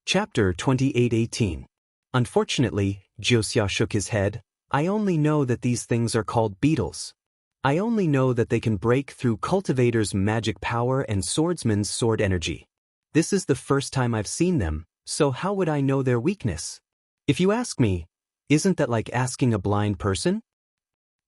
Chapter 28:18. Unfortunately, Wuxia shook his head. I only know that these things are called beetles. I only know that they can break through cultivator's magic power and swordsman's sword energy. This is the first time I've seen them, so how would I know their weakness? If you ask me, isn't that like asking a blind person?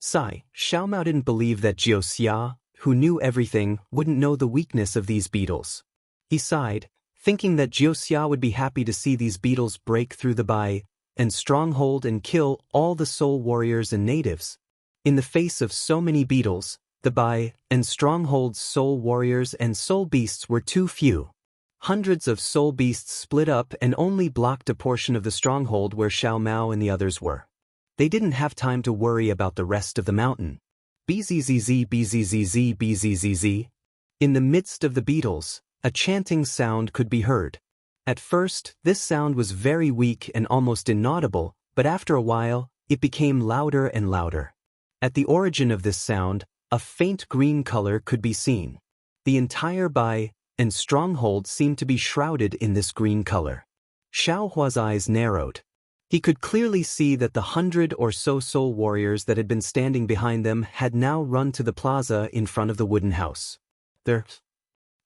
Sigh, Xiao Mao didn't believe that Wuxia, who knew everything, wouldn't know the weakness of these beetles. He sighed, thinking that Wuxia would be happy to see these beetles break through the Bai and stronghold and kill all the soul warriors and natives. In the face of so many beetles, the Bai and stronghold's soul warriors and soul beasts were too few. Hundreds of soul beasts split up and only blocked a portion of the stronghold where Xiao Mao and the others were. They didn't have time to worry about the rest of the mountain. Bzzz bzzz bzzz. In the midst of the beetles, a chanting sound could be heard. At first, this sound was very weak and almost inaudible, but after a while, it became louder and louder. At the origin of this sound, a faint green color could be seen. The entire Bai and stronghold seemed to be shrouded in this green color. Xiao Hua's eyes narrowed. He could clearly see that the 100 or so soul warriors that had been standing behind them had now run to the plaza in front of the wooden house. There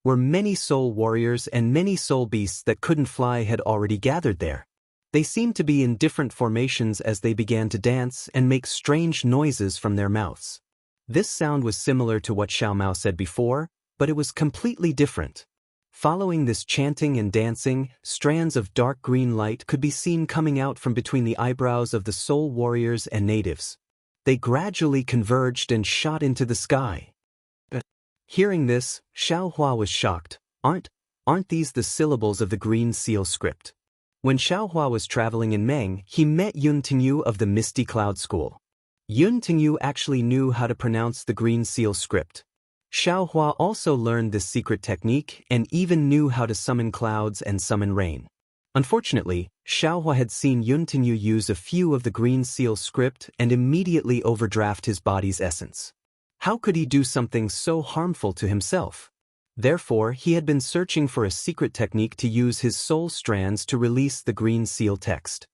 were many soul warriors and many soul beasts that couldn't fly had already gathered there. They seemed to be in different formations as they began to dance and make strange noises from their mouths. This sound was similar to what Xiao Mao said before, but it was completely different. Following this chanting and dancing, strands of dark green light could be seen coming out from between the eyebrows of the soul warriors and natives. They gradually converged and shot into the sky. Hearing this, Xiao Hua was shocked. Aren't these the syllables of the Green Seal script? When Xiao Hua was traveling in Meng, he met Yun Tingyu of the Misty Cloud School. Yun Tingyu actually knew how to pronounce the Green Seal script. Xiao Hua also learned this secret technique and even knew how to summon clouds and summon rain. Unfortunately, Xiao Hua had seen Yun Tingyu use a few of the Green Seal script and immediately overdraft his body's essence. How could he do something so harmful to himself? Therefore, he had been searching for a secret technique to use his soul strands to release the Green Seal text.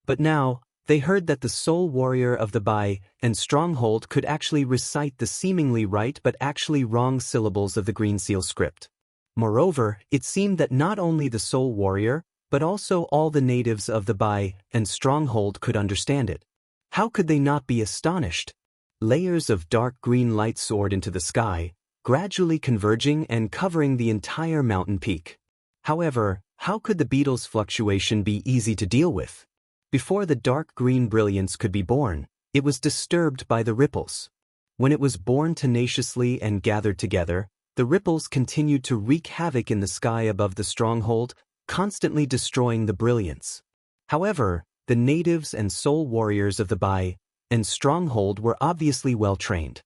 But now, they heard that the soul warrior of the Bai and stronghold could actually recite the seemingly right but actually wrong syllables of the Green Seal script. Moreover, it seemed that not only the soul warrior, but also all the natives of the Bai and stronghold could understand it. How could they not be astonished? Layers of dark green light soared into the sky, gradually converging and covering the entire mountain peak. However, how could the beetle's fluctuation be easy to deal with? Before the dark green brilliance could be born, it was disturbed by the ripples. When it was born tenaciously and gathered together, the ripples continued to wreak havoc in the sky above the stronghold, constantly destroying the brilliance. However, the natives and soul warriors of the Bai and stronghold were obviously well trained.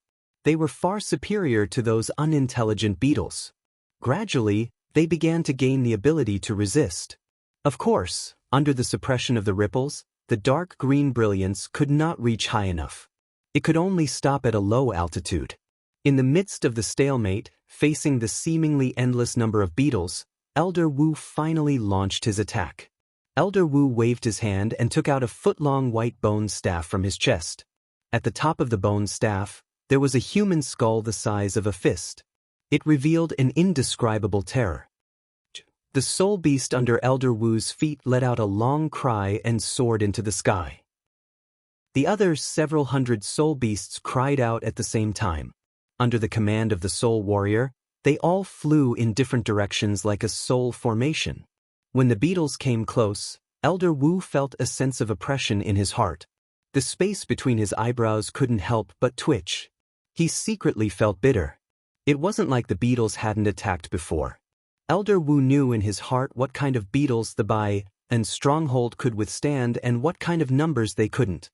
They were far superior to those unintelligent beetles. Gradually, they began to gain the ability to resist. Of course, under the suppression of the ripples, the dark green brilliance could not reach high enough. It could only stop at a low altitude. In the midst of the stalemate, facing the seemingly endless number of beetles, Elder Wu finally launched his attack. Elder Wu waved his hand and took out a foot-long white bone staff from his chest. At the top of the bone staff, there was a human skull the size of a fist. It revealed an indescribable terror. The soul beast under Elder Wu's feet let out a long cry and soared into the sky. The other several hundred soul beasts cried out at the same time. Under the command of the soul warrior, they all flew in different directions like a soul formation. When the beetles came close, Elder Wu felt a sense of oppression in his heart. The space between his eyebrows couldn't help but twitch. He secretly felt bitter. It wasn't like the beetles hadn't attacked before. Elder Wu knew in his heart what kind of beetles the Bai and stronghold could withstand and what kind of numbers they couldn't.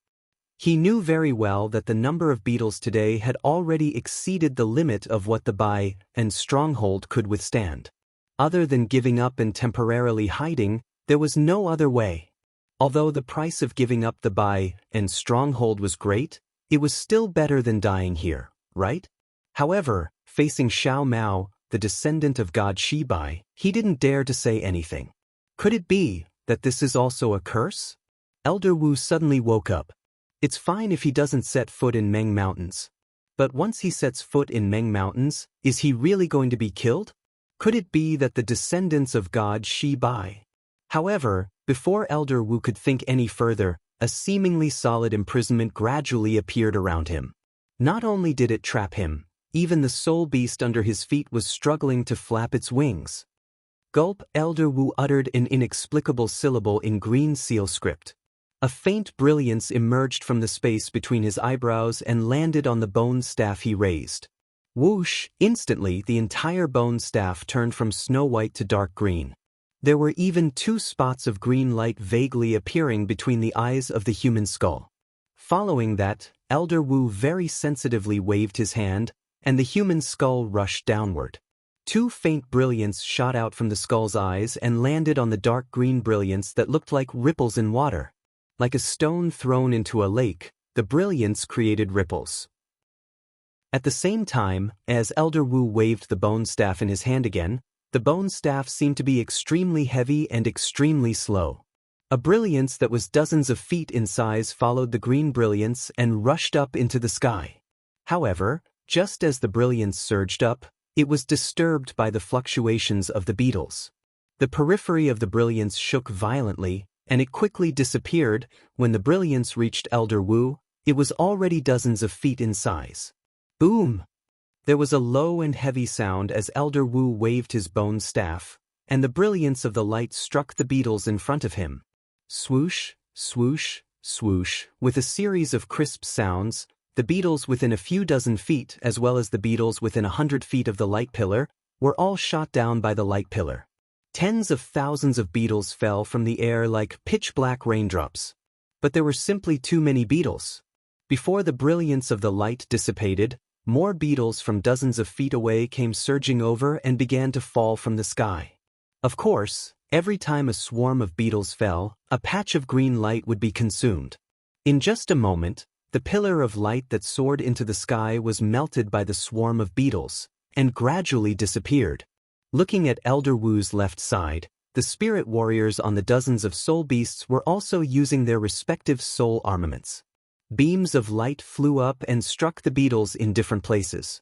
He knew very well that the number of beetles today had already exceeded the limit of what the Bai and stronghold could withstand. Other than giving up and temporarily hiding, there was no other way. Although the price of giving up the Bai and stronghold was great, it was still better than dying here, right? However, facing Xiao Mao, the descendant of God Shibai, he didn't dare to say anything. Could it be, that this is also a curse? Elder Wu suddenly woke up. It's fine if he doesn't set foot in Meng Mountains. But once he sets foot in Meng Mountains, is he really going to be killed? Could it be that the descendants of God Shi Bai? However, before Elder Wu could think any further, a seemingly solid imprisonment gradually appeared around him. Not only did it trap him, even the soul beast under his feet was struggling to flap its wings. Gulp! Elder Wu uttered an inexplicable syllable in green seal script. A faint brilliance emerged from the space between his eyebrows and landed on the bone staff he raised. Whoosh! Instantly the entire bone staff turned from snow white to dark green. There were even 2 spots of green light vaguely appearing between the eyes of the human skull. Following that, Elder Wu very sensitively waved his hand, and the human skull rushed downward. 2 faint brilliance shot out from the skull's eyes and landed on the dark green brilliance that looked like ripples in water. Like a stone thrown into a lake, the brilliance created ripples. At the same time, as Elder Wu waved the bone staff in his hand again, the bone staff seemed to be extremely heavy and extremely slow. A brilliance that was dozens of feet in size followed the green brilliance and rushed up into the sky. However, just as the brilliance surged up, it was disturbed by the fluctuations of the beetles. The periphery of the brilliance shook violently, and it quickly disappeared. When the brilliance reached Elder Wu, it was already dozens of feet in size. Boom! There was a low and heavy sound as Elder Wu waved his bone staff, and the brilliance of the light struck the beetles in front of him. Swoosh, swoosh, swoosh, with a series of crisp sounds, the beetles within a few dozen feet as well as the beetles within 100 feet of the light pillar were all shot down by the light pillar. Tens of thousands of beetles fell from the air like pitch-black raindrops. But there were simply too many beetles. Before the brilliance of the light dissipated, more beetles from dozens of feet away came surging over and began to fall from the sky. Of course, every time a swarm of beetles fell, a patch of green light would be consumed. In just a moment, the pillar of light that soared into the sky was melted by the swarm of beetles, and gradually disappeared. Looking at Elder Wu's left side, the spirit warriors on the dozens of soul beasts were also using their respective soul armaments. Beams of light flew up and struck the beetles in different places.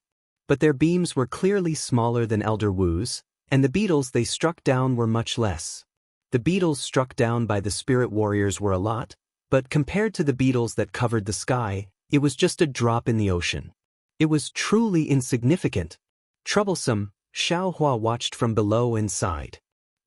But their beams were clearly smaller than Elder Wu's, and the beetles they struck down were much less. The beetles struck down by the spirit warriors were a lot, but compared to the beetles that covered the sky, it was just a drop in the ocean. It was truly insignificant. Troublesome, Xiaohua watched from below and sighed.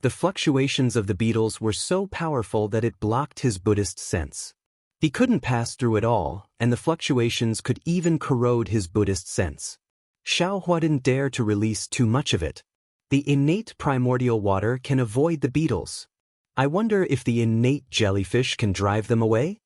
The fluctuations of the beetles were so powerful that it blocked his Buddhist sense. He couldn't pass through it all, and the fluctuations could even corrode his Buddhist sense. Xiaohua didn't dare to release too much of it. The innate primordial water can avoid the beetles. I wonder if the innate jellyfish can drive them away?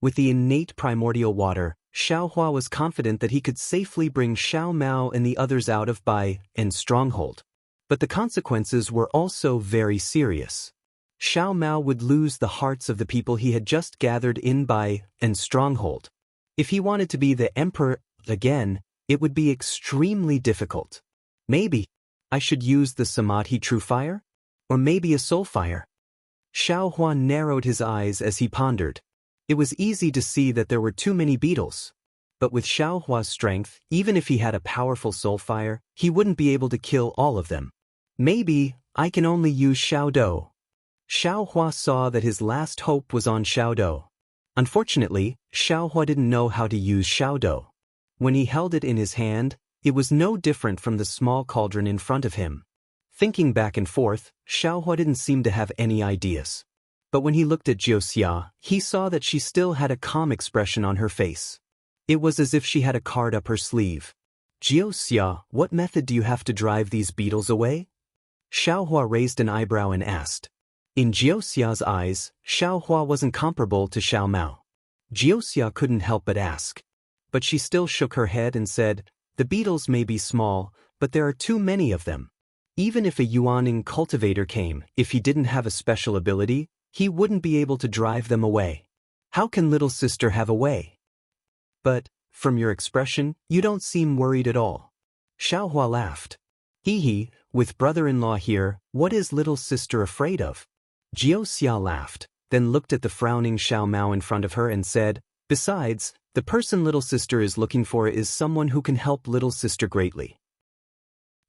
With the innate primordial water, Xiaohua was confident that he could safely bring Xiao Mao and the others out of Bai and Stronghold. But the consequences were also very serious. Xiao Mao would lose the hearts of the people he had just gathered in Bai and Stronghold. If he wanted to be the emperor again, it would be extremely difficult. Maybe I should use the Samadhi True Fire? Or maybe a Soul Fire? Xiaohua narrowed his eyes as he pondered. It was easy to see that there were too many beetles. But with Xiaohua's strength, even if he had a powerful soul fire, he wouldn't be able to kill all of them. Maybe I can only use Xiaodou. Xiaohua saw that his last hope was on Xiaodou. Unfortunately, Xiaohua didn't know how to use Xiaodou. When he held it in his hand, it was no different from the small cauldron in front of him. Thinking back and forth, Xiaohua didn't seem to have any ideas. But when he looked at Jiuxia, he saw that she still had a calm expression on her face. It was as if she had a card up her sleeve. Jiuxia, what method do you have to drive these beetles away? Xiaohua raised an eyebrow and asked. In Jiuxia's eyes, Xiaohua wasn't comparable to Xiao Mao. Jiuxia couldn't help but ask. But she still shook her head and said, the beetles may be small, but there are too many of them. Even if a Yuaning cultivator came, if he didn't have a special ability, he wouldn't be able to drive them away. How can little sister have a way? But, from your expression, you don't seem worried at all. Xiaohua laughed. Hee, with brother-in-law here, what is little sister afraid of? Jianghu laughed, then looked at the frowning Xiao Mao in front of her and said, "Besides, the person little sister is looking for is someone who can help little sister greatly."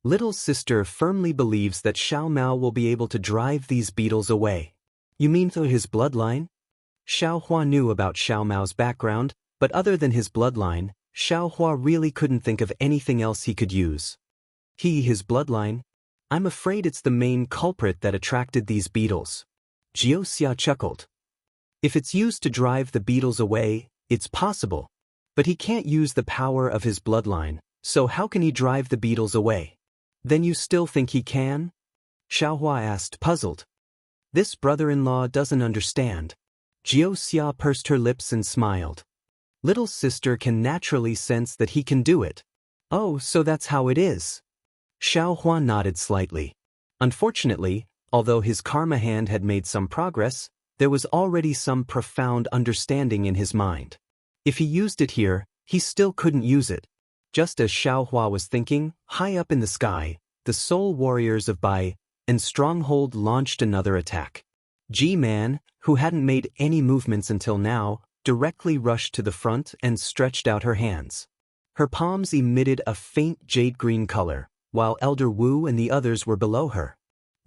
Little sister firmly believes that Xiao Mao will be able to drive these beetles away. You mean through his bloodline? Xiao Hua knew about Xiao Mao's background, but other than his bloodline, Xiao Hua really couldn't think of anything else he could use. His bloodline? I'm afraid it's the main culprit that attracted these beetles. Jianghu chuckled. If it's used to drive the beetles away, it's possible. But he can't use the power of his bloodline, so how can he drive the beetles away? Then you still think he can? Xiao Hua asked, puzzled. This brother-in-law doesn't understand. Jianghu pursed her lips and smiled. Little sister can naturally sense that he can do it. Oh, so that's how it is. Xiao Hua nodded slightly. Unfortunately, although his karma hand had made some progress, there was already some profound understanding in his mind. If he used it here, he still couldn't use it. Just as Xiao Hua was thinking, high up in the sky, the soul warriors of Bai and Stronghold launched another attack. Ji-Man, who hadn't made any movements until now, directly rushed to the front and stretched out her hands. Her palms emitted a faint jade green color, while Elder Wu and the others were below her.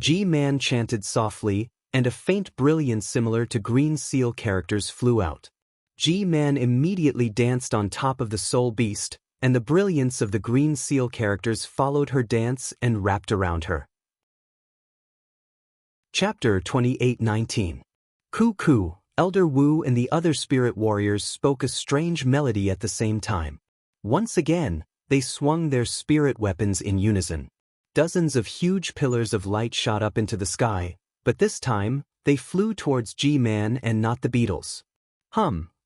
Ji-Man chanted softly, and a faint brilliance similar to green seal characters flew out. Ji-Man immediately danced on top of the soul beast, and the brilliance of the green seal characters followed her dance and wrapped around her. Chapter 28:19. Ku, Elder Wu and the other spirit warriors spoke a strange melody at the same time. Once again, they swung their spirit weapons in unison. Dozens of huge pillars of light shot up into the sky, but this time, they flew towards Ji-Man and not the beetles.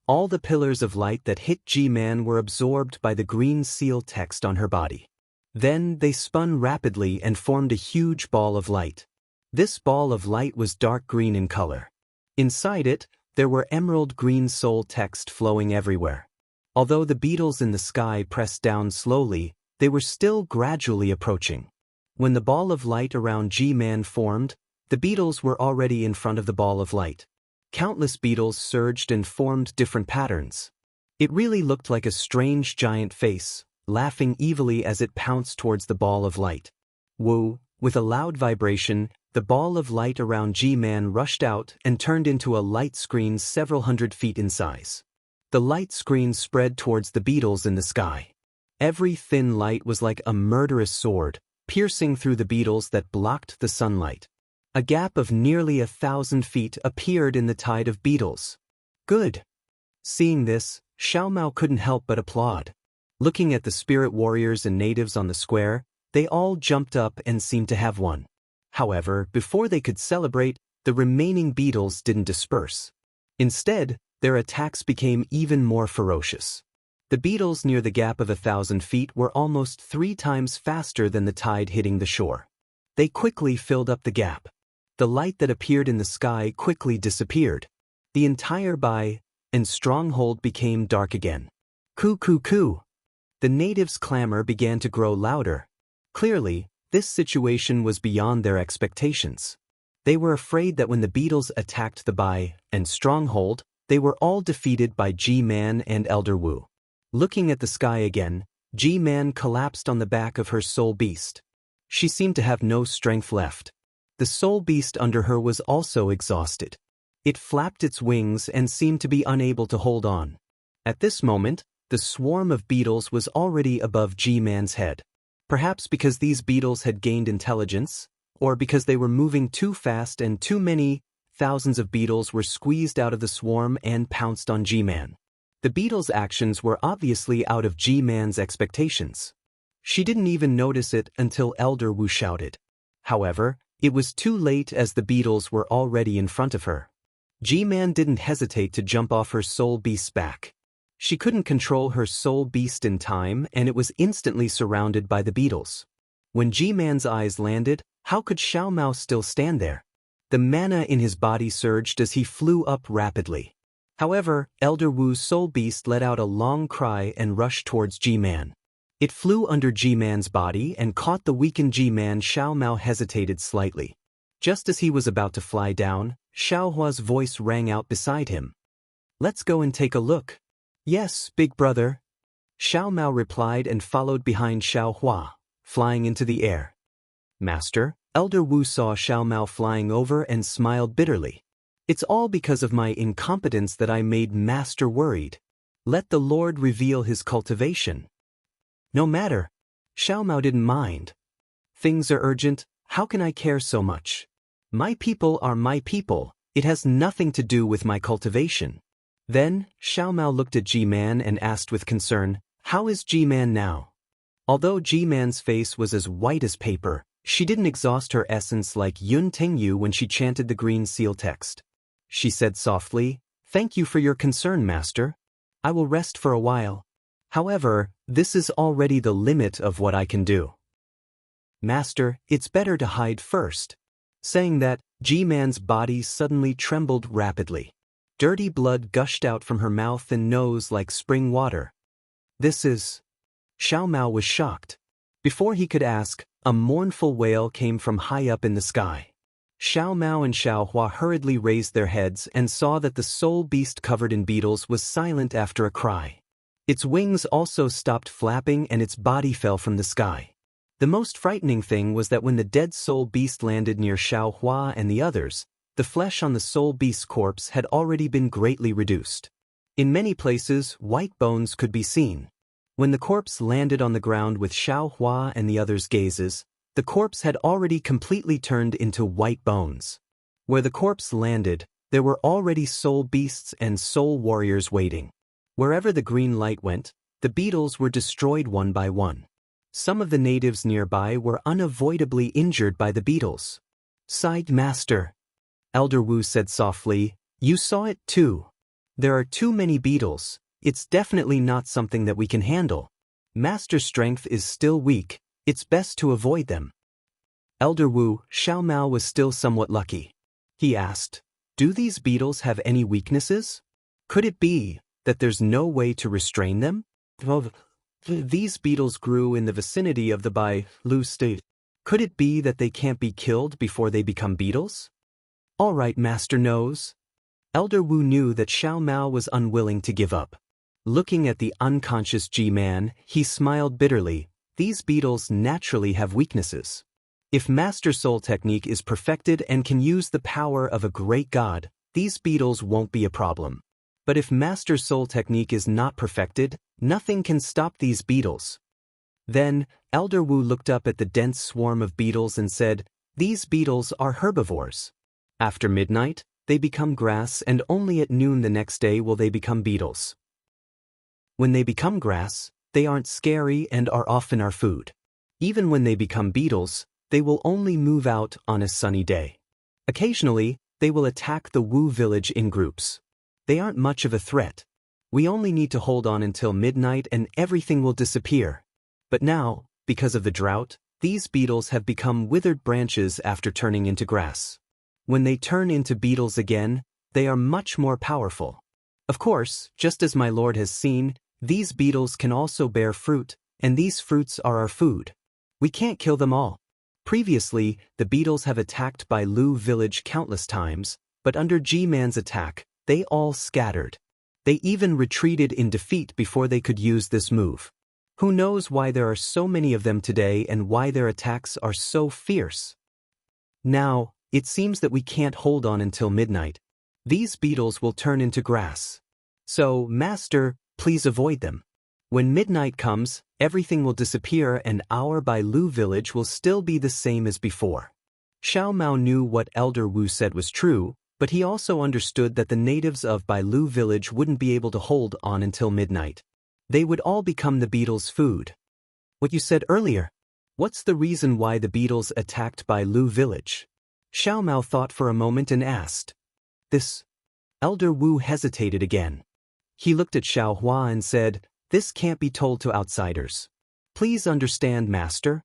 All the pillars of light that hit Ji-Man were absorbed by the green seal text on her body. Then they spun rapidly and formed a huge ball of light. This ball of light was dark green in color. Inside it, there were emerald green soul text flowing everywhere. Although the beetles in the sky pressed down slowly, they were still gradually approaching. When the ball of light around Ji-Man formed, the beetles were already in front of the ball of light. Countless beetles surged and formed different patterns. It really looked like a strange giant face, laughing evilly as it pounced towards the ball of light. Woo, with a loud vibration, the ball of light around Ji-Man rushed out and turned into a light screen several hundred feet in size. The light screen spread towards the beetles in the sky. Every thin light was like a murderous sword, piercing through the beetles that blocked the sunlight. A gap of nearly 1,000 feet appeared in the tide of beetles. Good. Seeing this, Xiao Mao couldn't help but applaud. Looking at the spirit warriors and natives on the square, they all jumped up and seemed to have won. However, before they could celebrate, the remaining beetles didn't disperse. Instead, their attacks became even more ferocious. The beetles near the gap of 1,000 feet were almost 3 times faster than the tide hitting the shore. They quickly filled up the gap. The light that appeared in the sky quickly disappeared. The entire Bai and Stronghold became dark again. Ku. The natives' clamor began to grow louder. Clearly, this situation was beyond their expectations. They were afraid that when the beetles attacked the Bai and Stronghold, they were all defeated by Ji-Man and Elder Wu. Looking at the sky again, Ji-Man collapsed on the back of her soul beast. She seemed to have no strength left. The soul beast under her was also exhausted. It flapped its wings and seemed to be unable to hold on. At this moment, the swarm of beetles was already above Ji-Man's head. Perhaps because these beetles had gained intelligence, or because they were moving too fast and too many thousands of beetles were squeezed out of the swarm and pounced on Ji-Man. The beetles' actions were obviously out of Ji-Man's expectations. She didn't even notice it until Elder Wu shouted. However, it was too late as the beetles were already in front of her. Ji-Man didn't hesitate to jump off her soul beast's back. She couldn't control her soul beast in time and it was instantly surrounded by the beetles. When Ji-Man's eyes landed, how could Xiao Mao still stand there? The mana in his body surged as he flew up rapidly. However, Elder Wu's soul beast let out a long cry and rushed towards Ji-Man. It flew under Ji-Man's body and caught the weakened Ji-Man. Xiao Mao hesitated slightly. Just as he was about to fly down, Xiaohua's voice rang out beside him. Let's go and take a look. Yes, big brother. Xiao Mao replied and followed behind Xiaohua, flying into the air. Master, Elder Wu saw Xiao Mao flying over and smiled bitterly. It's all because of my incompetence that I made Master worried. Let the Lord reveal his cultivation. No matter. Xiao Mao didn't mind. Things are urgent, how can I care so much? My people are my people, it has nothing to do with my cultivation. Then, Xiao Mao looked at G-Man and asked with concern, how is G-Man now? Although G-Man's face was as white as paper, she didn't exhaust her essence like Yun Tingyu when she chanted the green seal text. She said softly, thank you for your concern, Master. I will rest for a while. However, this is already the limit of what I can do. Master, it's better to hide first. Saying that, G-Man's body suddenly trembled rapidly. Dirty blood gushed out from her mouth and nose like spring water. This is... Xiao Mao was shocked. Before he could ask, a mournful wail came from high up in the sky. Xiao Mao and Xiaohua hurriedly raised their heads and saw that the soul beast covered in beetles was silent after a cry. Its wings also stopped flapping and its body fell from the sky. The most frightening thing was that when the dead soul beast landed near Xiaohua and the others, the flesh on the soul beast's corpse had already been greatly reduced. In many places, white bones could be seen. When the corpse landed on the ground with Xiaohua and the others' gazes, the corpse had already completely turned into white bones. Where the corpse landed, there were already soul beasts and soul warriors waiting. Wherever the green light went, the beetles were destroyed one by one. Some of the natives nearby were unavoidably injured by the beetles. Sighed Master. Elder Wu said softly, you saw it too. There are too many beetles, it's definitely not something that we can handle. Master's strength is still weak, it's best to avoid them. Elder Wu, Xiao Mao was still somewhat lucky. He asked, do these beetles have any weaknesses? Could it be that there's no way to restrain them? These beetles grew in the vicinity of the Bai Lu state. Could it be that they can't be killed before they become beetles? All right, Master knows. Elder Wu knew that Xiao Mao was unwilling to give up. Looking at the unconscious G-Man, he smiled bitterly. These beetles naturally have weaknesses. If Master Soul Technique is perfected and can use the power of a great god, these beetles won't be a problem. But if Master Soul Technique is not perfected, nothing can stop these beetles. Then, Elder Wu looked up at the dense swarm of beetles and said, these beetles are herbivores. After midnight, they become grass and only at noon the next day will they become beetles. When they become grass, they aren't scary and are often our food. Even when they become beetles, they will only move out on a sunny day. Occasionally, they will attack the Wu village in groups. They aren't much of a threat. We only need to hold on until midnight and everything will disappear. But now, because of the drought, these beetles have become withered branches after turning into grass. When they turn into beetles again, they are much more powerful. Of course, just as my lord has seen, these beetles can also bear fruit, and these fruits are our food. We can't kill them all. Previously, the beetles have attacked Bai Lu village countless times, but under G-Man's attack, they all scattered. They even retreated in defeat before they could use this move. Who knows why there are so many of them today and why their attacks are so fierce? Now, it seems that we can't hold on until midnight. These beetles will turn into grass. So, Master, please avoid them. When midnight comes, everything will disappear and our Bai Lu village will still be the same as before. Xiao Mao knew what Elder Wu said was true, but he also understood that the natives of Bai Lu village wouldn't be able to hold on until midnight. They would all become the beetles' food. What you said earlier. What's the reason why the beetles attacked Bai Lu village? Xiao Mao thought for a moment and asked. This. Elder Wu hesitated again. He looked at Xiaohua and said, this can't be told to outsiders. Please understand, Master.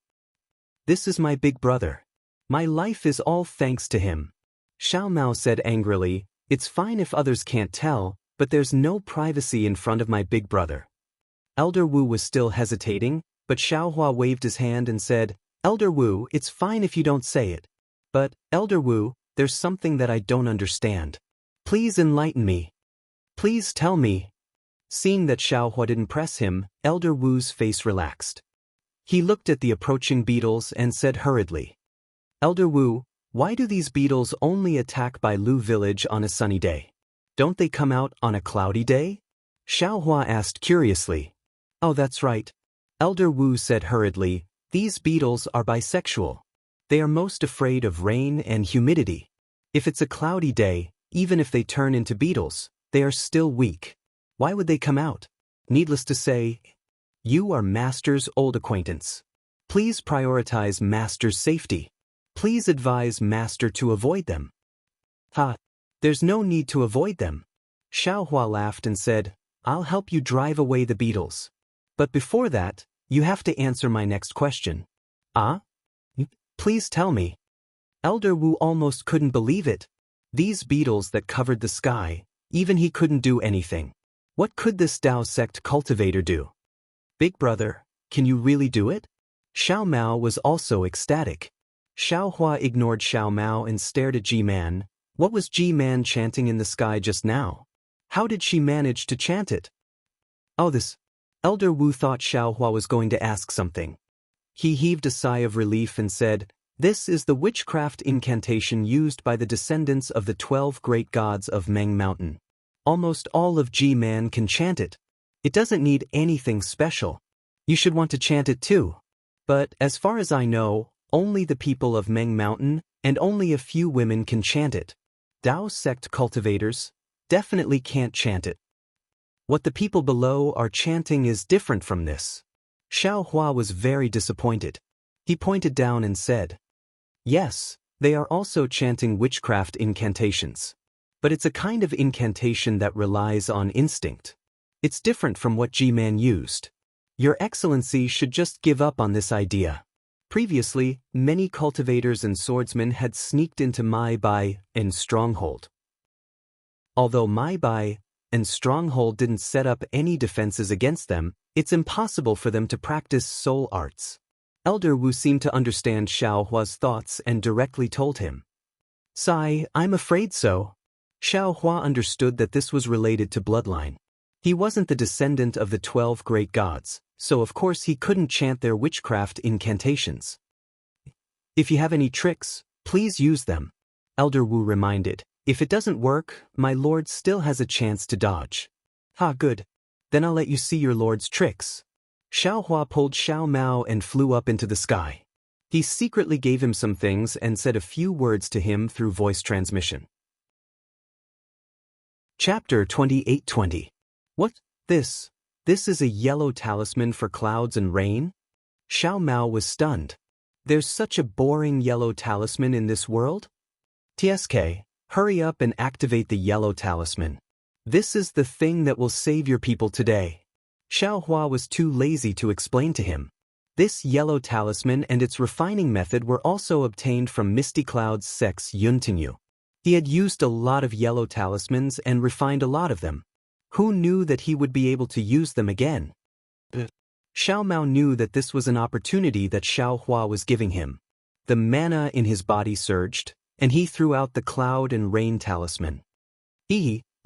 This is my big brother. My life is all thanks to him. Xiao Mao said angrily, it's fine if others can't tell, but there's no privacy in front of my big brother. Elder Wu was still hesitating, but Xiaohua waved his hand and said, Elder Wu, it's fine if you don't say it. But, Elder Wu, there's something that I don't understand. Please enlighten me. Please tell me. Seeing that Xiaohua didn't press him, Elder Wu's face relaxed. He looked at the approaching beetles and said hurriedly, Elder Wu, why do these beetles only attack by Lu village on a sunny day? Don't they come out on a cloudy day? Xiaohua asked curiously. Oh, that's right. Elder Wu said hurriedly, these beetles are bisexual. They are most afraid of rain and humidity. If it's a cloudy day, even if they turn into beetles, they are still weak. Why would they come out? Needless to say, you are Master's old acquaintance. Please prioritize Master's safety. Please advise Master to avoid them. Ha! There's no need to avoid them. Xiaohua laughed and said, I'll help you drive away the beetles. But before that, you have to answer my next question. Ah? Please tell me. Elder Wu almost couldn't believe it. These beetles that covered the sky, even he couldn't do anything. What could this Dao sect cultivator do? Big brother, can you really do it? Xiao Mao was also ecstatic. Xiaohua ignored Xiao Mao and stared at Ji-Man. What was Ji-Man chanting in the sky just now? How did she manage to chant it? Oh, this. Elder Wu thought Xiaohua was going to ask something. He heaved a sigh of relief and said, this is the witchcraft incantation used by the descendants of the 12 great gods of Meng Mountain. Almost all of Ji-Man can chant it. It doesn't need anything special. You should want to chant it too. But, as far as I know, only the people of Meng Mountain and only a few women can chant it. Dao sect cultivators definitely can't chant it. What the people below are chanting is different from this. Xiaohua was very disappointed. He pointed down and said, yes, they are also chanting witchcraft incantations. But it's a kind of incantation that relies on instinct. It's different from what Ji-Man used. Your Excellency should just give up on this idea. Previously, many cultivators and swordsmen had sneaked into Mai Bai and Stronghold. Although Mai Bai and Stronghold didn't set up any defenses against them, it's impossible for them to practice soul arts. Elder Wu seemed to understand Xiaohua's thoughts and directly told him. Sai, I'm afraid so. Xiaohua understood that this was related to bloodline. He wasn't the descendant of the 12 great gods, so of course he couldn't chant their witchcraft incantations. If you have any tricks, please use them. Elder Wu reminded. If it doesn't work, my lord still has a chance to dodge. Ha, good. Then I'll let you see your lord's tricks. Xiaohua pulled Xiao Mao and flew up into the sky. He secretly gave him some things and said a few words to him through voice transmission. Chapter 28:20. What? This is a yellow talisman for clouds and rain? Xiao Mao was stunned. There's such a boring yellow talisman in this world? TSK, hurry up and activate the yellow talisman. This is the thing that will save your people today. Xiaohua was too lazy to explain to him. This yellow talisman and its refining method were also obtained from Misty Cloud's sex Yuntinyu. He had used a lot of yellow talismans and refined a lot of them. Who knew that he would be able to use them again? Xiao Mao knew that this was an opportunity that Xiaohua was giving him. The mana in his body surged, and he threw out the cloud and rain talisman.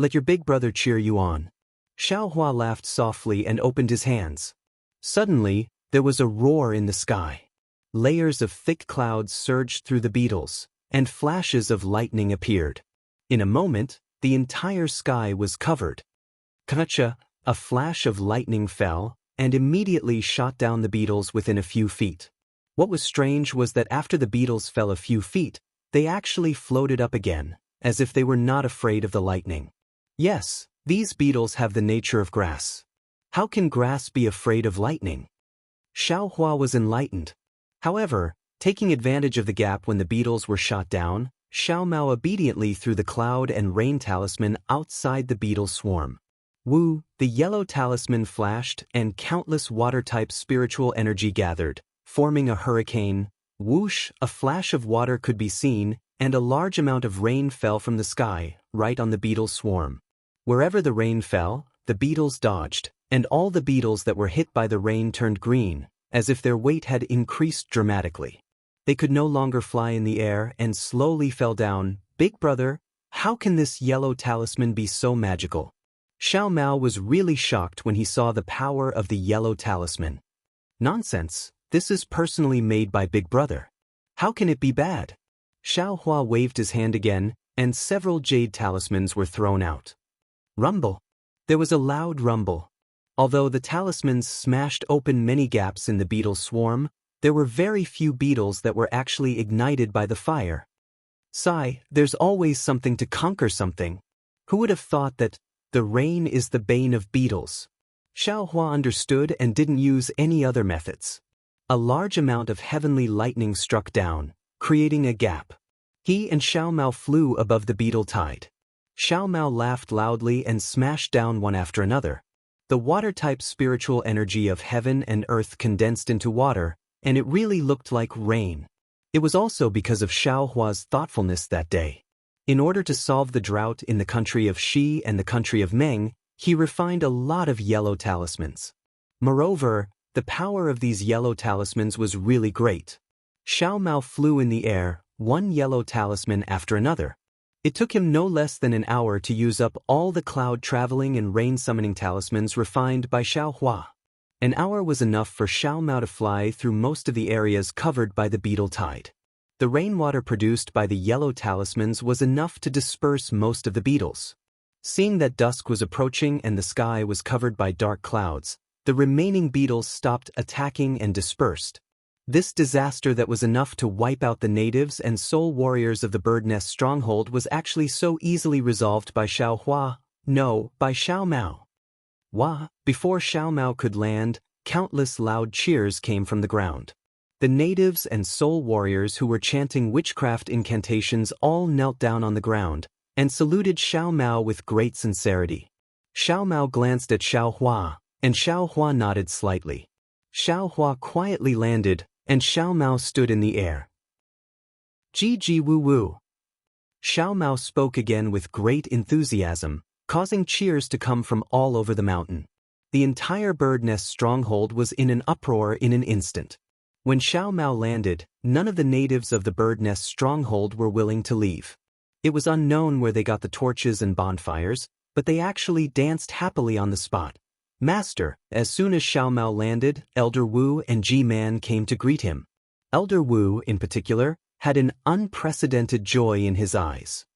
Let your big brother cheer you on. Xiaohua laughed softly and opened his hands. Suddenly, there was a roar in the sky. Layers of thick clouds surged through the beetles, and flashes of lightning appeared. In a moment, the entire sky was covered. Kacha, a flash of lightning fell, and immediately shot down the beetles within a few feet. What was strange was that after the beetles fell a few feet, they actually floated up again, as if they were not afraid of the lightning. Yes, these beetles have the nature of grass. How can grass be afraid of lightning? Xiaohua was enlightened. However, taking advantage of the gap when the beetles were shot down, Xiao Mao obediently threw the cloud and rain talisman outside the beetle swarm. Wu, the yellow talisman flashed and countless water-type spiritual energy gathered, forming a hurricane. Whoosh, a flash of water could be seen, and a large amount of rain fell from the sky, right on the beetle swarm. Wherever the rain fell, the beetles dodged, and all the beetles that were hit by the rain turned green, as if their weight had increased dramatically. They could no longer fly in the air and slowly fell down. Big brother, how can this yellow talisman be so magical? Xiao Mao was really shocked when he saw the power of the yellow talisman. Nonsense, this is personally made by Big Brother. How can it be bad? Xiao Hua waved his hand again, and several jade talismans were thrown out. Rumble. There was a loud rumble. Although the talismans smashed open many gaps in the beetle swarm, there were very few beetles that were actually ignited by the fire. Sigh, there's always something to conquer something. Who would have thought that the rain is the bane of beetles? Xiao Hua understood and didn't use any other methods. A large amount of heavenly lightning struck down, creating a gap. He and Xiao Mao flew above the beetle tide. Xiao Mao laughed loudly and smashed down one after another. The water-type spiritual energy of heaven and earth condensed into water, and it really looked like rain. It was also because of Xiao Hua's thoughtfulness that day. In order to solve the drought in the country of Shi and the country of Meng, he refined a lot of yellow talismans. Moreover, the power of these yellow talismans was really great. Xiao Mao flew in the air, one yellow talisman after another. It took him no less than an hour to use up all the cloud traveling and rain summoning talismans refined by Xiao Hua. An hour was enough for Xiao Mao to fly through most of the areas covered by the beetle tide. The rainwater produced by the yellow talismans was enough to disperse most of the beetles. Seeing that dusk was approaching and the sky was covered by dark clouds, the remaining beetles stopped attacking and dispersed. This disaster that was enough to wipe out the natives and soul warriors of the bird nest stronghold was actually so easily resolved by Xiao Hua, no, by Xiao Mao. Before Xiao Mao could land, countless loud cheers came from the ground. The natives and soul warriors who were chanting witchcraft incantations all knelt down on the ground and saluted Xiao Mao with great sincerity. Xiao Mao glanced at Xiao Hua, and Xiao Hua nodded slightly. Xiao Hua quietly landed, and Xiao Mao stood in the air. Ji woo woo. Xiao Mao spoke again with great enthusiasm, causing cheers to come from all over the mountain. The entire bird nest stronghold was in an uproar in an instant. When Xiao Mao landed, none of the natives of the bird nest stronghold were willing to leave. It was unknown where they got the torches and bonfires, but they actually danced happily on the spot. Master, as soon as Xiao Mao landed, Elder Wu and Ji-Man came to greet him. Elder Wu, in particular, had an unprecedented joy in his eyes.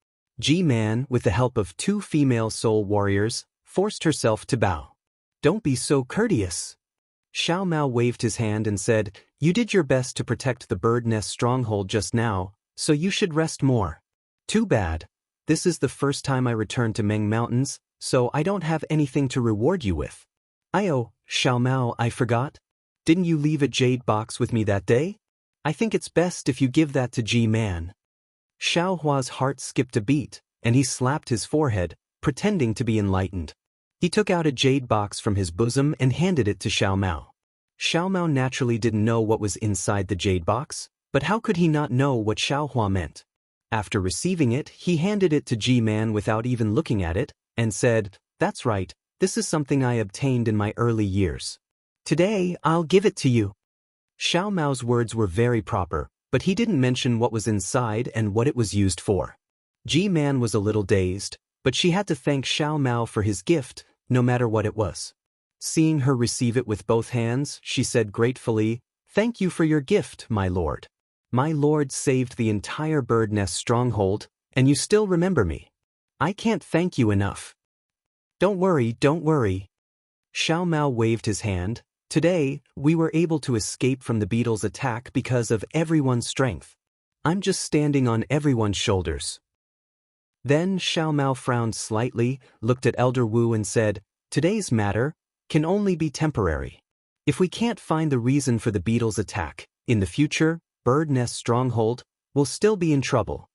Ji-Man, with the help of two female soul warriors, forced herself to bow. Don't be so courteous. Xiao Mao waved his hand and said, You did your best to protect the bird nest stronghold just now, so you should rest more. Too bad. This is the first time I returned to Meng Mountains, so I don't have anything to reward you with. Xiao Mao, I forgot. Didn't you leave a jade box with me that day? I think it's best if you give that to Ji-Man. Xiao Hua's heart skipped a beat, and he slapped his forehead, pretending to be enlightened. He took out a jade box from his bosom and handed it to Xiao Mao. Xiao Mao naturally didn't know what was inside the jade box, but how could he not know what Xiao Hua meant? After receiving it, he handed it to Ji-Man without even looking at it, and said, That's right, this is something I obtained in my early years. Today, I'll give it to you. Xiao Mao's words were very proper, but he didn't mention what was inside and what it was used for. Ji-Man was a little dazed, but she had to thank Xiao Mao for his gift, no matter what it was. Seeing her receive it with both hands, she said gratefully, Thank you for your gift, my lord. My lord saved the entire bird nest stronghold, and you still remember me. I can't thank you enough. Don't worry. Xiao Mao waved his hand. Today, we were able to escape from the beetle's attack because of everyone's strength. I'm just standing on everyone's shoulders. Then Xiao Mao frowned slightly, looked at Elder Wu and said, Today's matter can only be temporary. If we can't find the reason for the beetle's attack, in the future, Bird Nest Stronghold will still be in trouble.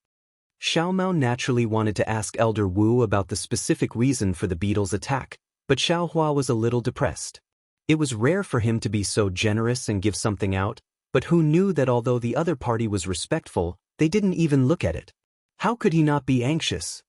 Xiao Mao naturally wanted to ask Elder Wu about the specific reason for the beetle's attack, but Xiao Hua was a little depressed. It was rare for him to be so generous and give something out, but who knew that although the other party was respectful, they didn't even look at it. How could he not be anxious?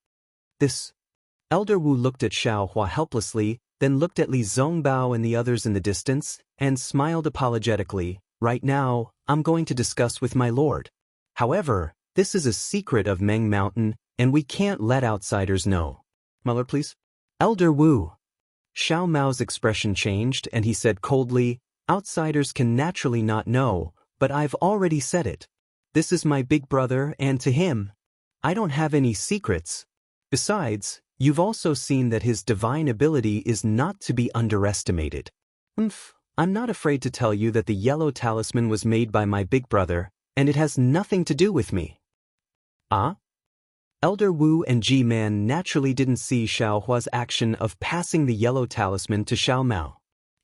Elder Wu looked at Xiao Hua helplessly, then looked at Li Zongbao and the others in the distance, and smiled apologetically. Right now, I'm going to discuss with my lord. However, this is a secret of Meng Mountain, and we can't let outsiders know. My lord, please. Elder Wu. Xiao Mao's expression changed, and he said coldly, outsiders can naturally not know, but I've already said it. This is my big brother, and to him, I don't have any secrets. Besides, you've also seen that his divine ability is not to be underestimated. I'm not afraid to tell you that the yellow talisman was made by my big brother, and it has nothing to do with me. Ah? Elder Wu and Ji-Man naturally didn't see Xiao Hua's action of passing the yellow talisman to Xiao Mao.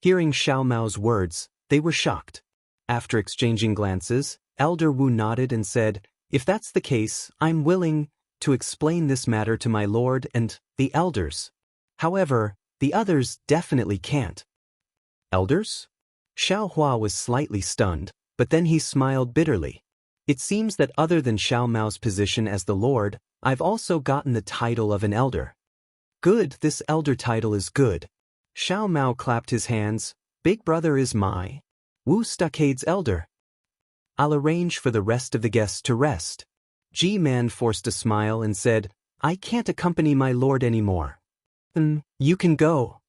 Hearing Xiao Mao's words, they were shocked. After exchanging glances, Elder Wu nodded and said, if that's the case, I'm willing to explain this matter to my lord and the elders. However, the others definitely can't. Elders? Xiao Hua was slightly stunned, but then he smiled bitterly. It seems that other than Xiao Mao's position as the lord, I've also gotten the title of an elder. Good, this elder title is good. Xiao Mao clapped his hands. Big brother is my Wu Stockade's elder. I'll arrange for the rest of the guests to rest. Ji-Man forced a smile and said, I can't accompany my lord anymore. You can go.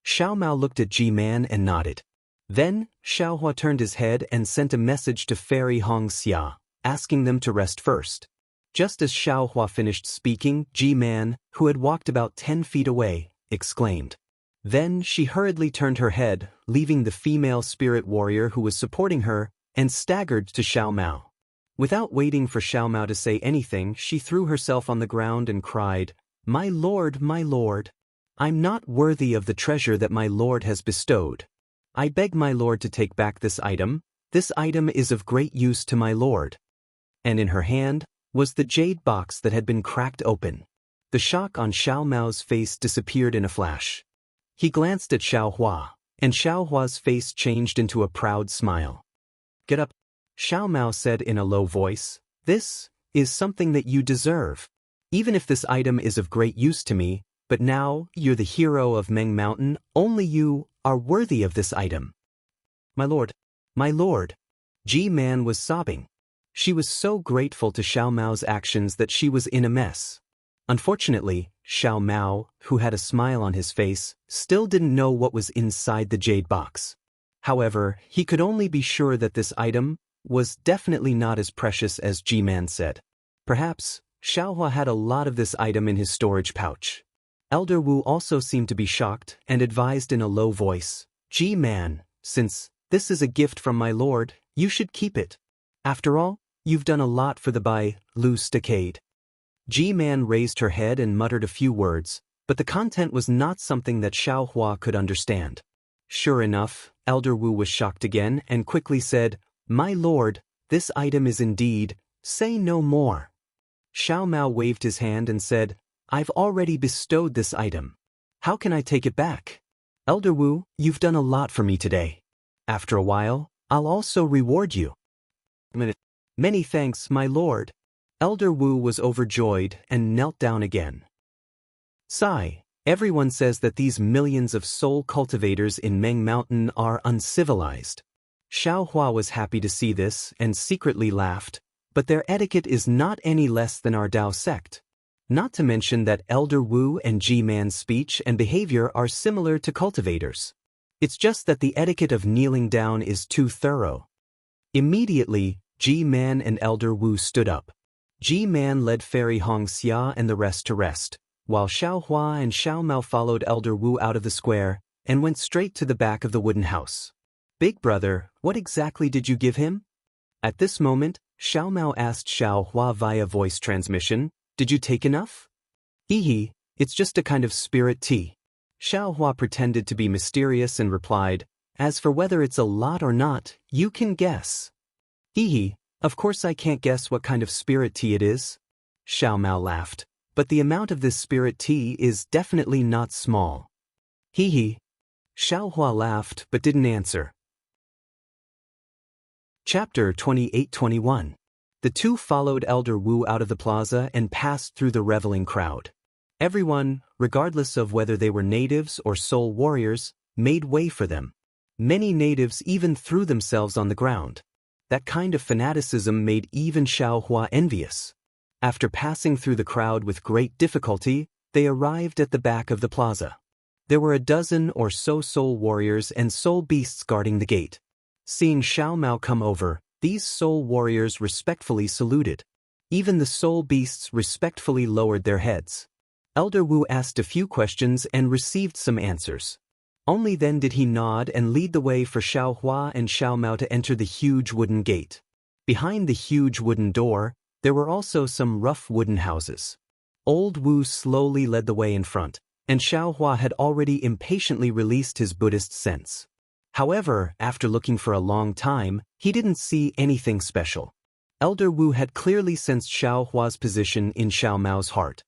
Xiao Mao looked at Ji-Man and nodded. Then, Xiao Hua turned his head and sent a message to Fairy Hong Xia, asking them to rest first. Just as Xiao Hua finished speaking, Ji-Man, who had walked about 10 feet away, exclaimed. Then she hurriedly turned her head, leaving the female spirit warrior who was supporting her, and staggered to Xiao Mao. Without waiting for Xiao Mao to say anything, she threw herself on the ground and cried, my lord, I'm not worthy of the treasure that my lord has bestowed. I beg my lord to take back this item. This item is of great use to my lord. And in her hand was the jade box that had been cracked open. The shock on Xiao Mao's face disappeared in a flash. He glanced at Xiao Hua, and Xiao Hua's face changed into a proud smile. Get up, Xiao Mao said in a low voice. This is something that you deserve. Even if this item is of great use to me, but now you're the hero of Meng Mountain, only you are worthy of this item. My lord, Ji-Man was sobbing. She was so grateful to Xiao Mao's actions that she was in a mess. Unfortunately, Xiao Mao, who had a smile on his face, still didn't know what was inside the jade box. However, he could only be sure that this item was definitely not as precious as Ji-Man said. Perhaps, Xiao Hua had a lot of this item in his storage pouch. Elder Wu also seemed to be shocked and advised in a low voice, Ji-Man, since this is a gift from my lord, you should keep it. After all, you've done a lot for the Bai Lu Stockade. Ji-Man raised her head and muttered a few words, but the content was not something that Xiao Hua could understand. Sure enough, Elder Wu was shocked again and quickly said, my lord, this item is indeed, say no more. Xiao Mao waved his hand and said, I've already bestowed this item. How can I take it back? Elder Wu, you've done a lot for me today. After a while, I'll also reward you. Many thanks, my lord. Elder Wu was overjoyed and knelt down again. Sigh, everyone says that these millions of soul cultivators in Meng Mountain are uncivilized. Xiao Hua was happy to see this and secretly laughed, but their etiquette is not any less than our Dao sect. Not to mention that Elder Wu and Ji-Man's speech and behavior are similar to cultivators. It's just that the etiquette of kneeling down is too thorough. Immediately, Ji-Man and Elder Wu stood up. Ji-Man led Fairy Hong Xia and the rest to rest, while Xiao Hua and Xiao Mao followed Elder Wu out of the square and went straight to the back of the wooden house. Big brother, what exactly did you give him? At this moment, Xiao Mao asked Xiao Hua via voice transmission, did you take enough? Hee, it's just a kind of spirit tea. Xiao Hua pretended to be mysterious and replied, as for whether it's a lot or not, you can guess. Hee, of course I can't guess what kind of spirit tea it is. Xiao Mao laughed, but the amount of this spirit tea is definitely not small. Hee. Xiao Hua laughed but didn't answer. Chapter 28-21. The two followed Elder Wu out of the plaza and passed through the reveling crowd. Everyone, regardless of whether they were natives or soul warriors, made way for them. Many natives even threw themselves on the ground. That kind of fanaticism made even Xiaohua envious. After passing through the crowd with great difficulty, they arrived at the back of the plaza. There were a dozen or so soul warriors and soul beasts guarding the gate. Seeing Xiao Mao come over, these soul warriors respectfully saluted. Even the soul beasts respectfully lowered their heads. Elder Wu asked a few questions and received some answers. Only then did he nod and lead the way for Xiaohua and Xiao Mao to enter the huge wooden gate. Behind the huge wooden door, there were also some rough wooden houses. Old Wu slowly led the way in front, and Xiaohua had already impatiently released his Buddhist sense. However, after looking for a long time, he didn't see anything special. Elder Wu had clearly sensed Xiaohua's position in Xiao Mao's heart.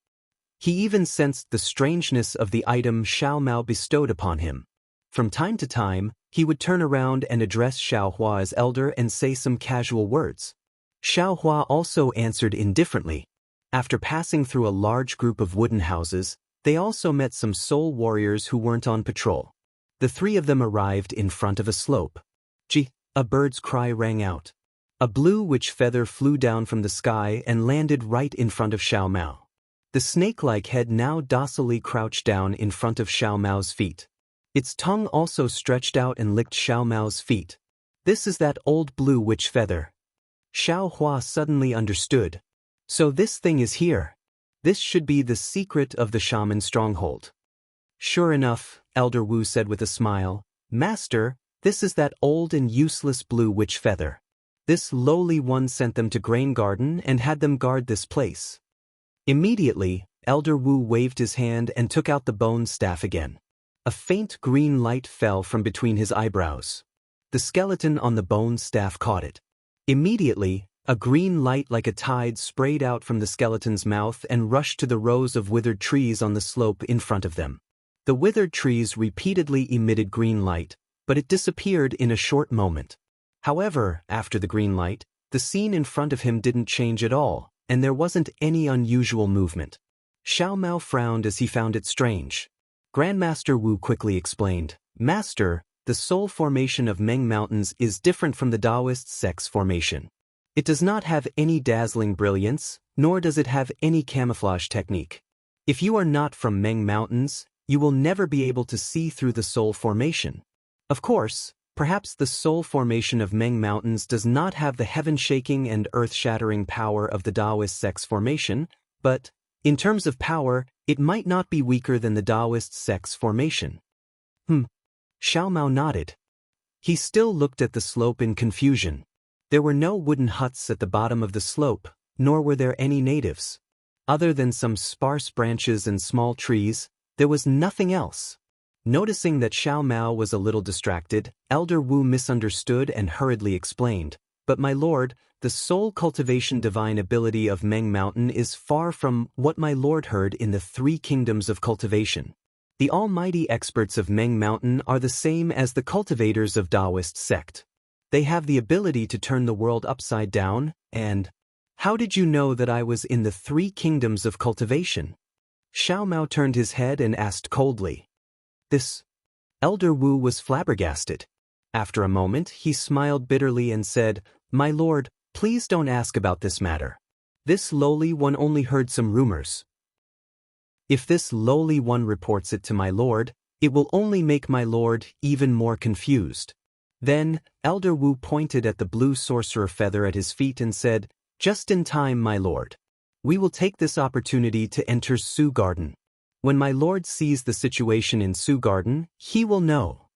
He even sensed the strangeness of the item Xiao Mao bestowed upon him. From time to time, he would turn around and address Xiaohua as elder and say some casual words. Xiaohua also answered indifferently. After passing through a large group of wooden houses, they also met some soul warriors who weren't on patrol. The three of them arrived in front of a slope. Gee, a bird's cry rang out. A blue witch feather flew down from the sky and landed right in front of Xiao Mao. The snake-like head now docilely crouched down in front of Xiao Mao's feet. Its tongue also stretched out and licked Xiao Mao's feet. This is that old blue witch feather. Xiaohua suddenly understood. So this thing is here. This should be the secret of the shaman stronghold. Sure enough, Elder Wu said with a smile, Master, this is that old and useless blue witch feather. This lowly one sent them to Grain Garden and had them guard this place. Immediately, Elder Wu waved his hand and took out the bone staff again. A faint green light fell from between his eyebrows. The skeleton on the bone staff caught it. Immediately, a green light like a tide sprayed out from the skeleton's mouth and rushed to the rows of withered trees on the slope in front of them. The withered trees repeatedly emitted green light, but it disappeared in a short moment. However, after the green light, the scene in front of him didn't change at all, and there wasn't any unusual movement. Xiao Mao frowned as he found it strange. Grandmaster Wu quickly explained, Master, the soul formation of Meng Mountains is different from the Taoist sex formation. It does not have any dazzling brilliance, nor does it have any camouflage technique. If you are not from Meng Mountains, you will never be able to see through the soul formation. Of course, perhaps the soul formation of Meng Mountains does not have the heaven-shaking and earth-shattering power of the Taoist sex formation, but, in terms of power, it might not be weaker than the Taoist sex formation. Xiao Mao nodded. He still looked at the slope in confusion. There were no wooden huts at the bottom of the slope, nor were there any natives. Other than some sparse branches and small trees, there was nothing else. Noticing that Xiao Mao was a little distracted, Elder Wu misunderstood and hurriedly explained, But my lord, the soul cultivation divine ability of Meng Mountain is far from what my lord heard in the 3 kingdoms of cultivation. The almighty experts of Meng Mountain are the same as the cultivators of Taoist sect. They have the ability to turn the world upside down, and... How did you know that I was in the 3 kingdoms of cultivation? Xiao Mao turned his head and asked coldly. This... Elder Wu was flabbergasted. After a moment, he smiled bitterly and said, My lord, please don't ask about this matter. This lowly one only heard some rumors. If this lowly one reports it to my lord, it will only make my lord even more confused. Then, Elder Wu pointed at the blue sorcerer feather at his feet and said, Just in time, my lord. We will take this opportunity to enter Su Garden. When my lord sees the situation in Su Garden, he will know.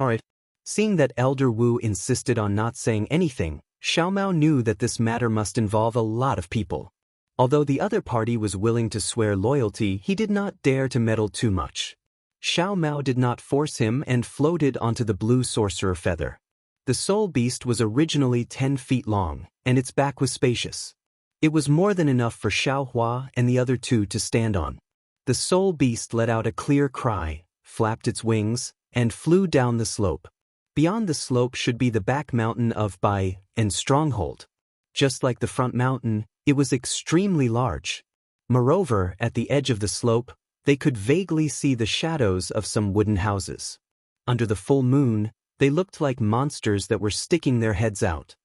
Alright. Seeing that Elder Wu insisted on not saying anything, Xiao Mao knew that this matter must involve a lot of people. Although the other party was willing to swear loyalty, he did not dare to meddle too much. Xiao Mao did not force him and floated onto the blue sorcerer feather. The soul beast was originally 10 feet long, and its back was spacious. It was more than enough for Xiaohua and the other 2 to stand on. The soul beast let out a clear cry, flapped its wings, and flew down the slope. Beyond the slope should be the back mountain of Bai and Stronghold. Just like the front mountain, it was extremely large. Moreover, at the edge of the slope, they could vaguely see the shadows of some wooden houses. Under the full moon, they looked like monsters that were sticking their heads out.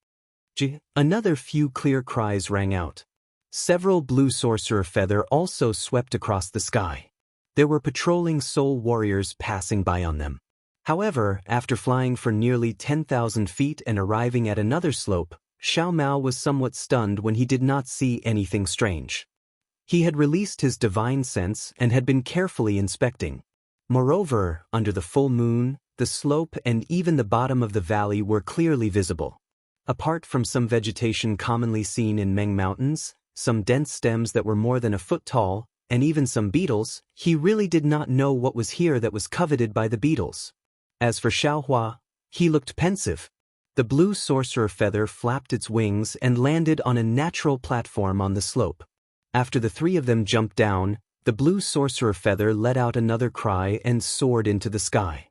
Another few clear cries rang out. Several blue sorcerer feather also swept across the sky. There were patrolling soul warriors passing by on them. However, after flying for nearly 10,000 feet and arriving at another slope, Xiao Mao was somewhat stunned when he did not see anything strange. He had released his divine sense and had been carefully inspecting. Moreover, under the full moon, the slope and even the bottom of the valley were clearly visible. Apart from some vegetation commonly seen in Meng Mountains, some dense stems that were more than a foot tall, and even some beetles, he really did not know what was here that was coveted by the beetles. As for Xiaohua, he looked pensive. The blue sorcerer feather flapped its wings and landed on a natural platform on the slope. After the three of them jumped down, the blue sorcerer feather let out another cry and soared into the sky.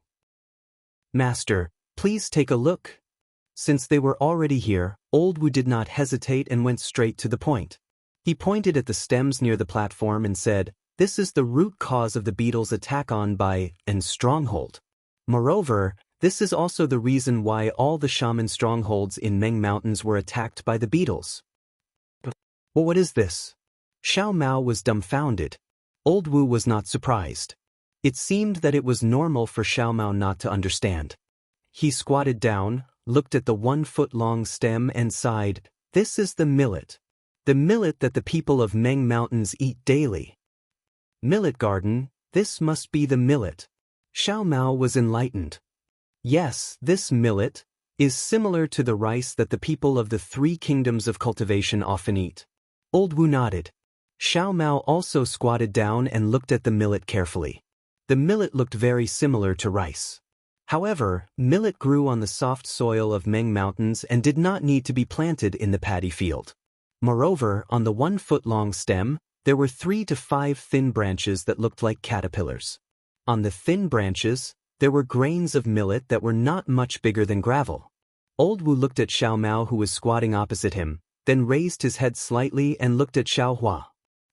"Master, please take a look." Since they were already here, Old Wu did not hesitate and went straight to the point. He pointed at the stems near the platform and said, "This is the root cause of the beetles' attack on by and stronghold. Moreover, this is also the reason why all the shaman strongholds in Meng Mountains were attacked by the beetles." "Well, what is this?" Xiao Mao was dumbfounded. Old Wu was not surprised. It seemed that it was normal for Xiao Mao not to understand. He squatted down, looked at the 1-foot-long stem and sighed, "This is the millet. The millet that the people of Meng Mountains eat daily." "Millet garden, this must be the millet." Xiao Mao was enlightened. "Yes, this millet is similar to the rice that the people of the 3 kingdoms of cultivation often eat." Old Wu nodded. Xiao Mao also squatted down and looked at the millet carefully. The millet looked very similar to rice. However, millet grew on the soft soil of Meng Mountains and did not need to be planted in the paddy field. Moreover, on the 1-foot-long stem, there were 3 to 5 thin branches that looked like caterpillars. On the thin branches, there were grains of millet that were not much bigger than gravel. Old Wu looked at Xiao Mao, who was squatting opposite him, then raised his head slightly and looked at Xiaohua.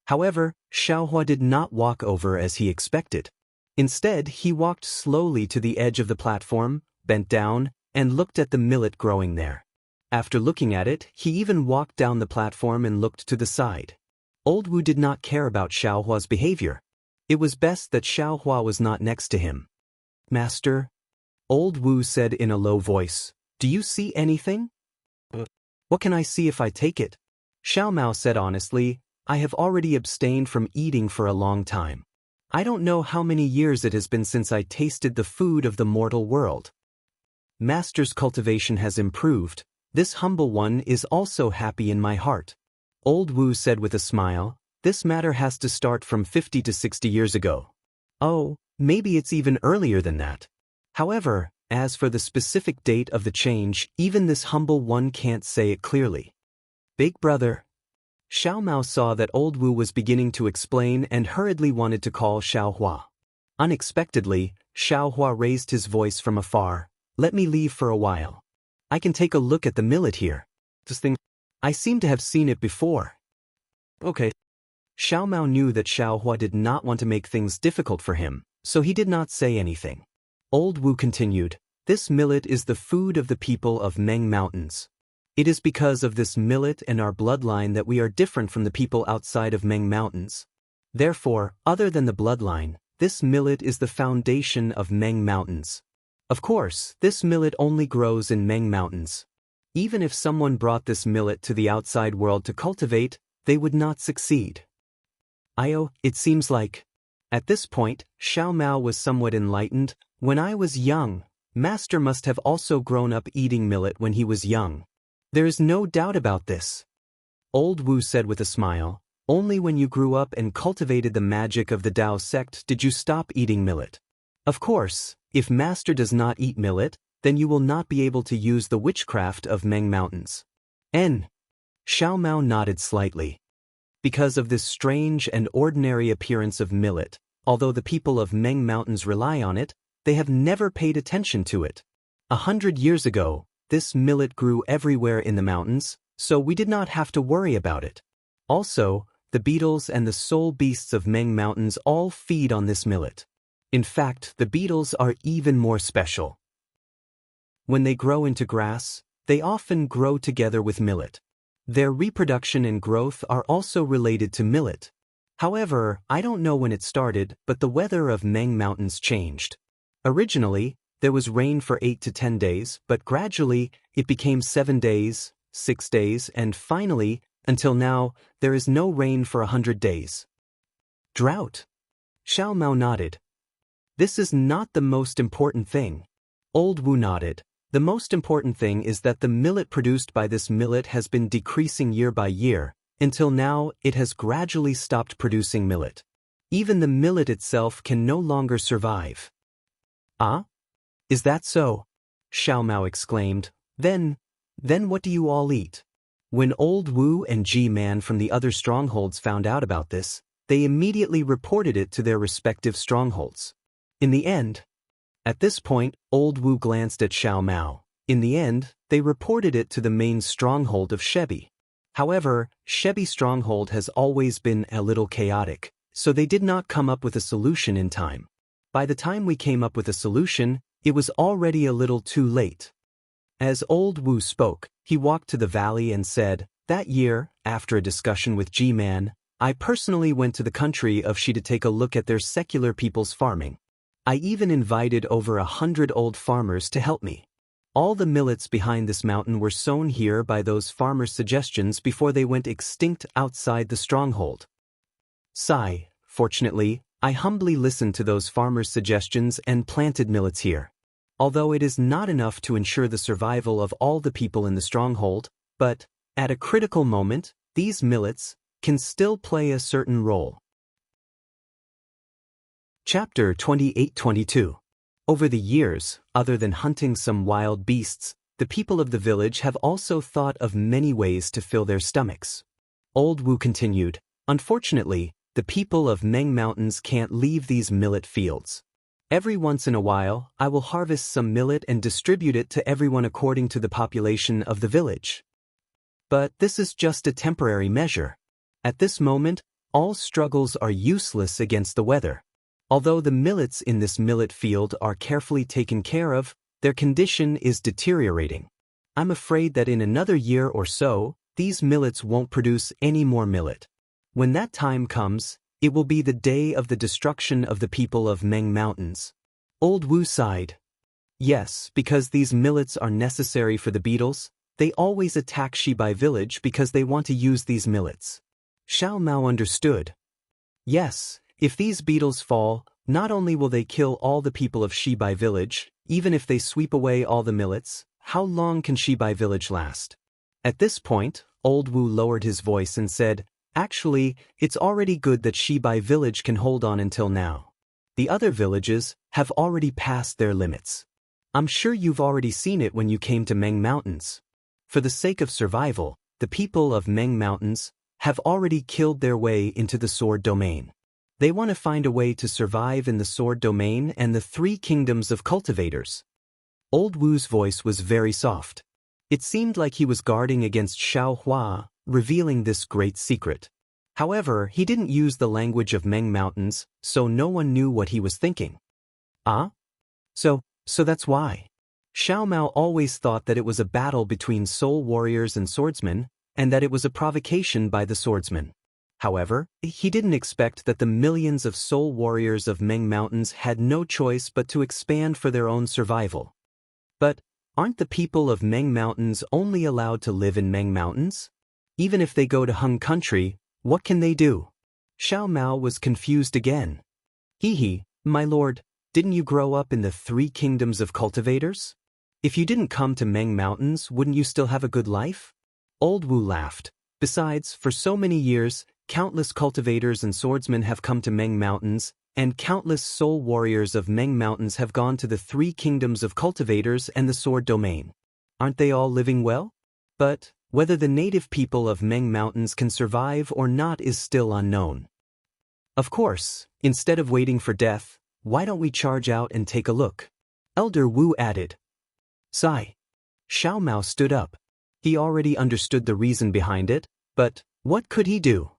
However, Xiaohua did not walk over as he expected. Instead, he walked slowly to the edge of the platform, bent down, and looked at the millet growing there. After looking at it, he even walked down the platform and looked to the side. Old Wu did not care about Xiaohua's behavior. It was best that Xiaohua was not next to him. "Master," Old Wu said in a low voice, "do you see anything?" "What can I see if I take it?" Xiao Mao said honestly, "I have already abstained from eating for a long time. I don't know how many years it has been since I tasted the food of the mortal world. Master's cultivation has improved. This humble one is also happy in my heart." Old Wu said with a smile, "This matter has to start from 50 to 60 years ago. Oh, maybe it's even earlier than that. However, as for the specific date of the change, even this humble one can't say it clearly." "Big brother." Xiao Mao saw that Old Wu was beginning to explain and hurriedly wanted to call Xiaohua. Unexpectedly, Xiaohua raised his voice from afar, "Let me leave for a while. I can take a look at the millet here. This thing, I seem to have seen it before." "Okay." Xiao Mao knew that Xiaohua did not want to make things difficult for him, so he did not say anything. Old Wu continued, "This millet is the food of the people of Meng Mountains. It is because of this millet and our bloodline that we are different from the people outside of Meng Mountains. Therefore, other than the bloodline, this millet is the foundation of Meng Mountains. Of course, this millet only grows in Meng Mountains. Even if someone brought this millet to the outside world to cultivate, they would not succeed." It seems like. At this point, Xiao Mao was somewhat enlightened. "When I was young, Master must have also grown up eating millet when he was young. There is no doubt about this." Old Wu said with a smile, "Only when you grew up and cultivated the magic of the Tao sect did you stop eating millet. Of course, if Master does not eat millet, then you will not be able to use the witchcraft of Meng Mountains." Xiao Mao nodded slightly. Because of this strange and ordinary appearance of millet, although the people of Meng Mountains rely on it, they have never paid attention to it. 100 years ago, this millet grew everywhere in the mountains, so we did not have to worry about it. Also, the beetles and the soul beasts of Meng Mountains all feed on this millet. In fact, the beetles are even more special. When they grow into grass, They often grow together with millet. Their reproduction and growth are also related to millet. However, I don't know when it started, but the weather of Meng Mountains changed. Originally, there was rain for 8 to 10 days, but gradually, it became 7 days, 6 days, and finally, until now, there is no rain for 100 days. Drought. Xiao Mao nodded. This is not the most important thing. Old Wu nodded. The most important thing is that the millet produced by this millet has been decreasing year by year, until now it has gradually stopped producing millet. Even the millet itself can no longer survive. Ah? Is that so? Xiao Mao exclaimed. Then what do you all eat? When Old Wu and G-Man from the other strongholds found out about this, they immediately reported it to their respective strongholds. In the end, at this point, Old Wu glanced at Xiao Mao. In the end, they reported it to the main stronghold of Shebi. However, Shebi stronghold has always been a little chaotic, so they did not come up with a solution in time. By the time we came up with a solution, it was already a little too late. As Old Wu spoke, he walked to the valley and said, "That year, after a discussion with G-Man, I personally went to the country of Shi to take a look at their secular people's farming. I even invited over 100 old farmers to help me. All the millets behind this mountain were sown here by those farmers' suggestions before they went extinct outside the stronghold. Sigh, fortunately, I humbly listened to those farmers' suggestions and planted millets here. Although it is not enough to ensure the survival of all the people in the stronghold, but, at a critical moment, these millets can still play a certain role." Chapter 28-22. Over the years, other than hunting some wild beasts, the people of the village have also thought of many ways to fill their stomachs. Old Wu continued, "Unfortunately, the people of Meng Mountains can't leave these millet fields. Every once in a while, I will harvest some millet and distribute it to everyone according to the population of the village. But this is just a temporary measure. At this moment, all struggles are useless against the weather. Although the millets in this millet field are carefully taken care of, their condition is deteriorating. I'm afraid that in another year or so, these millets won't produce any more millet. When that time comes, it will be the day of the destruction of the people of Meng Mountains." Old Wu sighed. "Yes, because these millets are necessary for the beetles. They always attack Shibai village because they want to use these millets." Xiao Mao understood. "Yes, if these beetles fall, not only will they kill all the people of Shibai village, even if they sweep away all the millets, how long can Shibai village last?" At this point, Old Wu lowered his voice and said, "Actually, it's already good that Shibai village can hold on until now. The other villages have already passed their limits. I'm sure you've already seen it when you came to Meng Mountains. For the sake of survival, the people of Meng Mountains have already killed their way into the sword domain. They want to find a way to survive in the sword domain and the 3 kingdoms of cultivators." Old Wu's voice was very soft. It seemed like he was guarding against Xiao Hua, revealing this great secret. However, he didn't use the language of Meng Mountains, so no one knew what he was thinking. "Ah? So that's why." Xiao Mao always thought that it was a battle between soul warriors and swordsmen, and that it was a provocation by the swordsmen. However, he didn't expect that the millions of soul warriors of Meng Mountains had no choice but to expand for their own survival. But, aren't the people of Meng Mountains only allowed to live in Meng Mountains? Even if they go to Hung Country, what can they do? Xiao Mao was confused again. "Hee, my lord, didn't you grow up in the 3 kingdoms of cultivators? If you didn't come to Meng Mountains, wouldn't you still have a good life?" Old Wu laughed. "Besides, for so many years, countless cultivators and swordsmen have come to Meng Mountains, and countless soul warriors of Meng Mountains have gone to the 3 kingdoms of cultivators and the sword domain. Aren't they all living well? But whether the native people of Meng Mountains can survive or not is still unknown. Of course, instead of waiting for death, why don't we charge out and take a look?" Elder Wu added. Sigh. Xiao Mao stood up. He already understood the reason behind it, but what could he do?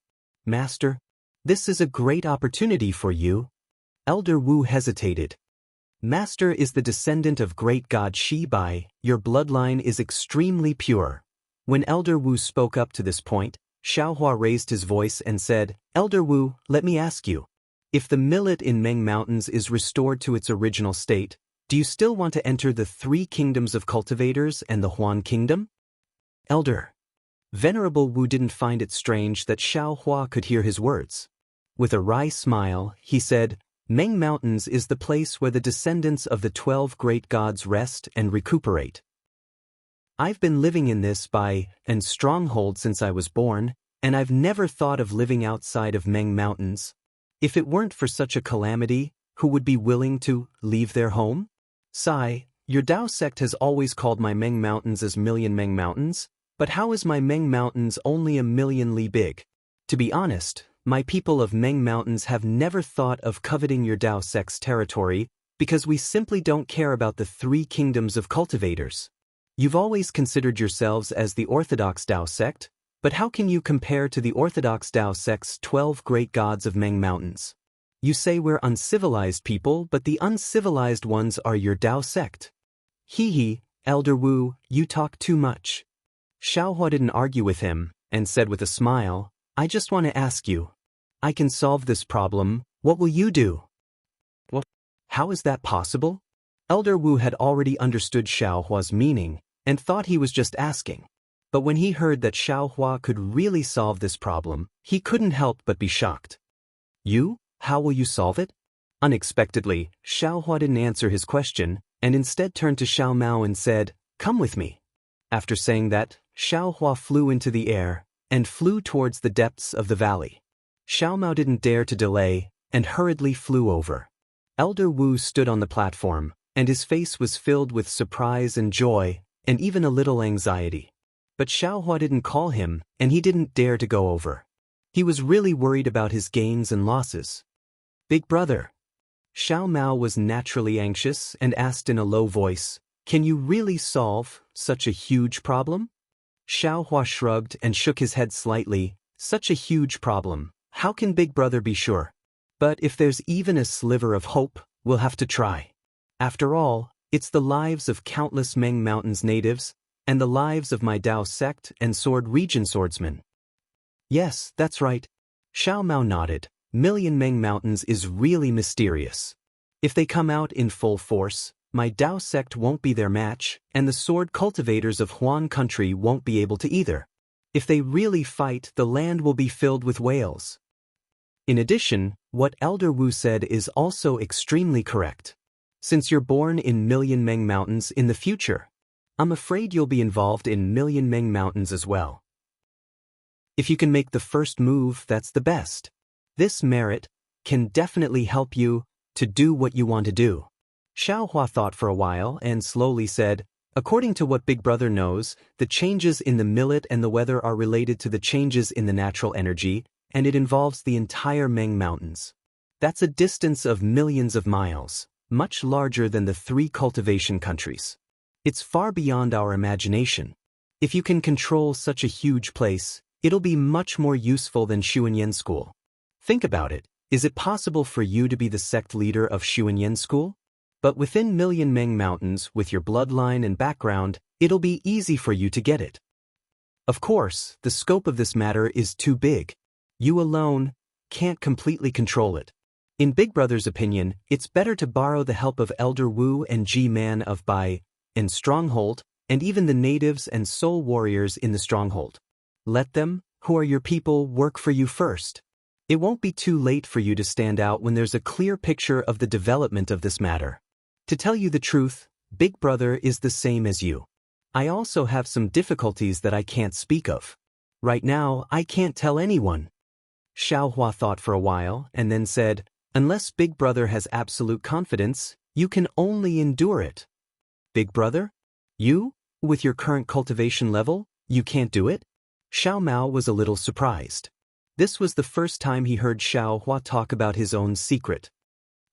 "Master, this is a great opportunity for you." Elder Wu hesitated. Master is the descendant of great god Shi Bai, your bloodline is extremely pure. When Elder Wu spoke up to this point, Xiaohua raised his voice and said, Elder Wu, let me ask you. If the millet in Meng Mountains is restored to its original state, do you still want to enter the 3 kingdoms of cultivators and the Huan kingdom? Elder. Venerable Wu didn't find it strange that Xiaohua could hear his words. With a wry smile, he said, Meng Mountains is the place where the descendants of the 12 great gods rest and recuperate. I've been living in this and stronghold since I was born, and I've never thought of living outside of Meng Mountains. If it weren't for such a calamity, who would be willing to leave their home? Sai, your Dao sect has always called my Meng Mountains as Million Meng Mountains, but how is my Meng Mountains only 1,000,000 li big? To be honest, my people of Meng Mountains have never thought of coveting your Dao sect's territory because we simply don't care about the 3 kingdoms of cultivators. You've always considered yourselves as the Orthodox Dao sect, but how can you compare to the Orthodox Dao sect's 12 great gods of Meng Mountains? You say we're uncivilized people, but the uncivilized ones are your Dao sect. Hee, Elder Wu, you talk too much. Xiaohua didn't argue with him, and said with a smile, I just want to ask you. I can solve this problem, what will you do? What? How is that possible? Elder Wu had already understood Xiaohua's meaning, and thought he was just asking. But when he heard that Xiaohua could really solve this problem, he couldn't help but be shocked. You? How will you solve it? Unexpectedly, Xiaohua didn't answer his question, and instead turned to Xiao Mao and said, Come with me. After saying that, Xiaohua flew into the air, and flew towards the depths of the valley. Xiao Mao didn't dare to delay, and hurriedly flew over. Elder Wu stood on the platform, and his face was filled with surprise and joy, and even a little anxiety. But Xiaohua didn't call him, and he didn't dare to go over. He was really worried about his gains and losses. Big brother. Xiao Mao was naturally anxious and asked in a low voice, Can you really solve such a huge problem? Xiaohua shrugged and shook his head slightly. Such a huge problem. How can Big Brother be sure? But if there's even a sliver of hope, we'll have to try. After all, it's the lives of countless Meng Mountains natives, and the lives of my Dao sect and Sword Region swordsmen. Yes, that's right. Xiao Mao nodded. Million Meng Mountains is really mysterious. If they come out in full force, my Dao sect won't be their match, and the sword cultivators of Huan country won't be able to either. If they really fight, the land will be filled with whales. In addition, what Elder Wu said is also extremely correct. Since you're born in Million Meng Mountains in the future, I'm afraid you'll be involved in Million Meng Mountains as well. If you can make the first move, that's the best. This merit can definitely help you to do what you want to do. Xiaohua thought for a while and slowly said, According to what Big Brother knows, the changes in the millet and the weather are related to the changes in the natural energy, and it involves the entire Meng Mountains. That's a distance of millions of miles, much larger than the 3 cultivation countries. It's far beyond our imagination. If you can control such a huge place, it'll be much more useful than Xuanyan School. Think about it. Is it possible for you to be the sect leader of Xuanyan School? But within Million Meng Mountains, with your bloodline and background, it'll be easy for you to get it. Of course, the scope of this matter is too big. You alone can't completely control it. In Big Brother's opinion, it's better to borrow the help of Elder Wu and G-Man of Bai in Stronghold, and even the natives and soul warriors in the Stronghold. Let them, who are your people, work for you first. It won't be too late for you to stand out when there's a clear picture of the development of this matter. To tell you the truth, Big Brother is the same as you. I also have some difficulties that I can't speak of. Right now, I can't tell anyone. Xiaohua thought for a while and then said, Unless Big Brother has absolute confidence, you can only endure it. Big Brother? You? With your current cultivation level, you can't do it? Xiao Mao was a little surprised. This was the first time he heard Xiaohua talk about his own secret.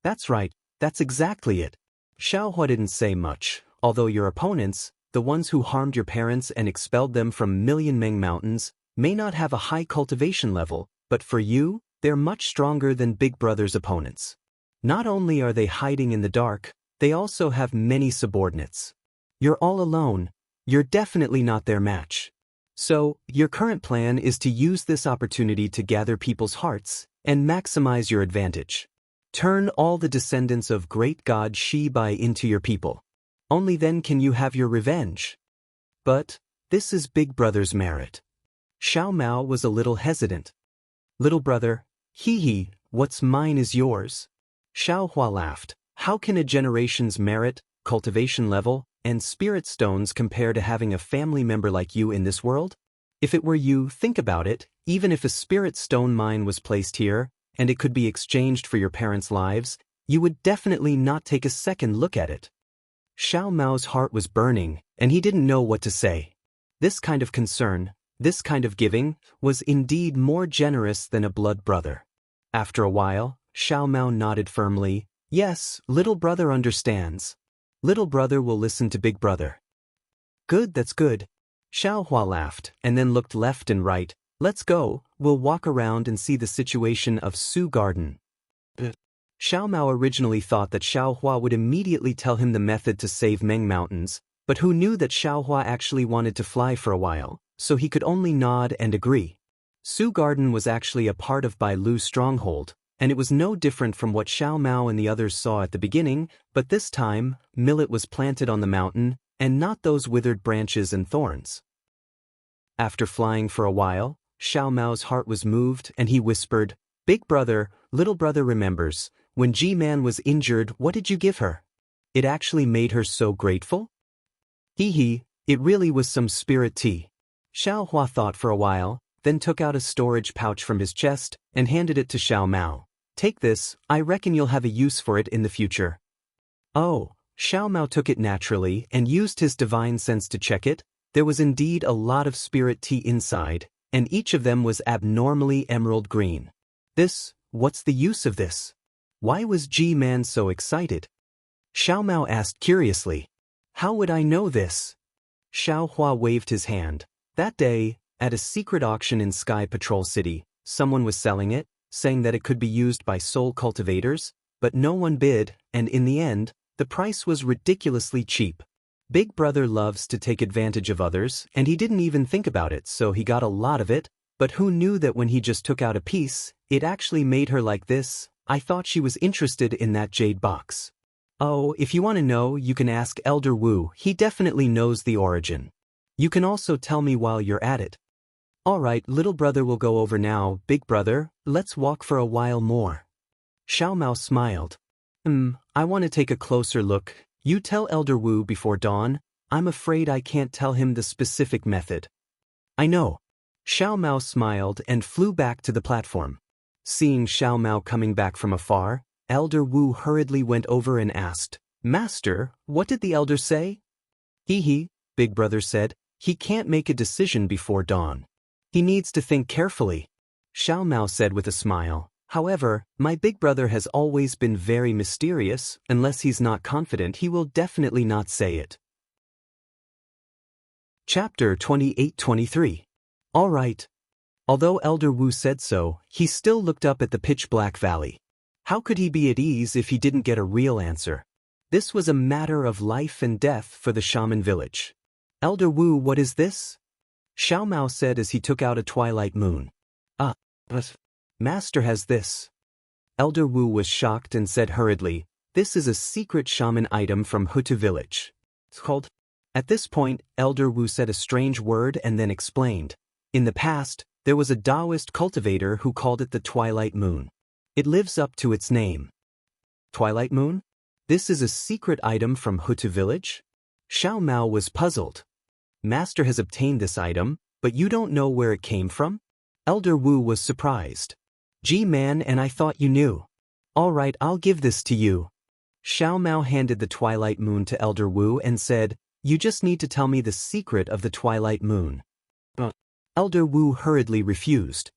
That's right, that's exactly it. Xiaohua didn't say much, although your opponents, the ones who harmed your parents and expelled them from Million Meng Mountains, may not have a high cultivation level, but for you, they're much stronger than Big Brother's opponents. Not only are they hiding in the dark, They also have many subordinates. You're all alone. You're definitely not their match. So, your current plan is to use this opportunity to gather people's hearts and maximize your advantage. Turn all the descendants of great god Shibai into your people. Only then can you have your revenge. But, this is Big Brother's merit. Xiao Mao was a little hesitant. Little brother, hee, what's mine is yours. Xiao Hua laughed. How can a generation's merit, cultivation level, and spirit stones compare to having a family member like you in this world? If it were you, think about it, even if a spirit stone mine was placed here, and it could be exchanged for your parents' lives, you would definitely not take a second look at it. Xiao Mao's heart was burning, and he didn't know what to say. This kind of concern, this kind of giving, was indeed more generous than a blood brother. After a while, Xiao Mao nodded firmly. Yes, little brother understands. Little brother will listen to big brother. Good, that's good. Xiao Hua laughed, and then looked left and right. Let's go, we'll walk around and see the situation of Su Garden. Xiao Mao originally thought that Xiao Hua would immediately tell him the method to save Meng Mountains, but who knew that Xiao Hua actually wanted to fly for a while, so he could only nod and agree. Su Garden was actually a part of Bai Lu's stronghold, and it was no different from what Xiao Mao and the others saw at the beginning, but this time, millet was planted on the mountain, and not those withered branches and thorns. After flying for a while, Xiao Mao's heart was moved, and he whispered, Big brother, little brother remembers, when G-Man was injured, what did you give her? It actually made her so grateful? Hee, it really was some spirit tea. Xiao Hua thought for a while, then took out a storage pouch from his chest, and handed it to Xiao Mao. Take this, I reckon you'll have a use for it in the future. Oh, Xiao Mao took it naturally and used his divine sense to check it. There was indeed a lot of spirit tea inside, and each of them was abnormally emerald green. What's the use of this? Why was G-Man so excited? Xiao Mao asked curiously. How would I know this? Xiao Hua waved his hand. That day, at a secret auction in Sky Patrol City, someone was selling it, saying that it could be used by soul cultivators, but no one bid, and in the end, the price was ridiculously cheap. Big brother loves to take advantage of others, and he didn't even think about it, so he got a lot of it, but who knew that when he just took out a piece, it actually made her like this? I thought she was interested in that jade box. Oh, if you want to know, you can ask Elder Wu, he definitely knows the origin. You can also tell me while you're at it. Alright, little brother will go over now, big brother, let's walk for a while more. Xiao Mao smiled. I want to take a closer look. You tell Elder Wu before dawn. I'm afraid I can't tell him the specific method. I know. Xiao Mao smiled and flew back to the platform. Seeing Xiao Mao coming back from afar, Elder Wu hurriedly went over and asked, Master, what did the elder say? Hee, Big Brother said, he can't make a decision before dawn. He needs to think carefully. Xiao Mao said with a smile. However, my big brother has always been very mysterious. Unless he's not confident, he will definitely not say it. Chapter 28-23. All right. Although Elder Wu said so, he still looked up at the pitch-black valley. How could he be at ease if he didn't get a real answer? This was a matter of life and death for the shaman village. Elder Wu, what is this? Xiao Mao said as he took out a twilight moon. But Master has this. Elder Wu was shocked and said hurriedly, this is a secret shaman item from Hutu village. It's called. At this point, Elder Wu said a strange word and then explained. In the past, there was a Taoist cultivator who called it the Twilight Moon. It lives up to its name. Twilight Moon? This is a secret item from Hutu village? Xiao Mao was puzzled. Master has obtained this item, but you don't know where it came from? Elder Wu was surprised. G-Man, and I thought you knew. All right, I'll give this to you. Xiao Mao handed the Twilight Moon to Elder Wu and said, you just need to tell me the secret of the Twilight Moon. Elder Wu hurriedly refused.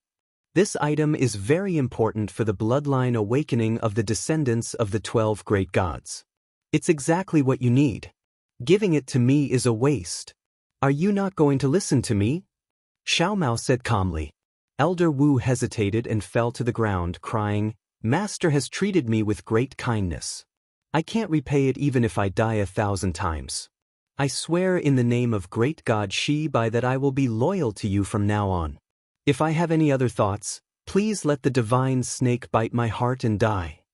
This item is very important for the bloodline awakening of the descendants of the 12 great gods. It's exactly what you need. Giving it to me is a waste. Are you not going to listen to me? Xiao Mao said calmly. Elder Wu hesitated and fell to the ground, crying, Master has treated me with great kindness. I can't repay it even if I die 1,000 times. I swear in the name of great God Shi Bai that I will be loyal to you from now on. If I have any other thoughts, please let the divine snake bite my heart and die."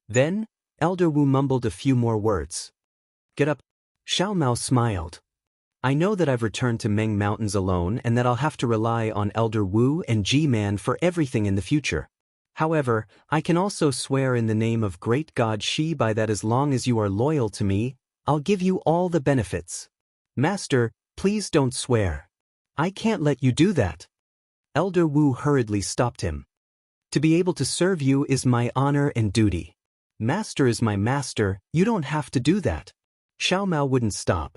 Then, Elder Wu mumbled a few more words. "Get up." Xiao Mao smiled. "I know that I've returned to Meng Mountains alone and that I'll have to rely on Elder Wu and G-Man for everything in the future. However, I can also swear in the name of great God Shi Bai that as long as you are loyal to me, I'll give you all the benefits." "Master, please don't swear. I can't let you do that." Elder Wu hurriedly stopped him. "To be able to serve you is my honor and duty. Master is my master, you don't have to do that." Xiao Mao wouldn't stop.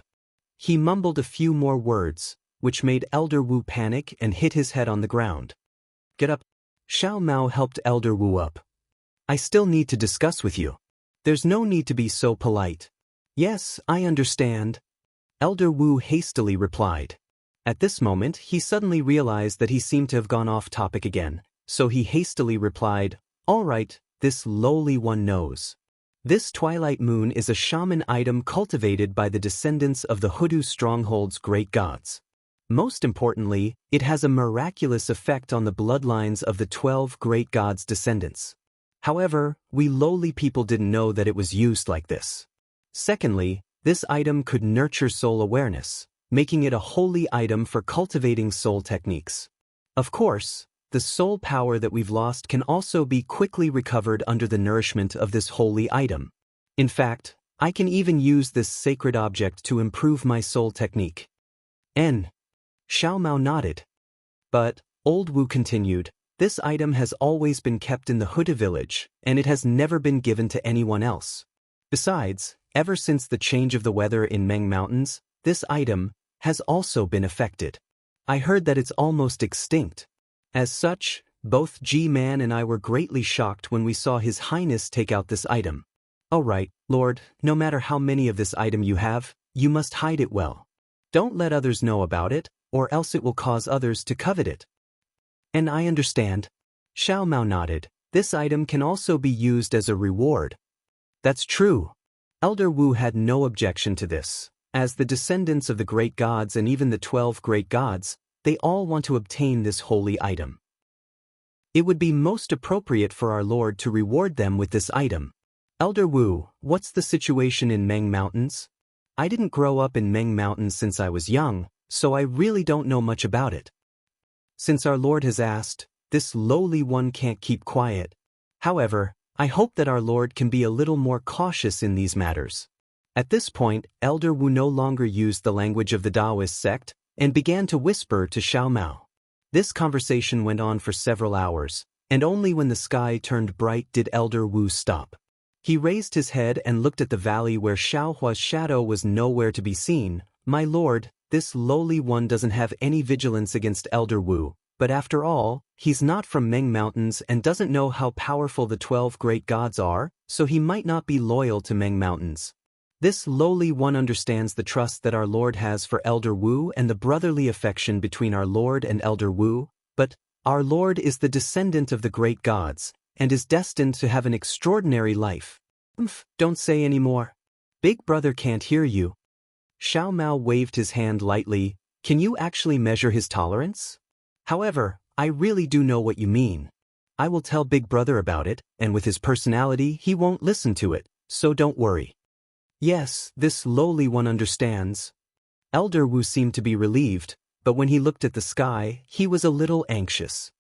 He mumbled a few more words, which made Elder Wu panic and hit his head on the ground. "Get up." Xiao Mao helped Elder Wu up. "I still need to discuss with you. There's no need to be so polite." "Yes, I understand," Elder Wu hastily replied. At this moment, he suddenly realized that he seemed to have gone off topic again, so he hastily replied, "All right, this lowly one knows. This twilight moon is a shaman item cultivated by the descendants of the Hoodoo stronghold's great gods. Most importantly, it has a miraculous effect on the bloodlines of the 12 great gods' descendants. However, we lowly people didn't know that it was used like this. Secondly, this item could nurture soul awareness, making it a holy item for cultivating soul techniques. Of course, the soul power that we've lost can also be quickly recovered under the nourishment of this holy item. In fact, I can even use this sacred object to improve my soul technique." Xiao Mao nodded. "But," Old Wu continued, "this item has always been kept in the Hoodoo village, and it has never been given to anyone else. Besides, ever since the change of the weather in Meng Mountains, this item has also been affected. I heard that it's almost extinct. As such, both G-Man and I were greatly shocked when we saw His Highness take out this item. All right, Lord, no matter how many of this item you have, you must hide it well. Don't let others know about it, or else it will cause others to covet it." "And I understand." Xiao Mao nodded. "This item can also be used as a reward." "That's true." Elder Wu had no objection to this. As the descendants of the great gods and even the 12 great gods, they all want to obtain this holy item. It would be most appropriate for our Lord to reward them with this item. "Elder Wu, what's the situation in Meng Mountains? I didn't grow up in Meng Mountains since I was young, so I really don't know much about it." Since our Lord has asked, this lowly one can't keep quiet. However, I hope that our Lord can be a little more cautious in these matters. At this point, Elder Wu no longer used the language of the Taoist sect, and began to whisper to Xiao Mao. This conversation went on for several hours, and only when the sky turned bright did Elder Wu stop. He raised his head and looked at the valley where Xiao Hua's shadow was nowhere to be seen. "My lord, this lowly one doesn't have any vigilance against Elder Wu, but after all, he's not from Meng Mountains and doesn't know how powerful the 12 great gods are, so he might not be loyal to Meng Mountains. This lowly one understands the trust that our Lord has for Elder Wu and the brotherly affection between our Lord and Elder Wu, but our Lord is the descendant of the great gods, and is destined to have an extraordinary life." "Don't say any more. Big brother can't hear you." Xiao Mao waved his hand lightly. "Can you actually measure his tolerance? However, I really do know what you mean. I will tell Big Brother about it, and with his personality he won't listen to it, so don't worry." "Yes, this lowly one understands." Elder Wu seemed to be relieved, but when he looked at the sky, he was a little anxious.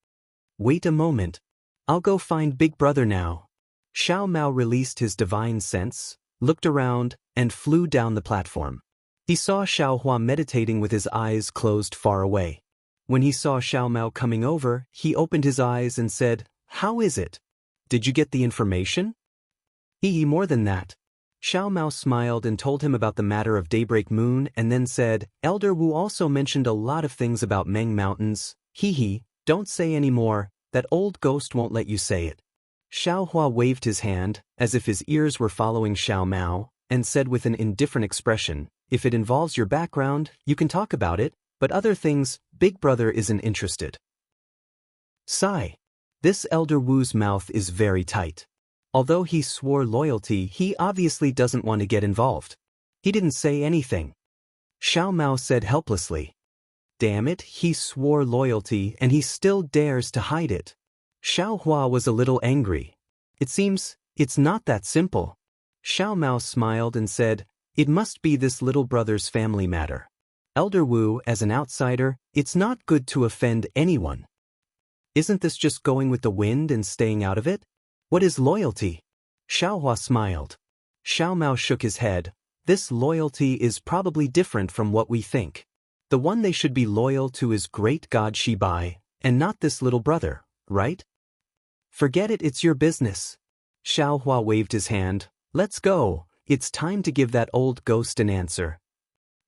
"Wait a moment. I'll go find Big Brother now." Xiao Mao released his divine sense, looked around, and flew down the platform. He saw Xiao Hua meditating with his eyes closed far away. When he saw Xiao Mao coming over, he opened his eyes and said, "How is it? Did you get the information?" More than that." Xiao Mao smiled and told him about the matter of Daybreak Moon and then said, "Elder Wu also mentioned a lot of things about Meng Mountains. Don't say any more, that old ghost won't let you say it." Xiao Hua waved his hand, as if his ears were following Xiao Mao, and said with an indifferent expression, "If it involves your background, you can talk about it, but other things, Big Brother isn't interested." Sigh. This Elder Wu's mouth is very tight. Although he swore loyalty, he obviously doesn't want to get involved. He didn't say anything. Xiao Mao said helplessly. Damn it, he swore loyalty and he still dares to hide it. Xiao Hua was a little angry. It seems, it's not that simple. Xiao Mao smiled and said, it must be this little brother's family matter. Elder Wu, as an outsider, it's not good to offend anyone. Isn't this just going with the wind and staying out of it? What is loyalty? Xiao Hua smiled. Xiao Mao shook his head. This loyalty is probably different from what we think. The one they should be loyal to is great God Shibai, and not this little brother, right? Forget it, it's your business. Xiao Hua waved his hand. Let's go, it's time to give that old ghost an answer.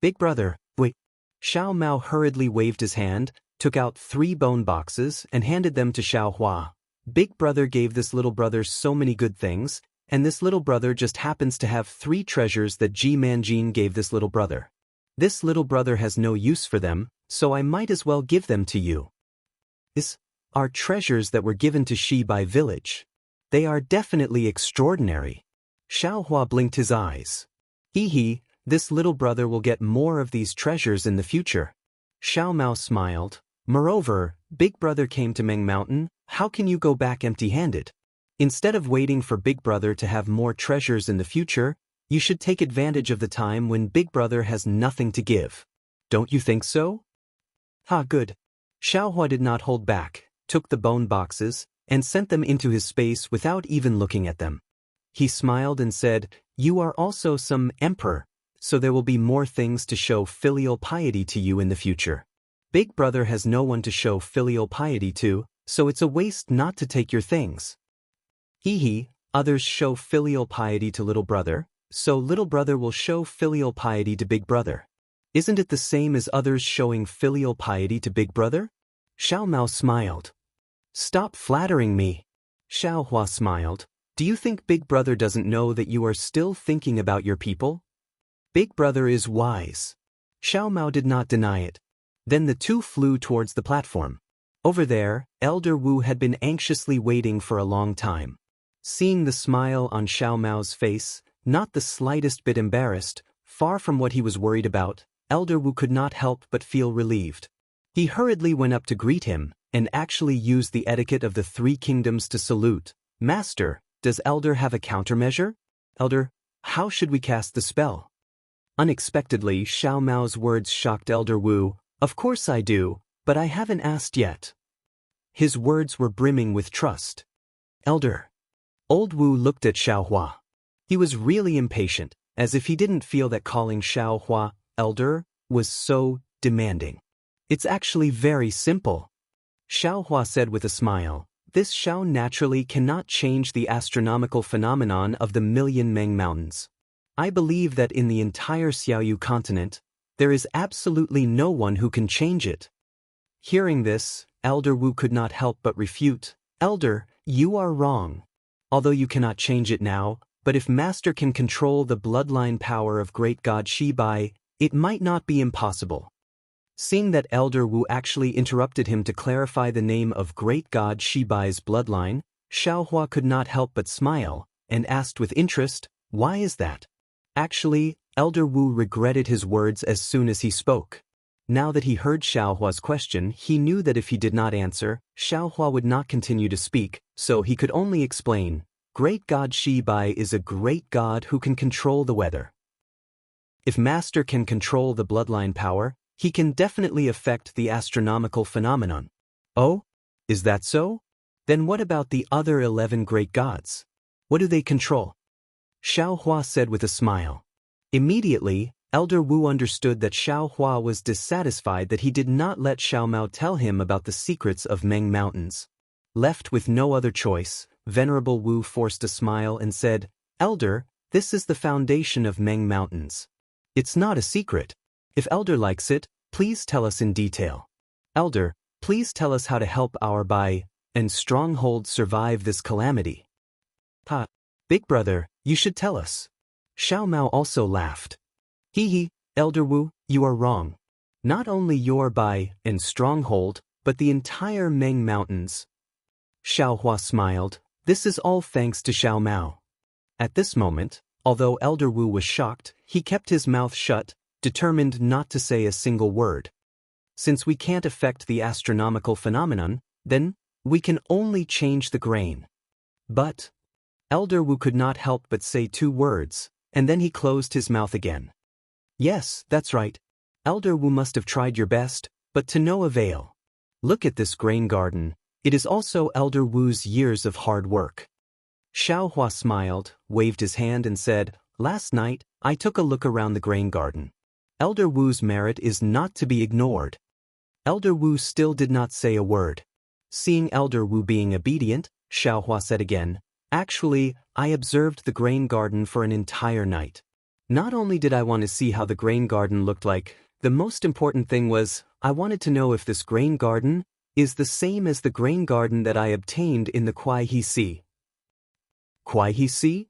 Big brother, wait. Xiao Mao hurriedly waved his hand, took out 3 bone boxes, and handed them to Xiao Hua. Big brother gave this little brother so many good things, and this little brother just happens to have 3 treasures that Ji Manjin gave this little brother. This little brother has no use for them, so I might as well give them to you. These are treasures that were given to Shibai village. They are definitely extraordinary. Xiao Hua blinked his eyes. Hee, this little brother will get more of these treasures in the future. Xiao Mao smiled. Moreover, Big Brother came to Meng Mountain, how can you go back empty-handed? Instead of waiting for Big Brother to have more treasures in the future, you should take advantage of the time when Big Brother has nothing to give. Don't you think so? Ha, good. Xiao Hua did not hold back, took the bone boxes, and sent them into his space without even looking at them. He smiled and said, you are also some emperor, so there will be more things to show filial piety to you in the future. Big Brother has no one to show filial piety to, so it's a waste not to take your things. Hee, others show filial piety to little brother, so little brother will show filial piety to Big Brother. Isn't it the same as others showing filial piety to Big Brother? Xiao Mao smiled. Stop flattering me. Xiao Hua smiled. Do you think Big Brother doesn't know that you are still thinking about your people? Big Brother is wise. Xiao Mao did not deny it. Then the two flew towards the platform. Over there, Elder Wu had been anxiously waiting for a long time. Seeing the smile on Xiao Mao's face, not the slightest bit embarrassed, far from what he was worried about, Elder Wu could not help but feel relieved. He hurriedly went up to greet him, and actually used the etiquette of the 3 kingdoms to salute. Master, does Elder have a countermeasure? Elder, how should we cast the spell? Unexpectedly, Xiao Mao's words shocked Elder Wu. Of course I do, but I haven't asked yet. His words were brimming with trust. Elder. Old Wu looked at Xiao Hua. He was really impatient, as if he didn't feel that calling Xiao Hua Elder was so demanding. It's actually very simple. Xiao Hua said with a smile, this Xiao naturally cannot change the astronomical phenomenon of the million Meng Mountains. I believe that in the entire Xiaoyu continent, there is absolutely no one who can change it. Hearing this, Elder Wu could not help but refute. Elder, you are wrong. Although you cannot change it now, but if Master can control the bloodline power of great God Shibai, it might not be impossible. Seeing that Elder Wu actually interrupted him to clarify the name of great God Shibai's bloodline, Xiao Hua could not help but smile, and asked with interest, why is that? Actually, Elder Wu regretted his words as soon as he spoke. Now that he heard Xiao Hua's question, he knew that if he did not answer, Xiao Hua would not continue to speak, so he could only explain, Great God Shibai is a great god who can control the weather. If Master can control the bloodline power, he can definitely affect the astronomical phenomenon. Oh? Is that so? Then what about the other 11 great gods? What do they control? Xiao Hua said with a smile. Immediately, Elder Wu understood that Xiao Hua was dissatisfied that he did not let Xiao Mao tell him about the secrets of Meng Mountains. Left with no other choice, Venerable Wu forced a smile and said, Elder, this is the foundation of Meng Mountains. It's not a secret. If Elder likes it, please tell us in detail. Elder, please tell us how to help our Bai and stronghold survive this calamity. Ha! Big brother, you should tell us. Xiao Mao also laughed. Hee, Elder Wu, you are wrong. Not only your Bai and stronghold, but the entire Meng Mountains. Xiao Hua smiled. This is all thanks to Xiao Mao. At this moment, although Elder Wu was shocked, he kept his mouth shut, determined not to say a single word. Since we can't affect the astronomical phenomenon, then we can only change the grain. But Elder Wu could not help but say 2 words, and then he closed his mouth again. Yes, that's right. Elder Wu must have tried your best, but to no avail. Look at this grain garden. It is also Elder Wu's years of hard work. Xiao Hua smiled, waved his hand and said, Last night, I took a look around the grain garden. Elder Wu's merit is not to be ignored. Elder Wu still did not say a word. Seeing Elder Wu being obedient, Xiao Hua said again, Actually, I observed the grain garden for an entire night. Not only did I want to see how the grain garden looked like, the most important thing was, I wanted to know if this grain garden is the same as the grain garden that I obtained in the Kuai He Sea. Kuai He Sea?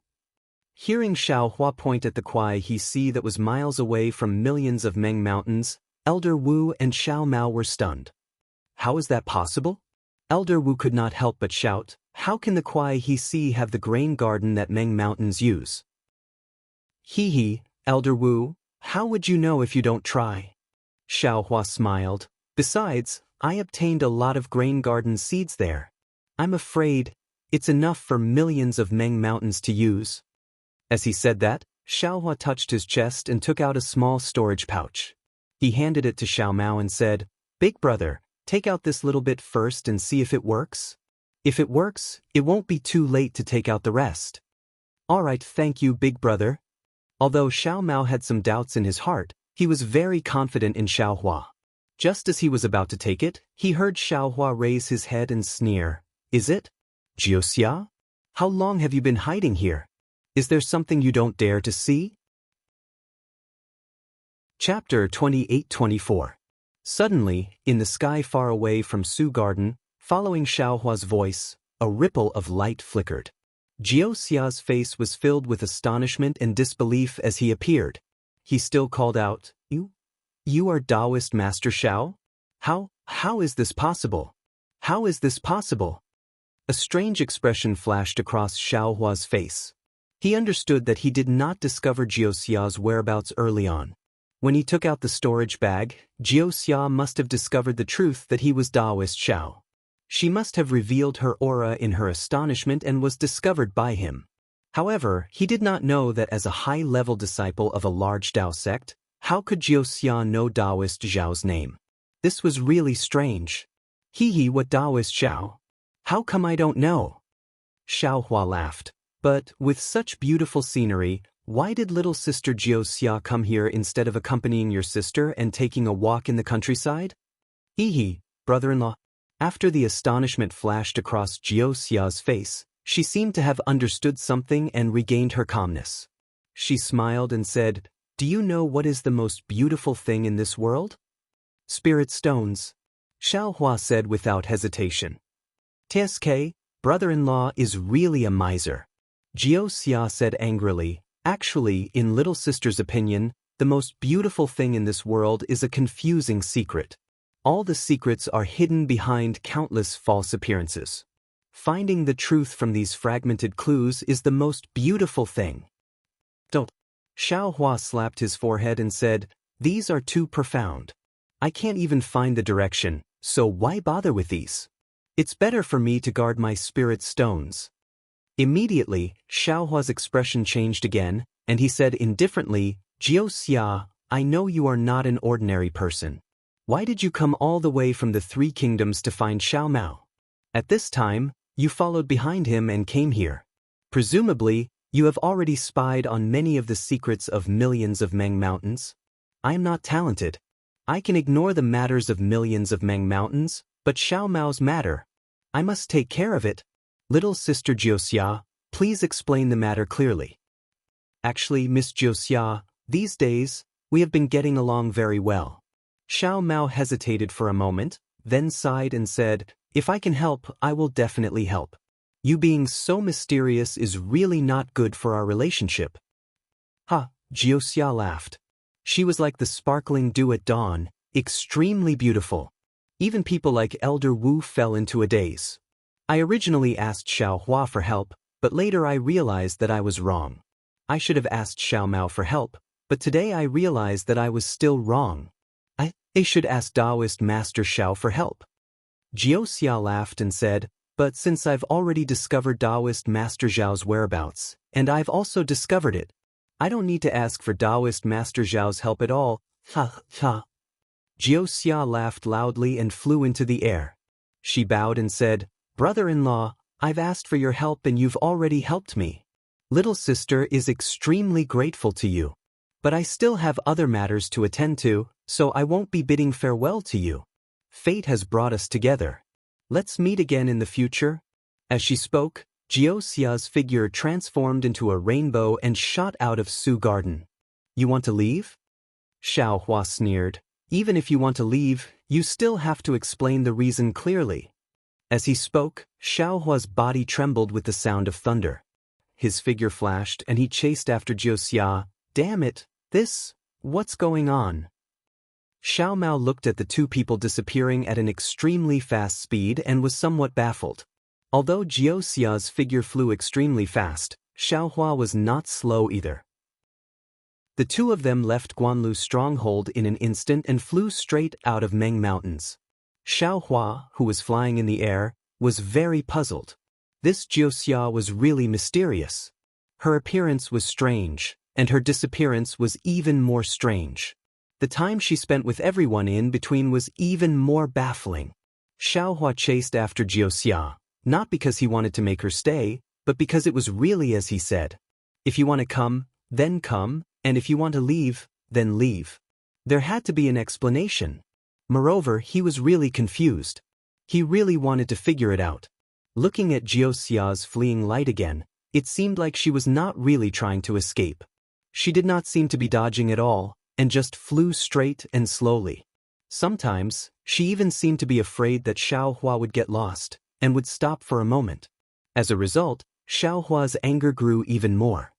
Hearing Xiao Hua point at the Kuai He Sea that was miles away from millions of Meng mountains, Elder Wu and Xiao Mao were stunned. How is that possible? Elder Wu could not help but shout, How can the Kuai He Sea have the grain garden that Meng mountains use? Hee, Elder Wu, how would you know if you don't try? Xiao Hua smiled. Besides, I obtained a lot of grain garden seeds there. I'm afraid it's enough for millions of Meng mountains to use. As he said that, Xiao Hua touched his chest and took out a small storage pouch. He handed it to Xiao Mao and said, Big brother, take out this little bit first and see if it works. If it works, it won't be too late to take out the rest. All right, thank you, big brother. Although Xiao Mao had some doubts in his heart, he was very confident in Xiao Hua. Just as he was about to take it, he heard Xiao Hua raise his head and sneer. Is it? Jiuxia? How long have you been hiding here? Is there something you don't dare to see? Chapter 28-24. Suddenly, in the sky far away from Su Garden, following Xiao Hua's voice, a ripple of light flickered. Jiuxia's face was filled with astonishment and disbelief as he appeared. He still called out, You are Taoist Master Xiao? How is this possible? How is this possible? A strange expression flashed across Xiao Hua's face. He understood that he did not discover Jiuxia's whereabouts early on. When he took out the storage bag, Jiuxia must have discovered the truth that he was Taoist Xiao. She must have revealed her aura in her astonishment and was discovered by him. However, he did not know that as a high-level disciple of a large Tao sect, how could Jiuxia know Taoist Zhao's name? This was really strange. What Taoist Zhao? How come I don't know? Xiao Hua laughed. But, with such beautiful scenery, why did little sister Jiuxia come here instead of accompanying your sister and taking a walk in the countryside? Brother-in-law. After the astonishment flashed across Jiuxia's face, she seemed to have understood something and regained her calmness. She smiled and said, Do you know what is the most beautiful thing in this world? Spirit stones. Xiao Hua said without hesitation. TSK, brother-in-law is really a miser. Jiuxia said angrily, Actually, in little sister's opinion, the most beautiful thing in this world is a confusing secret. All the secrets are hidden behind countless false appearances. Finding the truth from these fragmented clues is the most beautiful thing. Don't. Xiao Hua slapped his forehead and said, These are too profound. I can't even find the direction, so why bother with these? It's better for me to guard my spirit stones. Immediately, Xiao Hua's expression changed again, and he said indifferently, Jiuxia, I know you are not an ordinary person. Why did you come all the way from the 3 kingdoms to find Xiao Mao? At this time, you followed behind him and came here. Presumably, you have already spied on many of the secrets of millions of Meng mountains. I am not talented. I can ignore the matters of millions of Meng mountains, but Xiao Mao's matter. I must take care of it. Little sister Jiuxia, please explain the matter clearly. Actually, Miss Jiuxia, these days, we have been getting along very well. Xiao Mao hesitated for a moment, then sighed and said, If I can help, I will definitely help. You being so mysterious is really not good for our relationship. Jiuxia laughed. She was like the sparkling dew at dawn, extremely beautiful. Even people like Elder Wu fell into a daze. I originally asked Xiao Hua for help, but later I realized that I was wrong. I should have asked Xiao Mao for help, but today I realized that I was still wrong. I should ask Taoist Master Xiao for help. Jianghu laughed and said, but since I've already discovered Taoist Master Zhao's whereabouts, and I've also discovered it, I don't need to ask for Taoist Master Zhao's help at all. Ha ha. Jianghu laughed loudly and flew into the air. She bowed and said, brother-in-law, I've asked for your help and you've already helped me. Little sister is extremely grateful to you. But I still have other matters to attend to, so I won't be bidding farewell to you. Fate has brought us together. Let's meet again in the future. As she spoke, Jianghu's figure transformed into a rainbow and shot out of Su Garden. You want to leave? Xiao Hua sneered. Even if you want to leave, you still have to explain the reason clearly. As he spoke, Xiao Hua's body trembled with the sound of thunder. His figure flashed and he chased after Jianghu. Damn it, what's going on? Xiao Mao looked at the two people disappearing at an extremely fast speed and was somewhat baffled. Although Jianghu's figure flew extremely fast, Xiao Hua was not slow either. The two of them left Guanlu's stronghold in an instant and flew straight out of Meng Mountains. Xiao Hua, who was flying in the air, was very puzzled. This Jianghu was really mysterious. Her appearance was strange, and her disappearance was even more strange. The time she spent with everyone in between was even more baffling. Xiao Hua chased after Jianghu, not because he wanted to make her stay, but because it was really as he said. If you want to come, then come, and if you want to leave, then leave. There had to be an explanation. Moreover, he was really confused. He really wanted to figure it out. Looking at Jianghu's fleeing light again, it seemed like she was not really trying to escape. She did not seem to be dodging at all, and just flew straight and slowly. Sometimes, she even seemed to be afraid that Xiao Hua would get lost, and would stop for a moment. As a result, Xiao Hua's anger grew even more.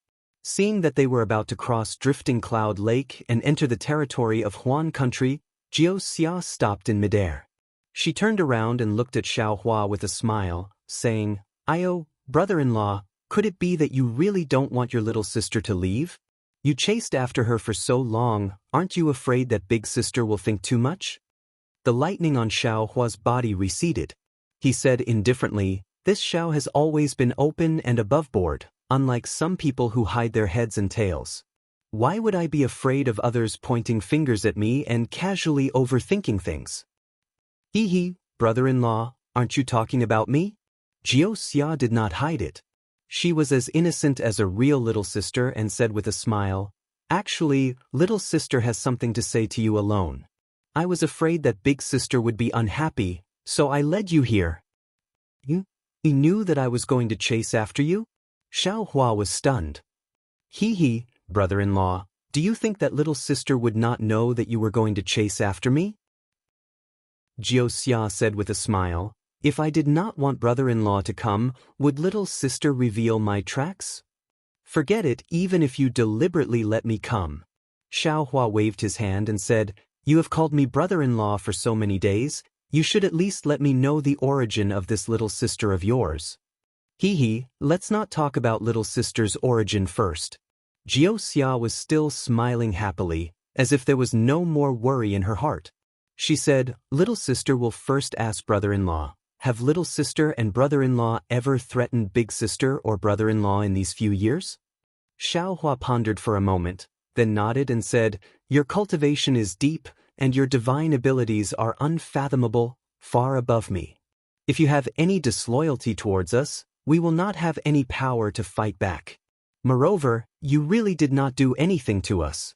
Seeing that they were about to cross Drifting Cloud Lake and enter the territory of Huan country, Jianghu stopped in midair. She turned around and looked at Xiao Hua with a smile, saying, brother-in-law, could it be that you really don't want your little sister to leave? You chased after her for so long, aren't you afraid that big sister will think too much? The lightning on Xiao Hua's body receded. He said indifferently, this Xiao has always been open and aboveboard, unlike some people who hide their heads and tails. Why would I be afraid of others pointing fingers at me and casually overthinking things? Hee, brother-in-law, aren't you talking about me? Jianghu did not hide it. She was as innocent as a real little sister and said with a smile, actually, little sister has something to say to you alone. I was afraid that big sister would be unhappy, so I led you here. You knew that I was going to chase after you? Xiao Hua was stunned. Hee, brother-in-law, do you think that little sister would not know that you were going to chase after me? Jianghu said with a smile, if I did not want brother-in-law to come, would little sister reveal my tracks? Forget it, even if you deliberately let me come. Xiao Hua waved his hand and said, you have called me brother-in-law for so many days, you should at least let me know the origin of this little sister of yours. Hee, let's not talk about little sister's origin first. Jianghu was still smiling happily, as if there was no more worry in her heart. She said, little sister will first ask brother-in-law, have little sister and brother-in-law ever threatened big sister or brother-in-law in these few years? Xiao Hua pondered for a moment, then nodded and said, your cultivation is deep, and your divine abilities are unfathomable, far above me. If you have any disloyalty towards us, we will not have any power to fight back. Moreover, you really did not do anything to us.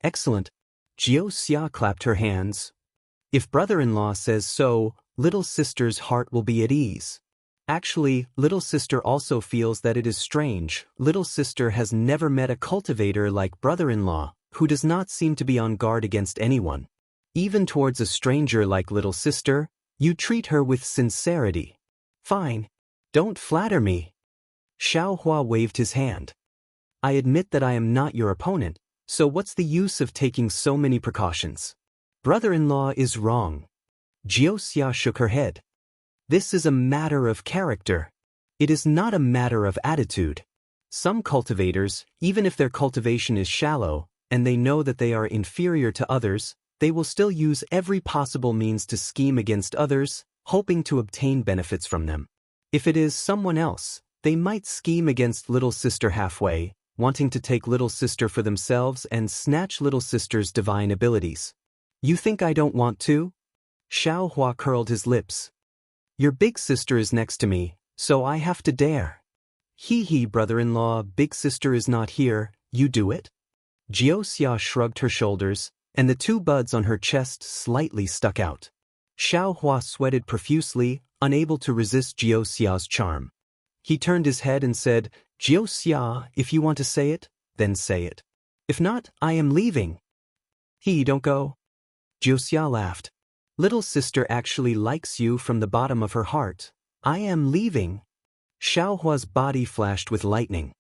Excellent. Jianghu clapped her hands. If brother-in-law says so, little sister's heart will be at ease. Actually, little sister also feels that it is strange. Little sister has never met a cultivator like brother-in-law, who does not seem to be on guard against anyone. Even towards a stranger like little sister, you treat her with sincerity. Fine. Don't flatter me. Xiao Hua waved his hand. I admit that I am not your opponent, so what's the use of taking so many precautions? Brother-in-law is wrong. Jianghu shook her head. This is a matter of character. It is not a matter of attitude. Some cultivators, even if their cultivation is shallow, and they know that they are inferior to others, they will still use every possible means to scheme against others, hoping to obtain benefits from them. If it is someone else, they might scheme against little sister halfway, wanting to take little sister for themselves and snatch little sister's divine abilities. You think I don't want to? Xiao Hua curled his lips. Your big sister is next to me, so I have to dare. Hee, brother-in-law, big sister is not here, you do it? Jianghu shrugged her shoulders, and the two buds on her chest slightly stuck out. Xiao Hua sweated profusely, unable to resist Jianghu's charm. He turned his head and said, Jianghu, if you want to say it, then say it. If not, I am leaving. Don't go. Jianghu laughed. Little sister actually likes you from the bottom of her heart. I am leaving. Xiao Hua's body flashed with lightning.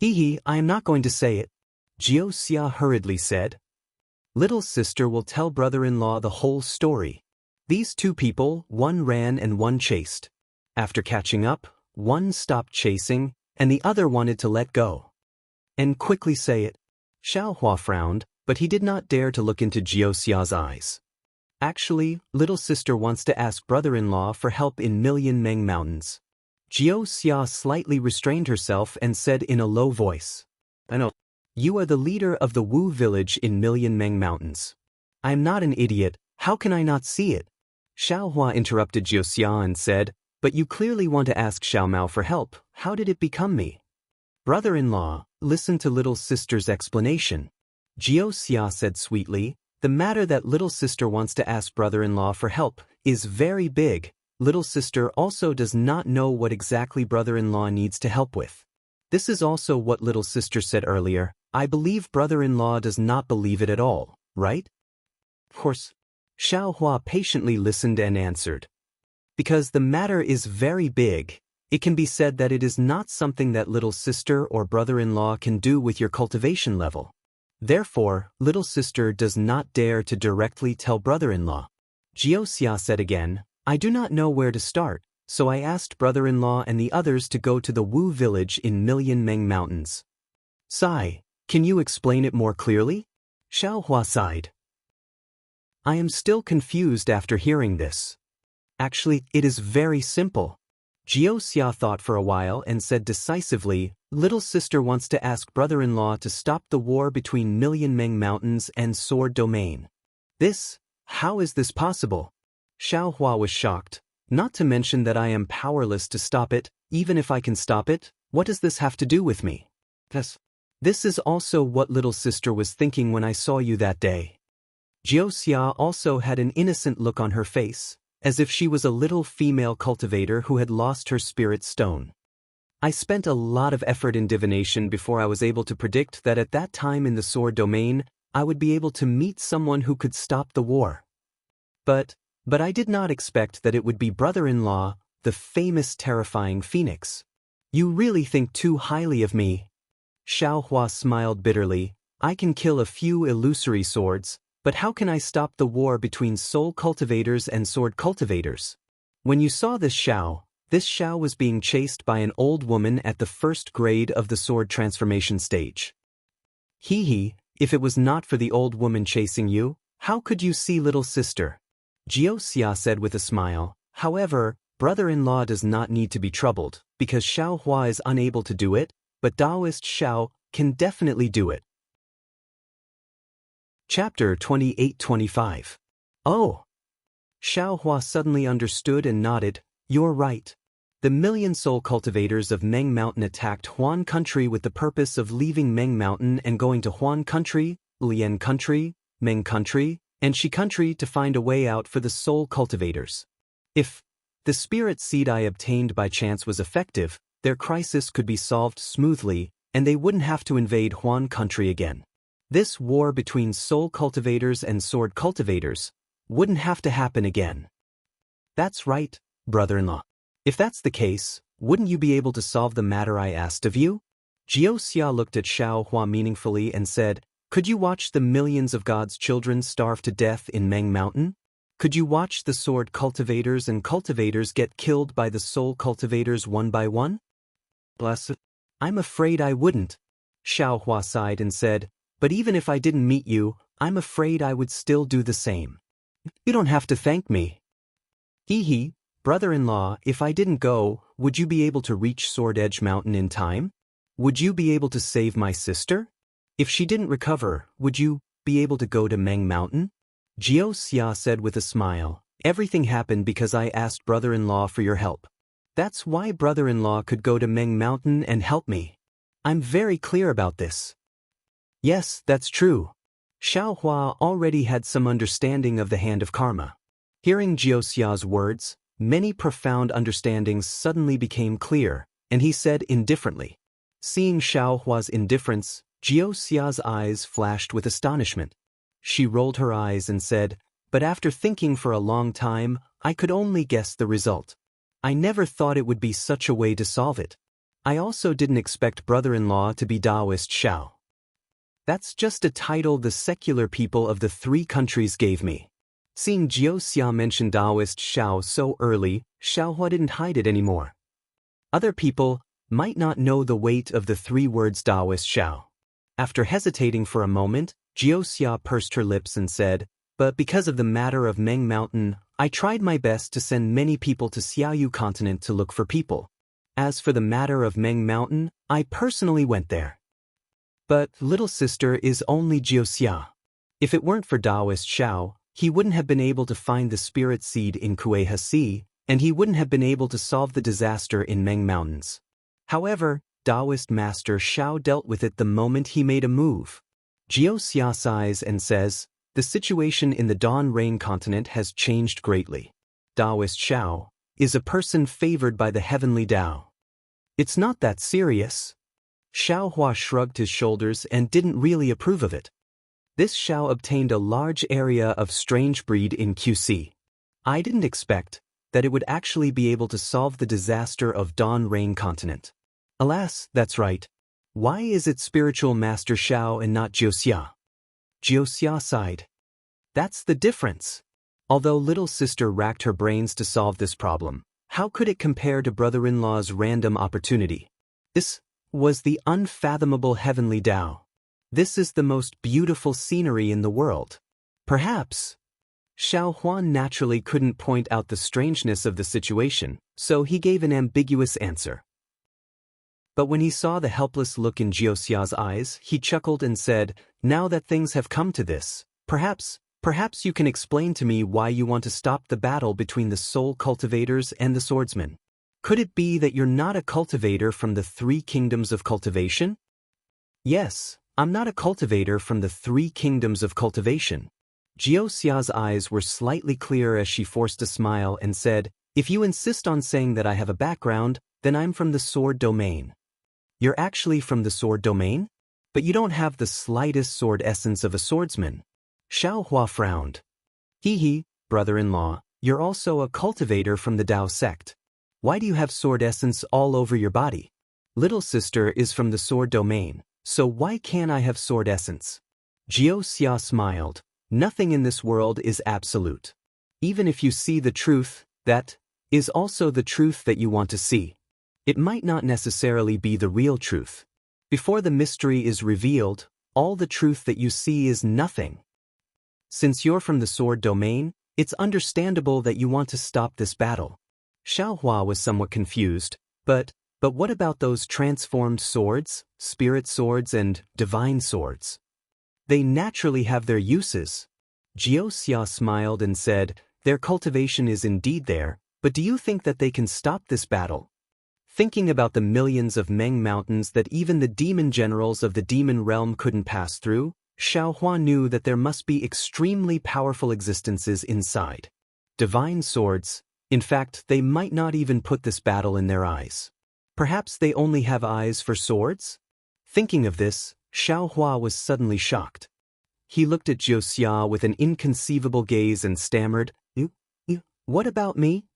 I am not going to say it. Jianghu hurriedly said. Little sister will tell brother-in-law the whole story. These two people, one ran and one chased. After catching up, one stopped chasing, and the other wanted to let go. And quickly say it. Xiao Hua frowned, but he did not dare to look into Jianghu's eyes. Actually, little sister wants to ask brother-in-law for help in Million Meng Mountains. Jianghu slightly restrained herself and said in a low voice. I know. You are the leader of the Wu village in Million Meng Mountains. I am not an idiot, how can I not see it? Xiao Hua interrupted Jianghu and said, but you clearly want to ask Xiao Mao for help, how did it become me? Brother-in-law, listen to little sister's explanation. Jianghu said sweetly, the matter that little sister wants to ask brother-in-law for help is very big. Little sister also does not know what exactly brother-in-law needs to help with. This is also what little sister said earlier. I believe brother-in-law does not believe it at all, right? Of course. Xiao Hua patiently listened and answered. Because the matter is very big, it can be said that it is not something that little sister or brother-in-law can do with your cultivation level. Therefore, little sister does not dare to directly tell brother-in-law. Jianghu said again, I do not know where to start, so I asked brother-in-law and the others to go to the Wu village in Million Meng Mountains. Sigh, can you explain it more clearly? Xiao Hua sighed. I am still confused after hearing this. Actually, it is very simple. Jianghu thought for a while and said decisively, little sister wants to ask brother-in-law to stop the war between Million Meng Mountains and Sword Domain. How is this possible? Xiao Hua was shocked, not to mention that I am powerless to stop it, even if I can stop it, what does this have to do with me? This is also what little sister was thinking when I saw you that day. Jianghu also had an innocent look on her face, as if she was a little female cultivator who had lost her spirit stone. I spent a lot of effort in divination before I was able to predict that at that time in the Sword Domain, I would be able to meet someone who could stop the war. But I did not expect that it would be brother-in-law, the famous terrifying phoenix. You really think too highly of me. Xiao Hua smiled bitterly. I can kill a few illusory swords, but how can I stop the war between soul cultivators and sword cultivators? When you saw this Xiao was being chased by an old woman at the first grade of the sword transformation stage. If it was not for the old woman chasing you, how could you see little sister? Jianghu said with a smile, however, brother-in-law does not need to be troubled, because Xiao Hua is unable to do it, but Taoist Xiao can definitely do it. Chapter 28-25. Oh! Xiao Hua suddenly understood and nodded, you're right. The million soul cultivators of Meng Mountain attacked Huan country with the purpose of leaving Meng Mountain and going to Huan country, Lian country, Meng country, and Shi country to find a way out for the soul cultivators. If the spirit seed I obtained by chance was effective, their crisis could be solved smoothly, and they wouldn't have to invade Huan country again. This war between soul cultivators and sword cultivators wouldn't have to happen again. That's right, brother-in-law. If that's the case, wouldn't you be able to solve the matter I asked of you? Jianghu looked at Xiao Hua meaningfully and said, could you watch the millions of God's children starve to death in Meng Mountain? Could you watch the sword cultivators and cultivators get killed by the soul cultivators one by one? Bless it. I'm afraid I wouldn't. Xiaohua sighed and said, but even if I didn't meet you, I'm afraid I would still do the same. You don't have to thank me. Hee, brother-in-law, if I didn't go, would you be able to reach Sword Edge Mountain in time? Would you be able to save my sister? If she didn't recover, would you be able to go to Meng Mountain? Jianghu said with a smile, everything happened because I asked brother-in-law for your help. That's why brother-in-law could go to Meng Mountain and help me. I'm very clear about this. Yes, that's true. Xiaohua already had some understanding of the hand of karma. Hearing Jianghu's words, many profound understandings suddenly became clear, and he said indifferently. Seeing Xiaohua's indifference, Jianghu's eyes flashed with astonishment. She rolled her eyes and said, but after thinking for a long time, I could only guess the result. I never thought it would be such a way to solve it. I also didn't expect brother-in-law to be Taoist Xiao. That's just a title the secular people of the three countries gave me. Seeing Jianghu mention Taoist Xiao so early, Xiaohua didn't hide it anymore. Other people might not know the weight of the three words Taoist Xiao. After hesitating for a moment, Jianghu pursed her lips and said, but because of the matter of Meng Mountain, I tried my best to send many people to Xiaoyu continent to look for people. As for the matter of Meng Mountain, I personally went there. But little sister is only Jianghu. If it weren't for Taoist Xiao, he wouldn't have been able to find the spirit seed in Kueha Sea, and he wouldn't have been able to solve the disaster in Meng Mountains. However, Taoist Master Xiao dealt with it the moment he made a move. Jianghu sighs and says, the situation in the Dawn Rain continent has changed greatly. Taoist Xiao is a person favored by the heavenly Tao. It's not that serious. Xiaohua shrugged his shoulders and didn't really approve of it. This Xiao obtained a large area of strange breed in QC. I didn't expect that it would actually be able to solve the disaster of Dawn Rain continent. Alas, that's right. Why is it spiritual master Xiao and not Jianghu? Jianghu sighed. That's the difference. Although little sister racked her brains to solve this problem, how could it compare to brother-in-law's random opportunity? This was the unfathomable heavenly Tao. This is the most beautiful scenery in the world. Perhaps. Xiaohuan naturally couldn't point out the strangeness of the situation, so he gave an ambiguous answer. But when he saw the helpless look in Jianghu's eyes, he chuckled and said, now that things have come to this, perhaps you can explain to me why you want to stop the battle between the soul cultivators and the swordsmen. Could it be that you're not a cultivator from the three kingdoms of cultivation? Yes, I'm not a cultivator from the three kingdoms of cultivation. Jianghu's eyes were slightly clear as she forced a smile and said, if you insist on saying that I have a background, then I'm from the sword domain. You're actually from the sword domain? But you don't have the slightest sword essence of a swordsman. Xiaohua frowned. Hee, brother-in-law, you're also a cultivator from the Tao sect. Why do you have sword essence all over your body? Little sister is from the sword domain, so why can't I have sword essence? Jianghu smiled. Nothing in this world is absolute. Even if you see the truth, that is also the truth that you want to see. It might not necessarily be the real truth. Before the mystery is revealed, all the truth that you see is nothing. Since you're from the sword domain, it's understandable that you want to stop this battle. Xiaohua was somewhat confused, but what about those transformed swords, spirit swords and divine swords? They naturally have their uses. Jianghu smiled and said, their cultivation is indeed there, but do you think that they can stop this battle? Thinking about the millions of Meng mountains that even the demon generals of the demon realm couldn't pass through, Xiaohua knew that there must be extremely powerful existences inside. Divine swords. In fact, they might not even put this battle in their eyes. Perhaps they only have eyes for swords? Thinking of this, Xiaohua was suddenly shocked. He looked at Jianghu with an inconceivable gaze and stammered, What about me?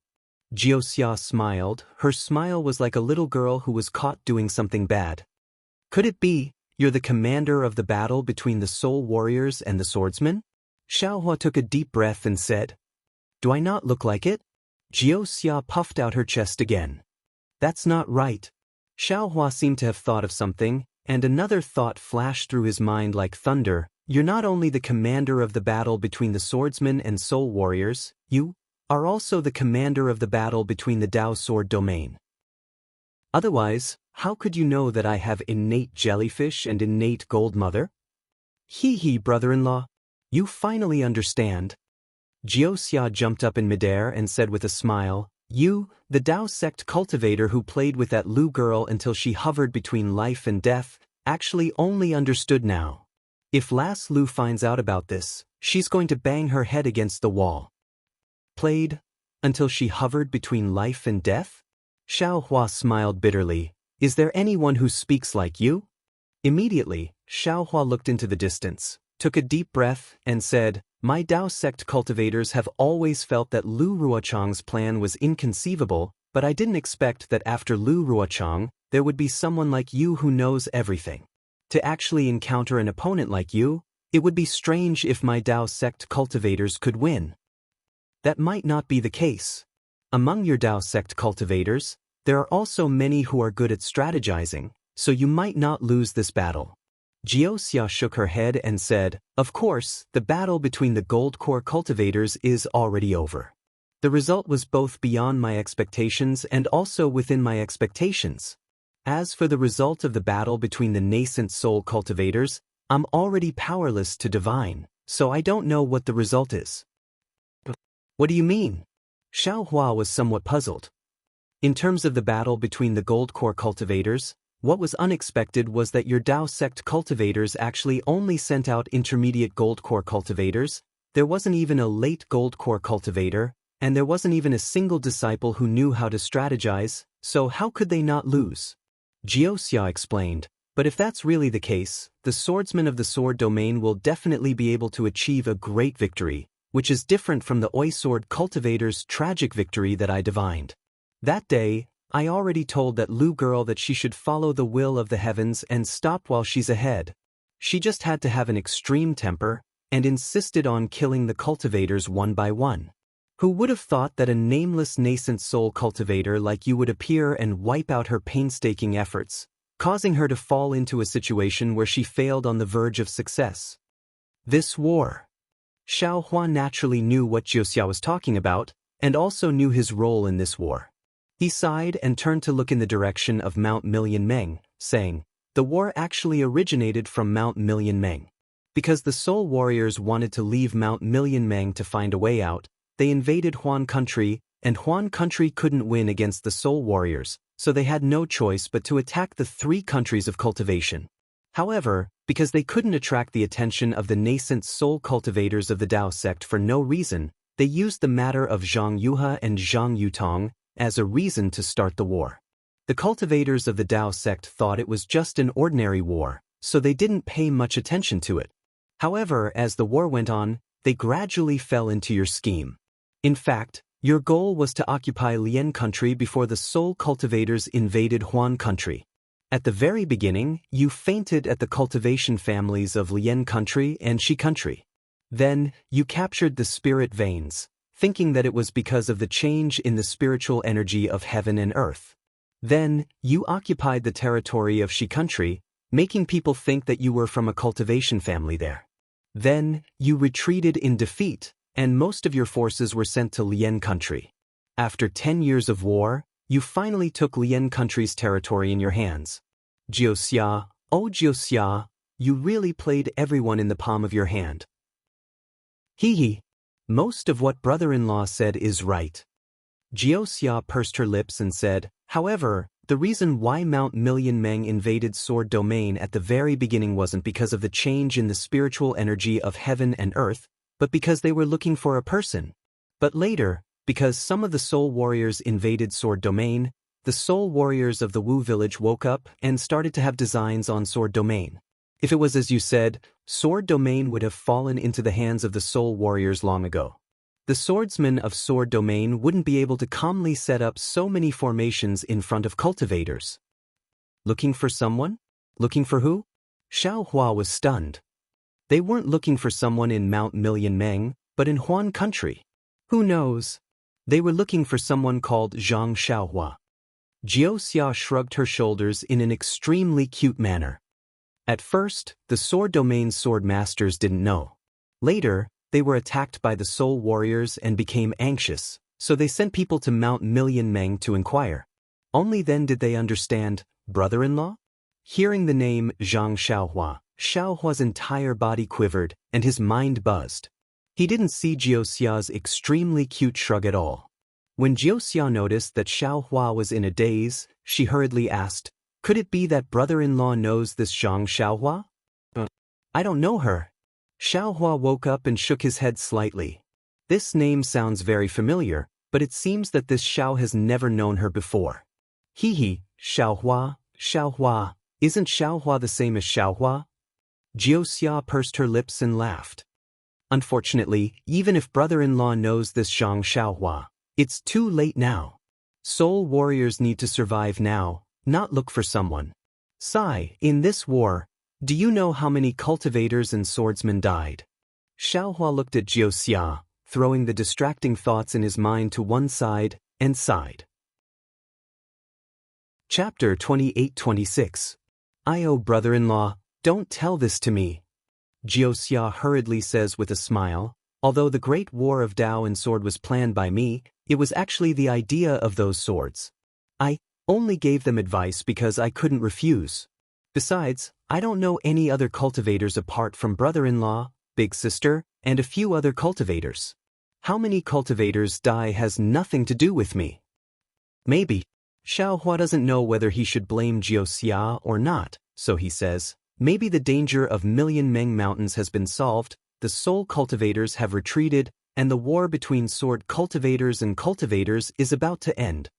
Jianghu smiled. Her smile was like a little girl who was caught doing something bad. Could it be, you're the commander of the battle between the soul warriors and the swordsmen? Xiaohua took a deep breath and said, Do I not look like it? Jiuxia puffed out her chest again. That's not right. Xiaohua seemed to have thought of something, and another thought flashed through his mind like thunder. You're not only the commander of the battle between the swordsmen and soul warriors, you are also the commander of the battle between the Dao sword domain. Otherwise, how could you know that I have innate jellyfish and innate gold mother? Hee, brother-in-law. You finally understand. Jiuxia jumped up in midair and said with a smile, you, the Dao sect cultivator who played with that Lu girl until she hovered between life and death, actually only understood now. If Lass Lu finds out about this, she's going to bang her head against the wall. Played until she hovered between life and death? Xiaohua smiled bitterly. Is there anyone who speaks like you? Immediately, Xiaohua looked into the distance, took a deep breath, and said, my Dao sect cultivators have always felt that Lu Ruochang's plan was inconceivable, but I didn't expect that after Lu Ruochang, there would be someone like you who knows everything. To actually encounter an opponent like you, it would be strange if my Dao sect cultivators could win. That might not be the case. Among your Dao sect cultivators, there are also many who are good at strategizing, so you might not lose this battle. Jiuxia shook her head and said, of course, the battle between the gold core cultivators is already over. The result was both beyond my expectations and also within my expectations. As for the result of the battle between the nascent soul cultivators, I'm already powerless to divine, so I don't know what the result is. What do you mean? Xiaohua was somewhat puzzled. In terms of the battle between the gold core cultivators, what was unexpected was that your Dao sect cultivators actually only sent out intermediate gold core cultivators, there wasn't even a late gold core cultivator, and there wasn't even a single disciple who knew how to strategize, so how could they not lose? Jiuxia explained, but if that's really the case, the swordsmen of the sword domain will definitely be able to achieve a great victory, which is different from the Oi sword cultivators' tragic victory that I divined. That day, I already told that Lu girl that she should follow the will of the heavens and stop while she's ahead. She just had to have an extreme temper, and insisted on killing the cultivators one by one. Who would have thought that a nameless nascent soul cultivator like you would appear and wipe out her painstaking efforts, causing her to fall into a situation where she failed on the verge of success? This war. Xiaohua naturally knew what Jiuxia was talking about, and also knew his role in this war. He sighed and turned to look in the direction of Mount Million Meng, saying, the war actually originated from Mount Million Meng. Because the Soul Warriors wanted to leave Mount Million Meng to find a way out, they invaded Huan Country, and Huan Country couldn't win against the Soul Warriors, so they had no choice but to attack the 3 countries of cultivation. However, because they couldn't attract the attention of the nascent soul cultivators of the Dao sect for no reason, they used the matter of Zhang Yuhe and Zhang Yutong as a reason to start the war. The cultivators of the Dao sect thought it was just an ordinary war, so they didn't pay much attention to it. However, as the war went on, they gradually fell into your scheme. In fact, your goal was to occupy Lian country before the soul cultivators invaded Huan country. At the very beginning, you fainted at the cultivation families of Lian country and Shi country. Then, you captured the spirit veins, thinking that it was because of the change in the spiritual energy of heaven and earth. Then, you occupied the territory of Shi country, making people think that you were from a cultivation family there. Then, you retreated in defeat, and most of your forces were sent to Lian country. After 10 years of war, you finally took Lian country's territory in your hands. Jiuxia, oh Jiuxia, you really played everyone in the palm of your hand. Hee. Most of what brother-in-law said is right. Jiuxia pursed her lips and said, however, the reason why Mount Million Meng invaded Sword Domain at the very beginning wasn't because of the change in the spiritual energy of heaven and earth, but because they were looking for a person. But later, because some of the soul warriors invaded Sword Domain, the soul warriors of the Wu village woke up and started to have designs on Sword Domain. If it was as you said, Sword Domain would have fallen into the hands of the soul warriors long ago. The swordsmen of Sword Domain wouldn't be able to calmly set up so many formations in front of cultivators. Looking for someone? Looking for who? Xiaohua was stunned. They weren't looking for someone in Mount Million Meng, but in Huan country. Who knows? They were looking for someone called Zhang Xiaohua. Jiuxia shrugged her shoulders in an extremely cute manner. At first, the sword domain's sword masters didn't know. Later, they were attacked by the soul warriors and became anxious, so they sent people to Mount Million Meng to inquire. Only then did they understand, brother-in-law? Hearing the name Zhang Xiaohua, Xiaohua's entire body quivered and his mind buzzed. He didn't see Jiuxia's extremely cute shrug at all. When Jiuxia noticed that Xiaohua was in a daze, she hurriedly asked, "Could it be that brother-in-law knows this Zhang Xiaohua?" "I don't know her." Xiaohua woke up and shook his head slightly. This name sounds very familiar, but it seems that this Xiao has never known her before. He, Xiaohua, Xiaohua, isn't Xiaohua the same as Xiaohua? Jiuxia pursed her lips and laughed. Unfortunately, even if brother-in-law knows this Zhang Xiaohua, it's too late now. Soul warriors need to survive now, not look for someone. Sigh, in this war, do you know how many cultivators and swordsmen died? Xiaohua looked at Jiuxia, throwing the distracting thoughts in his mind to one side, and sighed. Chapter 28-26. Brother-in-law, don't tell this to me. Jiuxia hurriedly says with a smile, although the great war of Dao and sword was planned by me, it was actually the idea of those swords. I only gave them advice because I couldn't refuse. Besides, I don't know any other cultivators apart from brother-in-law, big sister, and a few other cultivators. How many cultivators die has nothing to do with me. Maybe. Xiaohua doesn't know whether he should blame Jiuxia or not, so he says, maybe the danger of Million Meng Mountains has been solved, the soul cultivators have retreated, and the war between sword cultivators and cultivators is about to end.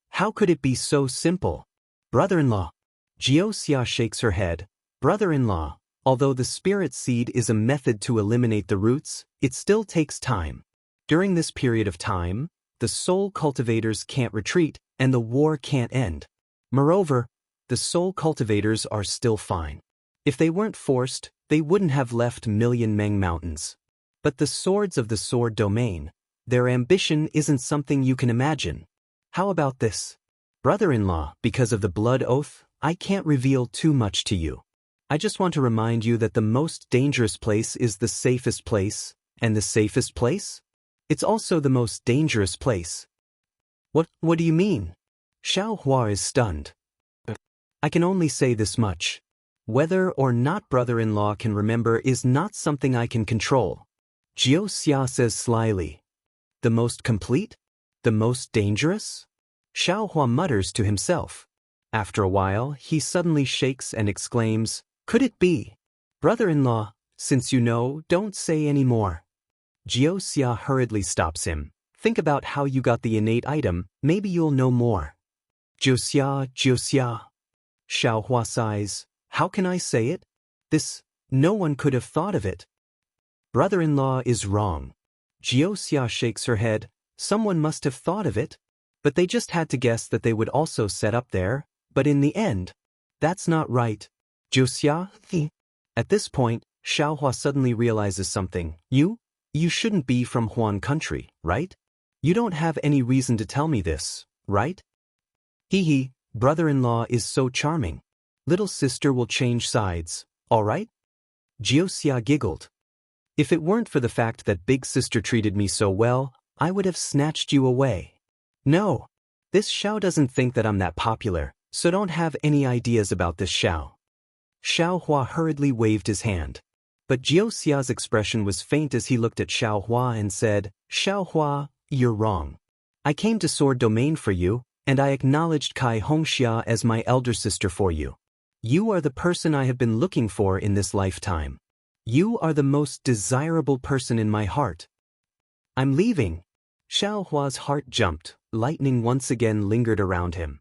How could it be so simple? Brother-in-law. Jiuxia shakes her head. Brother-in-law, although the spirit seed is a method to eliminate the roots, it still takes time. During this period of time, the soul cultivators can't retreat, and the war can't end. Moreover, the soul cultivators are still fine. If they weren't forced, they wouldn't have left Million Meng Mountains. But the swords of the sword domain, their ambition isn't something you can imagine. How about this? Brother-in-law, because of the blood oath, I can't reveal too much to you. I just want to remind you that the most dangerous place is the safest place, and the safest place? It's also the most dangerous place. What do you mean? Xiaohua is stunned. I can only say this much. Whether or not brother-in-law can remember is not something I can control. Jiuxia says slyly. The most complete? The most dangerous? Xiaohua mutters to himself. After a while, he suddenly shakes and exclaims, "Could it be? Brother-in-law, since you know, don't say any more." Jiuxia hurriedly stops him. Think about how you got the innate item, maybe you'll know more. Jiuxia. Xiaohua sighs. How can I say it? No one could have thought of it. Brother-in-law is wrong. Jiuxia shakes her head. Someone must have thought of it. But they just had to guess that they would also set up there. But in the end, that's not right. Jiuxia? At this point, Xiaohua suddenly realizes something. You shouldn't be from Huan country, right? You don't have any reason to tell me this, right? Brother-in-law is so charming. Little sister will change sides, all right? Jiuxia giggled. If it weren't for the fact that big sister treated me so well, I would have snatched you away. No, this Xiao doesn't think that I'm that popular, so don't have any ideas about this Xiao. Xiaohua hurriedly waved his hand. But Jiuxia's expression was faint as he looked at Xiaohua and said, Xiaohua, you're wrong. I came to Sword Domain for you, and I acknowledged Kai Hongxia as my elder sister for you. You are the person I have been looking for in this lifetime. You are the most desirable person in my heart. I'm leaving. Xiaohua's heart jumped, lightning once again lingered around him.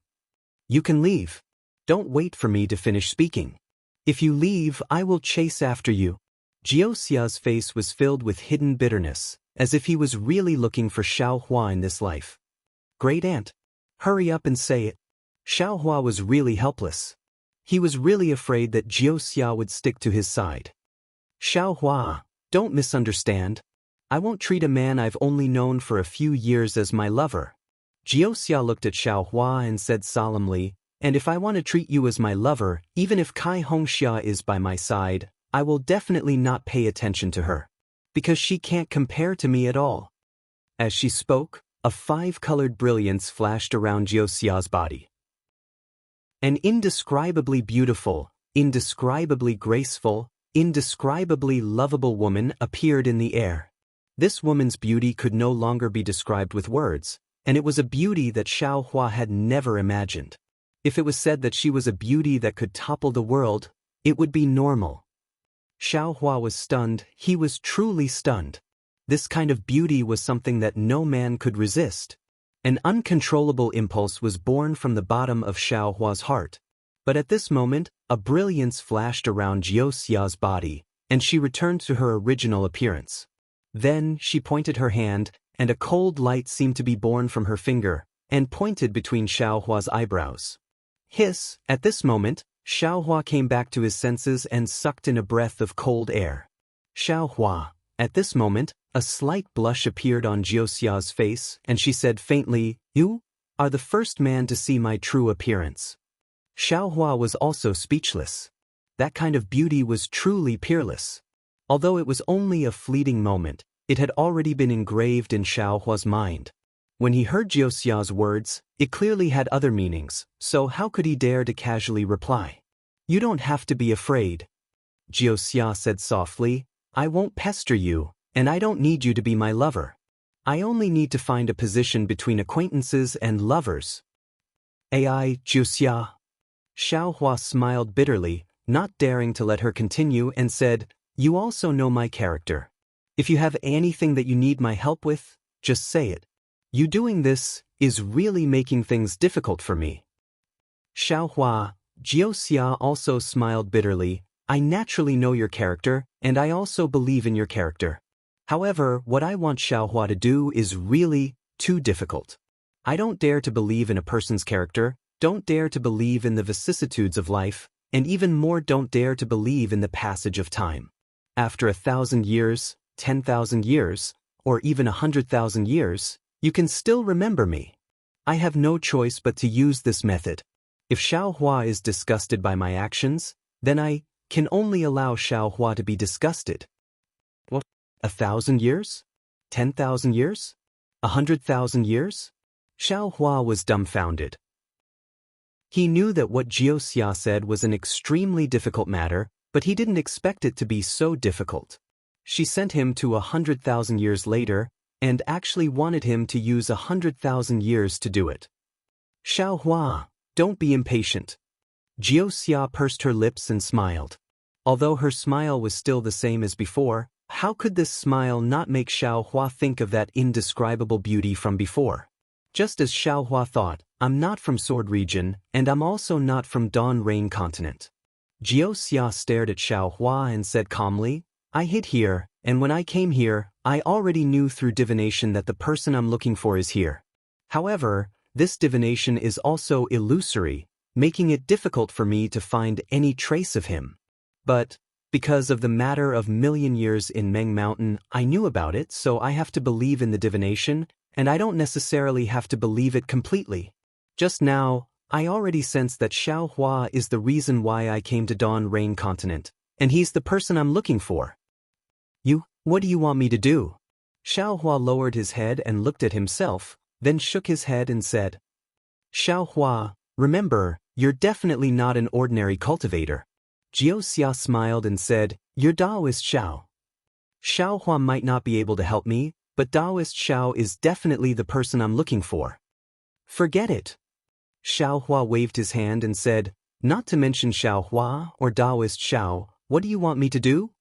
You can leave. Don't wait for me to finish speaking. If you leave, I will chase after you. Jiuxia's face was filled with hidden bitterness, as if he was really looking for Xiaohua in this life. Great aunt. Hurry up and say it. Xiaohua was really helpless. He was really afraid that Jiuxia would stick to his side. Xiaohua, don't misunderstand. I won't treat a man I've only known for a few years as my lover. Jiuxia looked at Xiaohua and said solemnly, and if I want to treat you as my lover, even if Kai Hongxia is by my side, I will definitely not pay attention to her. Because she can't compare to me at all. As she spoke, a five-colored brilliance flashed around Jiuxia's body. An indescribably beautiful, indescribably graceful, indescribably lovable woman appeared in the air. This woman's beauty could no longer be described with words, and it was a beauty that Xiaohua had never imagined. If it was said that she was a beauty that could topple the world, it would be normal. Xiaohua was stunned. He was truly stunned. This kind of beauty was something that no man could resist. An uncontrollable impulse was born from the bottom of Xiaohua's heart. But at this moment, a brilliance flashed around Jiuxia's body, and she returned to her original appearance. Then she pointed her hand, and a cold light seemed to be born from her finger, and pointed between Xiaohua's eyebrows. Hiss! At this moment, Xiaohua came back to his senses and sucked in a breath of cold air. Xiaohua. At this moment, a slight blush appeared on Jiuxia's face, and she said faintly, "You are the first man to see my true appearance." Xiaohua was also speechless. That kind of beauty was truly peerless. Although it was only a fleeting moment, it had already been engraved in Xiaohua's mind. When he heard Jiuxia's words, it clearly had other meanings, so how could he dare to casually reply? "You don't have to be afraid." Jiuxia said softly, "I won't pester you, and I don't need you to be my lover. I only need to find a position between acquaintances and lovers." "Ai, Jiuxia." Xiaohua smiled bitterly, not daring to let her continue, and said, "You also know my character. If you have anything that you need my help with, just say it. You doing this is really making things difficult for me." Xiaohua, Jiuxia also smiled bitterly, "I naturally know your character, and I also believe in your character. However, what I want Xiaohua to do is really too difficult. I don't dare to believe in a person's character, don't dare to believe in the vicissitudes of life, and even more don't dare to believe in the passage of time. After 1,000 years, 10,000 years, or even 100,000 years, you can still remember me. I have no choice but to use this method. If Xiaohua is disgusted by my actions, then I can only allow Xiaohua to be disgusted." What? 1,000 years? 10,000 years? 100,000 years? Xiaohua was dumbfounded. He knew that what Jiuxia said was an extremely difficult matter, but he didn't expect it to be so difficult. She sent him to 100,000 years later, and actually wanted him to use 100,000 years to do it. "Xiaohua, don't be impatient." Jiuxia pursed her lips and smiled. Although her smile was still the same as before, how could this smile not make Xiaohua think of that indescribable beauty from before? Just as Xiaohua thought, "I'm not from Sword Region, and I'm also not from Dawn Rain Continent." Jiuxia stared at Xiaohua and said calmly, "I hid here, and when I came here, I already knew through divination that the person I'm looking for is here. However, this divination is also illusory, making it difficult for me to find any trace of him. But, because of the matter of million years in Meng Mountain, I knew about it, so I have to believe in the divination, and I don't necessarily have to believe it completely. Just now, I already sense that Xiaohua is the reason why I came to Dawn Rain Continent, and he's the person I'm looking for." What do you want me to do?" Xiaohua lowered his head and looked at himself, then shook his head and said, "Xiaohua, remember, you're definitely not an ordinary cultivator." Jiuxia smiled and said, "You're Daoist Xiao. Xiaohua might not be able to help me, but Daoist Xiao is definitely the person I'm looking for." "Forget it." Xiaohua waved his hand and said, "Not to mention Xiaohua or Daoist Xiao, what do you want me to do?"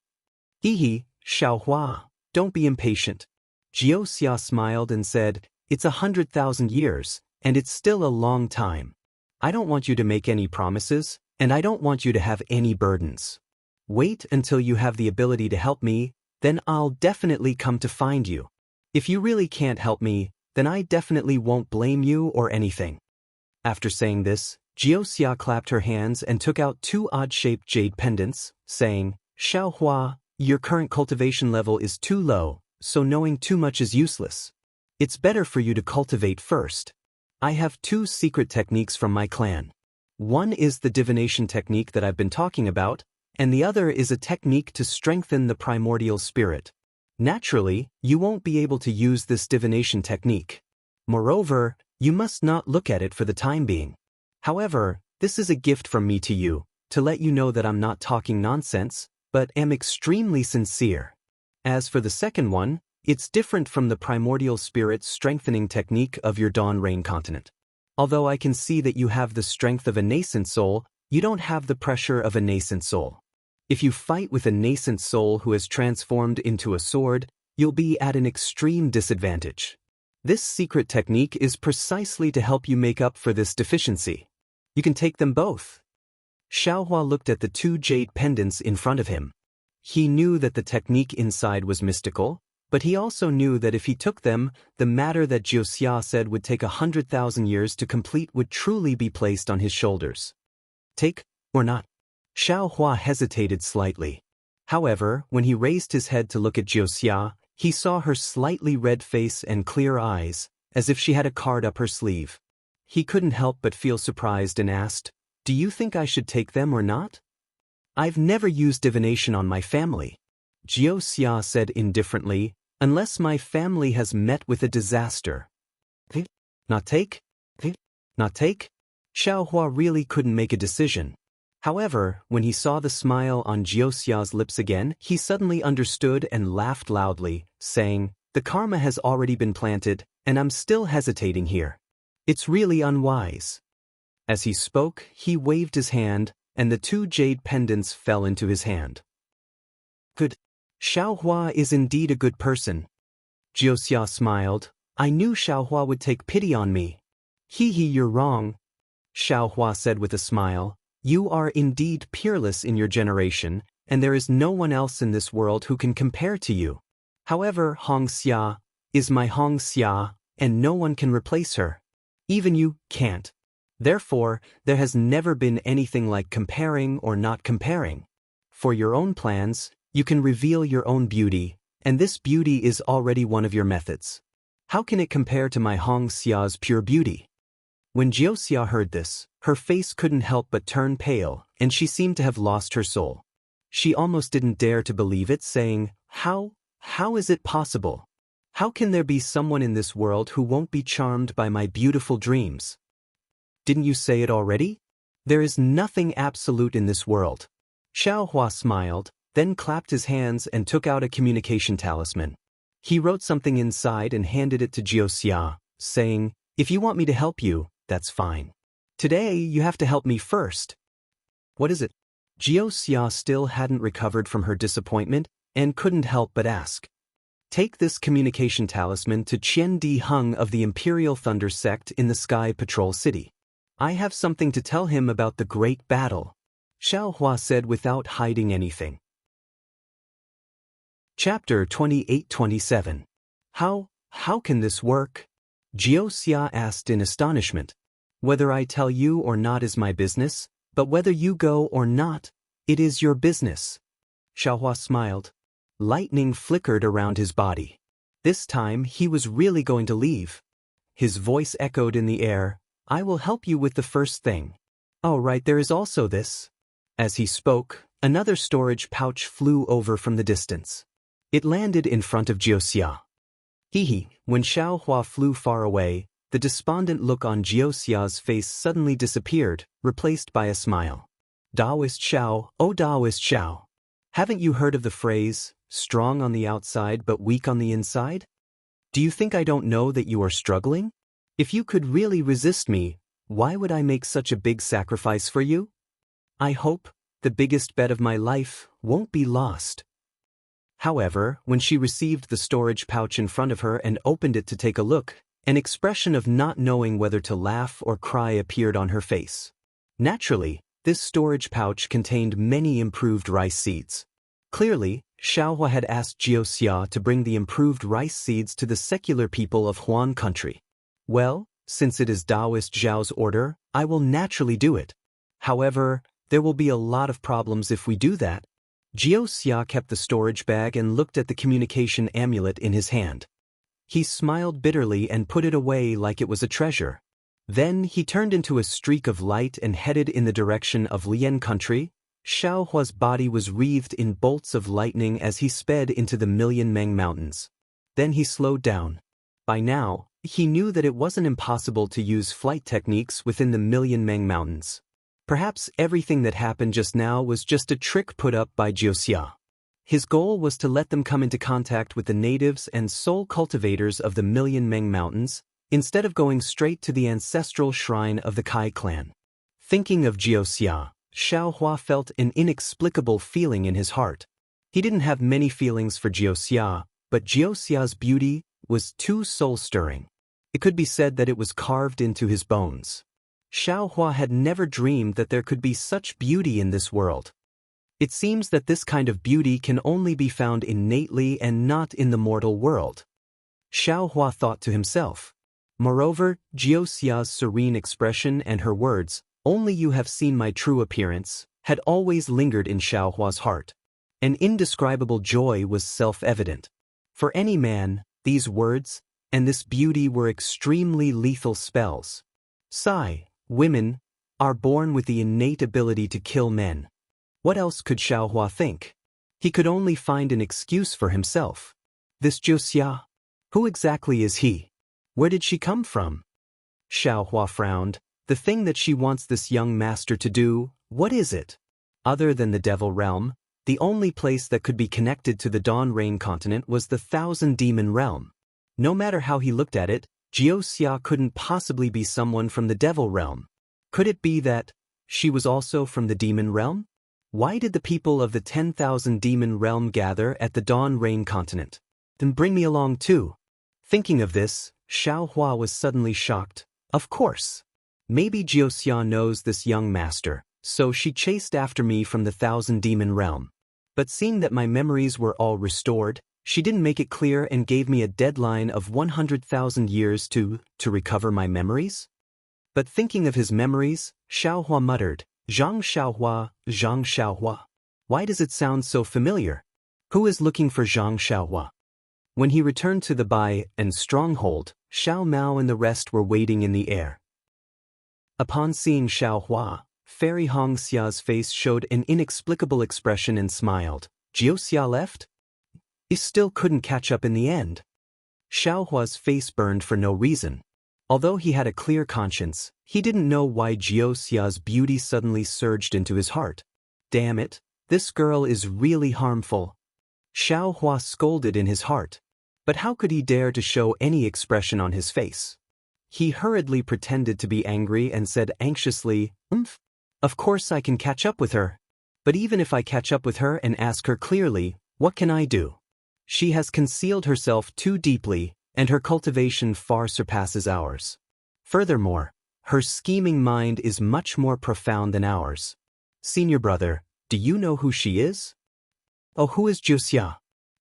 "Hehe, Xiaohua, don't be impatient." Jiuxia smiled and said, "It's 100,000 years, and it's still a long time. I don't want you to make any promises, and I don't want you to have any burdens. Wait until you have the ability to help me, then I'll definitely come to find you. If you really can't help me, then I definitely won't blame you or anything." After saying this, Jiuxia clapped her hands and took out 2 odd-shaped jade pendants, saying, "Xiaohua, your current cultivation level is too low, so knowing too much is useless. It's better for you to cultivate first. I have 2 secret techniques from my clan. One is the divination technique that I've been talking about, and the other is a technique to strengthen the primordial spirit. Naturally, you won't be able to use this divination technique. Moreover, you must not look at it for the time being. However, this is a gift from me to you, to let you know that I'm not talking nonsense, but am extremely sincere. As for the second one, it's different from the primordial spirit strengthening technique of your Dawn Rain continent. Although I can see that you have the strength of a nascent soul, you don't have the pressure of a nascent soul. If you fight with a nascent soul who has transformed into a sword, you'll be at an extreme disadvantage. This secret technique is precisely to help you make up for this deficiency. You can take them both. Xiaohua looked at the 2 jade pendants in front of him. He knew that the technique inside was mystical, but he also knew that if he took them, the matter that Jiuxia said would take 100,000 years to complete would truly be placed on his shoulders. Take, or not? Xiaohua hesitated slightly. However, when he raised his head to look at Jiuxia, he saw her slightly red face and clear eyes, as if she had a card up her sleeve. He couldn't help but feel surprised and asked, "Do you think I should take them or not?" "I've never used divination on my family," Jiuxia said indifferently, "unless my family has met with a disaster." Not take? Not take? Xiaohua really couldn't make a decision. However, when he saw the smile on Jiuxia's lips again, he suddenly understood and laughed loudly, saying, "The karma has already been planted, and I'm still hesitating here. It's really unwise." As he spoke, he waved his hand, and the 2 jade pendants fell into his hand. "Good. Xiaohua is indeed a good person." Jiuxia smiled. "I knew Xiaohua would take pity on me." You're wrong," Xiaohua said with a smile. "You are indeed peerless in your generation, and there is no one else in this world who can compare to you. However, Hongxia is my Hongxia, and no one can replace her. Even you can't. Therefore, there has never been anything like comparing or not comparing. For your own plans, you can reveal your own beauty, and this beauty is already one of your methods. How can it compare to my Hongxia's pure beauty?" When Jiuxia heard this, her face couldn't help but turn pale, and she seemed to have lost her soul. She almost didn't dare to believe it, saying, How is it possible? How can there be someone in this world who won't be charmed by my beautiful dreams?" "Didn't you say it already? There is nothing absolute in this world." Xiaohua smiled, then clapped his hands and took out a communication talisman. He wrote something inside and handed it to Jiuxia, saying, "If you want me to help you, that's fine. Today, you have to help me first." "What is it?" Jiuxia still hadn't recovered from her disappointment and couldn't help but ask. "Take this communication talisman to Qian Di Hung of the Imperial Thunder Sect in the Sky Patrol City. I have something to tell him about the great battle," Xiaohua said without hiding anything. Chapter 28-27. How can this work? Jiuxia asked in astonishment. "Whether I tell you or not is my business, but whether you go or not, it is your business." Xiaohua smiled. Lightning flickered around his body. This time he was really going to leave. His voice echoed in the air, "I will help you with the first thing. Oh right, there is also this." As he spoke, another storage pouch flew over from the distance. It landed in front of Jiuxia. When Xiaohua flew far away, the despondent look on Jiuxia's face suddenly disappeared, replaced by a smile. "Daoist Xiao, oh Daoist Xiao. Haven't you heard of the phrase, strong on the outside but weak on the inside? Do you think I don't know that you are struggling? If you could really resist me, why would I make such a big sacrifice for you? I hope the biggest bet of my life won't be lost." However, when she received the storage pouch in front of her and opened it to take a look, an expression of not knowing whether to laugh or cry appeared on her face. Naturally, this storage pouch contained many improved rice seeds. Clearly, Xiaohua had asked Jiuxia to bring the improved rice seeds to the secular people of Huan country. Well, since it is Daoist Zhao's order, I will naturally do it. However, there will be a lot of problems if we do that. Jianghu kept the storage bag and looked at the communication amulet in his hand. He smiled bitterly and put it away like it was a treasure. Then he turned into a streak of light and headed in the direction of Lian country. Xiaohua's body was wreathed in bolts of lightning as he sped into the Million Meng Mountains. Then he slowed down. By now, he knew that it wasn't impossible to use flight techniques within the Million Meng Mountains. Perhaps everything that happened just now was just a trick put up by Jianghu. His goal was to let them come into contact with the natives and soul cultivators of the Million Meng Mountains, instead of going straight to the ancestral shrine of the Kai clan. Thinking of Jianghu, Xiaohua felt an inexplicable feeling in his heart. He didn't have many feelings for Jianghu, but Jianghu's beauty was too soul-stirring. It could be said that it was carved into his bones. Xiaohua had never dreamed that there could be such beauty in this world. It seems that this kind of beauty can only be found innately and not in the mortal world. Xiaohua thought to himself. Moreover, Jianghu's serene expression and her words, "Only you have seen my true appearance," had always lingered in Xiaohua's heart. An indescribable joy was self-evident. For any man, these words and this beauty were extremely lethal spells. Women are born with the innate ability to kill men. What else could Xiaohua think? He could only find an excuse for himself. This Jianghu? Who exactly is he? Where did she come from? Xiaohua frowned. The thing that she wants this young master to do, what is it? Other than the Devil Realm, the only place that could be connected to the Dawn Rain continent was the Thousand Demon Realm. No matter how he looked at it, Jianghu couldn't possibly be someone from the Devil Realm. Could it be that she was also from the Demon Realm? Why did the people of the 10,000 Demon Realm gather at the Dawn Rain continent? Then bring me along too. Thinking of this, Xiaohua was suddenly shocked. Of course. Maybe Jianghu knows this young master, so she chased after me from the Thousand Demon Realm. But seeing that my memories were all restored, she didn't make it clear and gave me a deadline of 100,000 years to recover my memories? But thinking of his memories, Xiaohua muttered, Zhang Xiaohua. Why does it sound so familiar? Who is looking for Zhang Xiaohua? When he returned to the Bai and stronghold, Xiao Mao and the rest were waiting in the air. Upon seeing Xiaohua, Fairy Hongxia's face showed an inexplicable expression and smiled. Jianghu left? He still couldn't catch up in the end. Xiaohua's face burned for no reason. Although he had a clear conscience, he didn't know why Jianghu's beauty suddenly surged into his heart. Damn it, this girl is really harmful. Xiaohua scolded in his heart. But how could he dare to show any expression on his face? He hurriedly pretended to be angry and said anxiously, Of course I can catch up with her. But even if I catch up with her and ask her clearly, what can I do? She has concealed herself too deeply, and her cultivation far surpasses ours. Furthermore, her scheming mind is much more profound than ours. Senior brother, do you know who she is? Oh, who is Jianghu?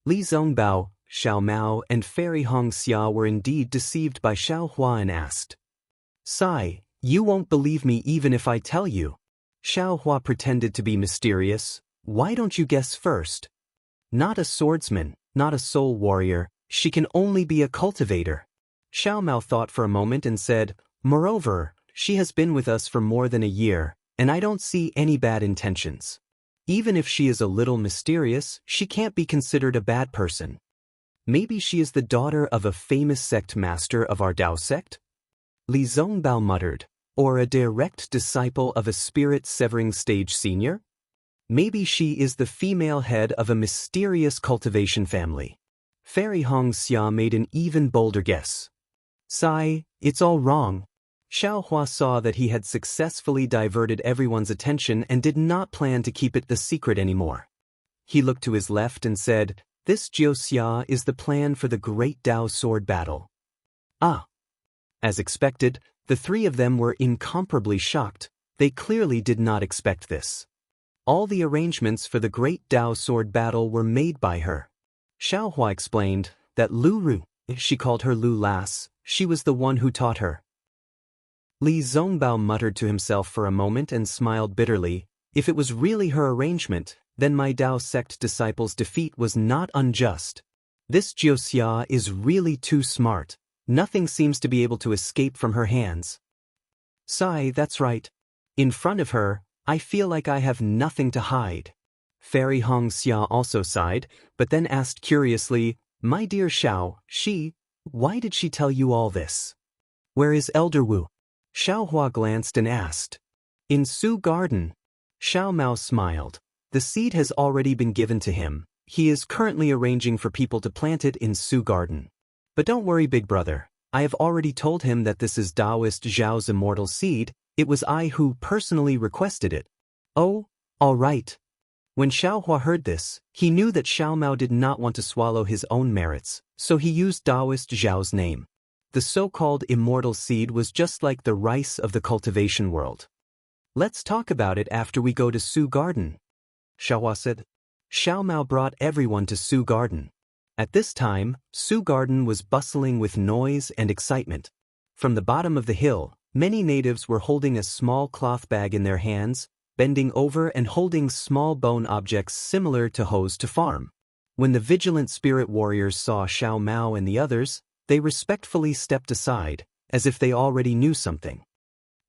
Li Zongbao, Xiao Mao, and Fairy Hongxia were indeed deceived by Xiaohua and asked. You won't believe me even if I tell you. Xiaohua pretended to be mysterious. Why don't you guess first? Not a swordsman, not a soul warrior, she can only be a cultivator. Xiao Mao thought for a moment and said, Moreover, she has been with us for more than a year, and I don't see any bad intentions. Even if she is a little mysterious, she can't be considered a bad person. Maybe she is the daughter of a famous sect master of our Dao sect? Li Zongbao muttered, or a direct disciple of a spirit-severing stage senior? Maybe she is the female head of a mysterious cultivation family. Fairy Hongxia made an even bolder guess. It's all wrong. Xiaohua saw that he had successfully diverted everyone's attention and did not plan to keep it the secret anymore. He looked to his left and said, This Jianghu is the plan for the Great Dao Sword Battle. As expected, the three of them were incomparably shocked. They clearly did not expect this. All the arrangements for the Great Dao Sword Battle were made by her. Xiaohua explained that Lu Ru, she called her Lu Lass, she was the one who taught her. Li Zongbao muttered to himself for a moment and smiled bitterly. If it was really her arrangement, then my Dao sect disciple's defeat was not unjust. This Jiuxia is really too smart. Nothing seems to be able to escape from her hands. Sigh, that's right. In front of her, I feel like I have nothing to hide. Fairy Hong Xia also sighed, but then asked curiously, My dear Xiao, why did she tell you all this? Where is Elder Wu? Xiao Hua glanced and asked. In Su Garden. Xiao Mao smiled. The seed has already been given to him. He is currently arranging for people to plant it in Su Garden. But don't worry, big brother. I have already told him that this is Taoist Zhao's immortal seed. It was I who personally requested it. Oh, all right. When Xiao Hua heard this, he knew that Xiao Mao did not want to swallow his own merits, so he used Taoist Zhao's name. The so-called immortal seed was just like the rice of the cultivation world. Let's talk about it after we go to Su Garden, Xiao Hua said. Xiao Mao brought everyone to Su Garden. At this time, Su Garden was bustling with noise and excitement. From the bottom of the hill, many natives were holding a small cloth bag in their hands, bending over and holding small bone objects similar to hoes to farm. When the vigilant spirit warriors saw Xiao Mao and the others, they respectfully stepped aside, as if they already knew something.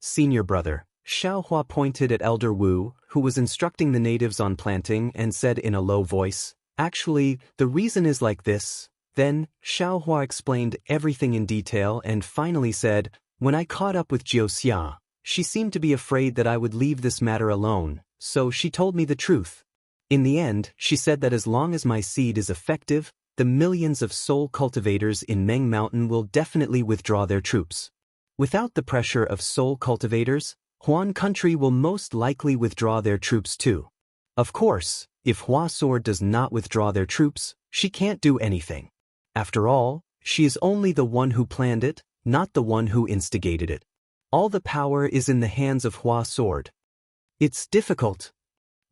Senior brother, Xiao Hua pointed at Elder Wu, who was instructing the natives on planting, and said in a low voice, Actually, the reason is like this. Then, Xiao Hua explained everything in detail and finally said, When I caught up with Jiuxia, she seemed to be afraid that I would leave this matter alone, so she told me the truth. In the end, she said that as long as my seed is effective, the millions of soul cultivators in Meng Mountain will definitely withdraw their troops. Without the pressure of soul cultivators, Huan country will most likely withdraw their troops too. Of course, if Hua Sword does not withdraw their troops, she can't do anything. After all, she is only the one who planned it, not the one who instigated it. All the power is in the hands of Hua Sword. It's difficult.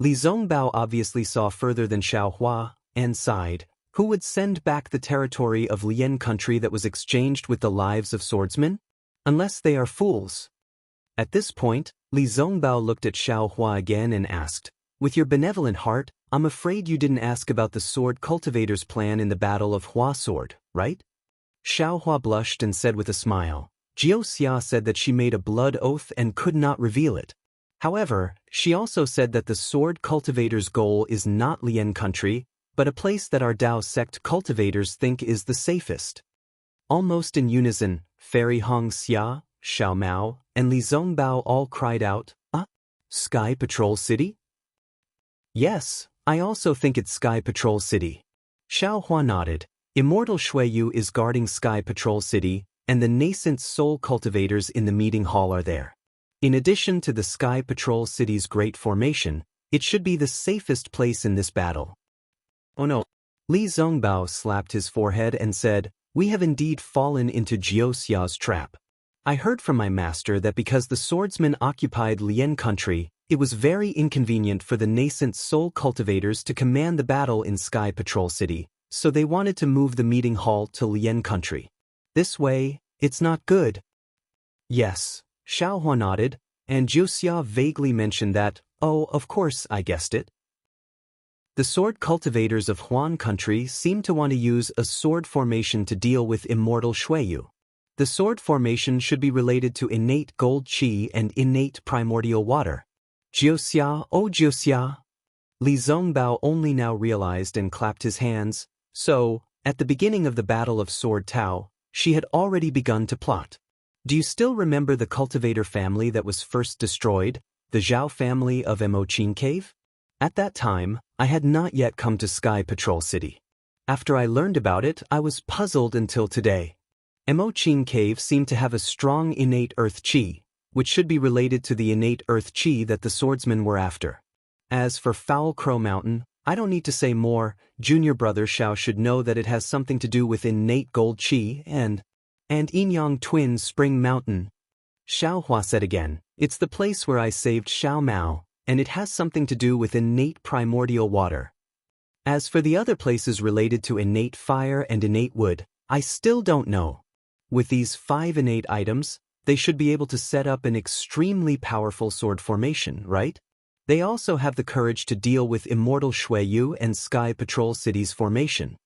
Li Zongbao obviously saw further than Xiao Hua, and sighed. Who would send back the territory of Lian country that was exchanged with the lives of swordsmen? Unless they are fools. At this point, Li Zongbao looked at Xiao Hua again and asked, With your benevolent heart, I'm afraid you didn't ask about the sword cultivator's plan in the Battle of Hua Sword, right? Xiao Hua blushed and said with a smile, Jiuxia said that she made a blood oath and could not reveal it. However, she also said that the sword cultivator's goal is not Lian country, but a place that our Dao sect cultivators think is the safest. Almost in unison, Fairy Hong Xia, Xiao Mao, and Li Zongbao all cried out, Sky Patrol City? Yes, I also think it's Sky Patrol City. Xiao Hua nodded. Immortal Shuiyu is guarding Sky Patrol City, and the nascent soul cultivators in the meeting hall are there. In addition to the Sky Patrol City's great formation, it should be the safest place in this battle. Oh no. Li Zongbao slapped his forehead and said, We have indeed fallen into Jiuxia's trap. I heard from my master that because the swordsmen occupied Lian country, it was very inconvenient for the nascent soul cultivators to command the battle in Sky Patrol City, so they wanted to move the meeting hall to Lian country. This way, it's not good. Yes, Xiao Hua nodded, and Jiuxia vaguely mentioned that, oh, of course I guessed it. The sword cultivators of Huan country seem to want to use a sword formation to deal with Immortal Shuiyu. The sword formation should be related to innate gold qi and innate primordial water. Jiuxia, oh Jiuxia! Li Zongbao only now realized and clapped his hands, so, at the beginning of the Battle of Sword Tao, she had already begun to plot. Do you still remember the cultivator family that was first destroyed, the Zhao family of Emochin Cave? At that time, I had not yet come to Sky Patrol City. After I learned about it, I was puzzled until today. Emochin Cave seemed to have a strong innate earth qi, which should be related to the innate earth qi that the swordsmen were after. As for Foul Crow Mountain, I don't need to say more. Junior brother Xiao should know that it has something to do with innate gold qi and Yinyang Twin Spring Mountain. Xiao Hua said again, it's the place where I saved Xiao Mao, and it has something to do with innate primordial water. As for the other places related to innate fire and innate wood, I still don't know. With these 5 innate items, they should be able to set up an extremely powerful sword formation, right? They also have the courage to deal with Immortal Shuiyu and Sky Patrol City's formation.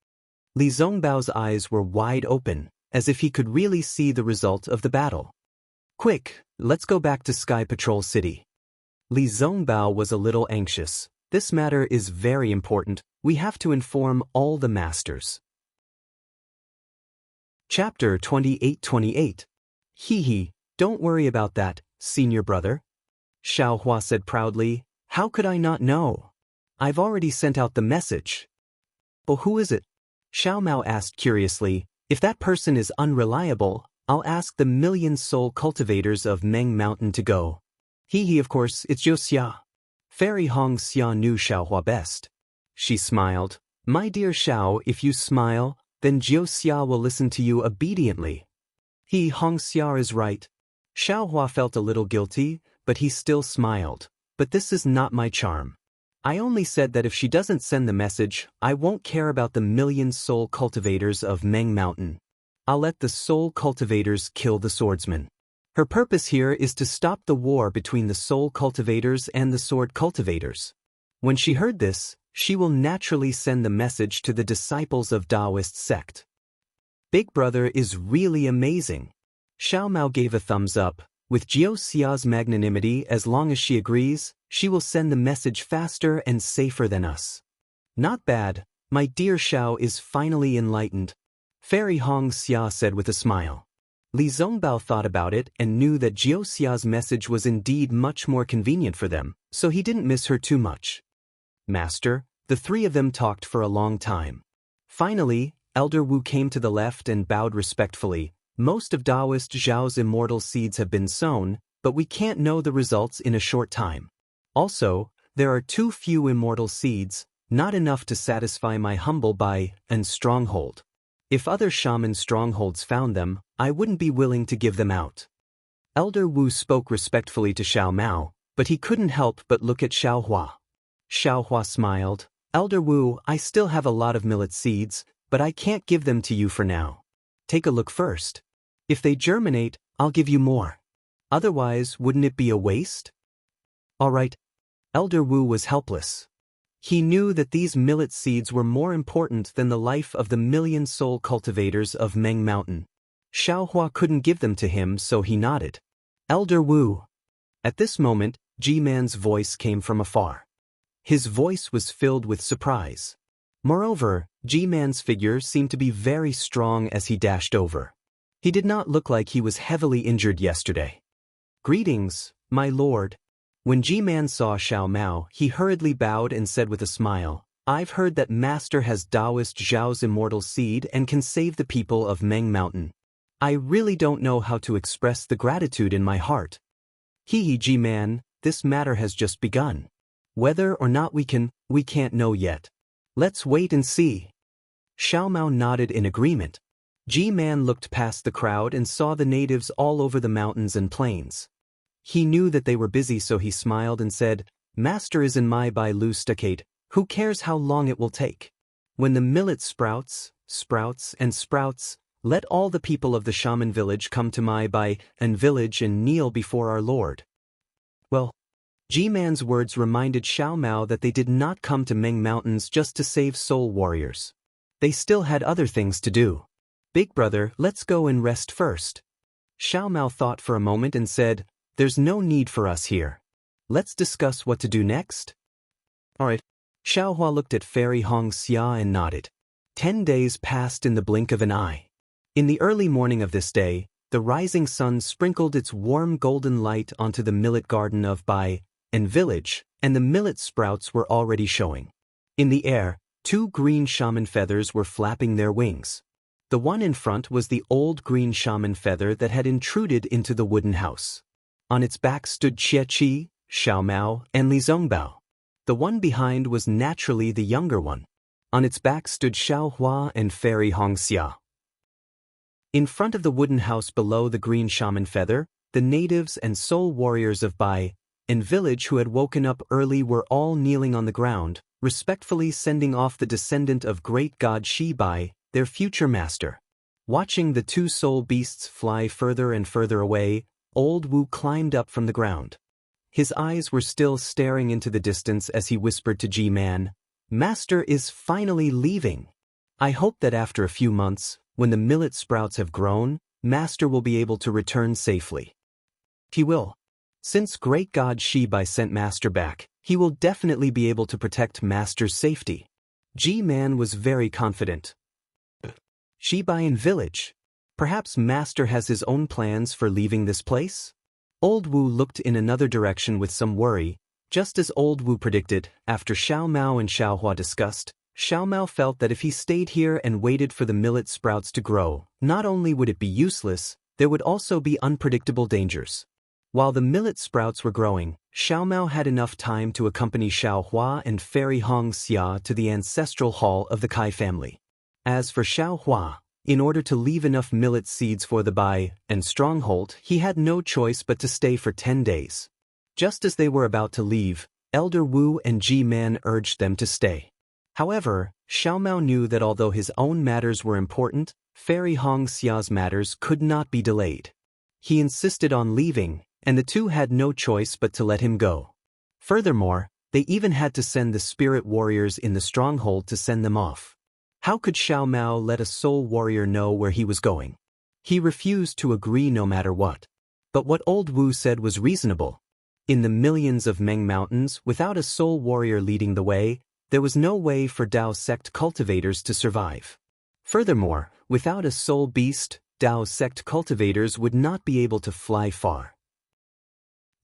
Li Zongbao's eyes were wide open, as if he could really see the result of the battle. Quick, let's go back to Sky Patrol City. Li Zongbao was a little anxious. This matter is very important. We have to inform all the masters. Chapter 28. Hee, don't worry about that, senior brother. Xiao Hua said proudly. How could I not know? I've already sent out the message. Oh, who is it? Xiao Mao asked curiously. If that person is unreliable, I'll ask the million-soul cultivators of Meng Mountain to go. Hee, of course, it's Wuxia. Fairy Hong Xia knew Xiao Hua best. She smiled. My dear Xiao, if you smile, then Wuxia will listen to you obediently. Hong Xia is right. Xiao Hua felt a little guilty, but he still smiled. But this is not my charm. I only said that if she doesn't send the message, I won't care about the million-soul cultivators of Meng Mountain. I'll let the soul cultivators kill the swordsman. Her purpose here is to stop the war between the soul cultivators and the sword cultivators. When she heard this, she will naturally send the message to the disciples of Taoist sect. Big Brother is really amazing. Xiao Mao gave a thumbs up. With Wuxia's magnanimity, as long as she agrees, she will send the message faster and safer than us. Not bad. My dear Xiao is finally enlightened. Fairy Hong Xia said with a smile. Li Zongbao thought about it and knew that Wuxia's message was indeed much more convenient for them, so he didn't miss her too much. Master, the three of them talked for a long time. Finally, Elder Wu came to the left and bowed respectfully. Most of Taoist Zhao's immortal seeds have been sown, but we can't know the results in a short time. Also, there are too few immortal seeds, not enough to satisfy my humble buy and stronghold. If other shaman strongholds found them, I wouldn't be willing to give them out. Elder Wu spoke respectfully to Xiao Mao, but he couldn't help but look at Xiao Hua. Xiao Hua smiled. Elder Wu, I still have a lot of millet seeds, but I can't give them to you for now. Take a look first. If they germinate, I'll give you more. Otherwise, wouldn't it be a waste? All right. Elder Wu was helpless. He knew that these millet seeds were more important than the life of the million-soul cultivators of Meng Mountain. Xiao Hua couldn't give them to him, so he nodded. Elder Wu. At this moment, G-Man's voice came from afar. His voice was filled with surprise. Moreover, G-Man's figure seemed to be very strong as he dashed over. He did not look like he was heavily injured yesterday. Greetings, my lord. When G-Man saw Xiao Mao, he hurriedly bowed and said with a smile, I've heard that Master has Taoist Zhao's immortal seed and can save the people of Meng Mountain. I really don't know how to express the gratitude in my heart. G-Man, this matter has just begun. Whether or not we can't know yet. Let's wait and see. Xiao Mao nodded in agreement. G-Man looked past the crowd and saw the natives all over the mountains and plains. He knew that they were busy, so he smiled and said, Master is in my Bai Lu stockade. Who cares how long it will take? When the millet sprouts, let all the people of the shaman village come to my Bai and village and kneel before our Lord. Well, G-Man's words reminded Xiao Mao that they did not come to Meng Mountains just to save soul warriors. They still had other things to do. Big brother, let's go and rest first. Xiao Mao thought for a moment and said, There's no need for us here. Let's discuss what to do next. Alright. Xiao Hua looked at Fairy Hong Xia and nodded. 10 days passed in the blink of an eye. In the early morning of this day, the rising sun sprinkled its warm golden light onto the millet garden of Bai and village, and the millet sprouts were already showing. In the air, 2 green shaman feathers were flapping their wings. The one in front was the old green shaman feather that had intruded into the wooden house. On its back stood Qi, Xiao Mao, and Li Zongbao. The one behind was naturally the younger one. On its back stood Xiao Hua and Fairy Hong Xia. In front of the wooden house below the green shaman feather, the natives and soul warriors of Bai and village who had woken up early were all kneeling on the ground, respectfully sending off the descendant of great god Shi Bai, their future master. Watching the 2 soul beasts fly further and further away, old Wu climbed up from the ground. His eyes were still staring into the distance as he whispered to G-Man, "Master is finally leaving. I hope that after a few months, when the millet sprouts have grown, Master will be able to return safely." He will. Since great god Shibai sent Master back, he will definitely be able to protect Master's safety. G-Man was very confident. Shibai in village. Perhaps Master has his own plans for leaving this place? Old Wu looked in another direction with some worry. Just as Old Wu predicted, after Xiao Mao and Xiao Hua discussed, Xiao Mao felt that if he stayed here and waited for the millet sprouts to grow, not only would it be useless, there would also be unpredictable dangers. While the millet sprouts were growing, Xiao Mao had enough time to accompany Xiao Hua and Fairy Hong Xia to the ancestral hall of the Kai family. As for Xiao Hua, in order to leave enough millet seeds for the Bai and stronghold, he had no choice but to stay for 10 days. Just as they were about to leave, Elder Wu and G-Man urged them to stay. However, Xiao Mao knew that although his own matters were important, Fairy Hong Xia's matters could not be delayed. He insisted on leaving, and the two had no choice but to let him go. Furthermore, they even had to send the spirit warriors in the stronghold to send them off. How could Xiao Mao let a soul warrior know where he was going? He refused to agree no matter what. But what Old Wu said was reasonable. In the millions of Meng Mountains, without a soul warrior leading the way, there was no way for Dao sect cultivators to survive. Furthermore, without a soul beast, Dao sect cultivators would not be able to fly far.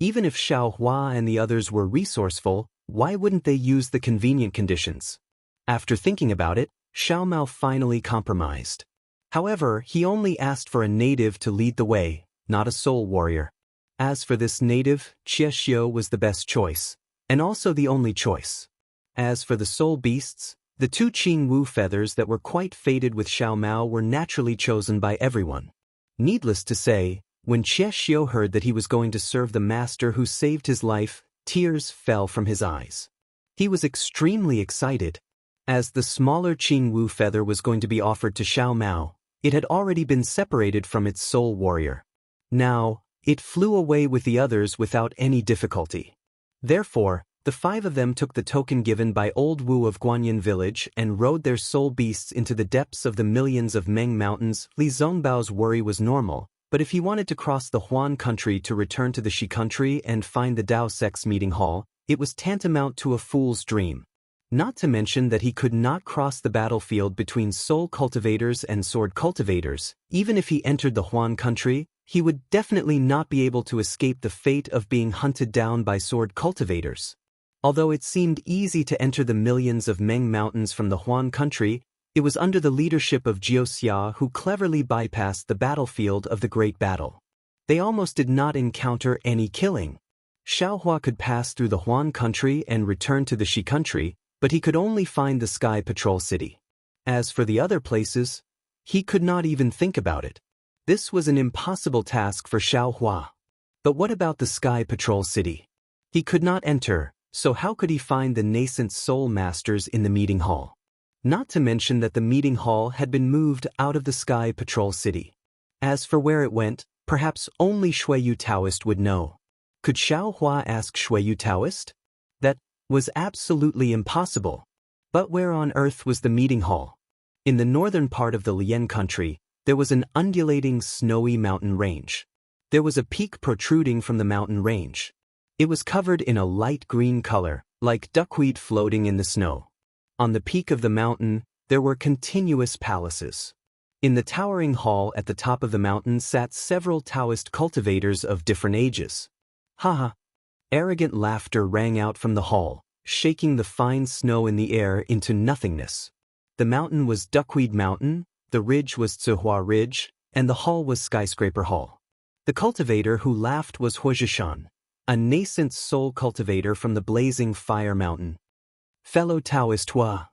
Even if Xiao Hua and the others were resourceful, why wouldn't they use the convenient conditions? After thinking about it, Xiao Mao finally compromised. However, he only asked for a native to lead the way, not a soul warrior. As for this native, Xie Xiu was the best choice, and also the only choice. As for the soul beasts, the two Jianghu feathers that were quite fated with Xiao Mao were naturally chosen by everyone. Needless to say, when Xie Xiu heard that he was going to serve the master who saved his life, tears fell from his eyes. He was extremely excited. As the smaller Jianghu feather was going to be offered to Xiao Mao, it had already been separated from its soul warrior. Now, it flew away with the others without any difficulty. Therefore, the 5 of them took the token given by Old Wu of Guanyin village and rode their soul beasts into the depths of the millions of Meng Mountains. Li Zongbao's worry was normal, but if he wanted to cross the Huan country to return to the Shi country and find the Dao sect's meeting hall, it was tantamount to a fool's dream. Not to mention that he could not cross the battlefield between soul cultivators and sword cultivators. Even if he entered the Huan country, he would definitely not be able to escape the fate of being hunted down by sword cultivators. Although it seemed easy to enter the millions of Meng Mountains from the Huan country, it was under the leadership of Wuxia who cleverly bypassed the battlefield of the Great Battle. They almost did not encounter any killing. Xiao Hua could pass through the Huan country and return to the Shi country, but he could only find the Sky Patrol City. As for the other places, he could not even think about it. This was an impossible task for Xiao Hua. But what about the Sky Patrol City? He could not enter, so how could he find the nascent soul masters in the meeting hall? Not to mention that the meeting hall had been moved out of the Sky Patrol City. As for where it went, perhaps only Xueyu Taoist would know. Could Xiao Hua ask Xueyu Taoist? That was absolutely impossible. But where on earth was the meeting hall? In the northern part of the Lian country, there was an undulating snowy mountain range. There was a peak protruding from the mountain range. It was covered in a light green color, like duckweed floating in the snow. On the peak of the mountain, there were continuous palaces. In the towering hall at the top of the mountain sat several Taoist cultivators of different ages. Ha! Arrogant laughter rang out from the hall, shaking the fine snow in the air into nothingness. The mountain was Duckweed Mountain, the ridge was Zihua Ridge, and the hall was Skyscraper Hall. The cultivator who laughed was Huizhishan, a nascent soul cultivator from the blazing Fire Mountain. Fellow Taoist Hua.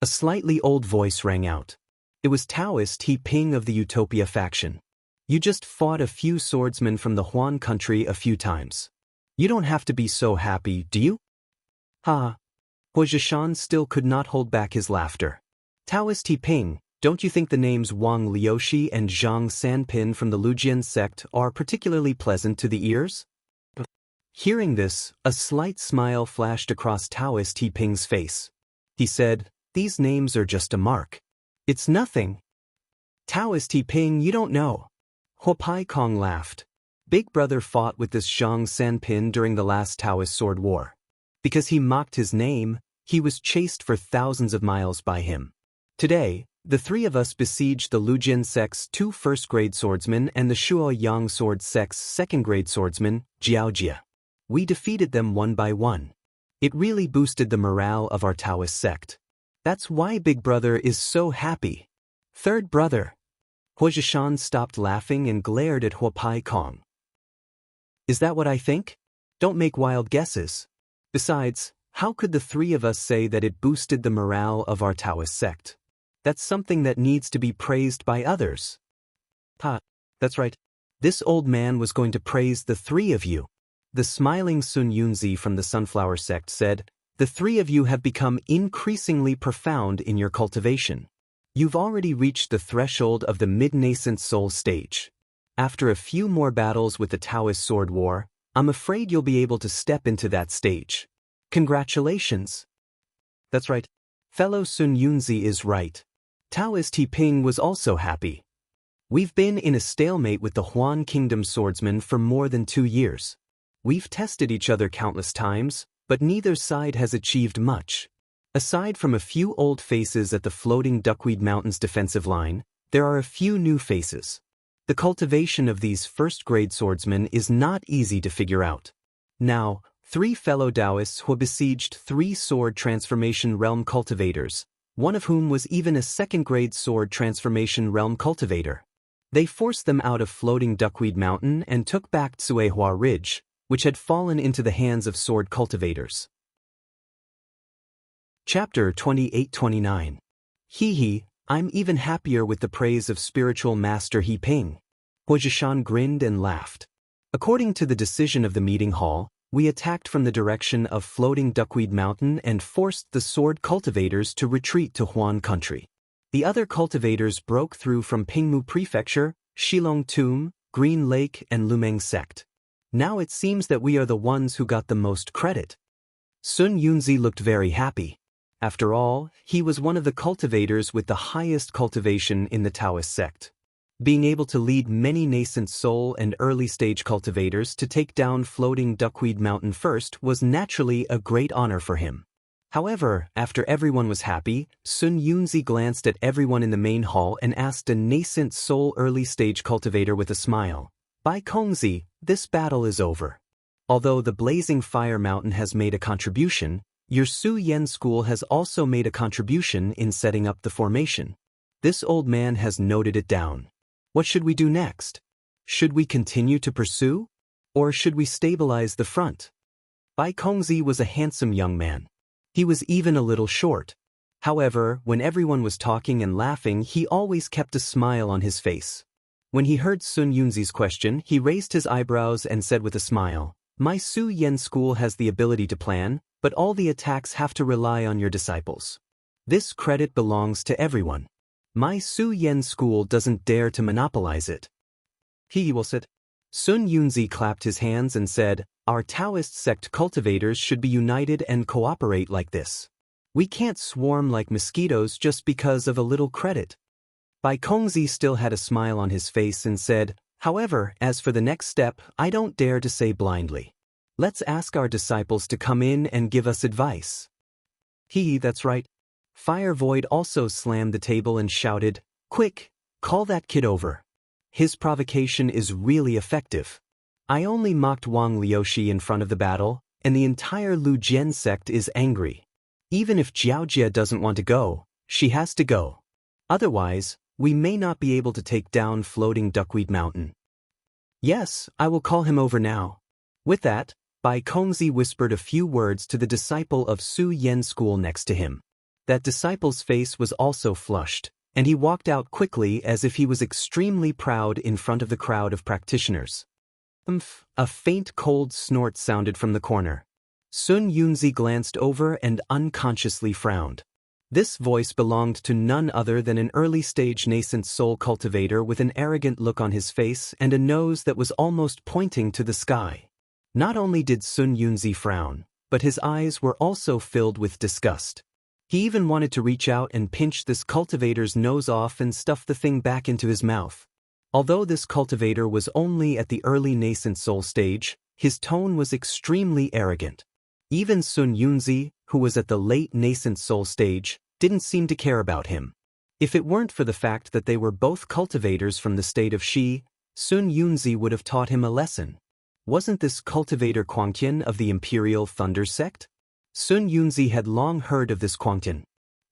A slightly old voice rang out. It was Taoist He Ping of the Utopia faction. You just fought a few swordsmen from the Huan country a few times. You don't have to be so happy, do you? Ha! Huizhishan still could not hold back his laughter. Taoist He Ping, don't you think the names Wang Liuxi and Zhang Sanpin from the Lujian sect are particularly pleasant to the ears? Hearing this, a slight smile flashed across Taoist He Ping's face. He said, "These names are just a mark. It's nothing." "Taoist He Ping, you don't know." Huapai Kong laughed. "Big brother fought with this Zhang Sanpin during the last Taoist sword war. Because he mocked his name, he was chased for thousands of miles by him. Today, the three of us besieged the Lujin sect's 2 first-grade swordsmen and the Shuoyang sword sect's 2nd-grade swordsman, Jiaojia. We defeated them one by one. It really boosted the morale of our Taoist sect. That's why Big Brother is so happy." "Third brother." Huozhishan stopped laughing and glared at Huapai Kong. "Is that what I think? Don't make wild guesses. Besides, how could the three of us say that it boosted the morale of our Taoist sect? That's something that needs to be praised by others." "Ha, that's right. This old man was going to praise the three of you." The smiling Sun Yunzi from the Sunflower sect said, "The three of you have become increasingly profound in your cultivation. You've already reached the threshold of the mid-nascent soul stage. After a few more battles with the Taoist sword war, I'm afraid you'll be able to step into that stage. Congratulations." "That's right. Fellow Sun Yunzi is right." Taoist He Ping was also happy. "We've been in a stalemate with the Huan Kingdom swordsmen for more than 2 years. We've tested each other countless times, but neither side has achieved much. Aside from a few old faces at the floating Duckweed Mountains defensive line, there are a few new faces. The cultivation of these first-grade swordsmen is not easy to figure out. Now, 3 fellow Taoists who besieged 3 sword transformation realm cultivators, one of whom was even a 2nd-grade sword transformation realm cultivator. They forced them out of floating Duckweed Mountain and took back Tsuehua Ridge, which had fallen into the hands of sword cultivators." Chapter 28-29. Hee, I'm even happier with the praise of spiritual master He Ping. Huozhishan grinned and laughed. "According to the decision of the meeting hall, we attacked from the direction of floating Duckweed Mountain and forced the sword cultivators to retreat to Huan country. The other cultivators broke through from Pingmu Prefecture, Shilong Tomb, Green Lake and Lumeng sect. Now it seems that we are the ones who got the most credit." Sun Yunzi looked very happy. After all, he was one of the cultivators with the highest cultivation in the Taoist sect. Being able to lead many nascent soul and early-stage cultivators to take down floating Duckweed Mountain first was naturally a great honor for him. However, after everyone was happy, Sun Yunzi glanced at everyone in the main hall and asked a nascent soul early-stage cultivator with a smile, "Bai Kongzi, this battle is over. Although the Blazing Fire Mountain has made a contribution, your Su Yen school has also made a contribution in setting up the formation. This old man has noted it down. What should we do next? Should we continue to pursue? Or should we stabilize the front?" Bai Kongzi was a handsome young man. He was even a little short. However, when everyone was talking and laughing, he always kept a smile on his face. When he heard Sun Yunzi's question, he raised his eyebrows and said with a smile, "My Su Yen school has the ability to plan, but all the attacks have to rely on your disciples. This credit belongs to everyone. My Su Yen school doesn't dare to monopolize it." "He will sit." Sun Yunzi clapped his hands and said, "Our Taoist sect cultivators should be united and cooperate like this. We can't swarm like mosquitoes just because of a little credit." Bai Kongzi still had a smile on his face and said, "However, as for the next step, I don't dare to say blindly. Let's ask our disciples to come in and give us advice." That's right." Fire Void also slammed the table and shouted, "Quick, call that kid over. His provocation is really effective. I only mocked Wang Liushi in front of the battle, and the entire Lu Jian sect is angry. Even if Jiaojia doesn't want to go, she has to go. Otherwise, we may not be able to take down floating Duckweed Mountain." "Yes, I will call him over now." With that, Bai Kongzi whispered a few words to the disciple of Su Yen school next to him. That disciple's face was also flushed, and he walked out quickly as if he was extremely proud in front of the crowd of practitioners. A faint cold snort sounded from the corner. Sun Yunzi glanced over and unconsciously frowned. This voice belonged to none other than an early-stage nascent soul cultivator with an arrogant look on his face and a nose that was almost pointing to the sky. Not only did Sun Yunzi frown, but his eyes were also filled with disgust. He even wanted to reach out and pinch this cultivator's nose off and stuff the thing back into his mouth. Although this cultivator was only at the early nascent soul stage, his tone was extremely arrogant. Even Sun Yunzi, who was at the late nascent soul stage, didn't seem to care about him. If it weren't for the fact that they were both cultivators from the state of Shi, Sun Yunzi would have taught him a lesson. Wasn't this cultivator Quangtian of the Imperial Thunder sect? Sun Yunzi had long heard of this Quangtian.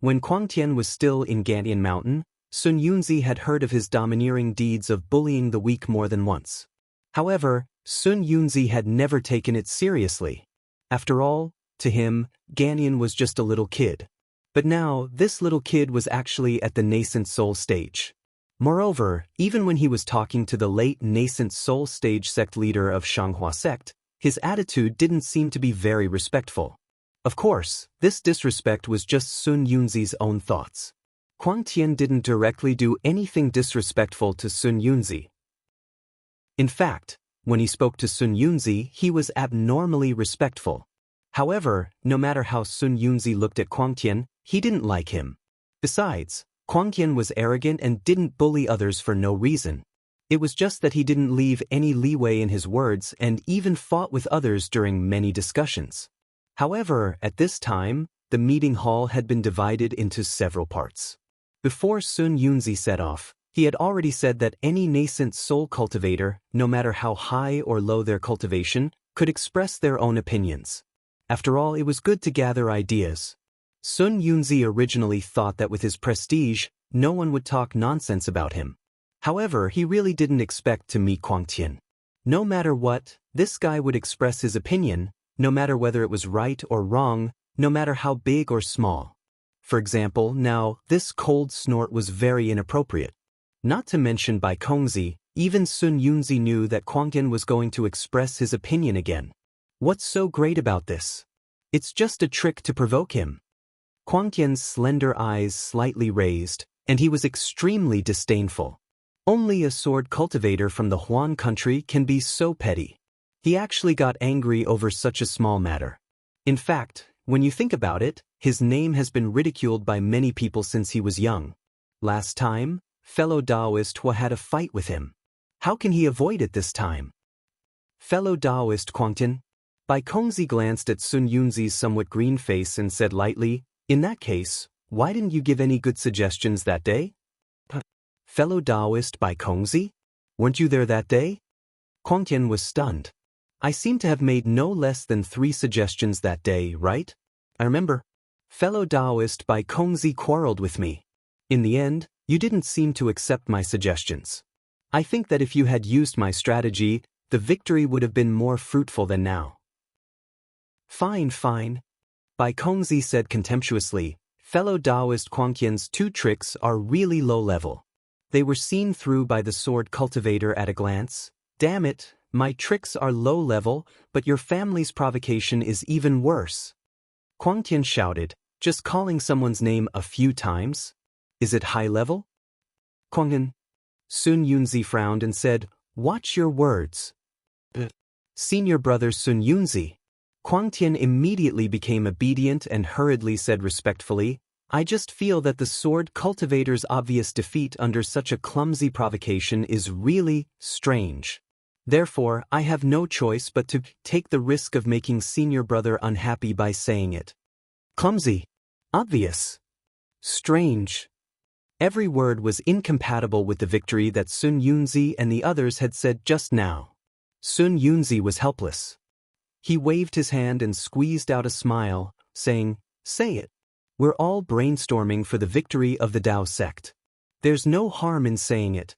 When Quangtian was still in Gantian Mountain, Sun Yunzi had heard of his domineering deeds of bullying the weak more than once. However, Sun Yunzi had never taken it seriously. After all, to him, Gantian was just a little kid. But now, this little kid was actually at the nascent soul stage. Moreover, even when he was talking to the late nascent soul stage sect leader of Shanghua sect, his attitude didn't seem to be very respectful. Of course, this disrespect was just Sun Yunzi's own thoughts. Quangtian didn't directly do anything disrespectful to Sun Yunzi. In fact, when he spoke to Sun Yunzi, he was abnormally respectful. However, no matter how Sun Yunzi looked at Quangtian, he didn't like him. Besides, Quangtian was arrogant and didn't bully others for no reason. It was just that he didn't leave any leeway in his words and even fought with others during many discussions. However, at this time, the meeting hall had been divided into several parts. Before Sun Yunzi set off, he had already said that any nascent soul cultivator, no matter how high or low their cultivation, could express their own opinions. After all, it was good to gather ideas. Sun Yunzi originally thought that with his prestige, no one would talk nonsense about him. However, he really didn't expect to meet Quangtian. No matter what, this guy would express his opinion, no matter whether it was right or wrong, no matter how big or small. For example, now, this cold snort was very inappropriate. Not to mention by Kongzi, even Sun Yunzi knew that Quangtian was going to express his opinion again. What's so great about this? It's just a trick to provoke him. Quangtian's slender eyes slightly raised, and he was extremely disdainful. Only a sword cultivator from the Huan country can be so petty. He actually got angry over such a small matter. In fact, when you think about it, his name has been ridiculed by many people since he was young. Last time, fellow Taoist Hua had a fight with him. How can he avoid it this time? Fellow Taoist Quangtian? Bai Kongzi glanced at Sun Yunzi's somewhat green face and said lightly, "In that case, why didn't you give any good suggestions that day?" Fellow Taoist Bai Kongzi? Weren't you there that day? Quangtian was stunned. I seem to have made no less than 3 suggestions that day, right? I remember. Fellow Taoist Bai Kongzi quarreled with me. In the end, you didn't seem to accept my suggestions. I think that if you had used my strategy, the victory would have been more fruitful than now. Fine, fine. Bai Kongzi said contemptuously, fellow Taoist Quangtian's 2 tricks are really low level. They were seen through by the sword cultivator at a glance. Damn it, my tricks are low level, but your family's provocation is even worse. Quangtian shouted, just calling someone's name a few times? Is it high level? Quangtian. Sun Yunzi frowned and said, watch your words. Senior brother Sun Yunzi. Quangtian immediately became obedient and hurriedly said respectfully, I just feel that the sword cultivator's obvious defeat under such a clumsy provocation is really strange. Therefore, I have no choice but to take the risk of making senior brother unhappy by saying it. Clumsy. Obvious. Strange. Every word was incompatible with the victory that Sun Yunzi and the others had said just now. Sun Yunzi was helpless. He waved his hand and squeezed out a smile, saying, say it. We're all brainstorming for the victory of the Tao sect. There's no harm in saying it.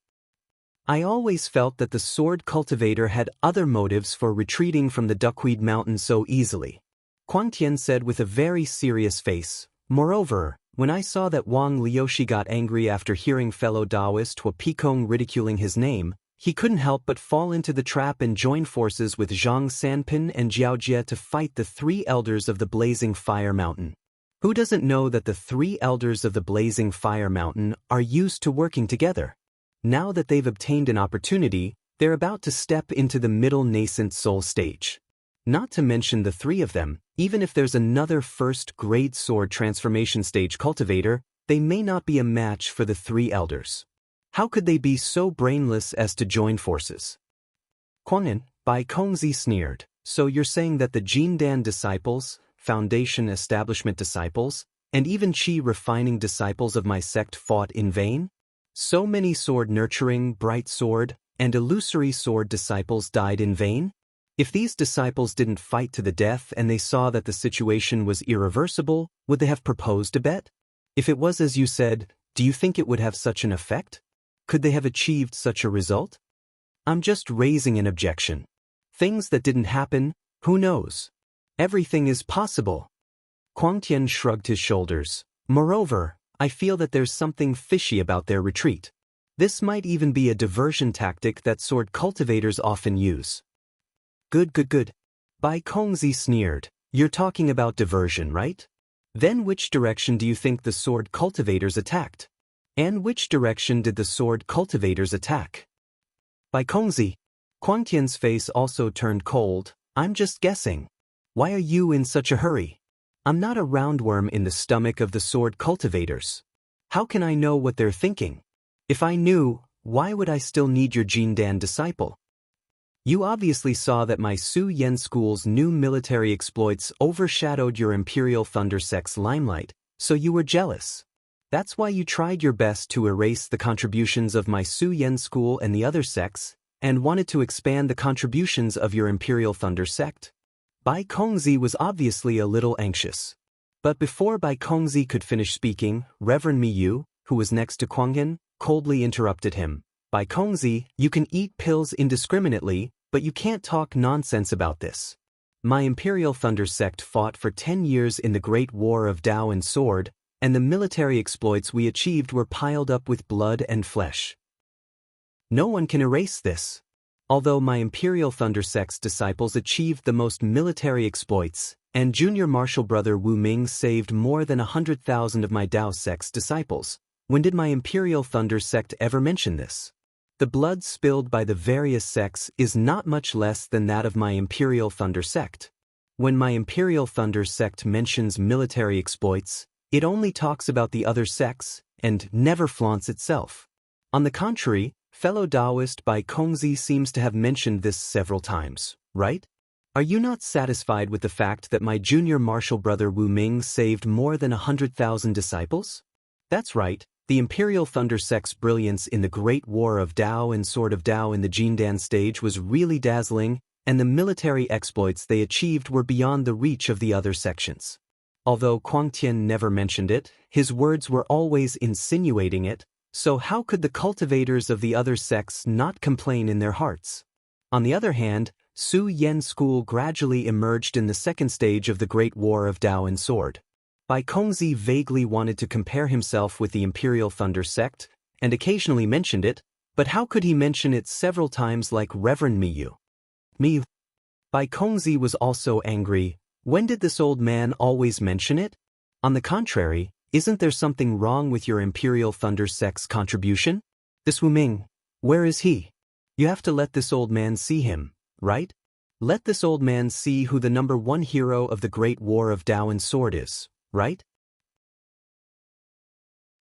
I always felt that the sword cultivator had other motives for retreating from the Duckweed Mountain so easily. Quangtian said with a very serious face, moreover, when I saw that Wang Liushi got angry after hearing fellow Taoist Hua Pekong ridiculing his name, he couldn't help but fall into the trap and join forces with Zhang Sanpin and Jiao Jie to fight the 3 elders of the Blazing Fire Mountain. Who doesn't know that the 3 elders of the Blazing Fire Mountain are used to working together? Now that they've obtained an opportunity, they're about to step into the middle nascent soul stage. Not to mention the three of them, even if there's another first-grade sword transformation stage cultivator, they may not be a match for the three elders. How could they be so brainless as to join forces? Kuangyan, Bai Kongzi sneered. So you're saying that the Jindan disciples, Foundation Establishment disciples, and even Qi refining disciples of my sect fought in vain? So many sword-nurturing, bright sword, and illusory sword disciples died in vain? If these disciples didn't fight to the death and they saw that the situation was irreversible, would they have proposed a bet? If it was as you said, do you think it would have such an effect? Could they have achieved such a result? I'm just raising an objection. Things that didn't happen, who knows? Everything is possible. Kuang Tian shrugged his shoulders. Moreover, I feel that there's something fishy about their retreat. This might even be a diversion tactic that sword cultivators often use. Good. Bai Kongzi sneered. You're talking about diversion, right? Then which direction do you think the sword cultivators attacked? And which direction did the sword cultivators attack? Bai Kongzi. Kuang Tian's face also turned cold. I'm just guessing. Why are you in such a hurry? I'm not a roundworm in the stomach of the sword cultivators. How can I know what they're thinking? If I knew, why would I still need your Jindan disciple? You obviously saw that my Su Yen school's new military exploits overshadowed your Imperial Thunder sect's limelight, so you were jealous. That's why you tried your best to erase the contributions of my Su Yen school and the other sects, and wanted to expand the contributions of your Imperial Thunder sect. Bai Kongzi was obviously a little anxious. But before Bai Kongzi could finish speaking, Reverend Miyu, who was next to Kuangyan, coldly interrupted him. Bai Kongzi, you can eat pills indiscriminately, but you can't talk nonsense about this. My Imperial Thunder sect fought for 10 years in the Great War of Dao and Sword, and the military exploits we achieved were piled up with blood and flesh. No one can erase this. Although my Imperial Thunder sect's disciples achieved the most military exploits, and Junior Martial Brother Wu Ming saved more than 100,000 of my Dao sect's disciples, when did my Imperial Thunder sect ever mention this? The blood spilled by the various sects is not much less than that of my Imperial Thunder sect. When my Imperial Thunder sect mentions military exploits, it only talks about the other sects, and never flaunts itself. On the contrary, fellow Taoist Bai Kongzi seems to have mentioned this several times, right? Are you not satisfied with the fact that my Junior Martial Brother Wu Ming saved more than 100,000 disciples? That's right. The Imperial Thunder sect's brilliance in the Great War of Dao and Sword of Dao in the Jindan stage was really dazzling, and the military exploits they achieved were beyond the reach of the other sections. Although Kuang Tian never mentioned it, his words were always insinuating it, so how could the cultivators of the other sects not complain in their hearts? On the other hand, Su Yen School gradually emerged in the second stage of the Great War of Dao and Sword. Bai Kongzi vaguely wanted to compare himself with the Imperial Thunder sect, and occasionally mentioned it, but how could he mention it several times like Reverend Miyu? Miyu. Bai Kongzi was also angry. When did this old man always mention it? On the contrary, isn't there something wrong with your Imperial Thunder sect's contribution? This Wu Ming, where is he? You have to let this old man see him, right? Let this old man see who the #1 hero of the Great War of Dao and Sword is. Right?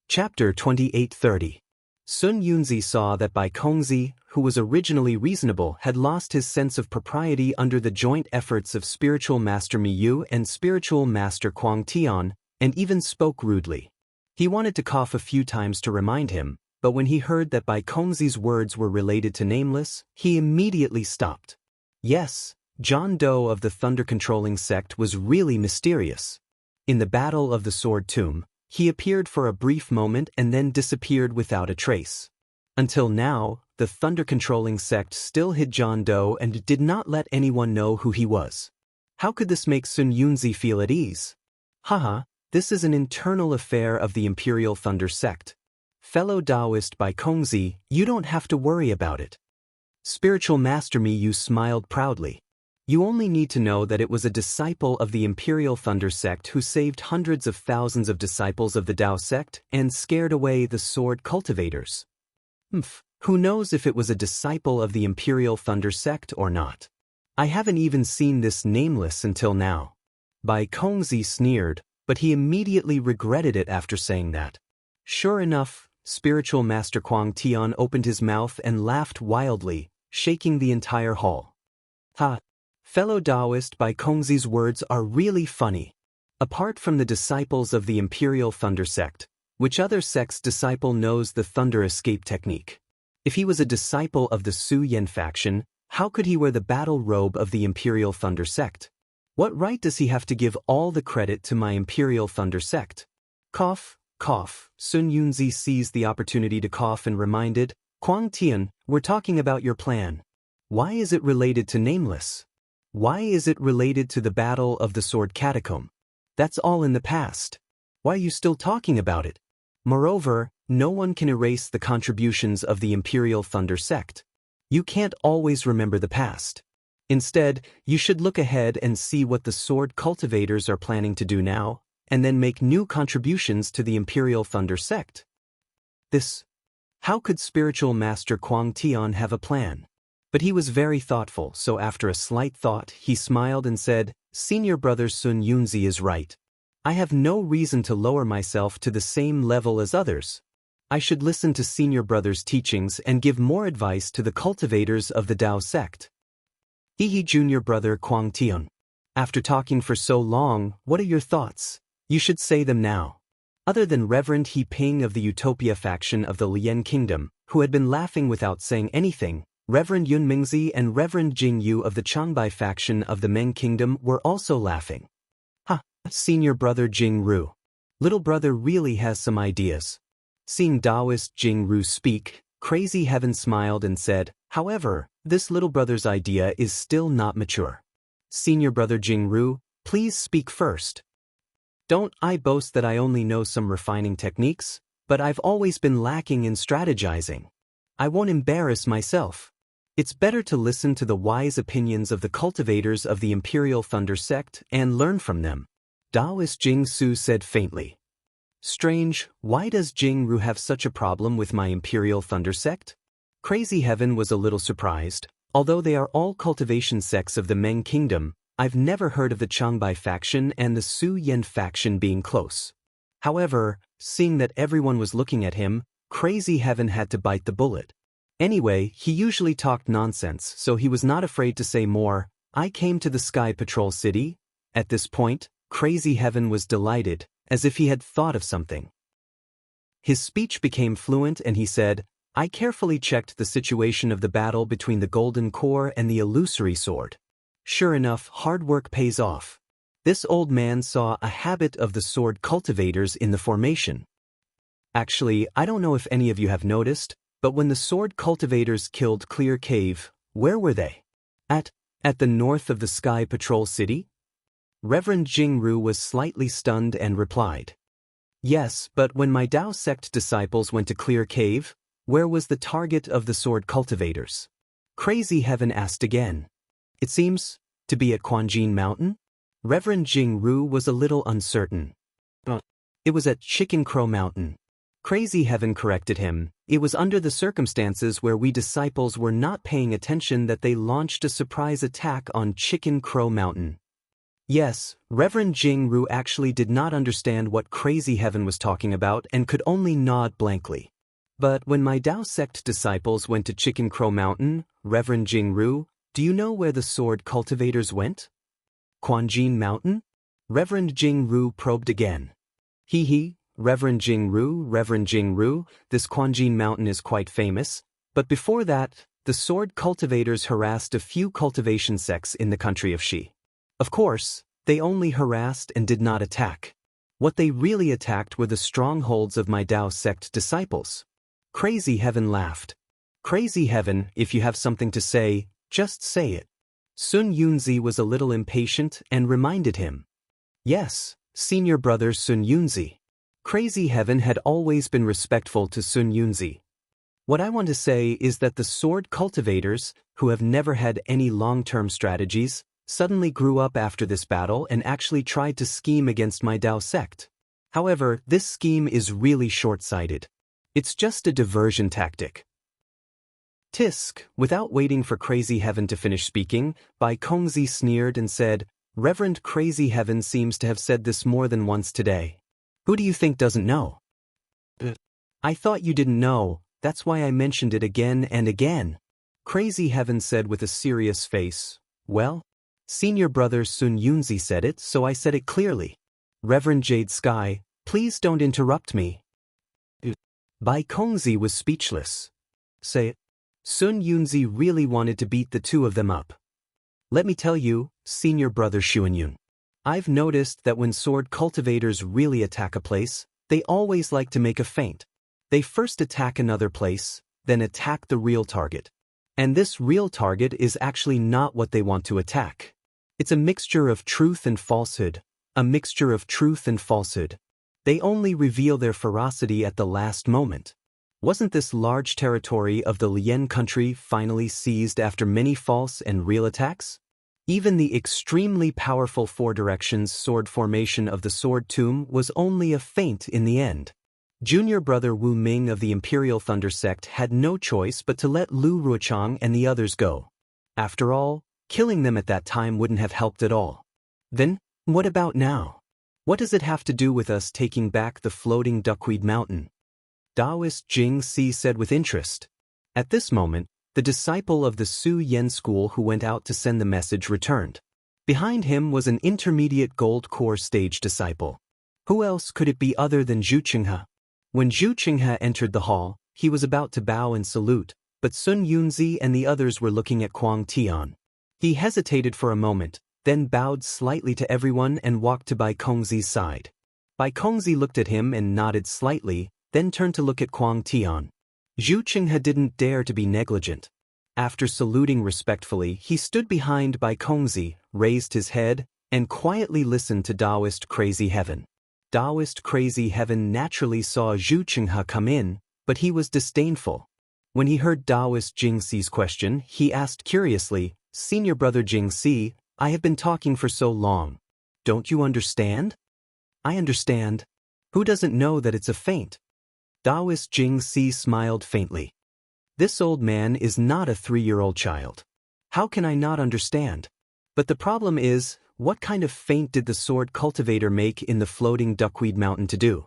Chapter 2830. Sun Yunzi saw that Bai Kongzi, who was originally reasonable, had lost his sense of propriety under the joint efforts of Spiritual Master Miyu and Spiritual Master Kuang Tian, and even spoke rudely. He wanted to cough a few times to remind him, but when he heard that Bai Kongzi's words were related to Nameless, he immediately stopped. Yes, John Doe of the Thunder-controlling sect was really mysterious. In the Battle of the Sword Tomb, he appeared for a brief moment and then disappeared without a trace. Until now, the Thunder-controlling sect still hid John Doe and did not let anyone know who he was. How could this make Sun Yunzi feel at ease? Haha, this is an internal affair of the Imperial Thunder sect. Fellow Taoist Bai Kongzi, you don't have to worry about it. Spiritual Master Miyu smiled proudly. You only need to know that it was a disciple of the Imperial Thunder sect who saved hundreds of thousands of disciples of the Dao sect and scared away the sword cultivators. Who knows if it was a disciple of the Imperial Thunder sect or not? I haven't even seen this nameless until now. Bai Kongzi sneered, but he immediately regretted it after saying that. Sure enough, spiritual master Kuang Tian opened his mouth and laughed wildly, shaking the entire hall. Ha! Fellow Taoist, Bai Kongzi's words are really funny. Apart from the disciples of the Imperial Thunder Sect, which other sect's disciple knows the Thunder Escape technique? If he was a disciple of the Su Yan faction, how could he wear the battle robe of the Imperial Thunder Sect? What right does he have to give all the credit to my Imperial Thunder Sect? Cough, cough. Sun Yunzi seized the opportunity to cough and reminded, Kuang Tian, we're talking about your plan. Why is it related to Nameless? Why is it related to the Battle of the Sword Catacomb? That's all in the past. Why are you still talking about it? Moreover, no one can erase the contributions of the Imperial Thunder Sect. You can't always remember the past. Instead, you should look ahead and see what the sword cultivators are planning to do now, and then make new contributions to the Imperial Thunder Sect. How could spiritual master Kuang Tian have a plan? But he was very thoughtful, so after a slight thought, he smiled and said, Senior brother Sun Yunzi is right. I have no reason to lower myself to the same level as others. I should listen to senior brother's teachings and give more advice to the cultivators of the Tao sect. Junior brother Kuang Tian. After talking for so long, what are your thoughts? You should say them now. Other than Reverend He Ping of the Utopia faction of the Lian Kingdom, who had been laughing without saying anything, Reverend Yun Mingzi and Reverend Jianghu of the Changbai faction of the Meng Kingdom were also laughing. Senior brother Jingru. Little brother really has some ideas. Seeing Taoist Jingru speak, Crazy Heaven smiled and said, however, this little brother's idea is still not mature. Senior brother Jingru, please speak first. Don't I boast that I only know some refining techniques, but I've always been lacking in strategizing. I won't embarrass myself. It's better to listen to the wise opinions of the cultivators of the Imperial Thunder Sect and learn from them. Taoist Jing Su said faintly. Strange, why does Jingru have such a problem with my Imperial Thunder Sect? Crazy Heaven was a little surprised. Although they are all cultivation sects of the Meng Kingdom, I've never heard of the Changbai faction and the Su Yan faction being close. However, seeing that everyone was looking at him, Crazy Heaven had to bite the bullet. Anyway, he usually talked nonsense, so he was not afraid to say more. I came to the Sky Patrol City. At this point, Crazy Heaven was delighted, as if he had thought of something. His speech became fluent and he said, I carefully checked the situation of the battle between the Golden Core and the Illusory Sword. Sure enough, hard work pays off. This old man saw a habit of the sword cultivators in the formation. Actually, I don't know if any of you have noticed, but when the sword cultivators killed Clear Cave, where were they? At the north of the Sky Patrol City? Reverend Jingru was slightly stunned and replied. Yes, but when my Tao sect disciples went to Clear Cave, where was the target of the sword cultivators? Crazy Heaven asked again. It seems to be at Quanjin Mountain? Reverend Jingru was a little uncertain. It was at Chicken Crow Mountain. Crazy Heaven corrected him. It was under the circumstances where we disciples were not paying attention that they launched a surprise attack on Chicken Crow Mountain. Yes, Reverend Jingru actually did not understand what Crazy Heaven was talking about and could only nod blankly. But when my Tao sect disciples went to Chicken Crow Mountain, Reverend Jingru, do you know where the sword cultivators went? Quanjin Mountain? Reverend Jingru probed again. Reverend Jingru, this Quanjin Mountain is quite famous, but before that, the sword cultivators harassed a few cultivation sects in the country of Shi. Of course, they only harassed and did not attack. What they really attacked were the strongholds of my Tao sect disciples. Crazy Heaven laughed. Crazy Heaven, if you have something to say, just say it. Sun Yunzi was a little impatient and reminded him. Yes, senior brother Sun Yunzi. Crazy Heaven had always been respectful to Sun Yunzi. What I want to say is that the sword cultivators, who have never had any long-term strategies, suddenly grew up after this battle and actually tried to scheme against my Tao sect. However, this scheme is really short-sighted. It's just a diversion tactic. Tisk, without waiting for Crazy Heaven to finish speaking, Bai Kongzi sneered and said, Reverend Crazy Heaven seems to have said this more than once today. Who do you think doesn't know? I thought you didn't know, that's why I mentioned it again and again. Crazy Heaven said with a serious face, well, Senior Brother Sun Yunzi said it, so I said it clearly. Reverend Jade Sky, please don't interrupt me. Bai Kongzi was speechless. Say it. Sun Yunzi really wanted to beat the two of them up. Let me tell you, Senior Brother Xuanyun. I've noticed that when sword cultivators really attack a place, they always like to make a feint. They first attack another place, then attack the real target. And this real target is actually not what they want to attack. It's a mixture of truth and falsehood. A mixture of truth and falsehood. They only reveal their ferocity at the last moment. Wasn't this large territory of the Lian country finally seized after many false and real attacks? Even the extremely powerful four directions sword formation of the Sword Tomb was only a feint in the end. Junior Brother Wu Ming of the Imperial Thunder Sect had no choice but to let Lu Ruochang and the others go. After all, killing them at that time wouldn't have helped at all. Then, what about now? What does it have to do with us taking back the floating Duckweed Mountain? Taoist Jing Si said with interest. At this moment, the disciple of the Su Yen school who went out to send the message returned. Behind him was an intermediate gold core stage disciple. Who else could it be other than Zhu Qinghe? When Zhu Qinghe entered the hall, he was about to bow and salute, but Sun Yunzi and the others were looking at Kuang Tian. He hesitated for a moment, then bowed slightly to everyone and walked to Bai Kongzi's side. Bai Kongzi looked at him and nodded slightly, then turned to look at Kuang Tian. Zhu Qinghe didn't dare to be negligent. After saluting respectfully, he stood behind Bai Kongzi, raised his head, and quietly listened to Taoist Crazy Heaven. Taoist Crazy Heaven naturally saw Zhu Qinghe come in, but he was disdainful. When he heard Taoist Jing Si's question, he asked curiously, Senior Brother Jing Si, I have been talking for so long. Don't you understand? I understand. Who doesn't know that it's a feint? Taoist Jing Si smiled faintly. This old man is not a 3-year-old child. How can I not understand? But the problem is, what kind of feint did the sword cultivator make in the floating Duckweed Mountain to do?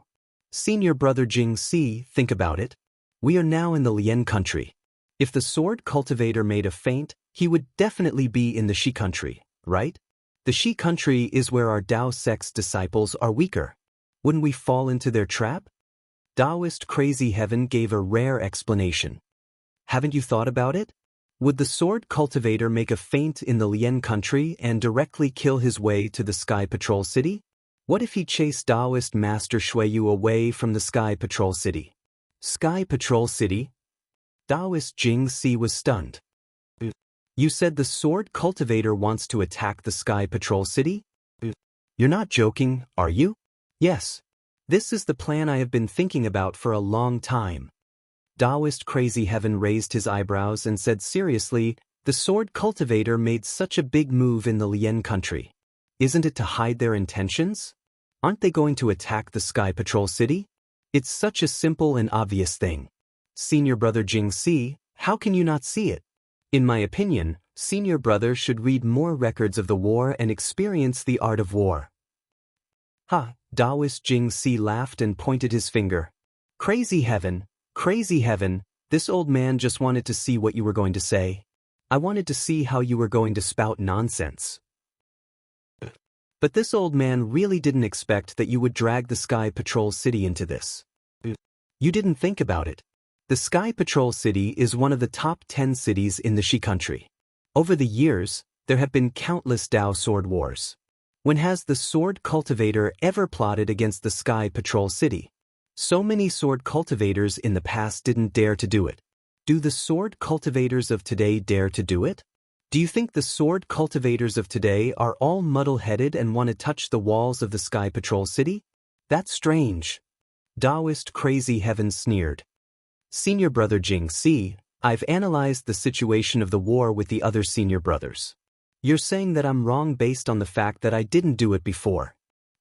Senior Brother Jing Si, think about it. We are now in the Lian country. If the sword cultivator made a feint, he would definitely be in the Shi country, right? The Shi country is where our Dao sect's disciples are weaker. Wouldn't we fall into their trap? Taoist Crazy Heaven gave a rare explanation. Haven't you thought about it? Would the sword cultivator make a feint in the Lian country and directly kill his way to the Sky Patrol City? What if he chased Taoist Master Shuiyu away from the Sky Patrol City? Sky Patrol City? Taoist Jing Si was stunned. You said the sword cultivator wants to attack the Sky Patrol City? You're not joking, are you? Yes. This is the plan I have been thinking about for a long time. Taoist Crazy Heaven raised his eyebrows and said seriously, the sword cultivator made such a big move in the Lian country. Isn't it to hide their intentions? Aren't they going to attack the Sky Patrol City? It's such a simple and obvious thing. Senior Brother Jing Si, how can you not see it? In my opinion, Senior Brother should read more records of the war and experience the art of war. Ha! Taoist Jing Si laughed and pointed his finger. Crazy Heaven, this old man just wanted to see what you were going to say. I wanted to see how you were going to spout nonsense. But this old man really didn't expect that you would drag the Sky Patrol City into this. You didn't think about it. The Sky Patrol City is one of the top 10 cities in the Shi country. Over the years, there have been countless Dao sword wars. When has the sword cultivator ever plotted against the Sky Patrol City? So many sword cultivators in the past didn't dare to do it. Do the sword cultivators of today dare to do it? Do you think the sword cultivators of today are all muddle-headed and want to touch the walls of the Sky Patrol City? That's strange. Taoist Crazy Heaven sneered. Senior Brother Jing Si, I've analyzed the situation of the war with the other senior brothers. You're saying that I'm wrong based on the fact that I didn't do it before.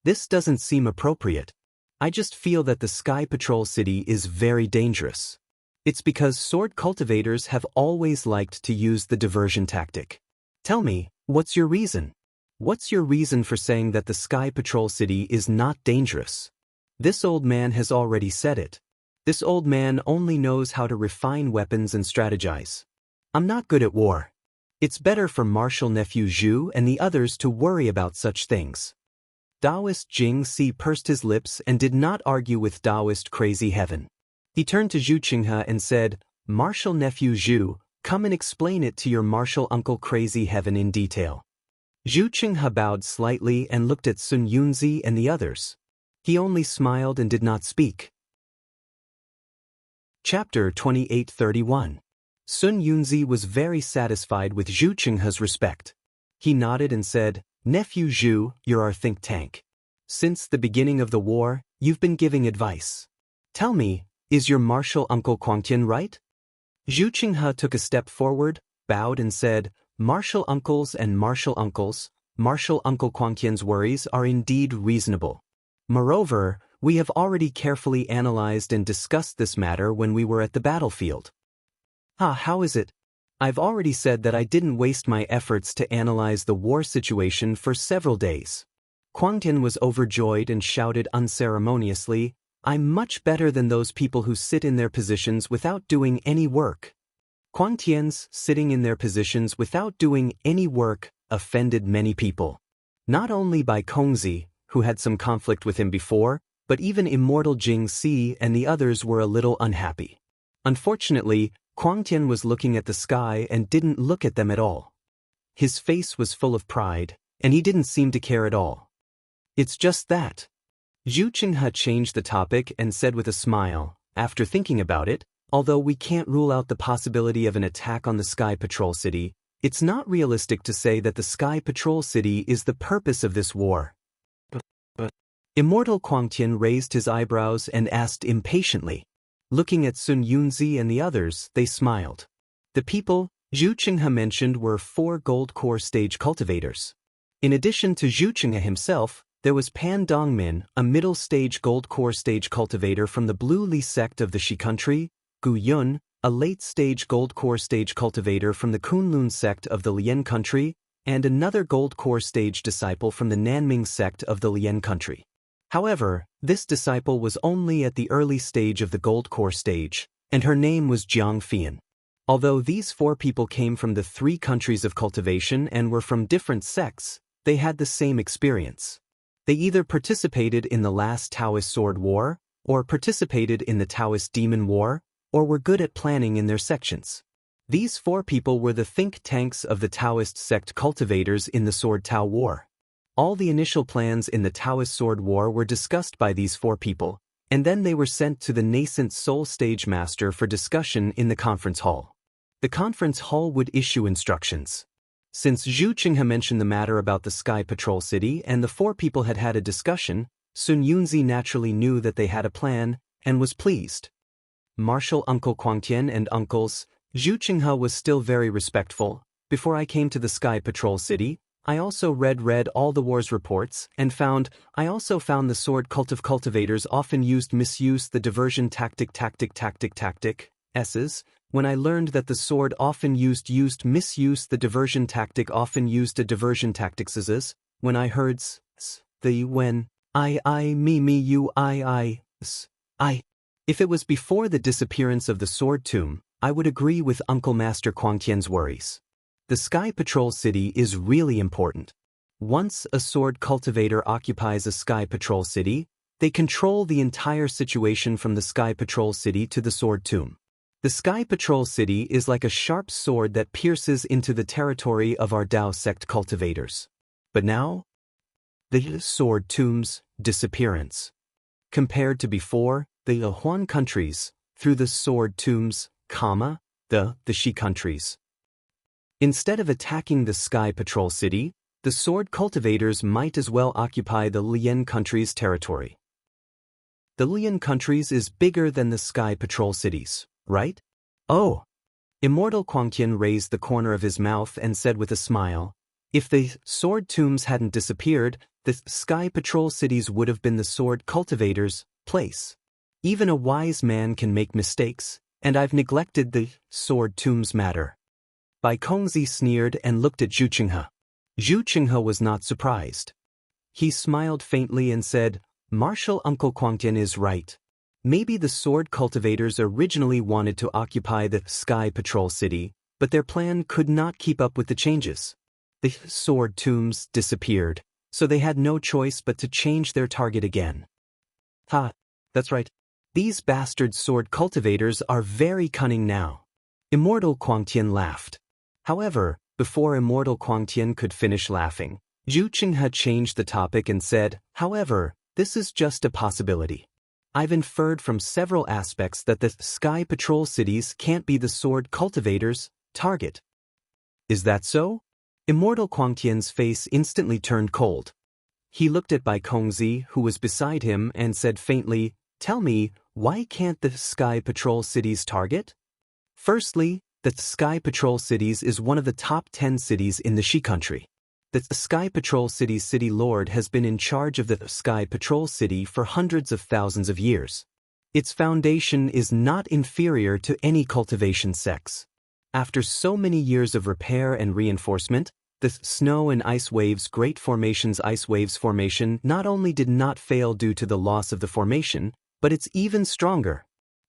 This doesn't seem appropriate. I just feel that the Sky Patrol City is very dangerous. It's because sword cultivators have always liked to use the diversion tactic. Tell me, what's your reason? What's your reason for saying that the Sky Patrol City is not dangerous? This old man has already said it. This old man only knows how to refine weapons and strategize. I'm not good at war. It's better for Marshal Nephew Zhu and the others to worry about such things. Taoist Jing-Si pursed his lips and did not argue with Taoist Crazy Heaven. He turned to Zhu Qinghe and said, Marshal Nephew Zhu, come and explain it to your Marshal Uncle Crazy Heaven in detail. Zhu Qinghe bowed slightly and looked at Sun Yunzi and the others. He only smiled and did not speak. Chapter 2831. Sun Yunzi was very satisfied with Zhu Qinghe's respect. He nodded and said, Nephew Zhu, you're our think tank. Since the beginning of the war, you've been giving advice. Tell me, is your Marshal Uncle Quangtian right? Zhu Qinghe took a step forward, bowed and said, Marshal Uncle Uncle Quangtian's worries are indeed reasonable. Moreover, we have already carefully analyzed and discussed this matter when we were at the battlefield. How is it? I've already said that I didn't waste my efforts to analyze the war situation for several days. Quangtian was overjoyed and shouted unceremoniously, I'm much better than those people who sit in their positions without doing any work. Quangtian's sitting in their positions without doing any work offended many people. Not only by Kongzi, who had some conflict with him before, but even Immortal Jing-Si and the others were a little unhappy. Unfortunately, Quangtian was looking at the sky and didn't look at them at all. His face was full of pride, and he didn't seem to care at all. It's just that. Zhu Qinghe changed the topic and said with a smile, after thinking about it, although we can't rule out the possibility of an attack on the Sky Patrol City, it's not realistic to say that the Sky Patrol City is the purpose of this war. But Immortal Quangtian raised his eyebrows and asked impatiently. Looking at Sun Yunzi and the others, they smiled. The people Zhu Qinghe mentioned were 4 gold core stage cultivators. In addition to Zhu Qinghe himself, there was Pan Dongmin, a middle stage gold core stage cultivator from the Blue Li sect of the Shi country, Gu Yun, a late stage gold core stage cultivator from the Kunlun sect of the Lian country, and another gold core stage disciple from the Nanming sect of the Lian country. However, this disciple was only at the early stage of the gold core stage, and her name was Jianghu. Although these 4 people came from the 3 countries of cultivation and were from different sects, they had the same experience. They either participated in the last Taoist Sword War, or participated in the Taoist Demon War, or were good at planning in their sections. These 4 people were the think tanks of the Taoist sect cultivators in the Sword Tao War. All the initial plans in the Taoist Sword War were discussed by these 4 people, and then they were sent to the nascent Soul Stage Master for discussion in the conference hall. The conference hall would issue instructions. Since Zhu Qinghe mentioned the matter about the Sky Patrol City and the 4 people had had a discussion, Sun Yunzi naturally knew that they had a plan, and was pleased. Marshal Uncle Quangtian and uncles, Zhu Qinghe was still very respectful. Before I came to the Sky Patrol City, I also read all the war's reports and I also found the sword cultivators often misused the diversion tactic S's. When I learned that the sword often misused the diversion tactic often used a diversion tactics S's. When I heard If it was before the disappearance of the sword tomb, I would agree with Uncle Master Quangtian's worries. The Sky Patrol City is really important. Once a sword cultivator occupies a Sky Patrol City, they control the entire situation from the Sky Patrol City to the sword tomb. The Sky Patrol City is like a sharp sword that pierces into the territory of our Dao sect cultivators. But now, the sword tomb's disappearance. Compared to before, the Huan countries, through the sword tombs, the Shi countries. Instead of attacking the Sky Patrol City, the sword cultivators might as well occupy the Lian country's territory. The Lian countries is bigger than the Sky Patrol Cities, right? Oh! Immortal Quangtian raised the corner of his mouth and said with a smile, if the sword tombs hadn't disappeared, the Sky Patrol Cities would have been the sword cultivators' place. Even a wise man can make mistakes, and I've neglected the sword tombs matter. Bai Kongzi sneered and looked at Zhu Qinghe. Zhu Qinghe was not surprised. He smiled faintly and said, Marshal Uncle Quangtian is right. Maybe the sword cultivators originally wanted to occupy the Sky Patrol City, but their plan could not keep up with the changes. The sword tombs disappeared, so they had no choice but to change their target again. Ha, that's right. These bastard sword cultivators are very cunning now. Immortal Quangtian laughed. However, before Immortal Quangtian could finish laughing, Zhu Qinghe changed the topic and said, however, this is just a possibility. I've inferred from several aspects that the Sky Patrol cities can't be the sword cultivators' target. Is that so? Immortal Quangtian's face instantly turned cold. He looked at Bai Kongzi, who was beside him, and said faintly, tell me, why can't the Sky Patrol cities target? Firstly, the Sky Patrol cities is one of the top 10 cities in the Shi country. The Sky Patrol City's city lord has been in charge of the Sky Patrol City for hundreds of thousands of years. Its foundation is not inferior to any cultivation sects. After so many years of repair and reinforcement, the Snow and Ice Waves Great Formation's Ice Waves formation not only did not fail due to the loss of the formation, but it's even stronger.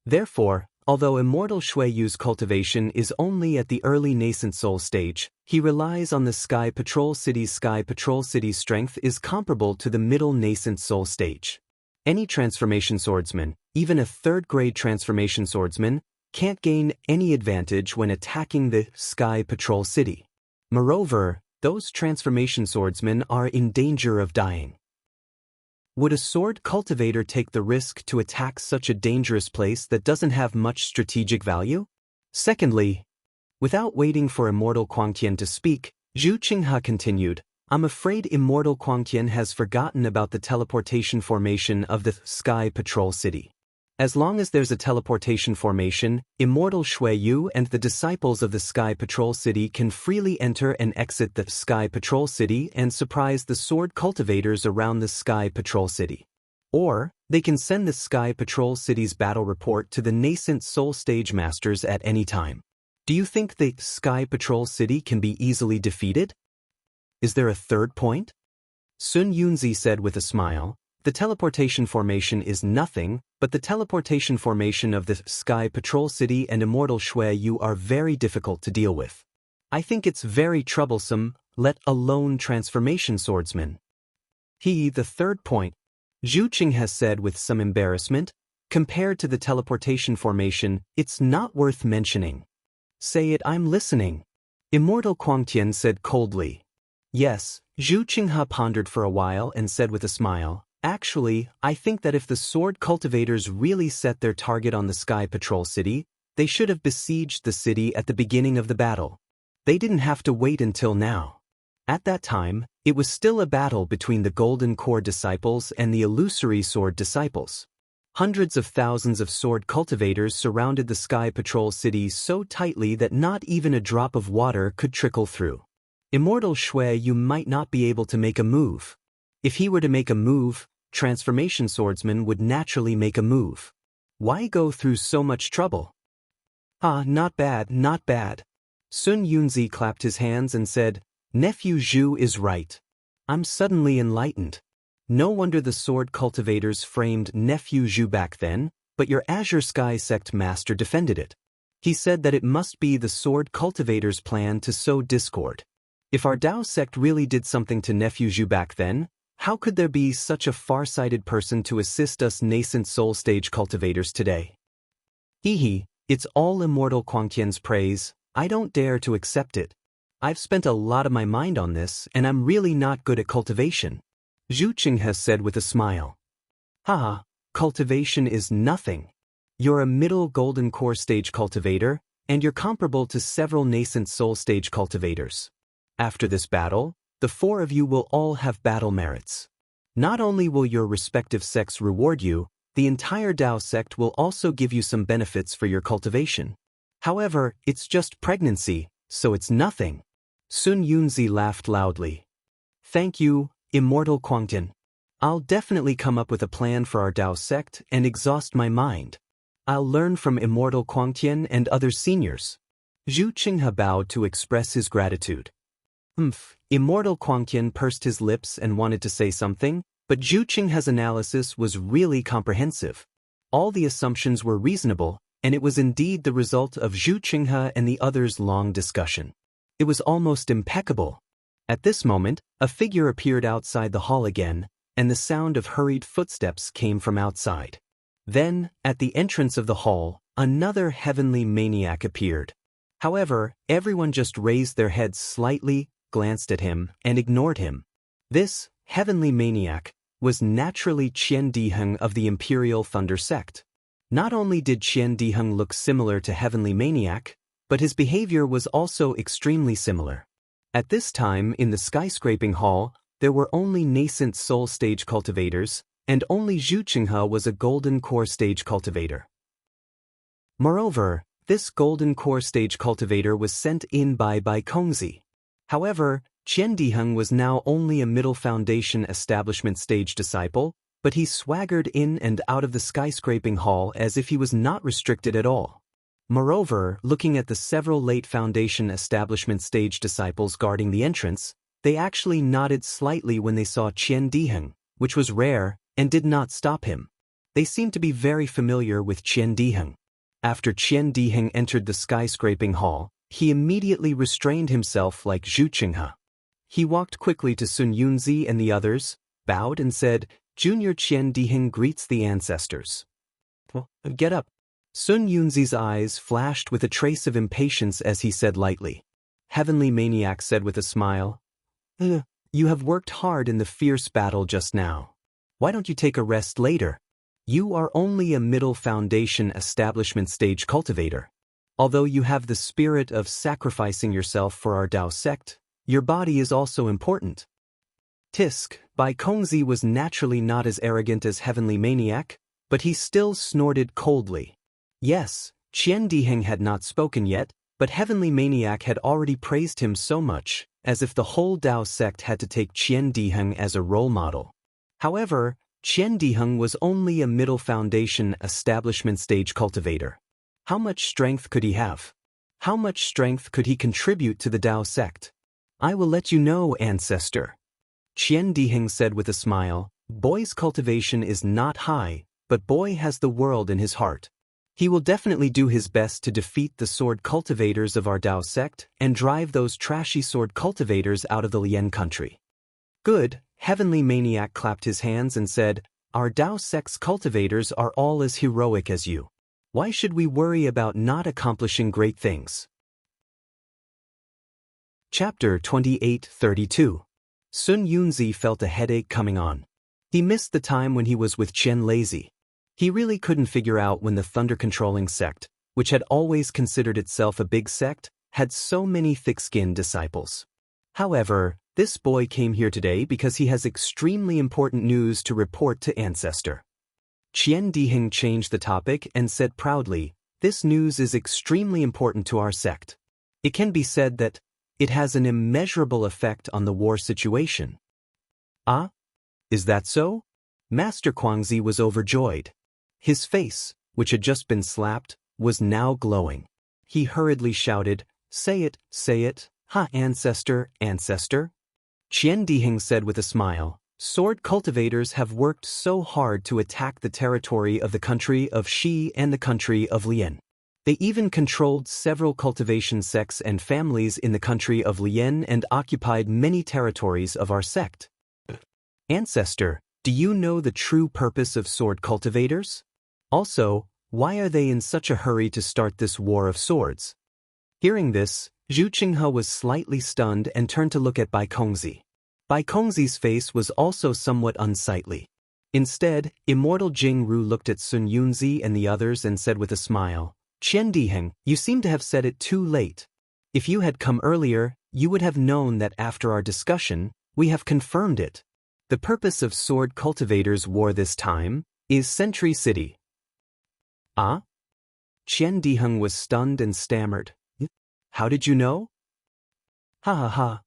Therefore, although Immortal Shuiyu's cultivation is only at the early nascent soul stage, he relies on the Sky Patrol City's strength is comparable to the middle nascent soul stage. Any transformation swordsman, even a third-grade transformation swordsman, can't gain any advantage when attacking the Sky Patrol City. Moreover, those transformation swordsmen are in danger of dying. Would a sword cultivator take the risk to attack such a dangerous place that doesn't have much strategic value? Secondly, without waiting for Immortal Quangtian to speak, Zhu Qinghe continued, I'm afraid Immortal Quangtian has forgotten about the teleportation formation of the Sky Patrol City. As long as there's a teleportation formation, Immortal Shuiyu and the disciples of the Sky Patrol City can freely enter and exit the Sky Patrol City and surprise the sword cultivators around the Sky Patrol City. Or, they can send the Sky Patrol City's battle report to the nascent Soul Stage Masters at any time. Do you think the Sky Patrol City can be easily defeated? Is there a third point? Sun Yunzi said with a smile, the teleportation formation is nothing, but the teleportation formation of the Sky Patrol City and Immortal Shuiyu are very difficult to deal with. I think it's very troublesome, let alone transformation swordsmen. The third point, Zhu Qinghe said with some embarrassment, compared to the teleportation formation, it's not worth mentioning. Say it, I'm listening. Immortal Quangtian said coldly. Yes, Zhu Qinghe pondered for a while and said with a smile, actually, I think that if the sword cultivators really set their target on the Sky Patrol City, they should have besieged the city at the beginning of the battle. They didn't have to wait until now. At that time, it was still a battle between the Golden Core disciples and the Illusory Sword disciples. Hundreds of thousands of sword cultivators surrounded the Sky Patrol City so tightly that not even a drop of water could trickle through. Immortal Shuiyu might not be able to make a move. If he were to make a move, transformation swordsmen would naturally make a move. Why go through so much trouble? Not bad, not bad. Sun Yunzi clapped his hands and said, Nephew Zhu is right. I'm suddenly enlightened. No wonder the sword cultivators framed Nephew Zhu back then, but your Azure Sky Sect master defended it. He said that it must be the sword cultivators' plan to sow discord. If our Dao sect really did something to Nephew Zhu back then, how could there be such a far-sighted person to assist us nascent soul stage cultivators today? It's all Immortal Quangtian's praise. I don't dare to accept it. I've spent a lot of my mind on this, and I'm really not good at cultivation. Zhu Qinghe said with a smile. Cultivation is nothing. You're a middle golden core stage cultivator, and you're comparable to several nascent soul stage cultivators. After this battle, the four of you will all have battle merits. Not only will your respective sects reward you, the entire Dao sect will also give you some benefits for your cultivation. However, it's just pregnancy, so it's nothing. Sun Yunzi laughed loudly. Thank you, Immortal Quangtian. I'll definitely come up with a plan for our Dao sect and exhaust my mind. I'll learn from Immortal Quangtian and other seniors. Zhu Qinghe bowed to express his gratitude. Immortal Quangtian pursed his lips and wanted to say something, but Zhu Qinghe's analysis was really comprehensive. All the assumptions were reasonable, and it was indeed the result of Zhu Qinghe and the others' long discussion. It was almost impeccable. At this moment, a figure appeared outside the hall again, and the sound of hurried footsteps came from outside. Then, at the entrance of the hall, another heavenly maniac appeared. However, everyone just raised their heads slightly, glanced at him, and ignored him. This heavenly maniac was naturally Qian Diheng of the Imperial Thunder Sect. Not only did Qian Diheng look similar to heavenly maniac, but his behavior was also extremely similar. At this time in the skyscraping hall, there were only nascent soul stage cultivators, and only Zhu Qinghe was a golden core stage cultivator. Moreover, this golden core stage cultivator was sent in by Kongzi. However, Qian Diheng was now only a middle foundation establishment stage disciple, but he swaggered in and out of the skyscraping hall as if he was not restricted at all. Moreover, looking at the several late foundation establishment stage disciples guarding the entrance, they actually nodded slightly when they saw Qian Diheng, which was rare, and did not stop him. They seemed to be very familiar with Qian Diheng. After Qian Diheng entered the skyscraping hall, he immediately restrained himself like Zhu Qinghe. He walked quickly to Sun Yunzi and the others, bowed and said, "Junior Qian Diheng greets the ancestors." "Well, get up." Sun Yunzi's eyes flashed with a trace of impatience as he said lightly. Heavenly Maniac said with a smile, "You have worked hard in the fierce battle just now. Why don't you take a rest later? You are only a middle foundation establishment stage cultivator. Although you have the spirit of sacrificing yourself for our Dao sect, your body is also important." Tisk, Bai Kongzi was naturally not as arrogant as Heavenly Maniac, but he still snorted coldly. Yes, Qian Diheng had not spoken yet, but Heavenly Maniac had already praised him so much, as if the whole Dao sect had to take Qian Diheng as a role model. However, Qian Diheng was only a middle foundation establishment stage cultivator. How much strength could he have? How much strength could he contribute to the Dao sect? "I will let you know, ancestor." Qian Diheng said with a smile, "Boy's cultivation is not high, but boy has the world in his heart. He will definitely do his best to defeat the sword cultivators of our Dao sect and drive those trashy sword cultivators out of the Lian country." "Good." Heavenly Maniac clapped his hands and said, "Our Dao sect's cultivators are all as heroic as you. Why should we worry about not accomplishing great things?" Chapter 28-32. Sun Yunzi felt a headache coming on. He missed the time when he was with Chen Lazy. He really couldn't figure out when the thunder-controlling sect, which had always considered itself a big sect, had so many thick-skinned disciples. However, this boy came here today because he has extremely important news to report to Ancestor. Qian Diheng changed the topic and said proudly, "This news is extremely important to our sect. It can be said that it has an immeasurable effect on the war situation." "Ah? Is that so?" Master Guangzi was overjoyed. His face, which had just been slapped, was now glowing. He hurriedly shouted, say it, ha ancestor, ancestor." Qian Diheng said with a smile, "Sword cultivators have worked so hard to attack the territory of the country of Shi and the country of Lian. They even controlled several cultivation sects and families in the country of Lian and occupied many territories of our sect. Ancestor, do you know the true purpose of sword cultivators? Also, why are they in such a hurry to start this war of swords?" Hearing this, Zhu Qinghe was slightly stunned and turned to look at Bai Kongzi. Bai Kongzi's face was also somewhat unsightly. Instead, Immortal Jianghu looked at Sun Yunzi and the others and said with a smile, "Qian Diheng, you seem to have said it too late. If you had come earlier, you would have known that after our discussion, we have confirmed it. The purpose of Sword Cultivators' War this time is Sentry City." "Ah?" Qian Diheng was stunned and stammered. "How did you know?" "Ha ha ha."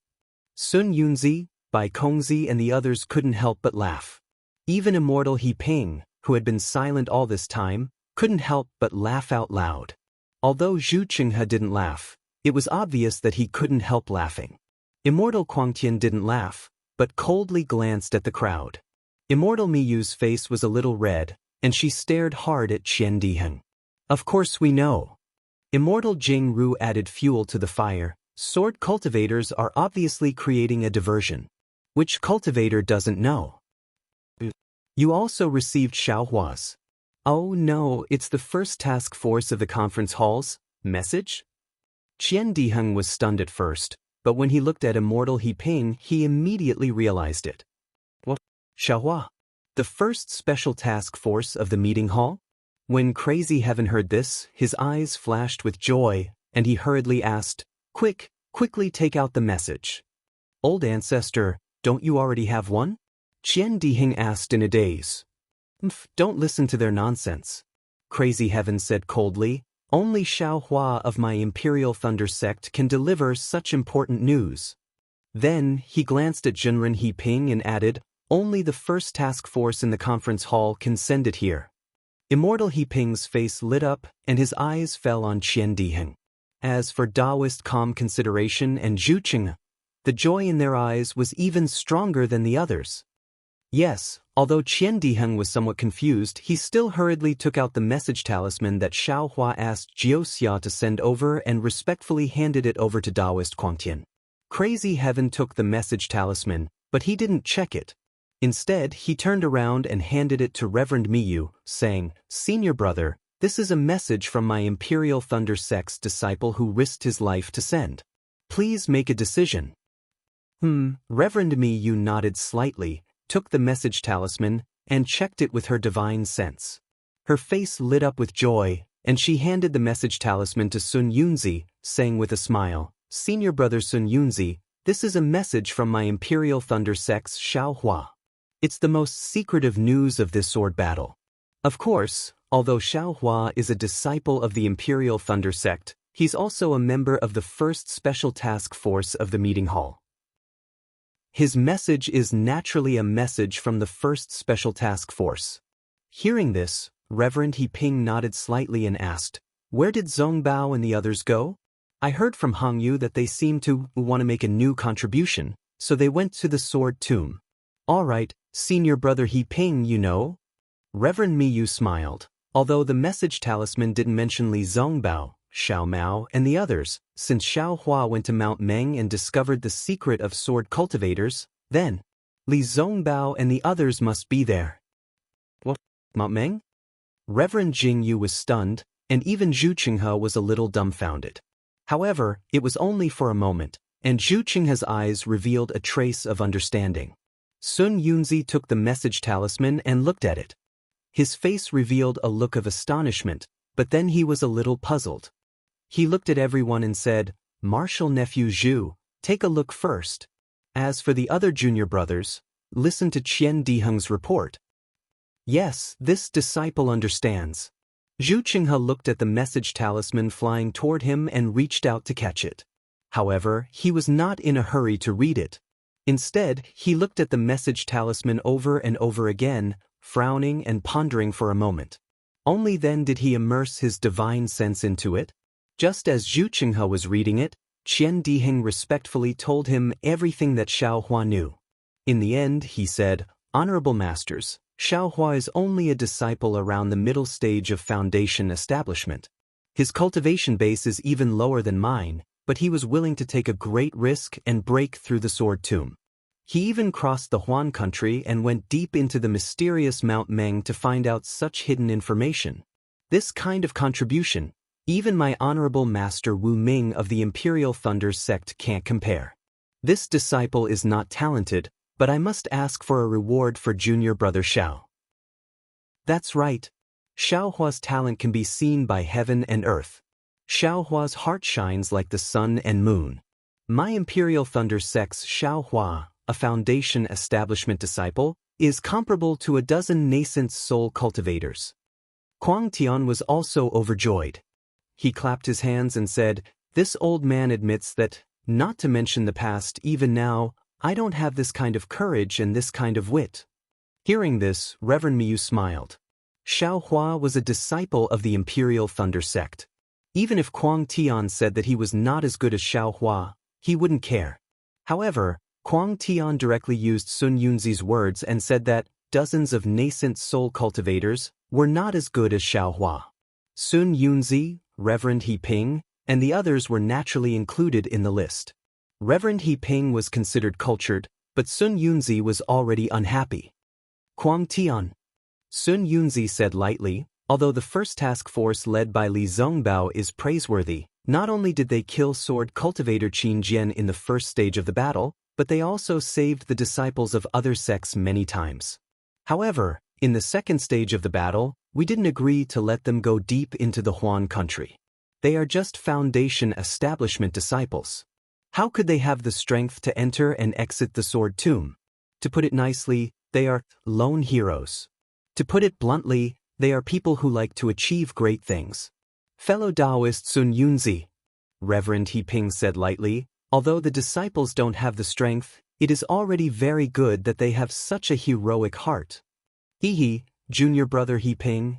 Sun Yunzi, Bai Kongzi and the others couldn't help but laugh. Even Immortal He Ping, who had been silent all this time, couldn't help but laugh out loud. Although Zhu Qinghe didn't laugh, it was obvious that he couldn't help laughing. Immortal Quangtian didn't laugh, but coldly glanced at the crowd. Immortal Miyu's face was a little red, and she stared hard at Qian Diheng. Of course we know. Immortal Jianghu added fuel to the fire. Sword cultivators are obviously creating a diversion. Which cultivator doesn't know? You also received Xiaohua's. Oh no, it's the first task force of the conference hall's message? Qian Diheng was stunned at first, but when he looked at Immortal He Ping, he immediately realized it. What? Xiaohua? The first special task force of the meeting hall? When Crazy Heaven heard this, his eyes flashed with joy, and he hurriedly asked, Quickly take out the message. Old ancestor, don't you already have one? Qian Diheng asked in a daze. Don't listen to their nonsense. Crazy Heaven said coldly, only Xiaohua of my Imperial Thunder sect can deliver such important news. Then, he glanced at Zhenren He Ping and added, only the first task force in the conference hall can send it here. Immortal He Ping's face lit up, and his eyes fell on Qian Diheng. As for Taoist calm consideration and Zhu Qinghe, the joy in their eyes was even stronger than the others. Yes, although Qian Diheng was somewhat confused, he still hurriedly took out the message talisman that Xiaohua asked Jiuxia to send over and respectfully handed it over to Taoist Quangtian. Crazy Heaven took the message talisman, but he didn't check it. Instead, he turned around and handed it to Reverend Miyu, saying, Senior brother, this is a message from my Imperial Thunder sect's disciple who risked his life to send. Please make a decision. Reverend Miyu nodded slightly, took the message talisman, and checked it with her divine sense. Her face lit up with joy, and she handed the message talisman to Sun Yunzi, saying with a smile, Senior brother Sun Yunzi, this is a message from my Imperial Thunder sect's Xiaohua. It's the most secretive news of this sword battle. Of course, although Xiaohua is a disciple of the Imperial Thunder sect, he's also a member of the first special task force of the meeting hall. His message is naturally a message from the first special task force. Hearing this, Reverend He Ping nodded slightly and asked, Where did Zongbao and the others go? I heard from Hangyu that they seem to want to make a new contribution, so they went to the sword tomb. All right, Senior brother He Ping, you know. Reverend Miyu smiled. Although the message talisman didn't mention Li Zongbao, Xiao Mao, and the others, since Xiaohua went to Mount Meng and discovered the secret of sword cultivators, then Li Zongbao and the others must be there. What? Mount Meng? Reverend Jingyu was stunned, and even Zhu Qinghe was a little dumbfounded. However, it was only for a moment, and Zhu Qinghe's eyes revealed a trace of understanding. Sun Yunzi took the message talisman and looked at it. His face revealed a look of astonishment, but then he was a little puzzled. He looked at everyone and said, Martial nephew Zhu, take a look first. As for the other junior brothers, listen to Qian Diheng's report. Yes, this disciple understands. Zhu Qinghe looked at the message talisman flying toward him and reached out to catch it. However, he was not in a hurry to read it. Instead, he looked at the message talisman over and over again, frowning and pondering for a moment. Only then did he immerse his divine sense into it. Just as Zhu Qinghe was reading it, Qian Diheng respectfully told him everything that Xiaohua knew. In the end, he said, Honorable Masters, Xiaohua is only a disciple around the middle stage of foundation establishment. His cultivation base is even lower than mine, but he was willing to take a great risk and break through the sword tomb. He even crossed the Huan country and went deep into the mysterious Mount Meng to find out such hidden information. This kind of contribution, even my honorable master Wu Ming of the Imperial Thunder sect can't compare. This disciple is not talented, but I must ask for a reward for junior brother Xiao. That's right. Xiaohua's talent can be seen by heaven and earth. Xiaohua's heart shines like the sun and moon. My Imperial Thunder sect's Xiaohua, a foundation establishment disciple, is comparable to a dozen nascent soul cultivators. Quang Tian was also overjoyed. He clapped his hands and said, This old man admits that, not to mention the past, even now, I don't have this kind of courage and this kind of wit. Hearing this, Reverend Miyu smiled. Xiao Hua was a disciple of the Imperial Thunder sect. Even if Kuang Tian said that he was not as good as Xiao Hua, he wouldn't care. However, Kuang Tian directly used Sun Yunzi's words and said that dozens of nascent soul cultivators were not as good as Xiao Hua. Sun Yunzi, Reverend He Ping, and the others were naturally included in the list. Reverend He Ping was considered cultured, but Sun Yunzi was already unhappy. Kuang Tian. Sun Yunzi said lightly, although the first task force led by Li Zongbao is praiseworthy, not only did they kill sword cultivator Qin Jian in the first stage of the battle, but they also saved the disciples of other sects many times. However, in the second stage of the battle, we didn't agree to let them go deep into the Huan country. They are just foundation establishment disciples. How could they have the strength to enter and exit the sword tomb? To put it nicely, they are lone heroes. To put it bluntly, they are people who like to achieve great things. Fellow Taoist Sun Yunzi, Reverend He Ping said lightly, although the disciples don't have the strength, it is already very good that they have such a heroic heart. Hee, junior brother He Ping.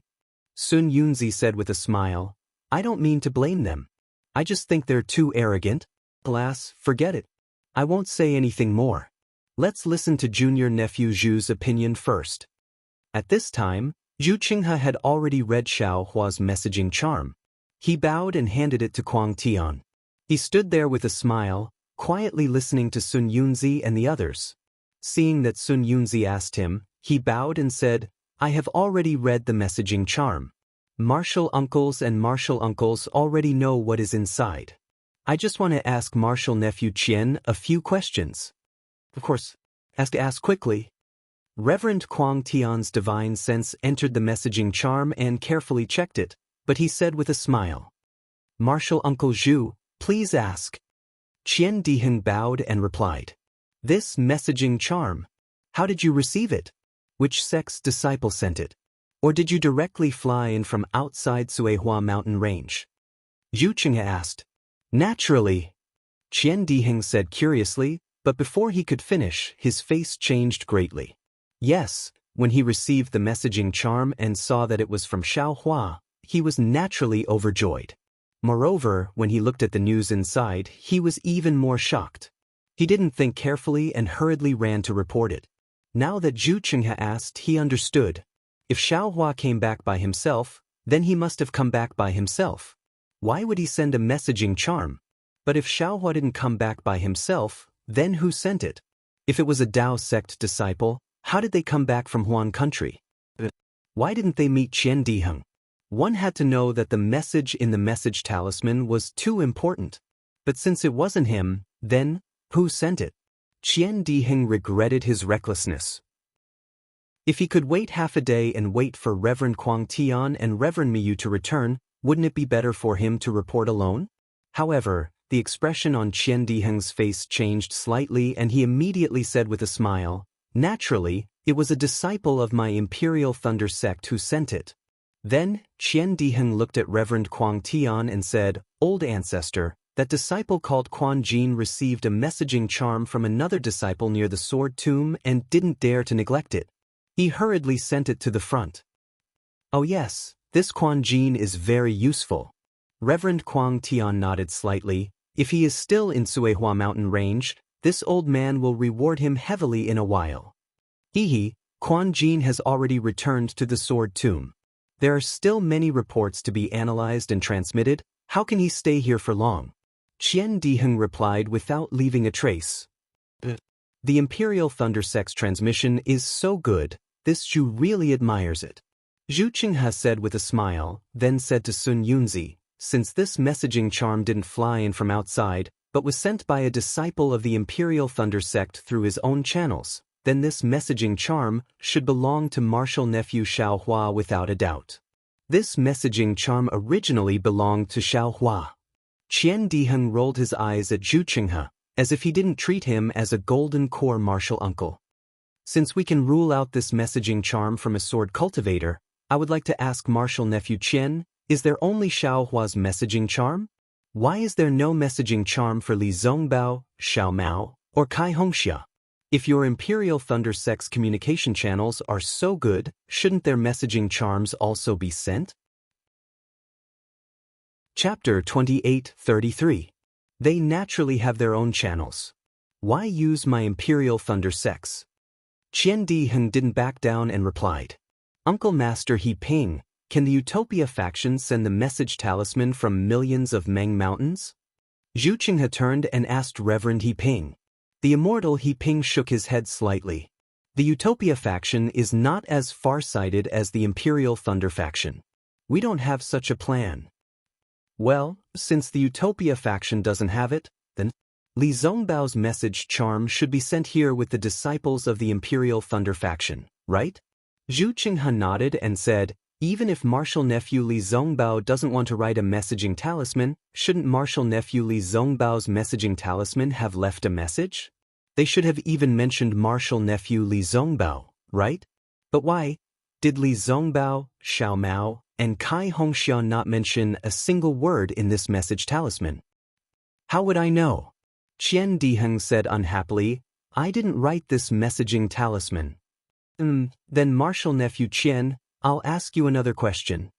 Sun Yunzi said with a smile, I don't mean to blame them. I just think they're too arrogant. Alas, forget it. I won't say anything more. Let's listen to junior nephew Zhu's opinion first. At this time, Zhu Qinghe had already read Xiao Hua's messaging charm. He bowed and handed it to Kuang Tian. He stood there with a smile, quietly listening to Sun Yunzi and the others. Seeing that Sun Yunzi asked him, he bowed and said, I have already read the messaging charm. Martial uncles and martial uncles already know what is inside. I just want to ask martial nephew Qian a few questions. Of course, ask quickly. Reverend Kuang Tian's divine sense entered the messaging charm and carefully checked it, but he said with a smile, Martial Uncle Zhu, please ask. Qian Diheng bowed and replied, This messaging charm. How did you receive it? Which sect's disciple sent it? Or did you directly fly in from outside Suihua mountain range? Zhu Qinghe asked. Naturally. Qian Diheng said curiously, but before he could finish, his face changed greatly. Yes, when he received the messaging charm and saw that it was from Xiao Hua, he was naturally overjoyed. Moreover, when he looked at the news inside, he was even more shocked. He didn't think carefully and hurriedly ran to report it. Now that Zhu Qinghe asked, he understood. If Xiao Hua came back by himself, then he must have come back by himself. Why would he send a messaging charm? But if Xiao Hua didn't come back by himself, then who sent it? If it was a Dao sect disciple, how did they come back from Huan country? Why didn't they meet Qian Diheng? One had to know that the message in the message talisman was too important. But since it wasn't him, then, who sent it? Qian Diheng regretted his recklessness. If he could wait half a day and wait for Reverend Kuang Tian and Reverend Miyu to return, wouldn't it be better for him to report alone? However, the expression on Qian Diheng's face changed slightly and he immediately said with a smile, Naturally, it was a disciple of my Imperial Thunder sect who sent it. Then, Qian Diheng looked at Reverend Kuang Tian and said, Old ancestor, that disciple called Quan Jin received a messaging charm from another disciple near the sword tomb and didn't dare to neglect it. He hurriedly sent it to the front. Oh yes, this Quan Jin is very useful. Reverend Kuang Tian nodded slightly. If he is still in Suihua mountain range, this old man will reward him heavily in a while. Quan Jin has already returned to the sword tomb. There are still many reports to be analyzed and transmitted. How can he stay here for long? Qian Diheng replied without leaving a trace. The Imperial Thunder Sect's transmission is so good, this Zhu really admires it. Zhu Qinghe said with a smile, then said to Sun Yunzi, since this messaging charm didn't fly in from outside, but was sent by a disciple of the Imperial Thunder Sect through his own channels, then this messaging charm should belong to martial nephew Xiao Hua without a doubt. This messaging charm originally belonged to Xiao Hua. Qian Diheng rolled his eyes at Zhu Qinghe, as if he didn't treat him as a golden core martial uncle. Since we can rule out this messaging charm from a sword cultivator, I would like to ask martial nephew Qian, is there only Xiao Hua's messaging charm? Why is there no messaging charm for Li Zongbao, Xiao Mao, or Kai Hongxia? If your Imperial Thunder Sect's communication channels are so good, shouldn't their messaging charms also be sent? Chapter 28-33. They naturally have their own channels. Why use my Imperial Thunder Sects? Qian Diheng didn't back down and replied, Uncle Master He Ping, can the Utopia faction send the message talisman from millions of Meng mountains? Zhu Qinghe turned and asked Reverend He Ping. The immortal He Ping shook his head slightly. The Utopia faction is not as far-sighted as the Imperial Thunder faction. We don't have such a plan. Well, since the Utopia faction doesn't have it, then Li Zongbao's message charm should be sent here with the disciples of the Imperial Thunder faction, right? Zhu Qinghe nodded and said, even if Martial Nephew Li Zongbao doesn't want to write a messaging talisman, shouldn't Martial Nephew Li Zongbao's messaging talisman have left a message? They should have even mentioned Martial Nephew Li Zongbao, right? But why did Li Zongbao, Xiao Mao, and Kai Hongxian not mention a single word in this message talisman? How would I know? Qian Diheng said unhappily, I didn't write this messaging talisman. Then Martial Nephew Qian, I'll ask you another question.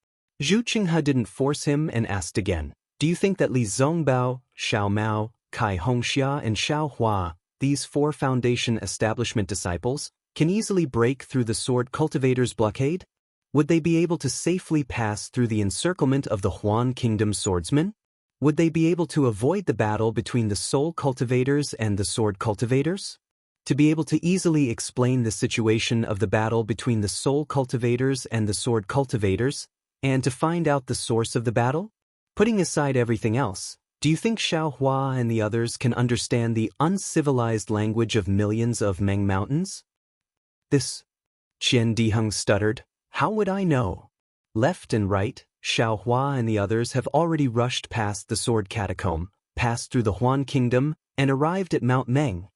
Zhu Qinghe didn't force him and asked again. Do you think that Li Zongbao, Xiao Mao, Kai Hongxia, and Xiao Hua, these 4 Foundation establishment disciples, can easily break through the Sword Cultivator's blockade? Would they be able to safely pass through the encirclement of the Huan Kingdom swordsmen? Would they be able to avoid the battle between the Soul Cultivators and the Sword Cultivators? To be able to easily explain the situation of the battle between the Soul Cultivators and the Sword Cultivators, and to find out the source of the battle? Putting aside everything else, do you think Xiao Hua and the others can understand the uncivilized language of millions of Meng mountains? This, Qian Diheng stuttered, how would I know? Left and right, Xiao Hua and the others have already rushed past the Sword Catacomb, passed through the Huan Kingdom, and arrived at Mount Meng.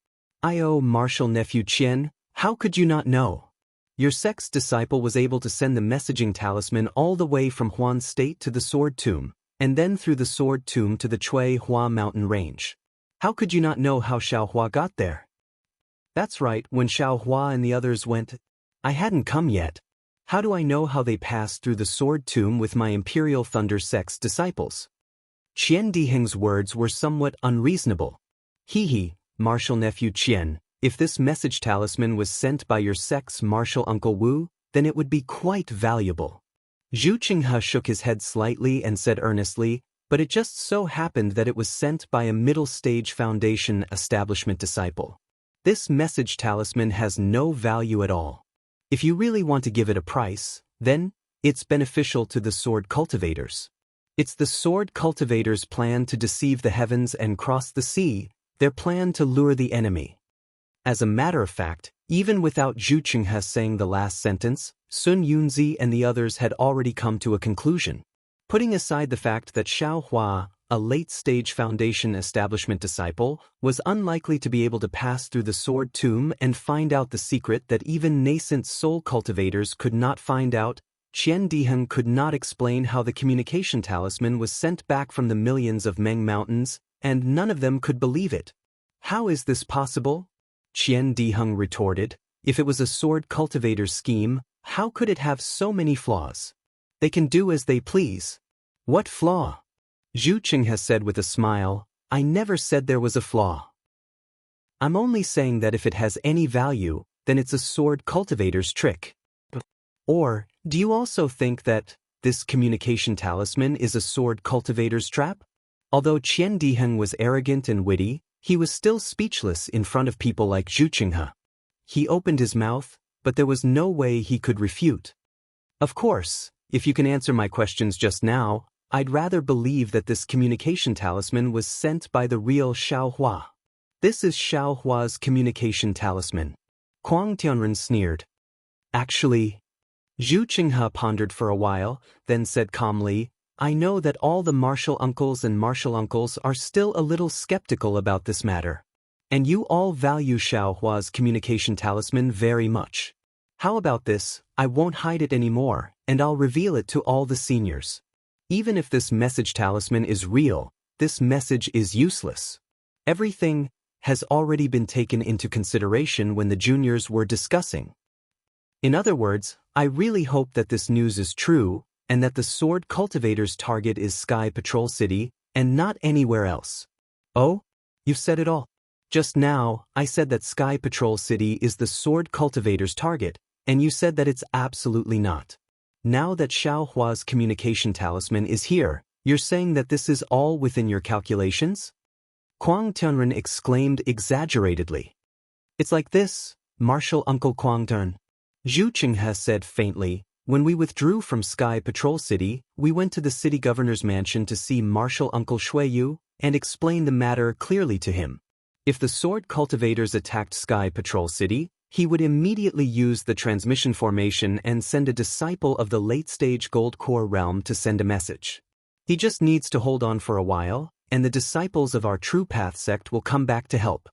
Martial Nephew Qian, how could you not know? Your sect's disciple was able to send the messaging talisman all the way from Huan State to the Sword Tomb, and then through the Sword Tomb to the Chui Hua mountain range. How could you not know how Xiao Hua got there? That's right, when Xiao Hua and the others went, I hadn't come yet. How do I know how they passed through the Sword Tomb with my Imperial Thunder Sect's disciples? Qian Diheng's words were somewhat unreasonable. Martial Nephew Qian, if this message talisman was sent by your sect's martial Uncle Wu, then it would be quite valuable. Zhu Qinghe shook his head slightly and said earnestly, but it just so happened that it was sent by a middle-stage Foundation establishment disciple. This message talisman has no value at all. If you really want to give it a price, then it's beneficial to the Sword Cultivators. It's the Sword Cultivators' plan to deceive the heavens and cross the sea, their plan to lure the enemy. As a matter of fact, even without Zhu Qinghe saying the last sentence, Sun Yunzi and the others had already come to a conclusion. Putting aside the fact that Xiao Hua, a late-stage Foundation establishment disciple, was unlikely to be able to pass through the Sword Tomb and find out the secret that even nascent soul cultivators could not find out, Qian Diheng could not explain how the communication talisman was sent back from the millions of Meng mountains, and none of them could believe it. How is this possible? Qian Diheng retorted. If it was a sword cultivator's scheme, how could it have so many flaws? They can do as they please. What flaw? Zhu Qinghe said with a smile, I never said there was a flaw. I'm only saying that if it has any value, then it's a sword cultivator's trick. Or, do you also think that this communication talisman is a sword cultivator's trap? Although Qian Diheng was arrogant and witty, he was still speechless in front of people like Zhu Qinghe. He opened his mouth, but there was no way he could refute. Of course, if you can answer my questions just now, I'd rather believe that this communication talisman was sent by the real Xiao Hua. This is Xiao Hua's communication talisman. Kuang Tianren sneered. Actually, Zhu Qinghe pondered for a while, then said calmly, I know that all the martial uncles and martial uncles are still a little skeptical about this matter. And you all value Xiao Hua's communication talisman very much. How about this, I won't hide it anymore, and I'll reveal it to all the seniors. Even if this message talisman is real, this message is useless. Everything has already been taken into consideration when the juniors were discussing. In other words, I really hope that this news is true, and that the sword cultivator's target is Sky Patrol City, and not anywhere else. Oh? You've said it all. Just now, I said that Sky Patrol City is the sword cultivator's target, and you said that it's absolutely not. Now that Xiao Hua's communication talisman is here, you're saying that this is all within your calculations? Kuang Tianren exclaimed exaggeratedly. It's like this, Marshal Uncle Kuang Tian. Zhu Qinghe said faintly, when we withdrew from Sky Patrol City, we went to the city governor's mansion to see Marshal Uncle Shuiyu and explain the matter clearly to him. If the sword cultivators attacked Sky Patrol City, he would immediately use the transmission formation and send a disciple of the late-stage Gold Core realm to send a message. He just needs to hold on for a while, and the disciples of our True Path sect will come back to help.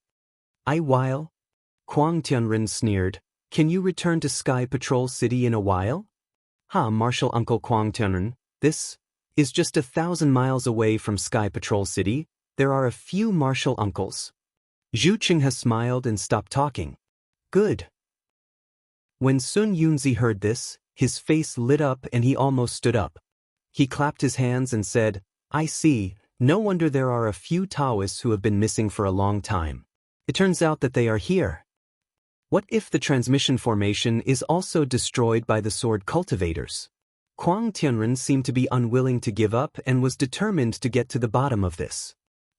I while? Kuang Tianren sneered. Can you return to Sky Patrol City in a while? Marshal Uncle Kuang Tianren, this is just 1,000 miles away from Sky Patrol City. There are a few martial uncles. Zhu Qinghe smiled and stopped talking. Good. When Sun Yunzi heard this, his face lit up and he almost stood up. He clapped his hands and said, I see, no wonder there are a few Taoists who have been missing for a long time. It turns out that they are here. What if the transmission formation is also destroyed by the sword cultivators? Kuang Tianren seemed to be unwilling to give up and was determined to get to the bottom of this.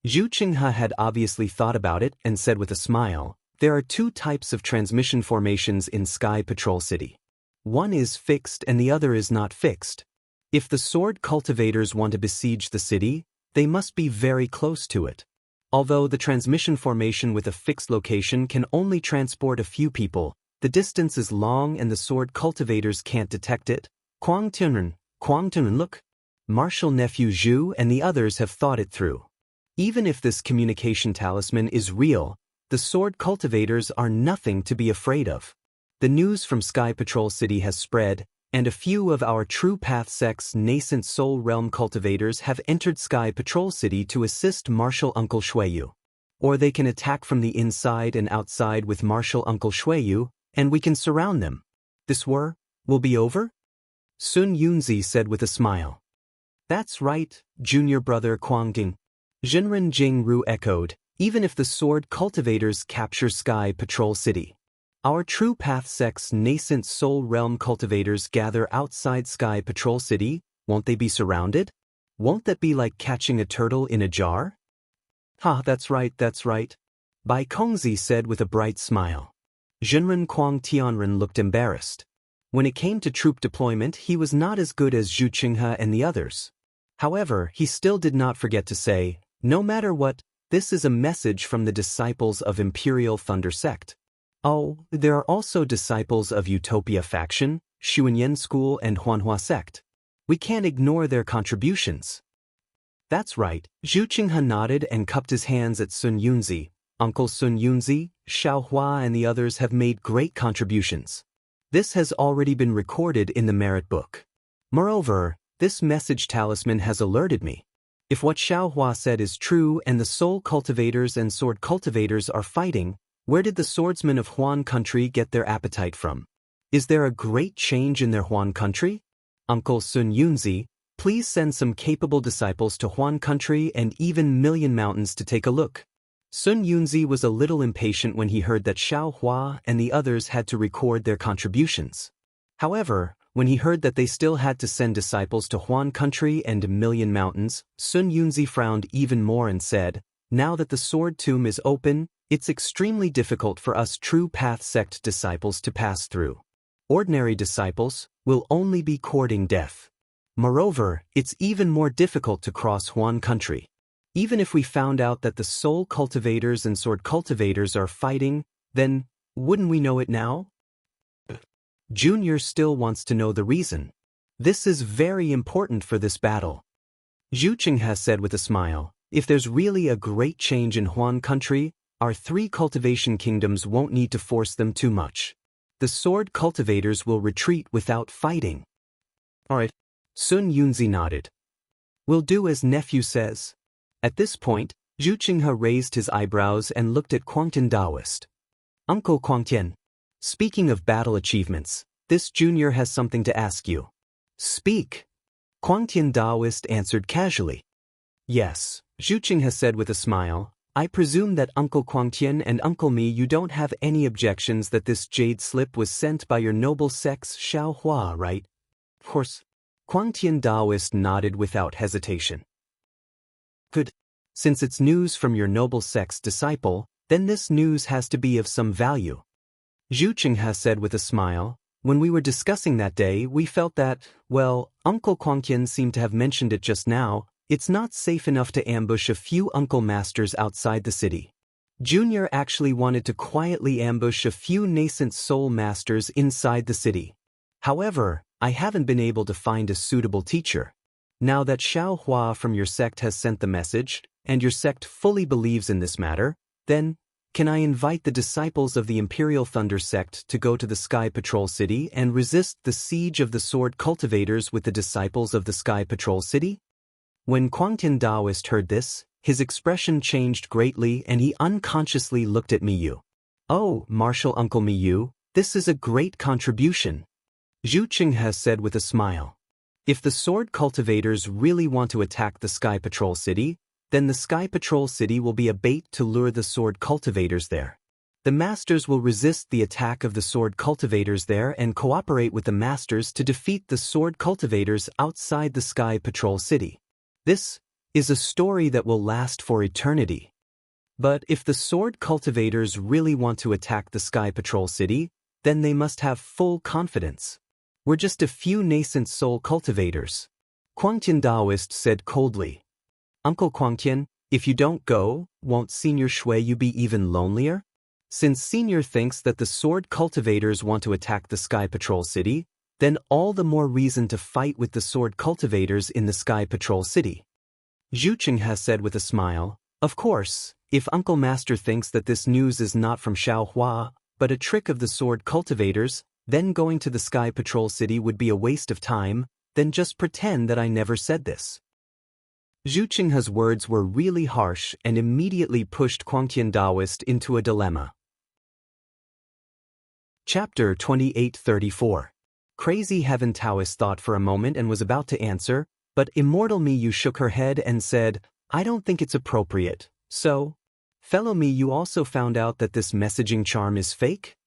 Zhu Qinghe had obviously thought about it and said with a smile, there are two types of transmission formations in Sky Patrol City. One is fixed and the other is not fixed. If the sword cultivators want to besiege the city, they must be very close to it. Although the transmission formation with a fixed location can only transport a few people, the distance is long and the sword cultivators can't detect it. Kuang Tianren, look. Marshal Nephew Zhu and the others have thought it through. Even if this communication talisman is real, the sword cultivators are nothing to be afraid of. The news from Sky Patrol City has spread, and a few of our True Path sect's nascent soul realm cultivators have entered Sky Patrol City to assist Marshal Uncle Shuiyu. Or they can attack from the inside and outside with Marshal Uncle Shuiyu, and we can surround them. This war will be over? Sun Yunzi said with a smile. That's right, junior brother Kuang. Jinren Jingru echoed, even if the sword cultivators capture Sky Patrol City. Our True Path sect's nascent soul realm cultivators gather outside Sky Patrol City, won't they be surrounded? Won't that be like catching a turtle in a jar? That's right. Bai Kongzi said with a bright smile. Jinren Kuang Tianren looked embarrassed. When it came to troop deployment, he was not as good as Zhu Qinghe and the others. However, he still did not forget to say, no matter what, this is a message from the disciples of Imperial Thunder Sect. Oh, there are also disciples of Utopia Faction, Xuanyan School and Huanhua Sect. We can't ignore their contributions. That's right, Zhu Qinghe nodded and cupped his hands at Sun Yunzi. Uncle Sun Yunzi, Xiao Hua and the others have made great contributions. This has already been recorded in the merit book. Moreover, this message talisman has alerted me. If what Xiao Hua said is true and the soul cultivators and sword cultivators are fighting, where did the swordsmen of Huan country get their appetite from? Is there a great change in their Huan country? Uncle Sun Yunzi, please send some capable disciples to Huan country and even Million Mountains to take a look. Sun Yunzi was a little impatient when he heard that Xiao Hua and the others had to record their contributions. However, when he heard that they still had to send disciples to Huan country and Million Mountains, Sun Yunzi frowned even more and said, now that the sword tomb is open, it's extremely difficult for us True Path sect disciples to pass through. Ordinary disciples will only be courting death. Moreover, it's even more difficult to cross Huan country. Even if we found out that the soul cultivators and sword cultivators are fighting, then wouldn't we know it now? Junior still wants to know the reason. This is very important for this battle. Zhu Qinghe said with a smile, if there's really a great change in Huan country, our 3 cultivation kingdoms won't need to force them too much. The sword cultivators will retreat without fighting. Alright. Sun Yunzi nodded. We'll do as nephew says. At this point, Zhu Qinghe raised his eyebrows and looked at Quangtian Daoist. Uncle Quangtian. Speaking of battle achievements, this junior has something to ask you. Speak. Quangtian Daoist answered casually. Yes, Zhu Qinghe said with a smile. I presume that Uncle Quangtian and Uncle Mi, you don't have any objections that this jade slip was sent by your noble sex Xiao Hua, right? Of course. Quangtian Daoist nodded without hesitation. Good. Since it's news from your noble sex disciple, then this news has to be of some value. Zhu Qinghe said with a smile. When we were discussing that day, we felt that, well, Uncle Quangtian seemed to have mentioned it just now, it's not safe enough to ambush a few uncle masters outside the city. Junior actually wanted to quietly ambush a few nascent soul masters inside the city. However, I haven't been able to find a suitable teacher. Now that Xiao Hua from your sect has sent the message, and your sect fully believes in this matter, then, can I invite the disciples of the Imperial Thunder sect to go to the Sky Patrol City and resist the siege of the Sword Cultivators with the disciples of the Sky Patrol City? When Quangtian Daoist heard this, his expression changed greatly and he unconsciously looked at Miyu. Oh, Martial Uncle Miyu, this is a great contribution. Zhu Qinghe said with a smile. If the Sword Cultivators really want to attack the Sky Patrol City, then the Sky Patrol City will be a bait to lure the Sword Cultivators there. The Masters will resist the attack of the Sword Cultivators there and cooperate with the Masters to defeat the Sword Cultivators outside the Sky Patrol City. This is a story that will last for eternity. But if the Sword Cultivators really want to attack the Sky Patrol City, then they must have full confidence. We're just a few nascent soul cultivators. Quangtian Daoist said coldly. Uncle Quangtian, if you don't go, won't Senior Shuiyu be even lonelier? Since Senior thinks that the Sword Cultivators want to attack the Sky Patrol City, then all the more reason to fight with the Sword Cultivators in the Sky Patrol City. Zhu Qinghe said with a smile, of course, if Uncle Master thinks that this news is not from Xiao Hua, but a trick of the Sword Cultivators, then going to the Sky Patrol City would be a waste of time, then just pretend that I never said this. Zhu Qinghe's words were really harsh and immediately pushed Quangtian Daoist into a dilemma. Chapter 2834. Crazy Heaven Taoist thought for a moment and was about to answer, but Immortal Miyu shook her head and said, I don't think it's appropriate, so? Fellow Miyu also found out that this messaging charm is fake?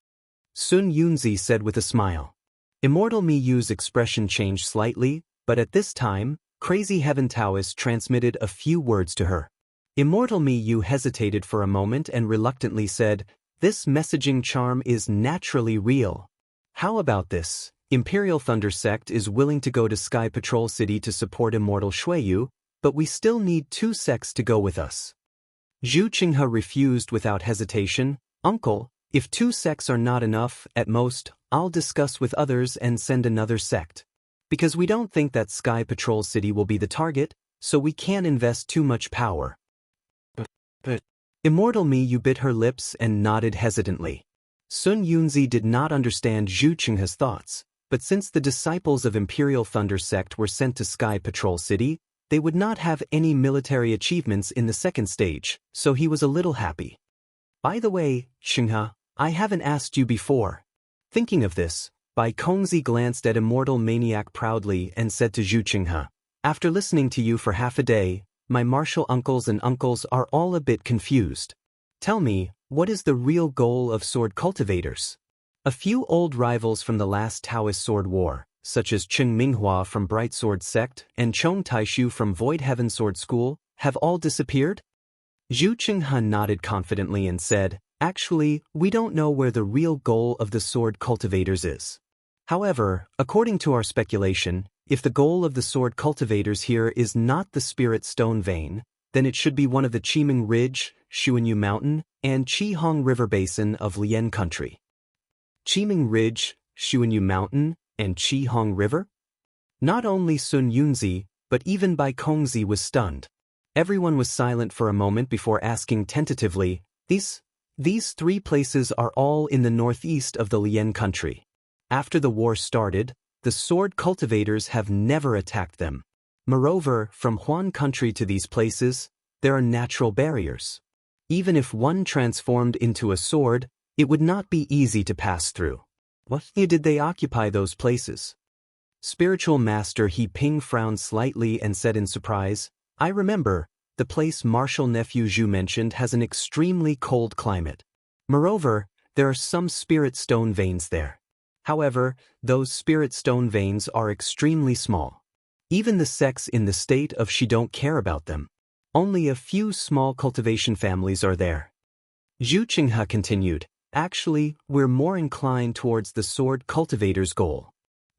Sun Yunzi said with a smile. Immortal Miyu's expression changed slightly, but at this time, Crazy Heaven Taoist transmitted a few words to her. Immortal Miyu hesitated for a moment and reluctantly said, this messaging charm is naturally real. How about this? Imperial Thunder Sect is willing to go to Sky Patrol City to support Immortal Shuiyu, but we still need 2 sects to go with us. Zhu Qinghe refused without hesitation. Uncle, if 2 sects are not enough, at most, I'll discuss with others and send another sect. Because we don't think that Sky Patrol City will be the target, so we can't invest too much power. But Immortal Miyu bit her lips and nodded hesitantly. Sun Yunzi did not understand Zhu Qinghe's thoughts. But since the disciples of Imperial Thunder Sect were sent to Sky Patrol City, they would not have any military achievements in the second stage, so he was a little happy. By the way, Qinghe, I haven't asked you before. Thinking of this, Bai Kongzi glanced at Immortal Maniac proudly and said to Zhu Qinghe, after listening to you for half a day, my martial uncles and uncles are all a bit confused. Tell me, what is the real goal of sword cultivators? A few old rivals from the last Taoist sword war, such as Cheng Minghua from Bright Sword Sect and Chong Taishu from Void Heaven Sword School, have all disappeared? Zhu Qinghe nodded confidently and said, actually, we don't know where the real goal of the sword cultivators is. However, according to our speculation, if the goal of the sword cultivators here is not the Spirit Stone Vein, then it should be one of the Qiming Ridge, Xuanyu Mountain, and Qihong River Basin of Lian Country. Qiming Ridge, Xuanyu Mountain, and Qihong River? Not only Sun Yunzi, but even Bai Kongzi was stunned. Everyone was silent for a moment before asking tentatively, these 3 places are all in the northeast of the Lian Country. After the war started, the sword cultivators have never attacked them. Moreover, from Huan Country to these places, there are natural barriers. Even if one transformed into a sword, it would not be easy to pass through. What did they occupy those places? Spiritual Master He Ping frowned slightly and said in surprise, I remember, the place Martial Nephew Zhu mentioned has an extremely cold climate. Moreover, there are some spirit stone veins there. However, those spirit stone veins are extremely small. Even the sects in the state of Shi don't care about them. Only a few small cultivation families are there. Zhu Qinghe continued, actually, we're more inclined towards the sword cultivator's goal.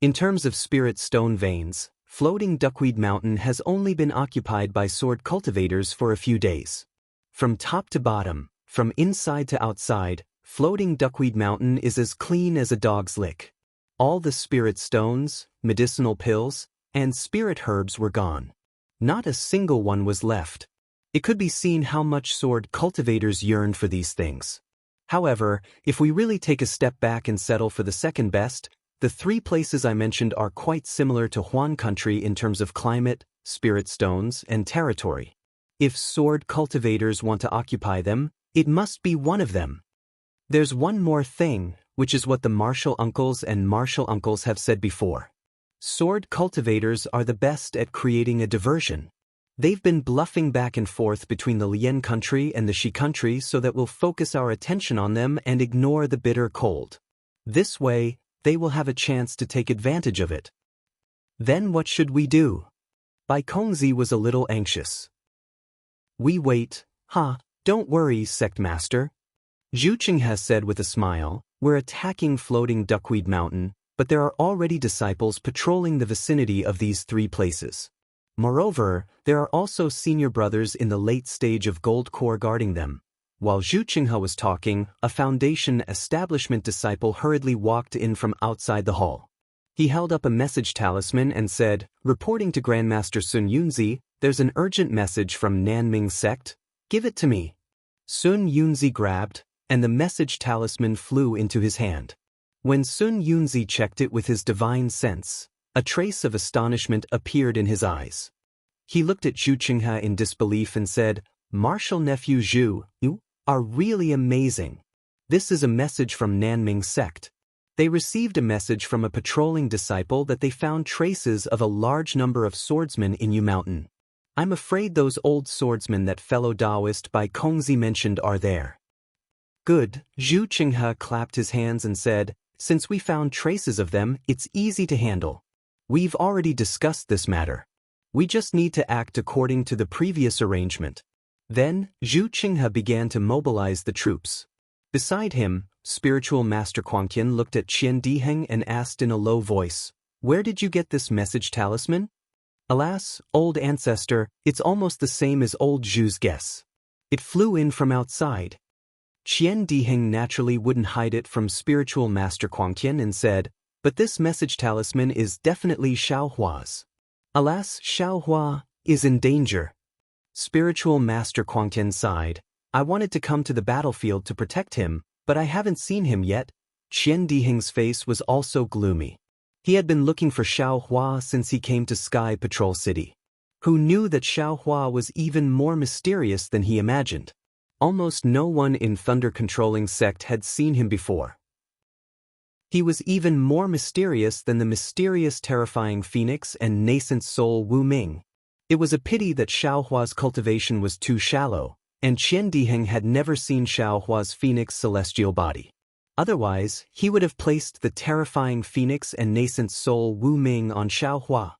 In terms of spirit stone veins, floating Duckweed Mountain has only been occupied by sword cultivators for a few days. From top to bottom, from inside to outside, floating Duckweed Mountain is as clean as a dog's lick. All the spirit stones, medicinal pills, and spirit herbs were gone. Not a single one was left. It could be seen how much sword cultivators yearned for these things. However, if we really take a step back and settle for the second best, the three places I mentioned are quite similar to Huan country in terms of climate, spirit stones, and territory. If sword cultivators want to occupy them, it must be one of them. There's one more thing, which is what the martial uncles and martial uncles have said before. Sword cultivators are the best at creating a diversion. They've been bluffing back and forth between the Lian country and the Shi country so that we'll focus our attention on them and ignore the bitter cold. This way, they will have a chance to take advantage of it. Then what should we do? Bai Kongzi was a little anxious. We wait, don't worry, Sect Master. Zhu Qinghe said with a smile, we're attacking floating Duckweed Mountain, but there are already disciples patrolling the vicinity of these three places. Moreover, there are also senior brothers in the late stage of Gold Core guarding them. While Zhu Qinghe was talking, a Foundation establishment disciple hurriedly walked in from outside the hall. He held up a message talisman and said, reporting to Grandmaster Sun Yunzi, there's an urgent message from Nanming sect. Give it to me. Sun Yunzi grabbed, and the message talisman flew into his hand. When Sun Yunzi checked it with his divine sense, a trace of astonishment appeared in his eyes. He looked at Zhu Qinghe in disbelief and said, Martial Nephew Zhu, you are really amazing. This is a message from Nanming sect. They received a message from a patrolling disciple that they found traces of a large number of swordsmen in Yu Mountain. I'm afraid those old swordsmen that fellow Taoist Bai Kongzi mentioned are there. Good, Zhu Qinghe clapped his hands and said, since we found traces of them, it's easy to handle. We've already discussed this matter. We just need to act according to the previous arrangement. Then, Zhu Qinghe began to mobilize the troops. Beside him, Spiritual Master Quangqian looked at Qian Diheng and asked in a low voice, where did you get this message talisman? Alas, old ancestor, it's almost the same as old Zhu's guess. It flew in from outside. Qian Diheng naturally wouldn't hide it from Spiritual Master Quangqian and said, but this message talisman is definitely Xiaohua's. Alas, Xiaohua is in danger. Spiritual Master Quangqian sighed. I wanted to come to the battlefield to protect him, but I haven't seen him yet. Qian Diheng's face was also gloomy. He had been looking for Xiaohua since he came to Sky Patrol City. Who knew that Xiaohua was even more mysterious than he imagined? Almost no one in Thunder-controlling sect had seen him before. He was even more mysterious than the mysterious terrifying phoenix and nascent soul Wu Ming. It was a pity that Xiaohua's cultivation was too shallow, and Qian Diheng had never seen Xiaohua's phoenix celestial body. Otherwise, he would have placed the terrifying phoenix and nascent soul Wu Ming on Xiaohua.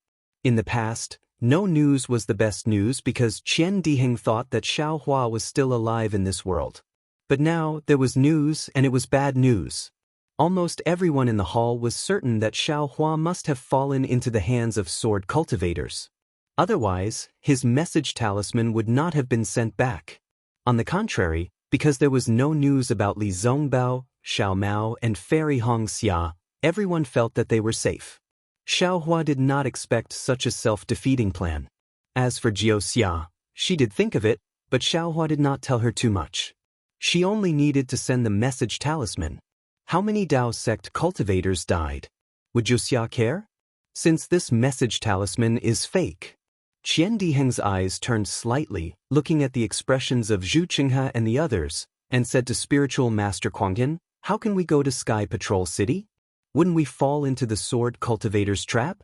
In the past, no news was the best news because Qian Diheng thought that Xiaohua was still alive in this world. But now, there was news and it was bad news. Almost everyone in the hall was certain that Xiaohua must have fallen into the hands of sword cultivators. Otherwise, his message talisman would not have been sent back. On the contrary, because there was no news about Li Zongbao, Xiao Mao, and Fairy Hong Xia, everyone felt that they were safe. Xiaohua did not expect such a self-defeating plan. As for Jiao Xia, she did think of it, but Xiaohua did not tell her too much. She only needed to send the message talisman. How many Dao sect cultivators died? Would Jiao Xia care? Since this message talisman is fake. Qian Diheng's eyes turned slightly, looking at the expressions of Zhu Qinghe and the others, and said to Spiritual Master Kuangyan, "How can we go to Sky Patrol City? Wouldn't we fall into the sword cultivator's trap?"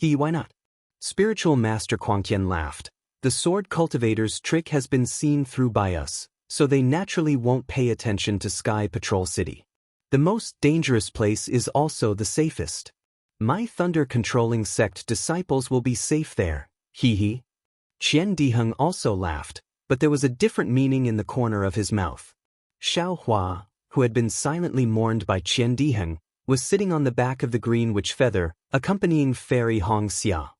Why not? Spiritual Master Kuangyan laughed. "The sword cultivator's trick has been seen through by us, so they naturally won't pay attention to Sky Patrol City. The most dangerous place is also the safest. My thunder-controlling sect disciples will be safe there. Qian Diheng also laughed, but there was a different meaning in the corner of his mouth. Xiao Hua, who had been silently mourned by Qian Diheng, was sitting on the back of the green witch feather, accompanying Fairy Hongxia.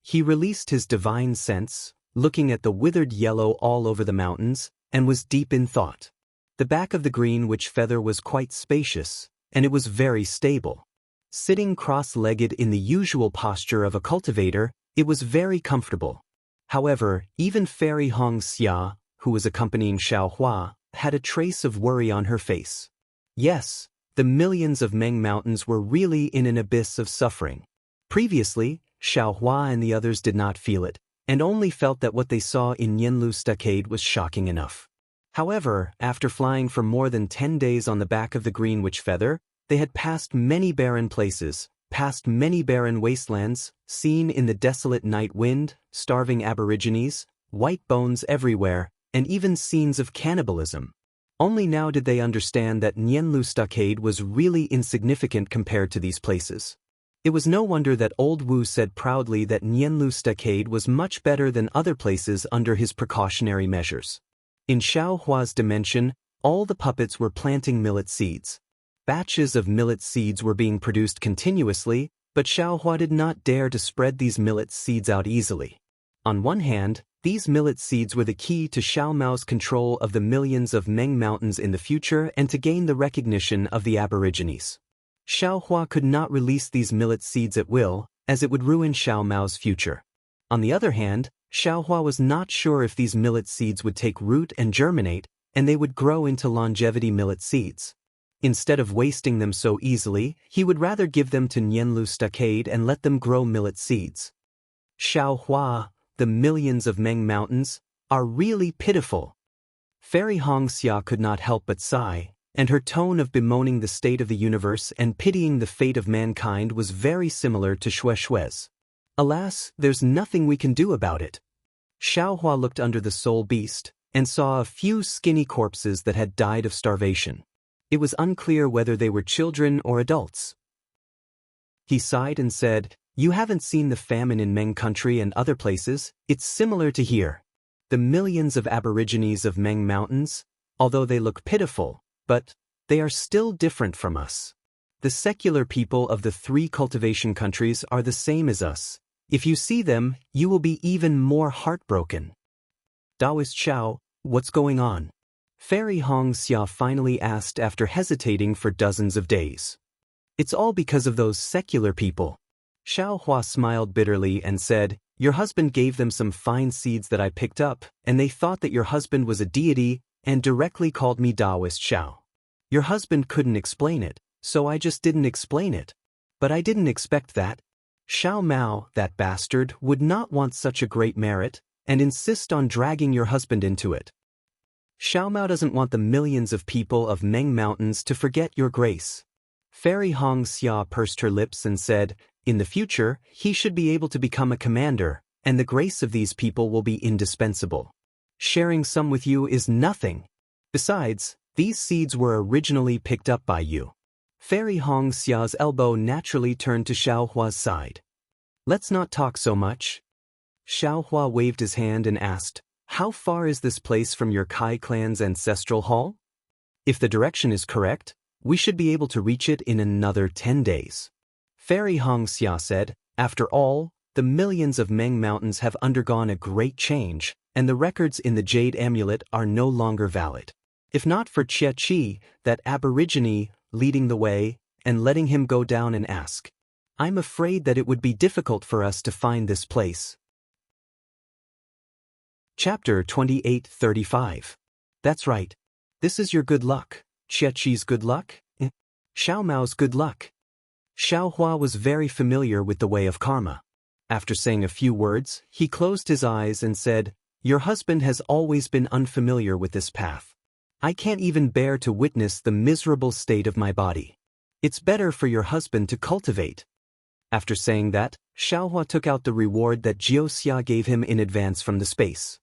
He released his divine sense, looking at the withered yellow all over the mountains, and was deep in thought. The back of the green witch feather was quite spacious, and it was very stable. Sitting cross-legged in the usual posture of a cultivator, it was very comfortable. However, even Fairy Hongxia, who was accompanying Xiao Hua, had a trace of worry on her face. Yes, the millions of Meng Mountains were really in an abyss of suffering. Previously, Xiao Hua and the others did not feel it, and only felt that what they saw in Nianlu Stockade was shocking enough. However, after flying for more than 10 days on the back of the green witch feather, they had passed many barren places, past many barren wastelands, seen in the desolate night wind, starving aborigines, white bones everywhere, and even scenes of cannibalism. Only now did they understand that Nianlu Stockade was really insignificant compared to these places. It was no wonder that old Wu said proudly that Nianlu Stockade was much better than other places under his precautionary measures. In Xiao Hua's dimension, all the puppets were planting millet seeds. Batches of millet seeds were being produced continuously, but Xiao Hua did not dare to spread these millet seeds out easily. On one hand, these millet seeds were the key to Xiao Mao's control of the millions of Meng Mountains in the future and to gain the recognition of the aborigines. Xiao Hua could not release these millet seeds at will, as it would ruin Xiao Mao's future. On the other hand, Xiao Hua was not sure if these millet seeds would take root and germinate, and they would grow into longevity millet seeds. Instead of wasting them so easily, he would rather give them to Nianlu Stockade and let them grow millet seeds. Xiao Hua, the millions of Meng Mountains, are really pitiful. Fairy Hongxia could not help but sigh, and her tone of bemoaning the state of the universe and pitying the fate of mankind was very similar to Xue Xue's. Alas, there's nothing we can do about it. Xiao Hua looked under the soul beast, and saw a few skinny corpses that had died of starvation. It was unclear whether they were children or adults. He sighed and said, "You haven't seen the famine in Meng country and other places, it's similar to here. The millions of aborigines of Meng Mountains, although they look pitiful, but they are still different from us. The secular people of the 3 cultivation countries are the same as us. If you see them, you will be even more heartbroken." "Daoist Xiao, what's going on?" Fairy Hongxia finally asked after hesitating for dozens of days. "It's all because of those secular people." Xiao Hua smiled bitterly and said, "Your husband gave them some fine seeds that I picked up, and they thought that your husband was a deity, and directly called me Daoist Xiao. Your husband couldn't explain it, so I just didn't explain it. But I didn't expect that. Xiao Mao, that bastard, would not want such a great merit, and insist on dragging your husband into it. Xiao Mao doesn't want the millions of people of Meng Mountains to forget your grace." Fairy Hongxia pursed her lips and said, "In the future, he should be able to become a commander, and the grace of these people will be indispensable. Sharing some with you is nothing. Besides, these seeds were originally picked up by you." Fairy Hongxia's elbow naturally turned to Xiao Hua's side. "Let's not talk so much." Xiao Hua waved his hand and asked, "How far is this place from your Kai clan's ancestral hall? If the direction is correct, we should be able to reach it in another 10 days. Fairy Hongxia said, "After all, the millions of Meng Mountains have undergone a great change, and the records in the Jade Amulet are no longer valid. If not for Xie Qi, that aborigine, leading the way, and letting him go down and ask, I'm afraid that it would be difficult for us to find this place." Chapter 28:35. That's right. This is your good luck. Xie Qi's good luck? Xiao Mao's good luck. Xiao Hua was very familiar with the way of karma. After saying a few words, he closed his eyes and said, "Your husband has always been unfamiliar with this path. I can't even bear to witness the miserable state of my body. It's better for your husband to cultivate." After saying that, Xiaohua took out the reward that Jiuxia gave him in advance from the space.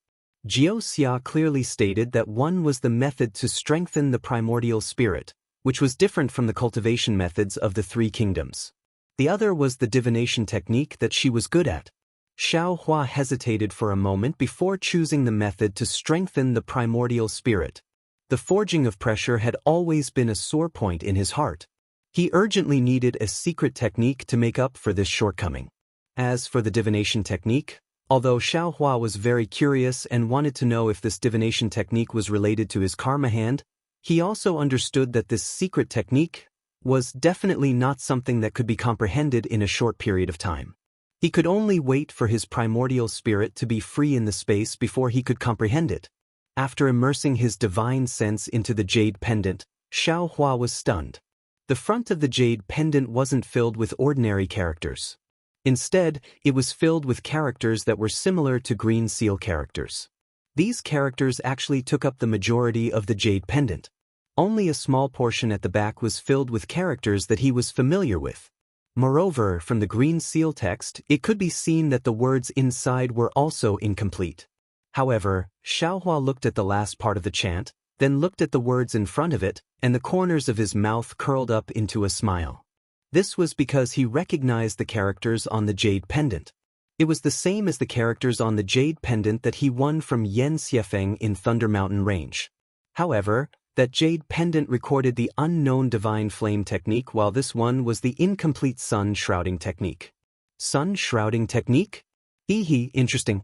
Jiuxia clearly stated that one was the method to strengthen the primordial spirit, which was different from the cultivation methods of the three kingdoms. The other was the divination technique that she was good at. Xiaohua hesitated for a moment before choosing the method to strengthen the primordial spirit. The forging of pressure had always been a sore point in his heart. He urgently needed a secret technique to make up for this shortcoming. As for the divination technique, although Xiaohua was very curious and wanted to know if this divination technique was related to his karma hand, he also understood that this secret technique was definitely not something that could be comprehended in a short period of time. He could only wait for his primordial spirit to be free in the space before he could comprehend it. After immersing his divine sense into the jade pendant, Xiaohua was stunned. The front of the jade pendant wasn't filled with ordinary characters. Instead, it was filled with characters that were similar to green seal characters. These characters actually took up the majority of the jade pendant. Only a small portion at the back was filled with characters that he was familiar with. Moreover, from the green seal text, it could be seen that the words inside were also incomplete. However, Xiaohua looked at the last part of the chant, then looked at the words in front of it, and the corners of his mouth curled up into a smile. This was because he recognized the characters on the jade pendant. It was the same as the characters on the jade pendant that he won from Yan Xiefeng in Thunder Mountain Range. However, that jade pendant recorded the unknown divine flame technique, while this one was the incomplete sun shrouding technique. Sun shrouding technique? Interesting.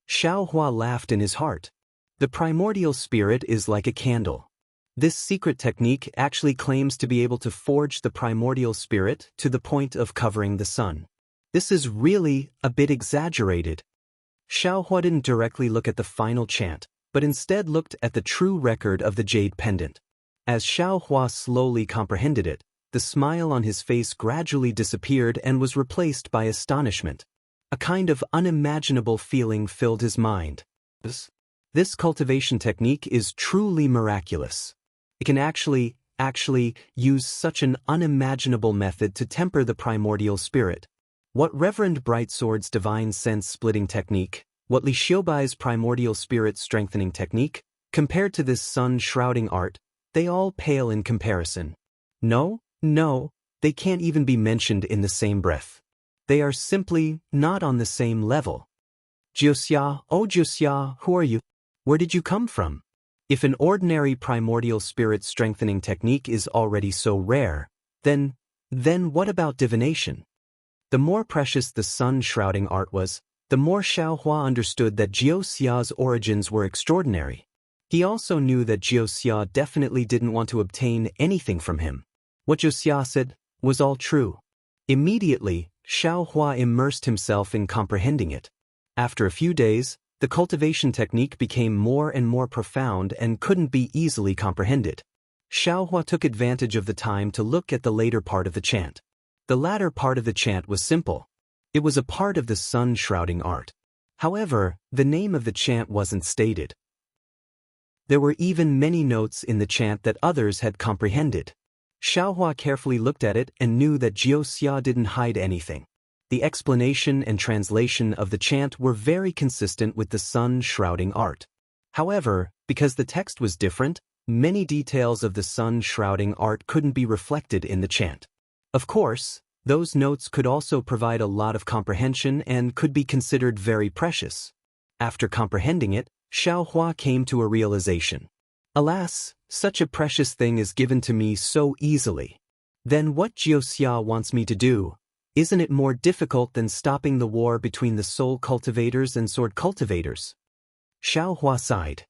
Xiaohua laughed in his heart. The primordial spirit is like a candle. This secret technique actually claims to be able to forge the primordial spirit to the point of covering the sun. This is really a bit exaggerated. Xiaohua didn't directly look at the final chant, but instead looked at the true record of the jade pendant. As Xiaohua slowly comprehended it, the smile on his face gradually disappeared and was replaced by astonishment. A kind of unimaginable feeling filled his mind. This cultivation technique is truly miraculous. It can actually use such an unimaginable method to temper the primordial spirit. What Reverend Brightsword's divine sense splitting technique, what Li Xiubai's primordial spirit strengthening technique, compared to this sun shrouding art, they all pale in comparison. No, they can't even be mentioned in the same breath. They are simply not on the same level. Jiuxia, oh Jiuxia, who are you? Where did you come from? If an ordinary primordial spirit strengthening technique is already so rare, then what about divination? The more precious the sun shrouding art was, the more Xiaohua understood that Jiuxia's origins were extraordinary. He also knew that Jiuxia definitely didn't want to obtain anything from him. What Jiuxia said was all true. Immediately, Xiaohua immersed himself in comprehending it. After a few days, the cultivation technique became more and more profound and couldn't be easily comprehended. Xiaohua took advantage of the time to look at the later part of the chant. The latter part of the chant was simple. It was a part of the sun shrouding art. However, the name of the chant wasn't stated. There were even many notes in the chant that others had comprehended. Xiaohua carefully looked at it and knew that Jiuxia didn't hide anything. The explanation and translation of the chant were very consistent with the sun shrouding art. However, because the text was different, many details of the sun shrouding art couldn't be reflected in the chant. Of course, those notes could also provide a lot of comprehension and could be considered very precious. After comprehending it, Xiaohua came to a realization. Alas, such a precious thing is given to me so easily. Then what Jiuxia wants me to do? Isn't it more difficult than stopping the war between the soul cultivators and sword cultivators? Xiaohua sighed.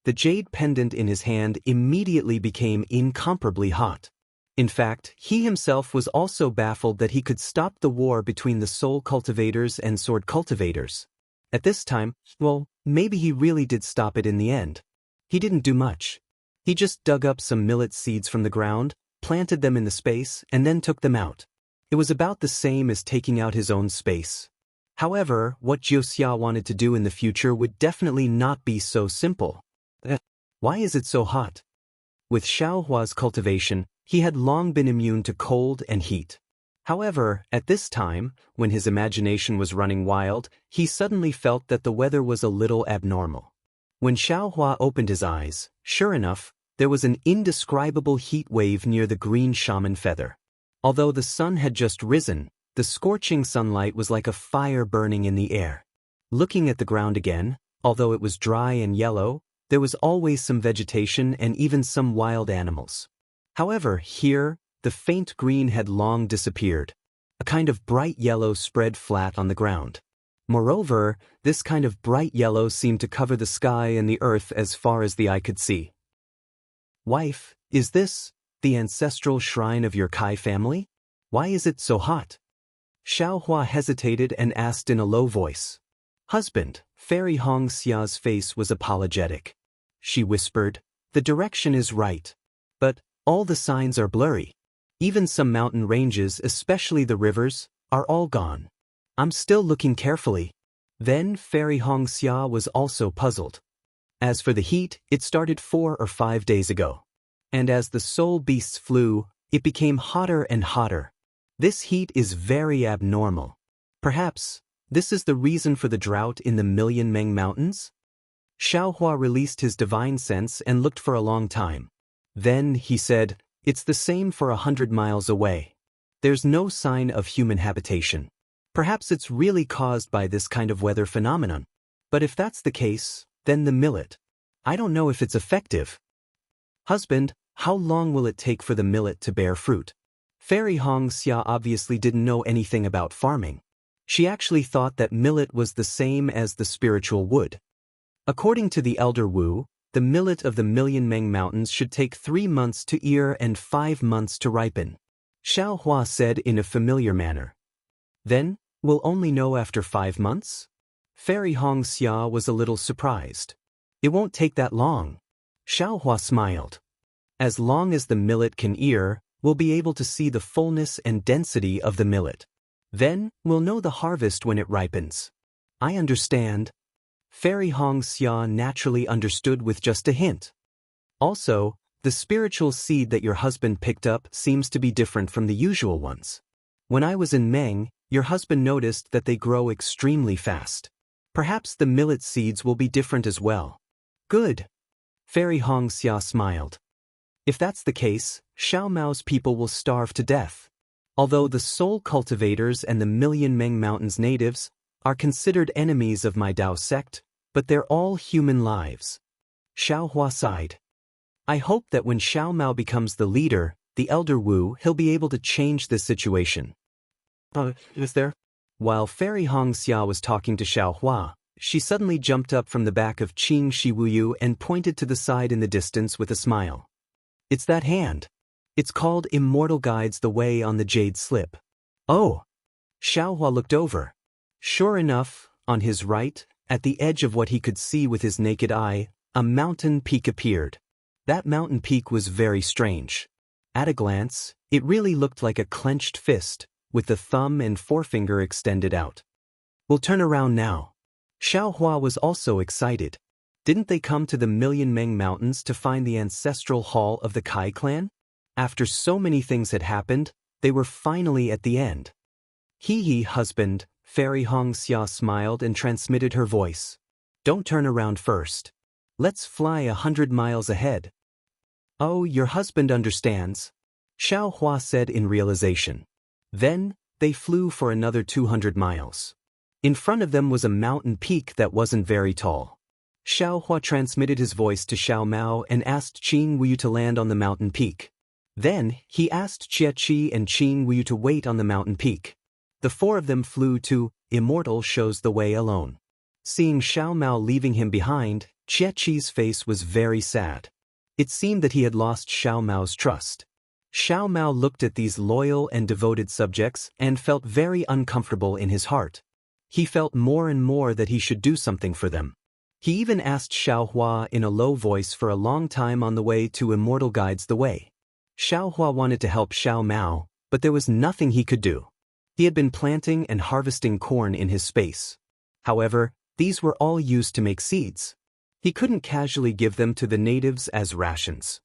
The jade pendant in his hand immediately became incomparably hot. In fact, he himself was also baffled that he could stop the war between the soul cultivators and sword cultivators. At this time, well, maybe he really did stop it in the end. He didn't do much. He just dug up some millet seeds from the ground, planted them in the space, and then took them out. It was about the same as taking out his own space. However, what Jiuxia wanted to do in the future would definitely not be so simple. Why is it so hot? With Xiaohua's cultivation, he had long been immune to cold and heat. However, at this time, when his imagination was running wild, he suddenly felt that the weather was a little abnormal. When Xiaohua opened his eyes, sure enough, there was an indescribable heat wave near the green shaman feather. Although the sun had just risen, the scorching sunlight was like a fire burning in the air. Looking at the ground again, although it was dry and yellow, there was always some vegetation and even some wild animals. However, here, the faint green had long disappeared. A kind of bright yellow spread flat on the ground. Moreover, this kind of bright yellow seemed to cover the sky and the earth as far as the eye could see. Wife, is this the ancestral shrine of your Kai family? Why is it so hot? Xiaohua hesitated and asked in a low voice. Husband, Fairy Hong Xia's face was apologetic. She whispered, the direction is right. But all the signs are blurry. Even some mountain ranges, especially the rivers, are all gone. I'm still looking carefully. Then Fairy Hong Xia was also puzzled. As for the heat, it started 4 or 5 days ago. And as the soul beasts flew, it became hotter and hotter. This heat is very abnormal. Perhaps this is the reason for the drought in the Million Meng Mountains? Xiaohua released his divine sense and looked for a long time. Then he said, it's the same for 100 miles away. There's no sign of human habitation. Perhaps it's really caused by this kind of weather phenomenon. But if that's the case, then the millet. I don't know if it's effective. Husband, how long will it take for the millet to bear fruit? Fairy Hong Xia obviously didn't know anything about farming. She actually thought that millet was the same as the spiritual wood. According to the Elder Wu, the millet of the Million Meng Mountains should take 3 months to ear and 5 months to ripen. Xiaohua said in a familiar manner. Then, we'll only know after 5 months? Fairy Hong Xia was a little surprised. It won't take that long. Xiaohua smiled. As long as the millet can ear, we'll be able to see the fullness and density of the millet. Then, we'll know the harvest when it ripens. I understand. Fairy Hong Xia naturally understood with just a hint. Also, the spiritual seed that your husband picked up seems to be different from the usual ones. When I was in Meng, your husband noticed that they grow extremely fast. Perhaps the millet seeds will be different as well. Good. Fairy Hong Xia smiled. If that's the case, Xiao Mao's people will starve to death. Although the soul cultivators and the Million Meng Mountains natives are considered enemies of my Dao sect, but they're all human lives. Xiaohua sighed. I hope that when Xiao Mao becomes the leader, the Elder Wu, he'll be able to change this situation. Is there? While Fairy Hong Xia was talking to Xiaohua, she suddenly jumped up from the back of Qing Shi Wuyu and pointed to the side in the distance with a smile. It's that hand. It's called Immortal guides the way on the jade slip. Oh! Xiaohua looked over. Sure enough, on his right, at the edge of what he could see with his naked eye, a mountain peak appeared. That mountain peak was very strange. At a glance, it really looked like a clenched fist, with the thumb and forefinger extended out. We'll turn around now. Xiaohua was also excited. Didn't they come to the Million Meng Mountains to find the ancestral hall of the Kai clan? After so many things had happened, they were finally at the end. Hee, husband, Fairy Hong Xia smiled and transmitted her voice. Don't turn around first. Let's fly 100 miles ahead. Oh, your husband understands, Xiaohua said in realization. Then, they flew for another 200 miles. In front of them was a mountain peak that wasn't very tall. Xiaohua transmitted his voice to Xiao Mao and asked Qing Wuyu to land on the mountain peak. Then, he asked Jie Qi and Qing Wuyu to wait on the mountain peak. The 4 of them flew to Immortal shows the way alone. Seeing Xiao Mao leaving him behind, Jie Qi's face was very sad. It seemed that he had lost Xiao Mao's trust. Xiao Mao looked at these loyal and devoted subjects and felt very uncomfortable in his heart. He felt more and more that he should do something for them. He even asked Xiaohua in a low voice for a long time on the way to Immortal guides the way. Xiaohua wanted to help Xiao Mao, but there was nothing he could do. He had been planting and harvesting corn in his space. However, these were all used to make seeds. He couldn't casually give them to the natives as rations.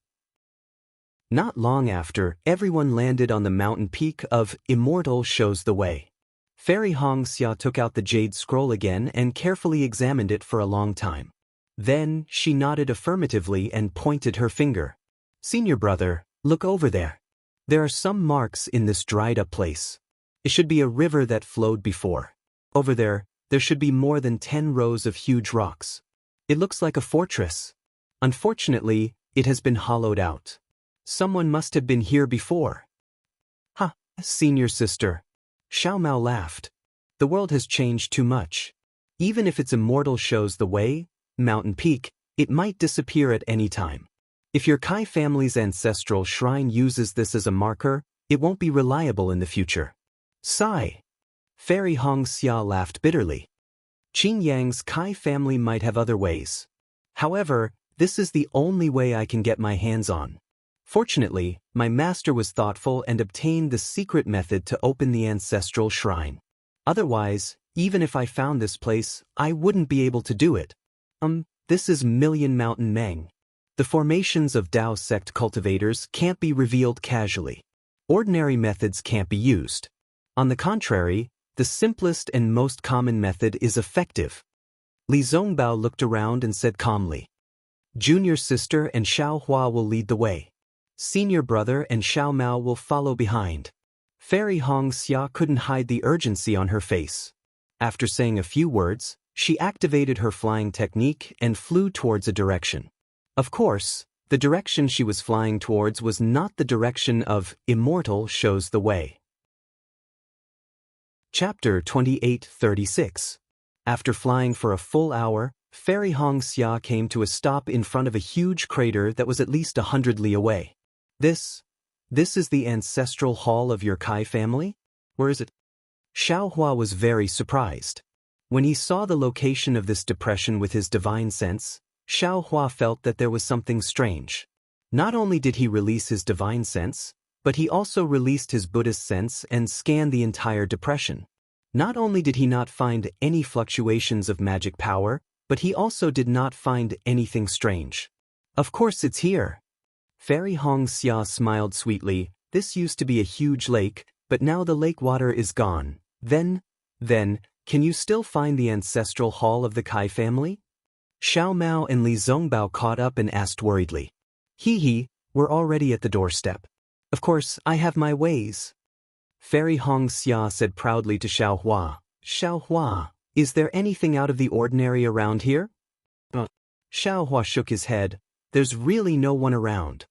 Not long after, everyone landed on the mountain peak of Immortal shows the way. Fairy Wuxia took out the jade scroll again and carefully examined it for a long time. Then, she nodded affirmatively and pointed her finger. "Senior brother, look over there. There are some marks in this dried-up place. It should be a river that flowed before. Over there should be more than 10 rows of huge rocks. It looks like a fortress. Unfortunately, it has been hollowed out. Someone must have been here before." "Ha, senior sister." Xiao Mao laughed. "The world has changed too much. Even if its Immortal shows the way, mountain peak, it might disappear at any time. If your Kai family's ancestral shrine uses this as a marker, it won't be reliable in the future." Sigh. Fairy Wuxia laughed bitterly. Qin Yang's Kai family might have other ways. However, this is the only way I can get my hands on. Fortunately, my master was thoughtful and obtained the secret method to open the ancestral shrine. Otherwise, even if I found this place, I wouldn't be able to do it. This is Million Mountain Meng. The formations of Dao sect cultivators can't be revealed casually. Ordinary methods can't be used. On the contrary, the simplest and most common method is effective. Li Zongbao looked around and said calmly, "Junior sister and Xiao Hua will lead the way. Senior brother and Xiao Mao will follow behind." Fairy Wuxia couldn't hide the urgency on her face. After saying a few words, she activated her flying technique and flew towards a direction. Of course, the direction she was flying towards was not the direction of Immortal shows the way. Chapter 28:36. After flying for a full hour, Fairy Wuxia came to a stop in front of a huge crater that was at least 100 li away. This is the ancestral hall of your Kai family? Where is it?" Xiao Hua was very surprised. When he saw the location of this depression with his divine sense, Xiao Hua felt that there was something strange. Not only did he release his divine sense, but he also released his Buddhist sense and scanned the entire depression. Not only did he not find any fluctuations of magic power, but he also did not find anything strange. "Of course it's here." Fairy Wuxia smiled sweetly. "This used to be a huge lake, but now the lake water is gone. Then, can you still find the ancestral hall of the Kai family?" Xiao Mao and Li Zongbao caught up and asked worriedly. We're already at the doorstep. Of course, I have my ways." Fairy Wuxia said proudly to Xiao Hua, "Xiao Hua, is there anything out of the ordinary around here?" Xiao Hua shook his head. "There's really no one around."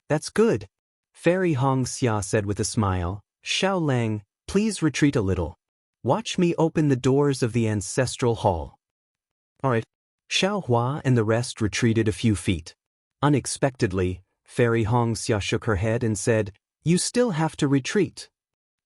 "That's good," Fairy Wuxia said with a smile. "Xiao Lang, please retreat a little. Watch me open the doors of the ancestral hall." "All right." Xiao Hua and the rest retreated a few feet. Unexpectedly, Fairy Wuxia shook her head and said, "You still have to retreat."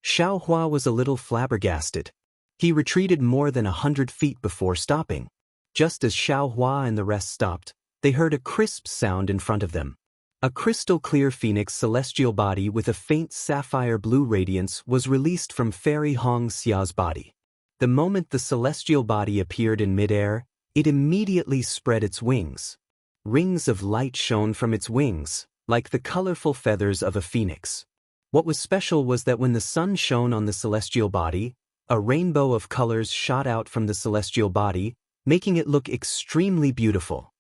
Xiao Hua was a little flabbergasted. He retreated more than 100 feet before stopping. Just as Xiao Hua and the rest stopped, they heard a crisp sound in front of them. A crystal-clear phoenix celestial body with a faint sapphire blue radiance was released from Fairy Wuxia's body. The moment the celestial body appeared in midair, it immediately spread its wings. Rings of light shone from its wings, like the colorful feathers of a phoenix. What was special was that when the sun shone on the celestial body, a rainbow of colors shot out from the celestial body, making it look extremely beautiful.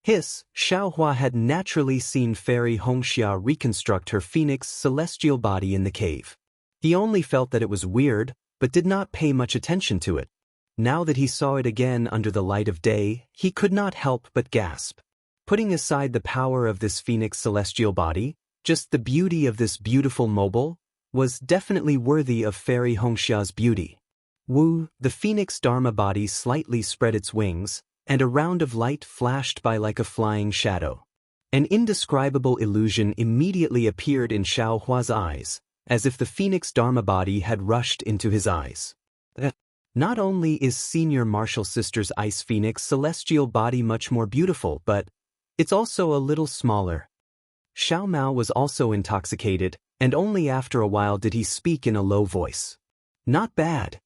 Xiao Hua had naturally seen Fairy Wuxia reconstruct her phoenix celestial body in the cave. He only felt that it was weird, but did not pay much attention to it. Now that he saw it again under the light of day, he could not help but gasp. Putting aside the power of this phoenix celestial body, just the beauty of this beautiful mobile was definitely worthy of Fairy Wuxia's beauty. The phoenix Dharma body slightly spread its wings, and a round of light flashed by like a flying shadow. An indescribable illusion immediately appeared in Xiao Hua's eyes, as if the phoenix Dharma body had rushed into his eyes. Not only is senior martial sister's ice phoenix celestial body much more beautiful, but it's also a little smaller. Xiao Mao was also intoxicated, and only after a while did he speak in a low voice. Not bad.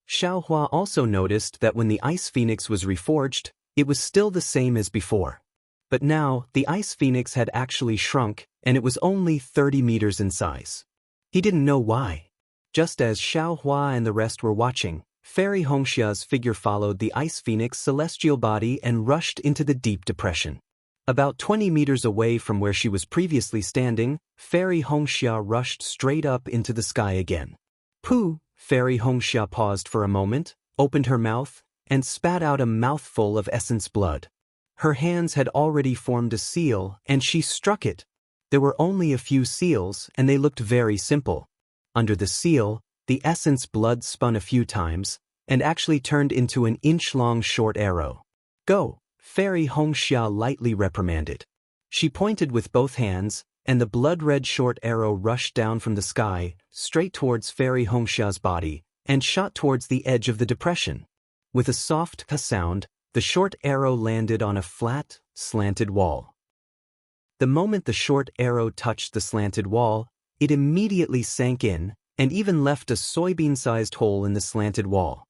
Xiaohua also noticed that when the Ice Phoenix was reforged, it was still the same as before. But now, the Ice Phoenix had actually shrunk, and it was only 30 meters in size. He didn't know why. Just as Xiaohua and the rest were watching, Fairy Hongxia's figure followed the Ice Phoenix celestial body and rushed into the deep depression. About 20 meters away from where she was previously standing, Fairy Hongxia rushed straight up into the sky again. Pooh! Fairy Hongxia paused for a moment, opened her mouth, and spat out a mouthful of essence blood. Her hands had already formed a seal, and she struck it. There were only a few seals, and they looked very simple. Under the seal, the essence blood spun a few times, and actually turned into an inch-long short arrow. Go! Fairy Hongxia lightly reprimanded. She pointed with both hands, and the blood-red short arrow rushed down from the sky, straight towards Fairy Hongxia's body, and shot towards the edge of the depression. With a soft sound, the short arrow landed on a flat, slanted wall. The moment the short arrow touched the slanted wall, it immediately sank in, and even left a soybean-sized hole in the slanted wall.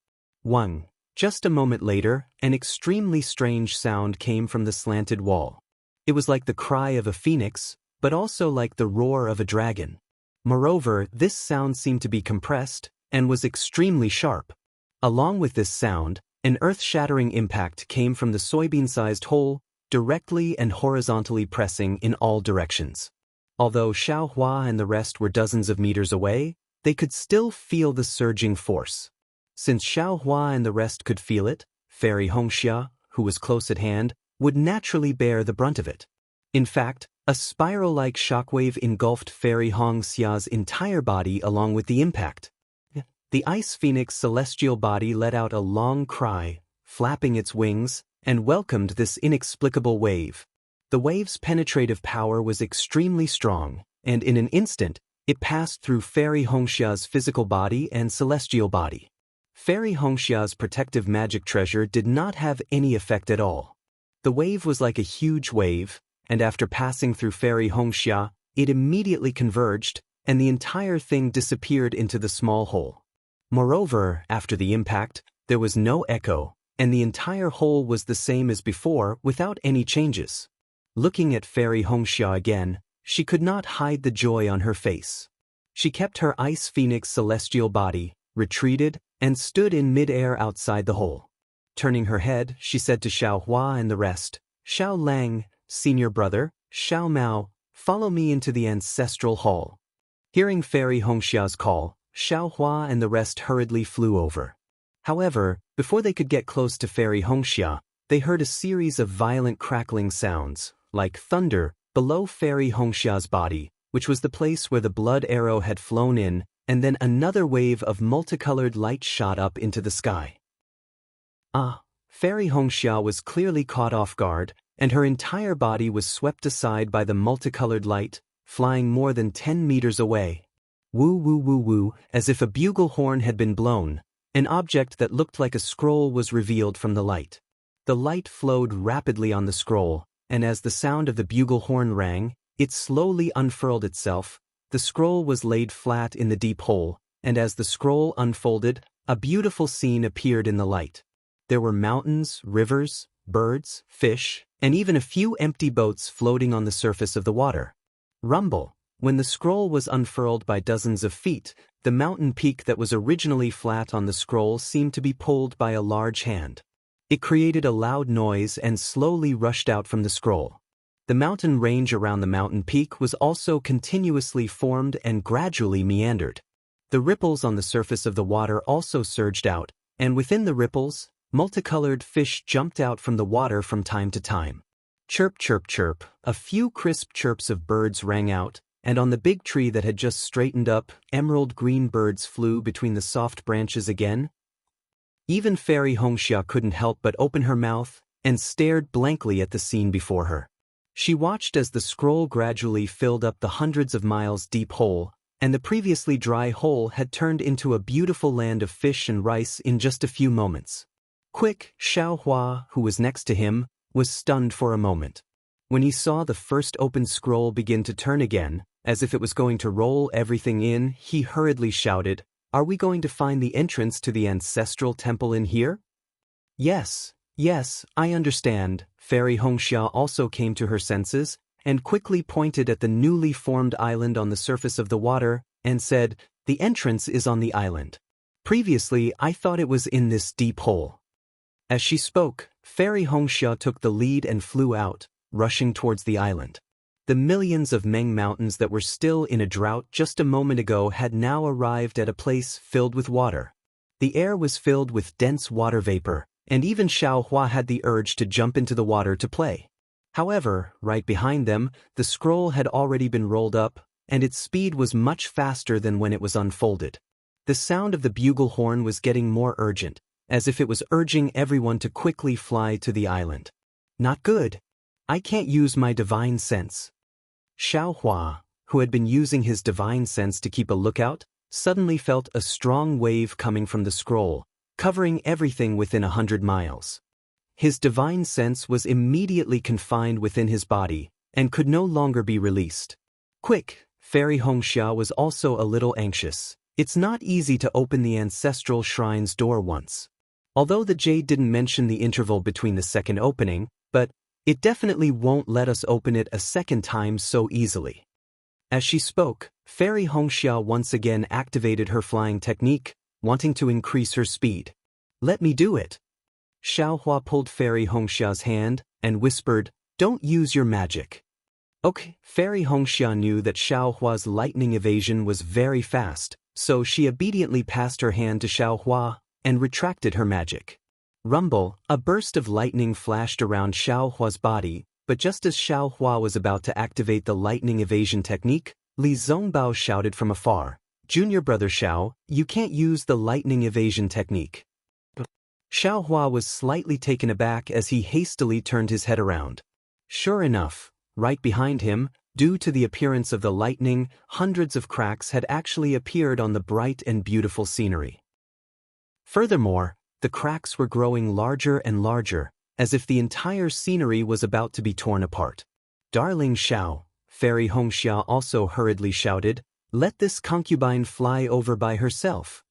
Just a moment later, an extremely strange sound came from the slanted wall. It was like the cry of a phoenix, but also like the roar of a dragon. Moreover, this sound seemed to be compressed, and was extremely sharp. Along with this sound, an earth-shattering impact came from the soybean-sized hole, directly and horizontally pressing in all directions. Although Xiaohua and the rest were dozens of meters away, they could still feel the surging force. Since Xiaohua and the rest could feel it, Fairy Hongxia, who was close at hand, would naturally bear the brunt of it. In fact, a spiral-like shockwave engulfed Fairy Hongxia's entire body along with the impact. The Ice Phoenix celestial body let out a long cry, flapping its wings, and welcomed this inexplicable wave. The wave's penetrative power was extremely strong, and in an instant, it passed through Fairy Hongxia's physical body and celestial body. Fairy Hongxia's protective magic treasure did not have any effect at all. The wave was like a huge wave, and after passing through Fairy Hongxia, it immediately converged, and the entire thing disappeared into the small hole. Moreover, after the impact, there was no echo, and the entire hole was the same as before without any changes. Looking at Fairy Hongxia again, she could not hide the joy on her face. She kept her Ice Phoenix celestial body, retreated, and stood in mid-air outside the hole. Turning her head, she said to Xiaohua and the rest, "Xiao Lang, senior brother, Xiao Mao, follow me into the ancestral hall." Hearing Fairy Hongxia's call, Xiaohua and the rest hurriedly flew over. However, before they could get close to Fairy Hongxia, they heard a series of violent crackling sounds, like thunder, below Fairy Hongxia's body, which was the place where the blood arrow had flown in, and then another wave of multicolored light shot up into the sky. Fairy Hongxia was clearly caught off guard, and her entire body was swept aside by the multicolored light, flying more than 10 meters away. Woo woo woo woo, as if a bugle horn had been blown, an object that looked like a scroll was revealed from the light. The light flowed rapidly on the scroll, and as the sound of the bugle horn rang, it slowly unfurled itself. The scroll was laid flat in the deep hole, and as the scroll unfolded, a beautiful scene appeared in the light. There were mountains, rivers, birds, fish, and even a few empty boats floating on the surface of the water. Rumble. When the scroll was unfurled by dozens of feet, the mountain peak that was originally flat on the scroll seemed to be pulled by a large hand. It created a loud noise and slowly rushed out from the scroll. The mountain range around the mountain peak was also continuously formed and gradually meandered. The ripples on the surface of the water also surged out, and within the ripples, multicolored fish jumped out from the water from time to time. Chirp, chirp, chirp, a few crisp chirps of birds rang out, and on the big tree that had just straightened up, emerald green birds flew between the soft branches again. Even Fairy Hongxia couldn't help but open her mouth and stared blankly at the scene before her. She watched as the scroll gradually filled up the hundreds of miles deep hole, and the previously dry hole had turned into a beautiful land of fish and rice in just a few moments. Quick, Xiaohua, who was next to him, was stunned for a moment. When he saw the first open scroll begin to turn again, as if it was going to roll everything in, he hurriedly shouted, Are we going to find the entrance to the ancestral temple in here? Yes, yes, I understand. Fairy Hongxia also came to her senses, and quickly pointed at the newly formed island on the surface of the water, and said, "The entrance is on the island. Previously, I thought it was in this deep hole." As she spoke, Fairy Hongxia took the lead and flew out, rushing towards the island. The millions of Meng mountains that were still in a drought just a moment ago had now arrived at a place filled with water. The air was filled with dense water vapor, and even Xiao Hua had the urge to jump into the water to play. However, right behind them, the scroll had already been rolled up, and its speed was much faster than when it was unfolded. The sound of the bugle horn was getting more urgent, as if it was urging everyone to quickly fly to the island. Not good. I can't use my divine sense. Xiao Hua, who had been using his divine sense to keep a lookout, suddenly felt a strong wave coming from the scroll, covering everything within 100 miles. His divine sense was immediately confined within his body, and could no longer be released. Quick, Fairy Hongxia was also a little anxious. It's not easy to open the ancestral shrine's door once. Although the jade didn't mention the interval between the second opening, but it definitely won't let us open it a second time so easily. As she spoke, Fairy Hongxia once again activated her flying technique, wanting to increase her speed. "Let me do it." Xiao Hua pulled Fairy Hongxia's hand and whispered, "Don't use your magic." Okay, Fairy Hongxia knew that Xiao Hua's lightning evasion was very fast, so she obediently passed her hand to Xiao Hua and retracted her magic. Rumble, a burst of lightning flashed around Xiao Hua's body, but just as Xiao Hua was about to activate the lightning evasion technique, Li Zongbao shouted from afar, "Junior brother Xiao, you can't use the lightning evasion technique." Xiao Hua was slightly taken aback as he hastily turned his head around. Sure enough, right behind him, due to the appearance of the lightning, hundreds of cracks had actually appeared on the bright and beautiful scenery. Furthermore, the cracks were growing larger and larger, as if the entire scenery was about to be torn apart. "Darling Xiao," Fairy Hongxia also hurriedly shouted, "let this concubine fly over by herself."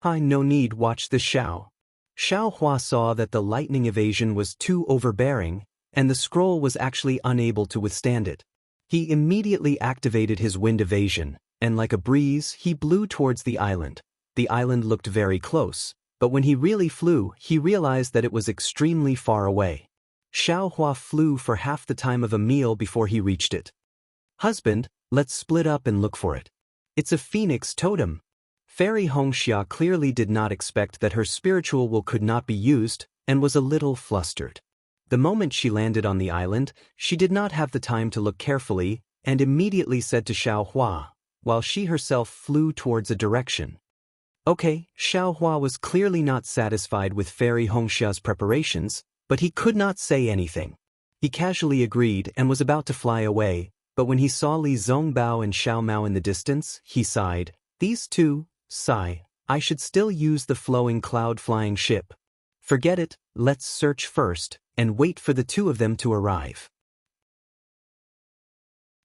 No need, watch the Xiao." Xiao Hua saw that the lightning evasion was too overbearing, and the scroll was actually unable to withstand it. He immediately activated his wind evasion, and like a breeze, he blew towards the island. The island looked very close, but when he really flew, he realized that it was extremely far away. Xiao Hua flew for half the time of a meal before he reached it. "Husband, let's split up and look for it. It's a phoenix totem." Fairy Hongxia clearly did not expect that her spiritual will could not be used, and was a little flustered. The moment she landed on the island, she did not have the time to look carefully, and immediately said to Xiao Hua, while she herself flew towards a direction. Okay, Xiao Hua was clearly not satisfied with Fairy Hongxia's preparations, but he could not say anything. He casually agreed and was about to fly away, but when he saw Li Zongbao and Xiao Mao in the distance, he sighed. "These two, sigh, I should still use the flowing cloud-flying ship. Forget it, let's search first, and wait for the two of them to arrive."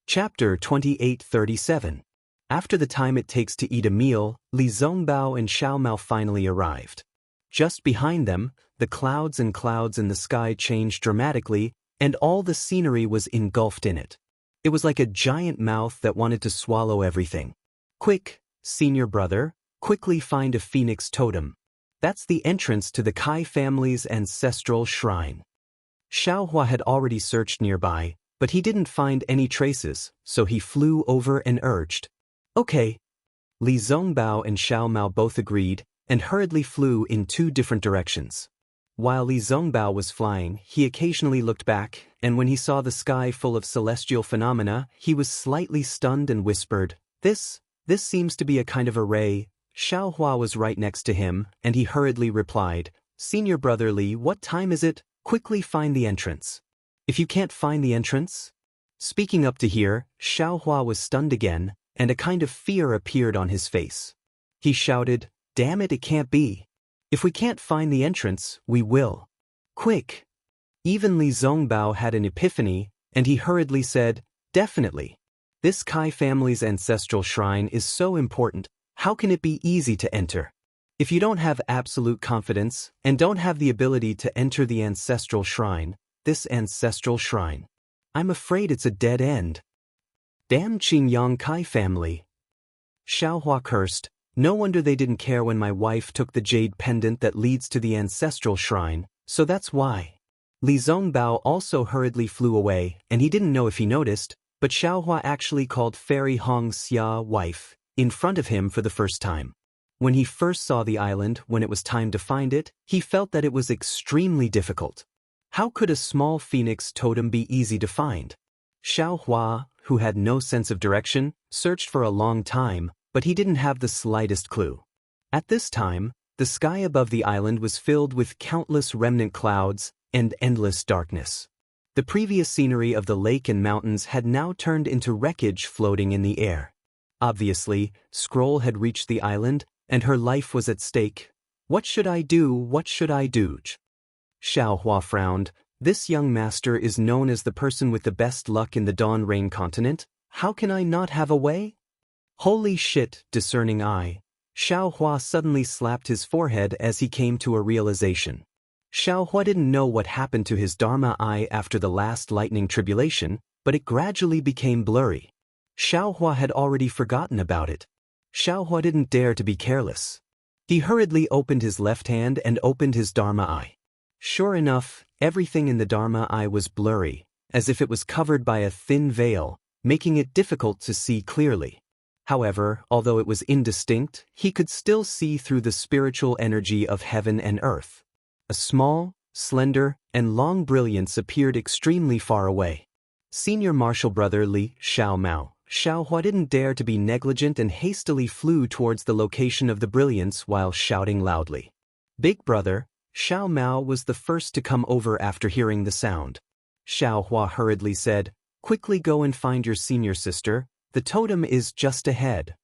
Chapter 2837. After the time it takes to eat a meal, Li Zongbao and Xiao Mao finally arrived. Just behind them, the clouds and clouds in the sky changed dramatically, and all the scenery was engulfed in it. It was like a giant mouth that wanted to swallow everything. "Quick, senior brother, quickly find a phoenix totem. That's the entrance to the Kai family's ancestral shrine." Xiao Hua had already searched nearby, but he didn't find any traces, so he flew over and urged. "Okay." Li Zongbao and Xiao Mao both agreed, and hurriedly flew in two different directions. While Li Zongbao was flying, he occasionally looked back, and when he saw the sky full of celestial phenomena, he was slightly stunned and whispered, This seems to be a kind of array." Xiao Hua was right next to him, and he hurriedly replied, "Senior brother Li, what time is it? Quickly find the entrance." "If you can't find the entrance?" Speaking up to hear, Xiao Hua was stunned again, and a kind of fear appeared on his face. He shouted, "Damn it, it can't be. If we can't find the entrance, we will. Quick." Even Li Zongbao had an epiphany, and he hurriedly said, "Definitely. This Kai family's ancestral shrine is so important, How can it be easy to enter? If you don't have absolute confidence and don't have the ability to enter the ancestral shrine, this ancestral shrine, I'm afraid it's a dead end. Damn Qingyang Kai family. Xiaohua cursed. No wonder they didn't care when my wife took the jade pendant that leads to the ancestral shrine, so that's why. Li Zongbao also hurriedly flew away, and he didn't know if he noticed, but Xiaohua actually called Fairy Hong Xia wife in front of him for the first time. When he first saw the island, when it was time to find it, he felt that it was extremely difficult. How could a small phoenix totem be easy to find? Xiaohua, who had no sense of direction, searched for a long time, but he didn't have the slightest clue. At this time, the sky above the island was filled with countless remnant clouds and endless darkness. The previous scenery of the lake and mountains had now turned into wreckage floating in the air. Obviously, Scroll had reached the island, and her life was at stake. What should I do? What should I do? Xiaohua frowned. This young master is known as the person with the best luck in the Dawn Rain continent. How can I not have a way? Holy shit, discerning eye. Xiaohua suddenly slapped his forehead as he came to a realization. Xiaohua didn't know what happened to his Dharma eye after the last lightning tribulation, but it gradually became blurry. Xiaohua had already forgotten about it. Xiaohua didn't dare to be careless. He hurriedly opened his left hand and opened his Dharma eye. Sure enough, everything in the Dharma eye was blurry, as if it was covered by a thin veil, making it difficult to see clearly. However, although it was indistinct, he could still see through the spiritual energy of heaven and earth. A small, slender, and long brilliance appeared extremely far away. Senior Marshal Brother Li Xiaomao. Xiaohua didn't dare to be negligent and hastily flew towards the location of the brilliance while shouting loudly. Big brother, Xiaomao was the first to come over after hearing the sound. Xiaohua hurriedly said, "Quickly go and find your senior sister, the totem is just ahead."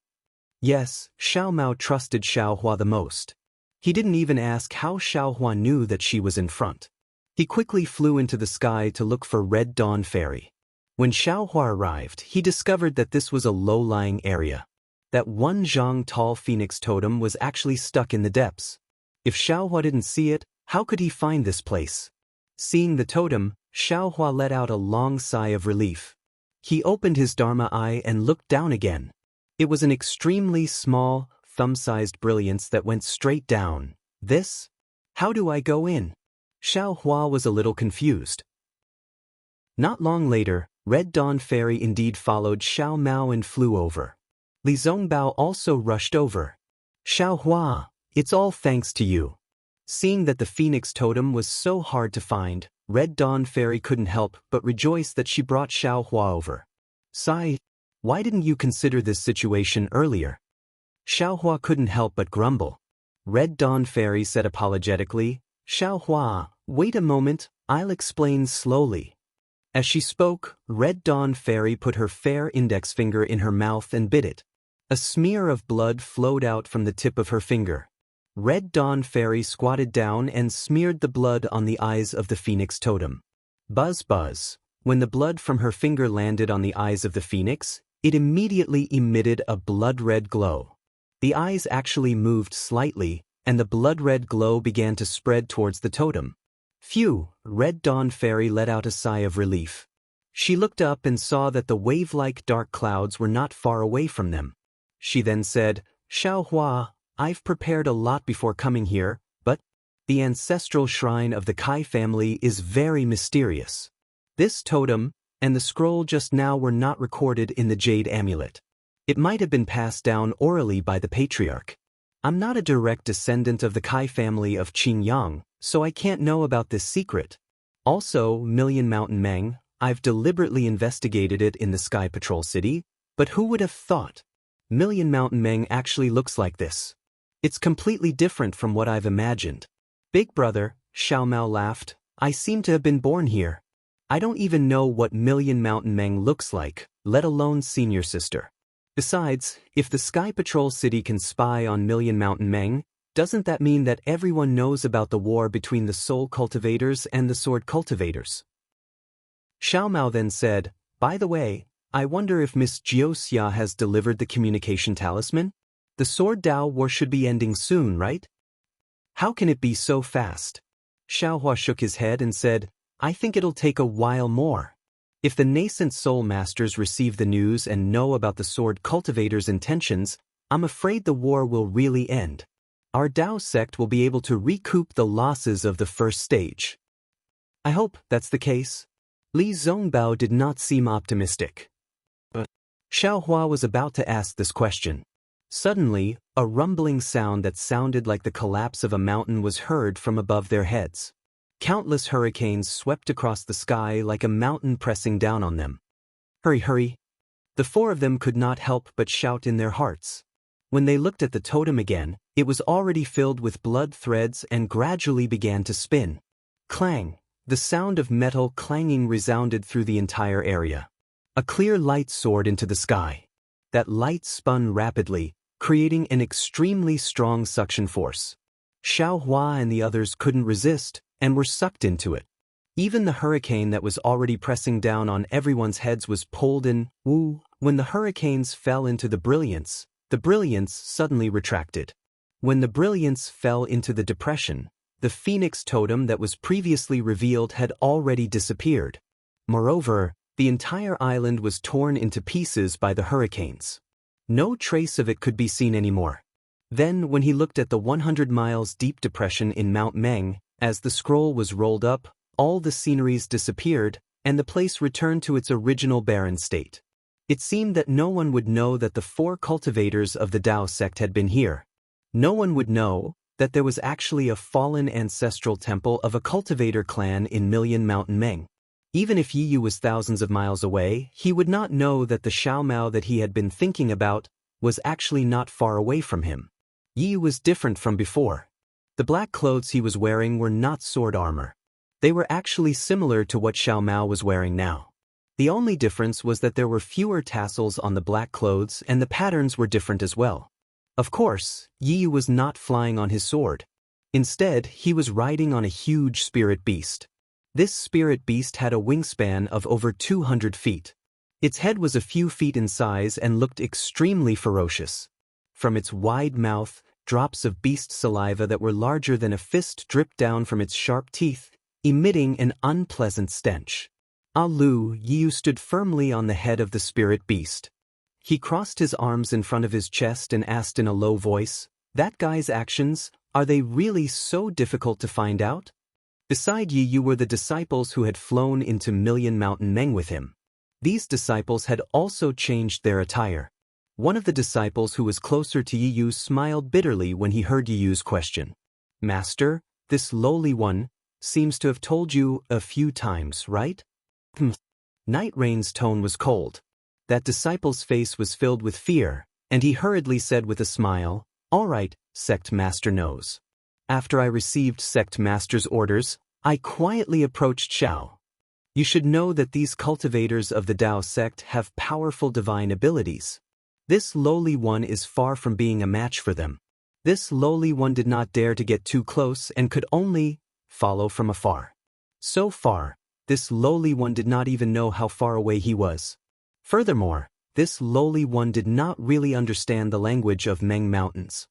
Yes, Xiaomao trusted Xiaohua the most. He didn't even ask how Xiaohua knew that she was in front. He quickly flew into the sky to look for Red Dawn Fairy. When Xiaohua arrived, he discovered that this was a low-lying area. That one zhang tall phoenix totem was actually stuck in the depths. If Xiaohua didn't see it, how could he find this place? Seeing the totem, Xiaohua let out a long sigh of relief. He opened his Dharma eye and looked down again. It was an extremely small, thumb-sized brilliance that went straight down. This? How do I go in? Xiaohua was a little confused. Not long later, Red Dawn Fairy indeed followed Xiaomao and flew over. Li Zongbao also rushed over. Xiaohua, it's all thanks to you. Seeing that the phoenix totem was so hard to find, Red Dawn Fairy couldn't help but rejoice that she brought Xiaohua over. Sigh, why didn't you consider this situation earlier? Xiaohua couldn't help but grumble. Red Dawn Fairy said apologetically, Xiaohua, wait a moment, I'll explain slowly. As she spoke, Red Dawn Fairy put her fair index finger in her mouth and bit it. A smear of blood flowed out from the tip of her finger. Red Dawn Fairy squatted down and smeared the blood on the eyes of the phoenix totem. Buzz buzz. When the blood from her finger landed on the eyes of the phoenix, it immediately emitted a blood-red glow. The eyes actually moved slightly, and the blood-red glow began to spread towards the totem. Phew, Red Dawn Fairy let out a sigh of relief. She looked up and saw that the wave-like dark clouds were not far away from them. She then said, Xiaohua, I've prepared a lot before coming here, but the ancestral shrine of the Kai family is very mysterious. This totem and the scroll just now were not recorded in the jade amulet. It might have been passed down orally by the patriarch. I'm not a direct descendant of the Kai family of Qingyang, so I can't know about this secret. Also, Million Mountain Meng, I've deliberately investigated it in the Sky Patrol City, but who would have thought? Million Mountain Meng actually looks like this. It's completely different from what I've imagined. Big brother, Xiaomao laughed, I seem to have been born here. I don't even know what Million Mountain Meng looks like, let alone senior sister. Besides, if the Sky Patrol City can spy on Million Mountain Meng, doesn't that mean that everyone knows about the war between the soul cultivators and the sword cultivators? Xiaomao then said, by the way, I wonder if Miss Jiuxia has delivered the communication talisman? The The sword Dao war should be ending soon, right? How can it be so fast? Xiaohua shook his head and said, I think it'll take a while more. If the nascent soul masters receive the news and know about the sword cultivator's intentions, I'm afraid the war will really end. Our Dao sect will be able to recoup the losses of the first stage. I hope that's the case. Li Zongbao did not seem optimistic. But Xiaohua was about to ask this question. Suddenly, a rumbling sound that sounded like the collapse of a mountain was heard from above their heads. Countless hurricanes swept across the sky like a mountain pressing down on them. Hurry, hurry! The four of them could not help but shout in their hearts. When they looked at the totem again, it was already filled with blood threads and gradually began to spin. Clang! The sound of metal clanging resounded through the entire area. A clear light soared into the sky. That light spun rapidly, creating an extremely strong suction force. Xiaohua and the others couldn't resist and were sucked into it. Even the hurricane that was already pressing down on everyone's heads was pulled in. When the hurricanes fell into the brilliance suddenly retracted. When the brilliance fell into the depression, the phoenix totem that was previously revealed had already disappeared. Moreover, the entire island was torn into pieces by the hurricanes. No trace of it could be seen anymore. Then, when he looked at the 100 miles deep depression in Mount Meng, as the scroll was rolled up, all the sceneries disappeared, and the place returned to its original barren state. It seemed that no one would know that the four cultivators of the Dao sect had been here. No one would know that there was actually a fallen ancestral temple of a cultivator clan in Million Mountain Meng. Even if Yiyu was thousands of miles away, he would not know that the Xiaomao that he had been thinking about was actually not far away from him. Yiyu was different from before. The black clothes he was wearing were not sword armor. They were actually similar to what Xiaomao was wearing now. The only difference was that there were fewer tassels on the black clothes and the patterns were different as well. Of course, Yiyu was not flying on his sword. Instead, he was riding on a huge spirit beast. This spirit beast had a wingspan of over 200 feet. Its head was a few feet in size and looked extremely ferocious. From its wide mouth, drops of beast saliva that were larger than a fist dripped down from its sharp teeth, emitting an unpleasant stench. Alu Yiyu stood firmly on the head of the spirit beast. He crossed his arms in front of his chest and asked in a low voice, "That guy's actions, are they really so difficult to find out?" Beside Yiyu were the disciples who had flown into Million Mountain Meng with him. These disciples had also changed their attire. One of the disciples who was closer to Yiyu smiled bitterly when he heard Yiyu's question. "Master, this lowly one seems to have told you a few times, right?" Night Rain's tone was cold. That disciple's face was filled with fear, and he hurriedly said with a smile, "All right, Sect Master knows." After I received Sect Master's orders, I quietly approached Xiao. You should know that these cultivators of the Dao sect have powerful divine abilities. This lowly one is far from being a match for them. This lowly one did not dare to get too close and could only follow from afar. So far, this lowly one did not even know how far away he was. Furthermore, this lowly one did not really understand the language of Meng Mountains.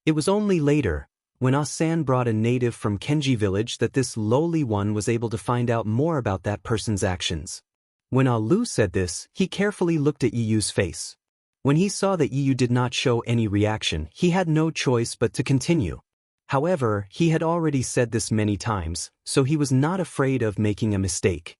It was only later, when Ah-san brought a native from Kenji village, that this lowly one was able to find out more about that person's actions. When Ah-lu said this, he carefully looked at Yiyu's face. When he saw that Yiyu did not show any reaction, he had no choice but to continue. However, he had already said this many times, so he was not afraid of making a mistake.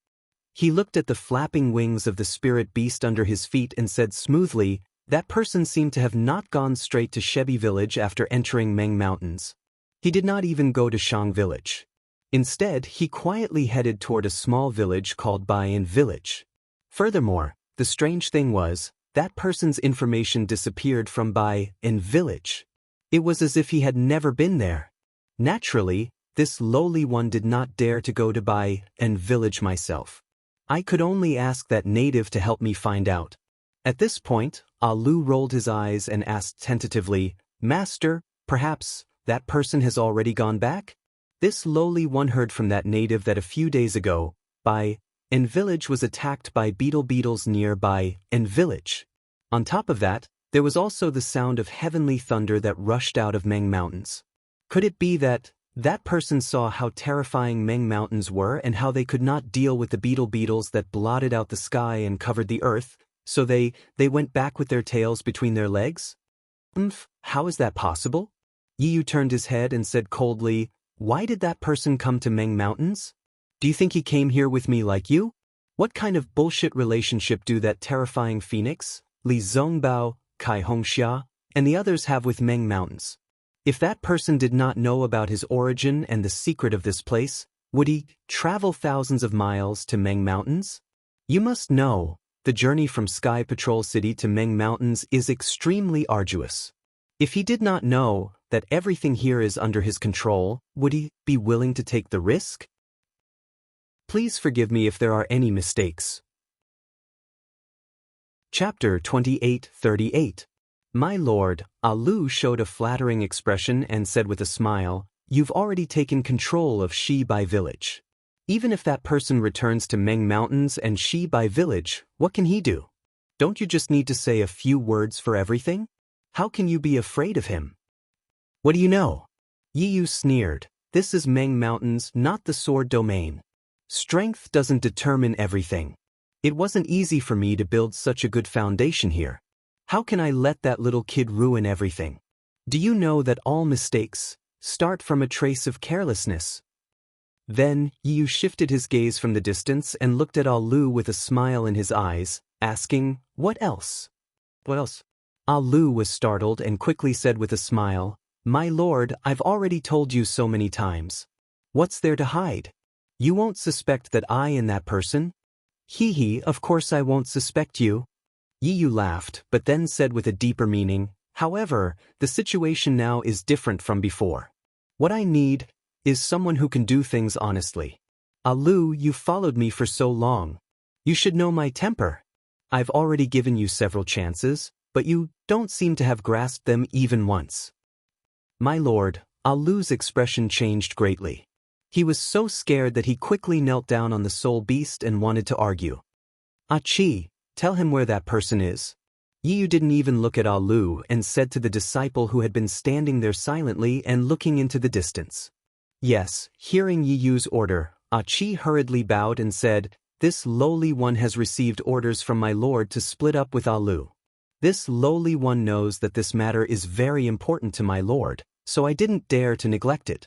He looked at the flapping wings of the spirit beast under his feet and said smoothly, "That person seemed to have not gone straight to Shebi village after entering Meng Mountains. He did not even go to Shang village. Instead, he quietly headed toward a small village called Baiyan village. Furthermore, the strange thing was, that person's information disappeared from Baiyan village. It was as if he had never been there. Naturally, this lowly one did not dare to go to Baiyan village myself. I could only ask that native to help me find out." At this point, Ah-lu rolled his eyes and asked tentatively, "Master, perhaps that person has already gone back?" This lowly one heard from that native that a few days ago, Baiyan village was attacked by beetles near Baiyan village. On top of that, There was also the sound of heavenly thunder that rushed out of Meng Mountains. Could it be that that person saw how terrifying Meng Mountains were and how they could not deal with the beetles that blotted out the sky and covered the earth, so they went back with their tails between their legs? How is that possible? Yiyu turned his head and said coldly, "Why did that person come to Meng Mountains? Do you think he came here with me like you? What kind of bullshit relationship do that terrifying phoenix, Li Zongbao, Kai Hongxia, and the others have with Meng Mountains? If that person did not know about his origin and the secret of this place, would he travel thousands of miles to Meng Mountains? You must know, the journey from Sky Patrol City to Meng Mountains is extremely arduous. If he did not know that everything here is under his control, would he be willing to take the risk? Please forgive me if there are any mistakes." Chapter 28:38. My lord, Alu showed a flattering expression and said with a smile, "You've already taken control of Shibai village. Even if that person returns to Meng Mountains and Shibai village, what can he do? Don't you just need to say a few words for everything? How can you be afraid of him?" "What do you know?" Yiyu sneered. "This is Meng Mountains, not the sword domain. Strength doesn't determine everything. It wasn't easy for me to build such a good foundation here. How can I let that little kid ruin everything? Do you know that all mistakes start from a trace of carelessness?" Then, Yiyu shifted his gaze from the distance and looked at Alu with a smile in his eyes, asking, "What else?" "What else?" Alu was startled and quickly said with a smile, "My lord, I've already told you so many times. What's there to hide? You won't suspect that I am that person?" "Hee, of course I won't suspect you." Yiyu laughed, but then said with a deeper meaning, "However, the situation now is different from before. What I need is someone who can do things honestly. Alu, you've followed me for so long. You should know my temper. I've already given you several chances, but you don't seem to have grasped them even once." My lord, Alu's expression changed greatly. He was so scared that he quickly knelt down on the soul beast and wanted to argue. "Achi, tell him where that person is." Yiyu didn't even look at Alu and said to the disciple who had been standing there silently and looking into the distance. Yes, hearing Yiyu's order, Achi hurriedly bowed and said, "This lowly one has received orders from my lord to split up with Alu. This lowly one knows that this matter is very important to my lord, so I didn't dare to neglect it.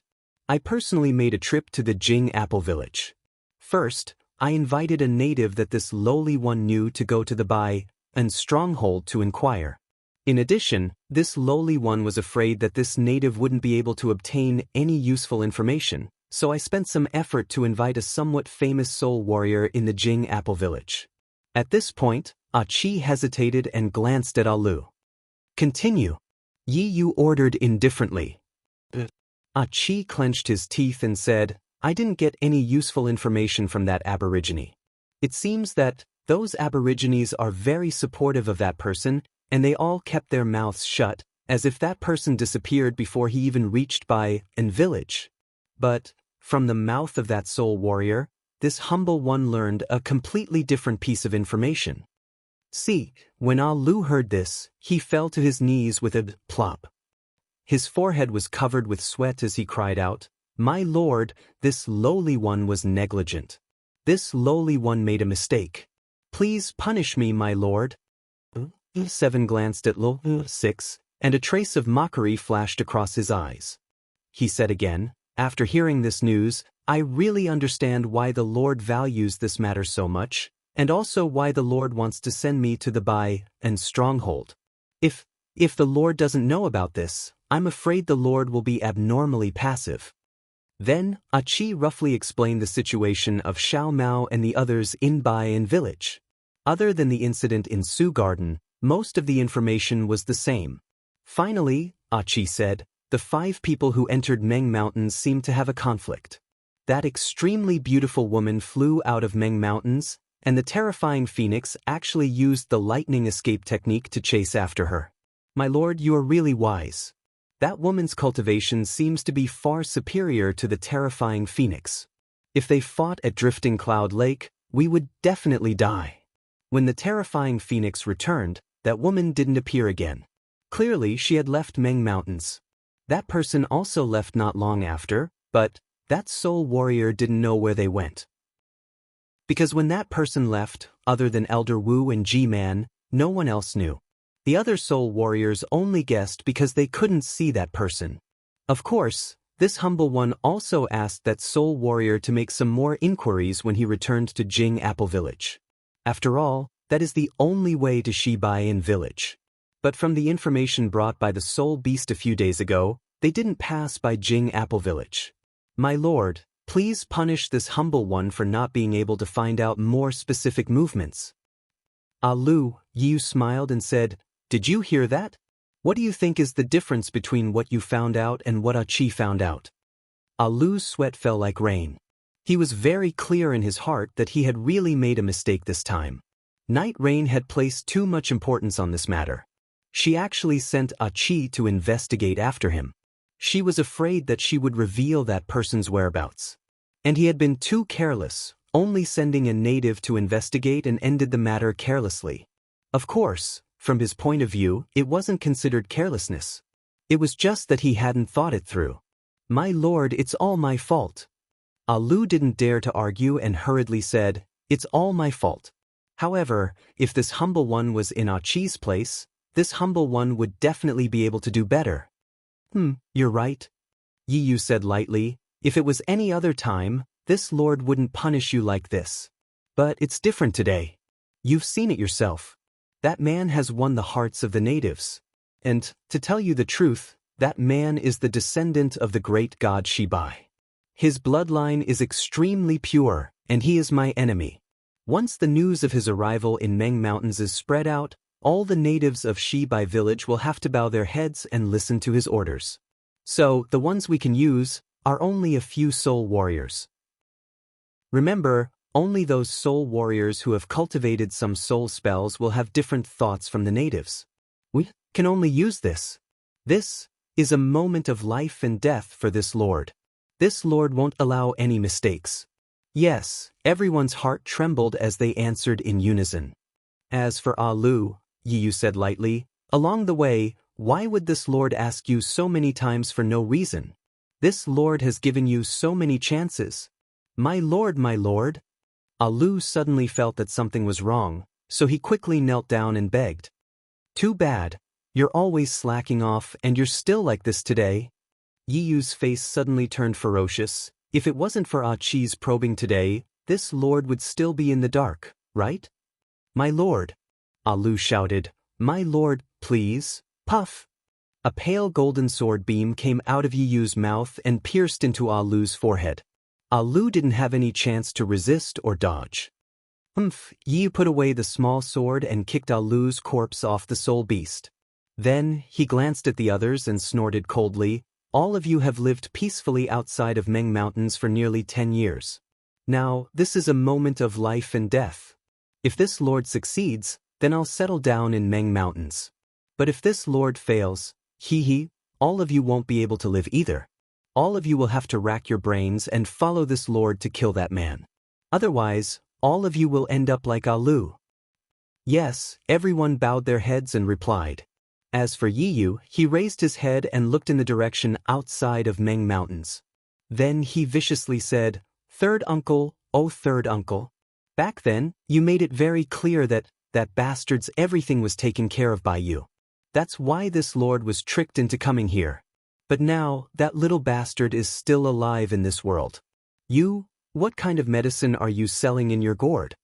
I personally made a trip to the Jing Apple village. First, I invited a native that this lowly one knew to go to the Bai and stronghold to inquire. In addition, this lowly one was afraid that this native wouldn't be able to obtain any useful information, so I spent some effort to invite a somewhat famous soul warrior in the Jing Apple village." At this point, Achi hesitated and glanced at Alu. "Continue." Yiyu ordered indifferently. Achi clenched his teeth and said, "I didn't get any useful information from that aborigine. It seems that those aborigines are very supportive of that person, and they all kept their mouths shut, as if that person disappeared before he even reached Bai and village. But, from the mouth of that soul warrior, this humble one learned a completely different piece of information." See, when Alu heard this, he fell to his knees with a plop. His forehead was covered with sweat as he cried out, "My lord, this lowly one was negligent. This lowly one made a mistake. Please punish me, my lord." 7 glanced at Lo 6, and a trace of mockery flashed across his eyes. He said again, "After hearing this news, I really understand why the Lord values this matter so much, and also why the Lord wants to send me to the Bai and stronghold. If the Lord doesn't know about this, I'm afraid the Lord will be abnormally passive." Then, Achi roughly explained the situation of Xiao Mao and the others in Bai and village. Other than the incident in Su Garden, most of the information was the same. Finally, Achi said, "The 5 people who entered Meng Mountains seemed to have a conflict. That extremely beautiful woman flew out of Meng Mountains, and the terrifying phoenix actually used the lightning escape technique to chase after her. My lord, you are really wise. That woman's cultivation seems to be far superior to the terrifying phoenix. If they fought at Drifting Cloud Lake, we would definitely die. When the terrifying phoenix returned, that woman didn't appear again. Clearly, she had left Meng Mountains. That person also left not long after, but that soul warrior didn't know where they went. Because when that person left, other than Elder Wu and G-Man, no one else knew. The other soul warriors only guessed because they couldn't see that person. Of course, this humble one also asked that soul warrior to make some more inquiries when he returned to Jing Apple Village. After all, that is the only way to Shibayan Village. But from the information brought by the soul beast a few days ago, they didn't pass by Jing Apple Village. My lord, please punish this humble one for not being able to find out more specific movements. Lu, Yu smiled and said, "Did you hear that? What do you think is the difference between what you found out and what Chi found out?" Lu's sweat fell like rain. He was very clear in his heart that he had really made a mistake this time. Night Rain had placed too much importance on this matter. She actually sent Chi to investigate after him. She was afraid that she would reveal that person's whereabouts. And he had been too careless, only sending a native to investigate and ended the matter carelessly. Of course, from his point of view, it wasn't considered carelessness. It was just that he hadn't thought it through. My lord, it's all my fault. Lu didn't dare to argue and hurriedly said, "It's all my fault." However, if this humble one was in Chi's place, this humble one would definitely be able to do better. You're right. Yu said lightly, "If it was any other time, this lord wouldn't punish you like this. But it's different today. You've seen it yourself. That man has won the hearts of the natives. And, to tell you the truth, that man is the descendant of the great god Shibai. His bloodline is extremely pure, and he is my enemy. Once the news of his arrival in Meng Mountains is spread out, all the natives of Shibai village will have to bow their heads and listen to his orders. So, the ones we can use are only a few soul warriors. Remember, only those soul warriors who have cultivated some soul spells will have different thoughts from the natives. We can only use this. This is a moment of life and death for this lord. This lord won't allow any mistakes." Yes, everyone's heart trembled as they answered in unison. As for Lu, Yu said lightly, "Along the way, why would this lord ask you so many times for no reason? This lord has given you so many chances. My lord, my lord." Lu suddenly felt that something was wrong, so he quickly knelt down and begged. "Too bad. You're always slacking off and you're still like this today." Yiyu's face suddenly turned ferocious. If it wasn't for Chi's probing today, this lord would still be in the dark, right? "My lord," Lu shouted, "my lord, please." Puff! A pale golden sword beam came out of Yiyu's mouth and pierced into Lu's forehead. Lu didn't have any chance to resist or dodge. Yiyu put away the small sword and kicked Lu's corpse off the soul beast. Then, he glanced at the others and snorted coldly, "All of you have lived peacefully outside of Meng Mountains for nearly 10 years. Now, this is a moment of life and death. If this lord succeeds, then I'll settle down in Meng Mountains. But if this lord fails, all of you won't be able to live either. All of you will have to rack your brains and follow this lord to kill that man. Otherwise, all of you will end up like Lu." Yes, everyone bowed their heads and replied. As for Yiyu, he raised his head and looked in the direction outside of Meng Mountains. Then he viciously said, "Third uncle, oh third uncle. Back then, you made it very clear that bastard's everything was taken care of by you. That's why this lord was tricked into coming here. But now, that little bastard is still alive in this world. What kind of medicine are you selling in your gourd?"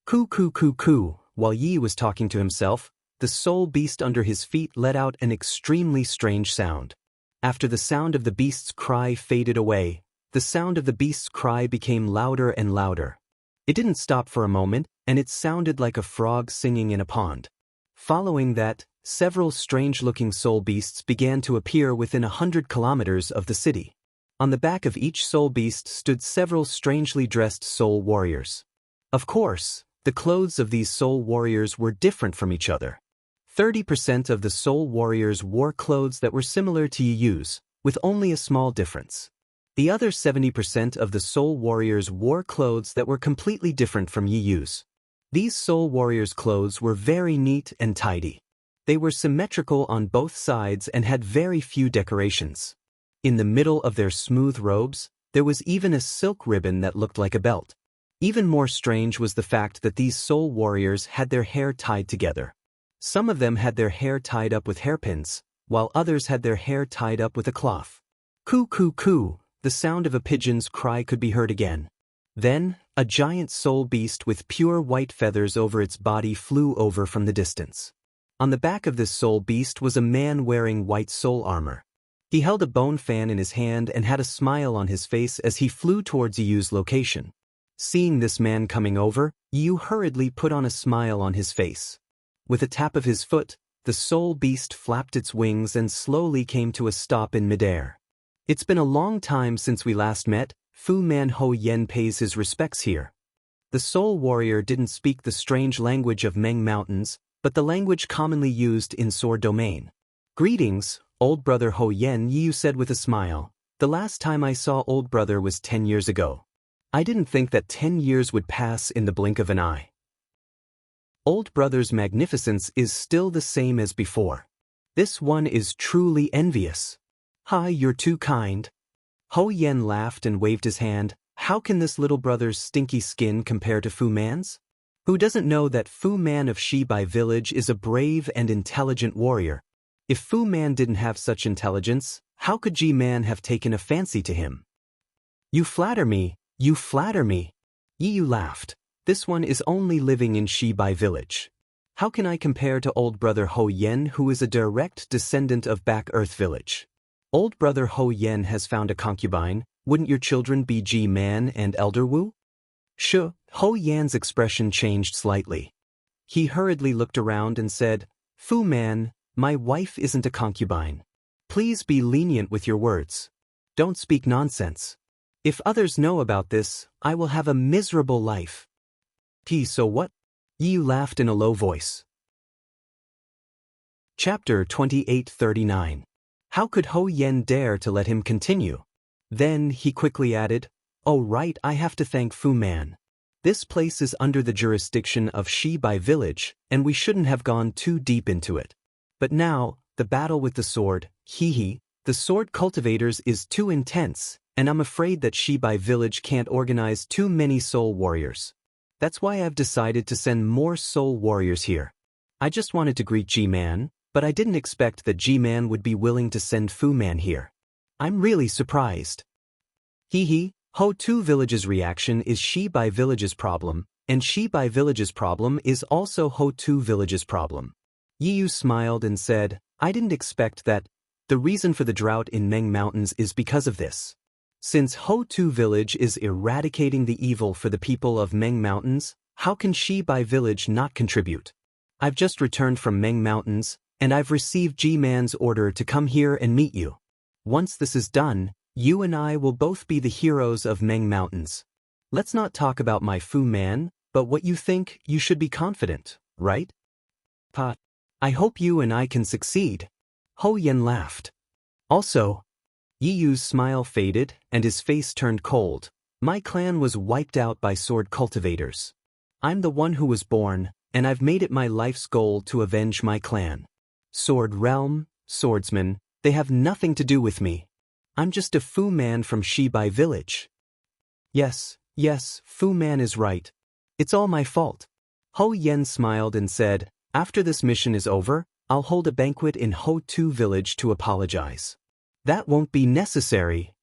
Coo coo coo coo. While Yi was talking to himself, the soul beast under his feet let out an extremely strange sound. After the sound of the beast's cry faded away, the sound of the beast's cry became louder and louder. It didn't stop for a moment, and it sounded like a frog singing in a pond. Following that, several strange-looking soul beasts began to appear within 100 kilometers of the city. On the back of each soul beast stood several strangely dressed soul warriors. Of course, the clothes of these soul warriors were different from each other. 30% of the soul warriors wore clothes that were similar to Yiyu's, with only a small difference. The other 70% of the soul warriors wore clothes that were completely different from Yiyu's. These soul warriors' clothes were very neat and tidy. They were symmetrical on both sides and had very few decorations. In the middle of their smooth robes, there was even a silk ribbon that looked like a belt. Even more strange was the fact that these soul warriors had their hair tied together. Some of them had their hair tied up with hairpins, while others had their hair tied up with a cloth. Coo coo coo, the sound of a pigeon's cry could be heard again. Then, a giant soul beast with pure white feathers over its body flew over from the distance. On the back of this soul beast was a man wearing white soul armor. He held a bone fan in his hand and had a smile on his face as he flew towards Yu's location. Seeing this man coming over, Yu hurriedly put on a smile on his face. With a tap of his foot, the soul beast flapped its wings and slowly came to a stop in midair. It's been a long time since we last met. Fu Man Ho Yen pays his respects here. The soul warrior didn't speak the strange language of Meng Mountains, but the language commonly used in Sword Domain. Greetings, old brother Ho Yen, Yu said with a smile. The last time I saw old brother was 10 years ago. I didn't think that 10 years would pass in the blink of an eye. Old brother's magnificence is still the same as before. This one is truly envious. Hi, you're too kind. Ho Yen laughed and waved his hand. How can this little brother's stinky skin compare to Fu Man's? Who doesn't know that Fu Man of Shibai village is a brave and intelligent warrior? If Fu Man didn't have such intelligence, how could Ji-Man have taken a fancy to him? You flatter me, you flatter me. Yu laughed. This one is only living in Shibai village. How can I compare to old brother Ho Yen, who is a direct descendant of Back Earth village? Old brother Ho Yen has found a concubine. Wouldn't your children be Ji-Man and Elder Wu? Ho Yan's expression changed slightly. He hurriedly looked around and said, Fu Man, my wife isn't a concubine. Please be lenient with your words. Don't speak nonsense. If others know about this, I will have a miserable life. So what? Yu laughed in a low voice. Chapter 2839. How could Ho Yen dare to let him continue? Then he quickly added, Oh right, I have to thank Fu Man. This place is under the jurisdiction of Shibai village, and we shouldn't have gone too deep into it. But now, the battle with the sword, the sword cultivators is too intense, and I'm afraid that Shibai village can't organize too many soul warriors. That's why I've decided to send more soul warriors here. I just wanted to greet Ji-Man, but I didn't expect that Ji-Man would be willing to send Fu Man here. I'm really surprised. Ho-Tu village's reaction is Shibai village's problem, and Shibai village's problem is also Ho-Tu village's problem. Yu smiled and said, I didn't expect that. The reason for the drought in Meng Mountains is because of this. Since Ho-Tu village is eradicating the evil for the people of Meng Mountains, how can Shibai village not contribute? I've just returned from Meng Mountains, and I've received Ji-Man's order to come here and meet you. Once this is done, you and I will both be the heroes of Meng Mountains. Let's not talk about my Fu Man, but what you think. You should be confident, right? I hope you and I can succeed. Ho Yen laughed. Also, Yiyu's smile faded and his face turned cold. My clan was wiped out by sword cultivators. I'm the one who was born, and I've made it my life's goal to avenge my clan. Sword realm, swordsman, they have nothing to do with me. I'm just a Fu Man from Shibai village. Yes, Fu Man is right. It's all my fault. Ho Yen smiled and said, after this mission is over, I'll hold a banquet in Ho-Tu village to apologize. That won't be necessary.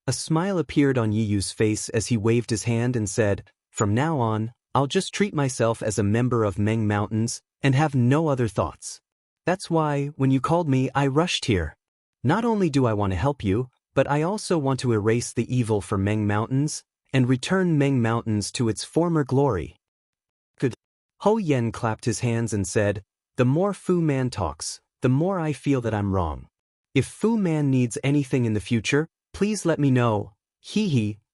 A smile appeared on Yiyu's face as he waved his hand and said, from now on, I'll just treat myself as a member of Meng Mountains and have no other thoughts. That's why, when you called me, I rushed here. Not only do I want to help you, but I also want to erase the evil for Meng Mountains and return Meng Mountains to its former glory. Good. Ho Yen clapped his hands and said, the more Fu Man talks, the more I feel that I'm wrong. If Fu Man needs anything in the future, please let me know.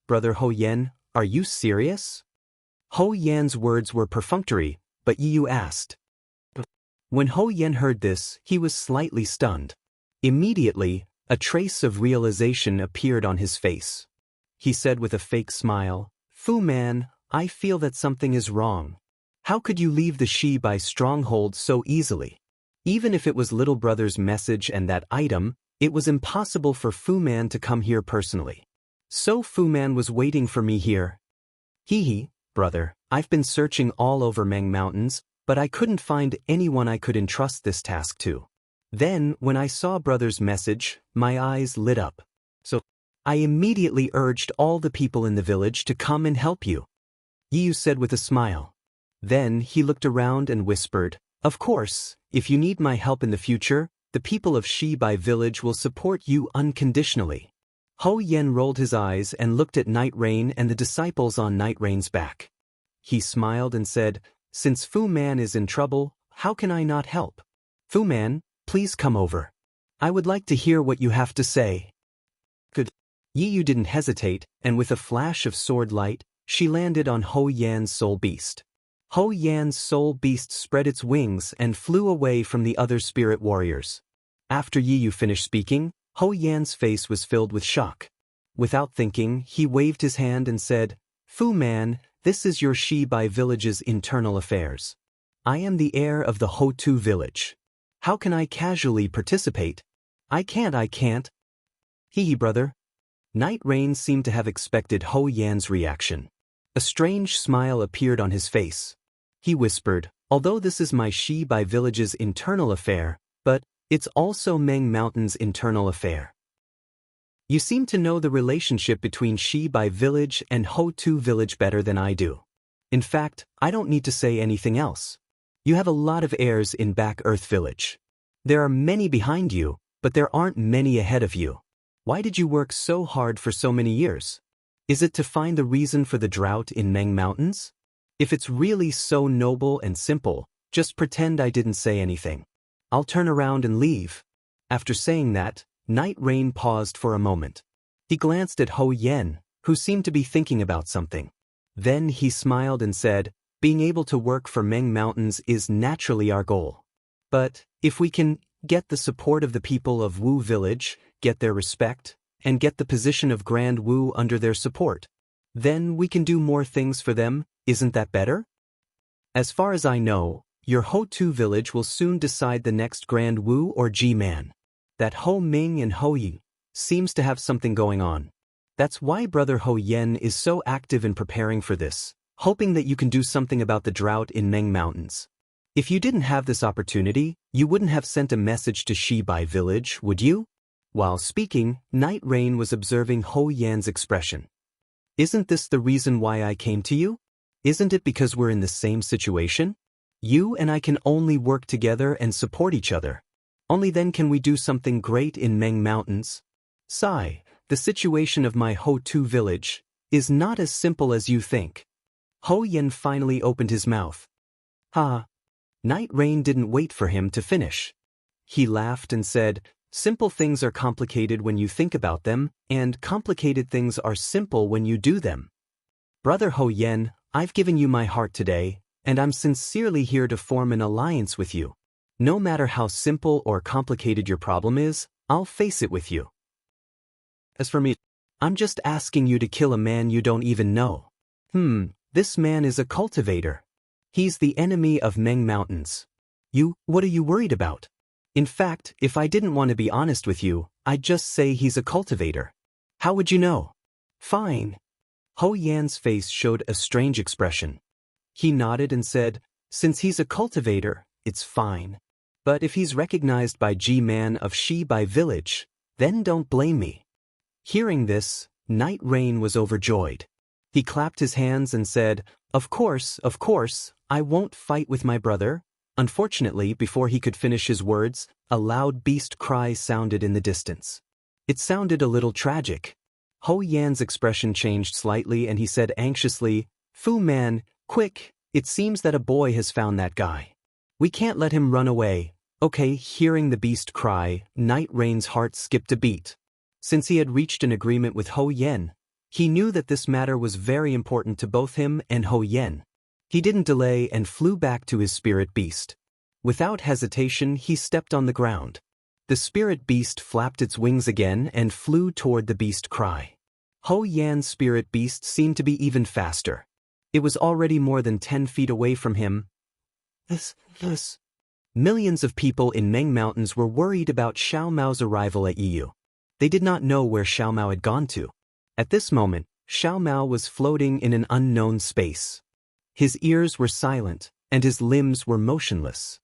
Brother Ho Yen, are you serious? Ho Yan's words were perfunctory, but Yiyu asked. When Ho Yen heard this, he was slightly stunned. Immediately, a trace of realization appeared on his face. He said with a fake smile, Fu Man, I feel that something is wrong. How could you leave the Shibai stronghold so easily? Even if it was little brother's message and that item, it was impossible for Fu Man to come here personally. So Fu Man was waiting for me here. Hee, brother, I've been searching all over Meng Mountains, but I couldn't find anyone I could entrust this task to. Then, when I saw brother's message, my eyes lit up. So, I immediately urged all the people in the village to come and help you. Yu said with a smile. Then he looked around and whispered, "Of course, if you need my help in the future, the people of Shibai village will support you unconditionally." Ho Yen rolled his eyes and looked at Night Rain and the disciples on Night Rain's back. He smiled and said, "Since Fu Man is in trouble, how can I not help? Fu Man, please come over. I would like to hear what you have to say." Good. Yu didn't hesitate, and with a flash of sword light, she landed on Ho Yan's soul beast. Ho Yan's soul beast spread its wings and flew away from the other spirit warriors. After Yu finished speaking, Ho Yan's face was filled with shock. Without thinking, he waved his hand and said, "Fu Man, this is your Shibai village's internal affairs. I am the heir of the Ho-Tu village. How can I casually participate? I can't. Hee brother." Night Rain seemed to have expected Ho Yan's reaction. A strange smile appeared on his face. He whispered, "Although this is my Shibai village's internal affair, but it's also Meng Mountain's internal affair. You seem to know the relationship between Shibai village and Ho-Tu village better than I do. In fact, I don't need to say anything else. You have a lot of heirs in Back Earth village. There are many behind you, but there aren't many ahead of you. Why did you work so hard for so many years? Is it to find the reason for the drought in Meng Mountains? If it's really so noble and simple, just pretend I didn't say anything. I'll turn around and leave." After saying that, Night Rain paused for a moment. He glanced at Ho Yen, who seemed to be thinking about something. Then he smiled and said, "Being able to work for Meng Mountains is naturally our goal. But if we can get the support of the people of Wu Village, get their respect, and get the position of Grand Wu under their support, then we can do more things for them, isn't that better? As far as I know, your Ho-Tu village will soon decide the next Grand Wu or G-Man. That Ho Ming and Ho Yi seems to have something going on. That's why Brother Ho Yen is so active in preparing for this, hoping that you can do something about the drought in Meng Mountains. If you didn't have this opportunity, you wouldn't have sent a message to Shibai village, would you?" While speaking, Night Rain was observing Ho Yan's expression. "Isn't this the reason why I came to you? Isn't it because we're in the same situation? You and I can only work together and support each other. Only then can we do something great in Meng Mountains. Sigh, the situation of my Ho-Tu village is not as simple as you think." Ho Yen finally opened his mouth. "Ha." Night Rain didn't wait for him to finish. He laughed and said, "Simple things are complicated when you think about them, and complicated things are simple when you do them. Brother Ho Yen, I've given you my heart today, and I'm sincerely here to form an alliance with you. No matter how simple or complicated your problem is, I'll face it with you. As for me, I'm just asking you to kill a man you don't even know. This man is a cultivator. He's the enemy of Meng Mountains. What are you worried about? In fact, if I didn't want to be honest with you, I'd just say he's a cultivator. How would you know?" "Fine." Ho Yan's face showed a strange expression. He nodded and said, "Since he's a cultivator, it's fine. But if he's recognized by G-Man of Shibai village, then don't blame me." Hearing this, Night Rain was overjoyed. He clapped his hands and said, of course, I won't fight with my brother." Unfortunately, before he could finish his words, a loud beast cry sounded in the distance. It sounded a little tragic. Ho Yan's expression changed slightly and he said anxiously, "Fu Man, quick, it seems that a boy has found that guy. We can't let him run away." Okay, hearing the beast cry, Night Rain's heart skipped a beat. Since he had reached an agreement with Ho Yen, he knew that this matter was very important to both him and Ho Yen. He didn't delay and flew back to his spirit beast. Without hesitation, he stepped on the ground. The spirit beast flapped its wings again and flew toward the beast cry. Ho Yan's spirit beast seemed to be even faster. It was already more than 10 feet away from him. This. Millions of people in Meng Mountains were worried about Xiao Mao's arrival at Yiyu. They did not know where Xiao Mao had gone to. At this moment, Xiao Mao was floating in an unknown space. His ears were silent, and his limbs were motionless.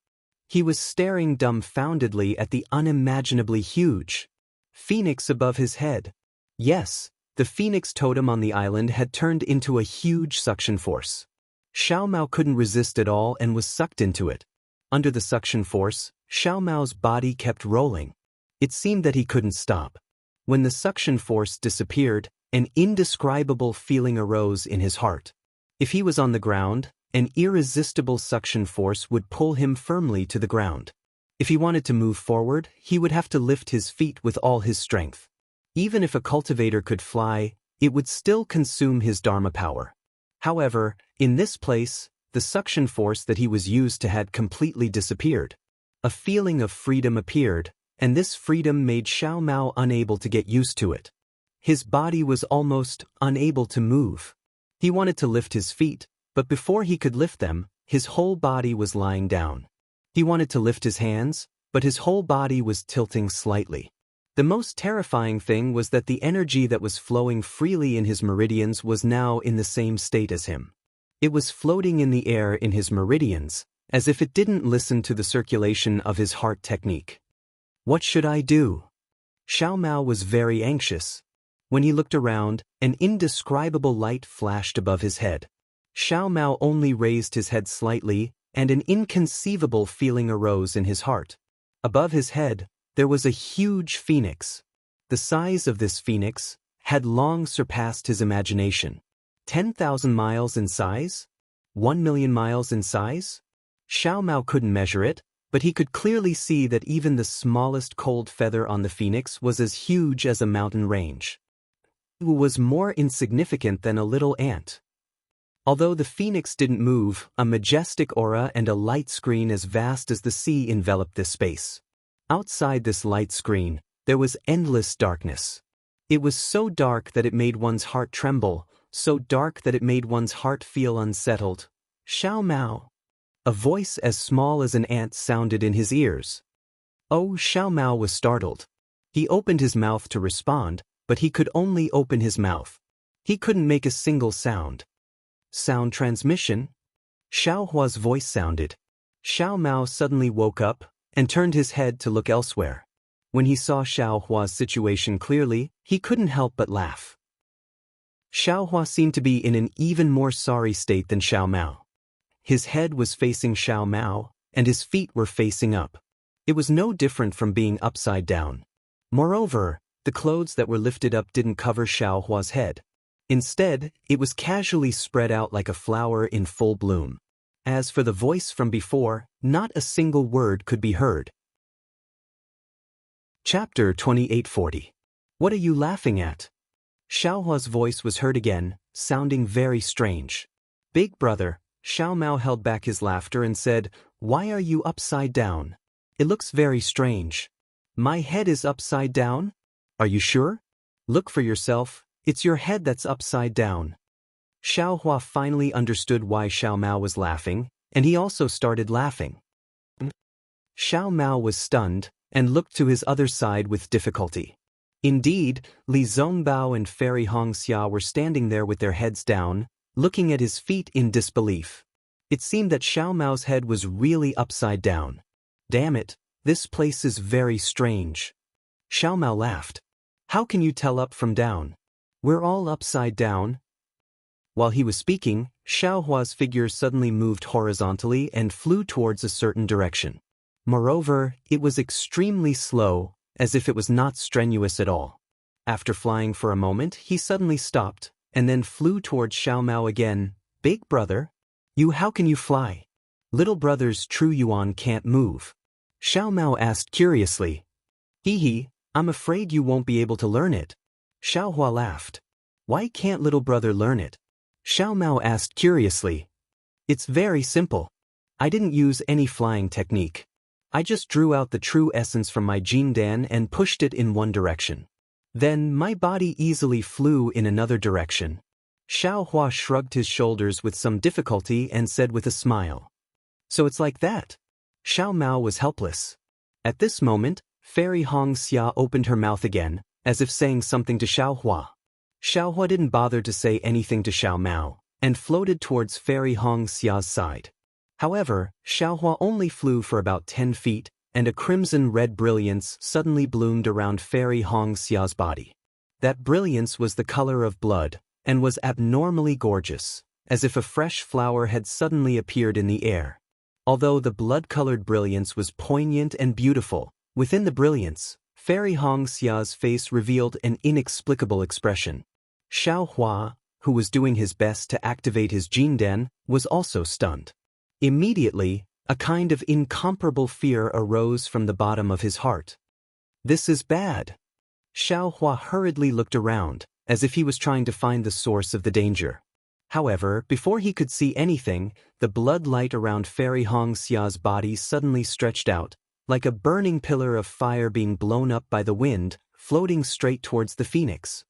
He was staring dumbfoundedly at the unimaginably huge phoenix above his head. Yes, the phoenix totem on the island had turned into a huge suction force. Xiao Mao couldn't resist at all and was sucked into it. Under the suction force, Xiao Mao's body kept rolling. It seemed that he couldn't stop. When the suction force disappeared, an indescribable feeling arose in his heart. If he was on the ground, an irresistible suction force would pull him firmly to the ground. If he wanted to move forward, he would have to lift his feet with all his strength. Even if a cultivator could fly, it would still consume his Dharma power. However, in this place, the suction force that he was used to had completely disappeared. A feeling of freedom appeared, and this freedom made Xiao Mao unable to get used to it. His body was almost unable to move. He wanted to lift his feet, but before he could lift them, his whole body was lying down. He wanted to lift his hands, but his whole body was tilting slightly. The most terrifying thing was that the energy that was flowing freely in his meridians was now in the same state as him. It was floating in the air in his meridians, as if it didn't listen to the circulation of his heart technique. What should I do? Xiao Mao was very anxious. When he looked around, an indescribable light flashed above his head. Xiao Mao only raised his head slightly, and an inconceivable feeling arose in his heart. Above his head, there was a huge phoenix. The size of this phoenix had long surpassed his imagination. 10,000 miles in size? 1,000,000 miles in size? Xiao Mao couldn't measure it, but he could clearly see that even the smallest cold feather on the phoenix was as huge as a mountain range. It was more insignificant than a little ant. Although the phoenix didn't move, a majestic aura and a light screen as vast as the sea enveloped this space. Outside this light screen, there was endless darkness. It was so dark that it made one's heart tremble, so dark that it made one's heart feel unsettled. Xiao Mao. A voice as small as an ant sounded in his ears. Oh, Xiao Mao was startled. He opened his mouth to respond, but he could only open his mouth. He couldn't make a single sound. Sound transmission? Xiao Hua's voice sounded. Xiao Mao suddenly woke up and turned his head to look elsewhere. When he saw Xiao Hua's situation clearly, he couldn't help but laugh. Xiao Hua seemed to be in an even more sorry state than Xiao Mao. His head was facing Xiao Mao, and his feet were facing up. It was no different from being upside down. Moreover, the clothes that were lifted up didn't cover Xiao Hua's head. Instead, it was casually spread out like a flower in full bloom. As for the voice from before, not a single word could be heard. Chapter 2840. What are you laughing at? Xiao Hua's voice was heard again, sounding very strange. Big brother, Xiao Mao held back his laughter and said, "Why are you upside down? It looks very strange." My head is upside down? Are you sure? Look for yourself, it's your head that's upside down. Xiao Hua finally understood why Xiao Mao was laughing, and he also started laughing. Xiao Mao was stunned, and looked to his other side with difficulty. Indeed, Li Zongbao and Fairy Hongxia were standing there with their heads down, looking at his feet in disbelief. It seemed that Xiao Mao's head was really upside down. Damn it, this place is very strange. Xiao Mao laughed. How can you tell up from down? We're all upside down. While he was speaking, Xiao Hua's figure suddenly moved horizontally and flew towards a certain direction. Moreover, it was extremely slow, as if it was not strenuous at all. After flying for a moment, he suddenly stopped, and then flew towards Xiao Mao again. Big brother? How can you fly? Little brother's true yuan can't move. Xiao Mao asked curiously. Hee, I'm afraid you won't be able to learn it. Xiao Hua laughed. Why can't little brother learn it? Xiao Mao asked curiously. It's very simple. I didn't use any flying technique. I just drew out the true essence from my Jindan and pushed it in one direction. Then my body easily flew in another direction. Xiao Hua shrugged his shoulders with some difficulty and said with a smile. So it's like that. Xiao Mao was helpless. At this moment, Fairy Hong Xia opened her mouth again, as if saying something to Xiao Hua. Xiao Hua didn't bother to say anything to Xiao Mao, and floated towards Fairy Hong Xia's side. However, Xiao Hua only flew for about 10 feet, and a crimson-red brilliance suddenly bloomed around Fairy Hong Xia's body. That brilliance was the color of blood, and was abnormally gorgeous, as if a fresh flower had suddenly appeared in the air. Although the blood-colored brilliance was poignant and beautiful, within the brilliance, Fairy Hong Xia's face revealed an inexplicable expression. Xiao Hua, who was doing his best to activate his Jindan, was also stunned. Immediately, a kind of incomparable fear arose from the bottom of his heart. This is bad. Xiao Hua hurriedly looked around, as if he was trying to find the source of the danger. However, before he could see anything, the blood light around Fairy Hong Xia's body suddenly stretched out, like a burning pillar of fire being blown up by the wind, floating straight towards the phoenix.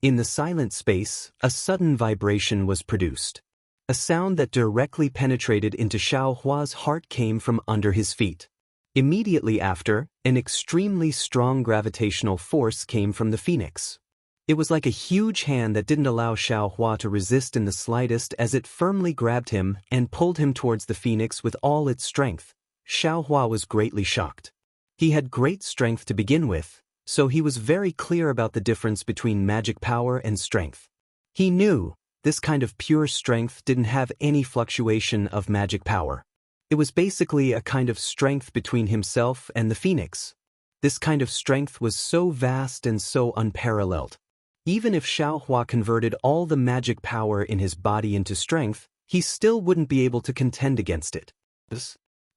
In the silent space, a sudden vibration was produced. A sound that directly penetrated into Xiao Hua's heart came from under his feet. Immediately after, an extremely strong gravitational force came from the phoenix. It was like a huge hand that didn't allow Xiao Hua to resist in the slightest, as it firmly grabbed him and pulled him towards the phoenix with all its strength. Xiao Hua was greatly shocked. He had great strength to begin with, so he was very clear about the difference between magic power and strength. He knew this kind of pure strength didn't have any fluctuation of magic power. It was basically a kind of strength between himself and the phoenix. This kind of strength was so vast and so unparalleled. Even if Xiao Hua converted all the magic power in his body into strength, he still wouldn't be able to contend against it.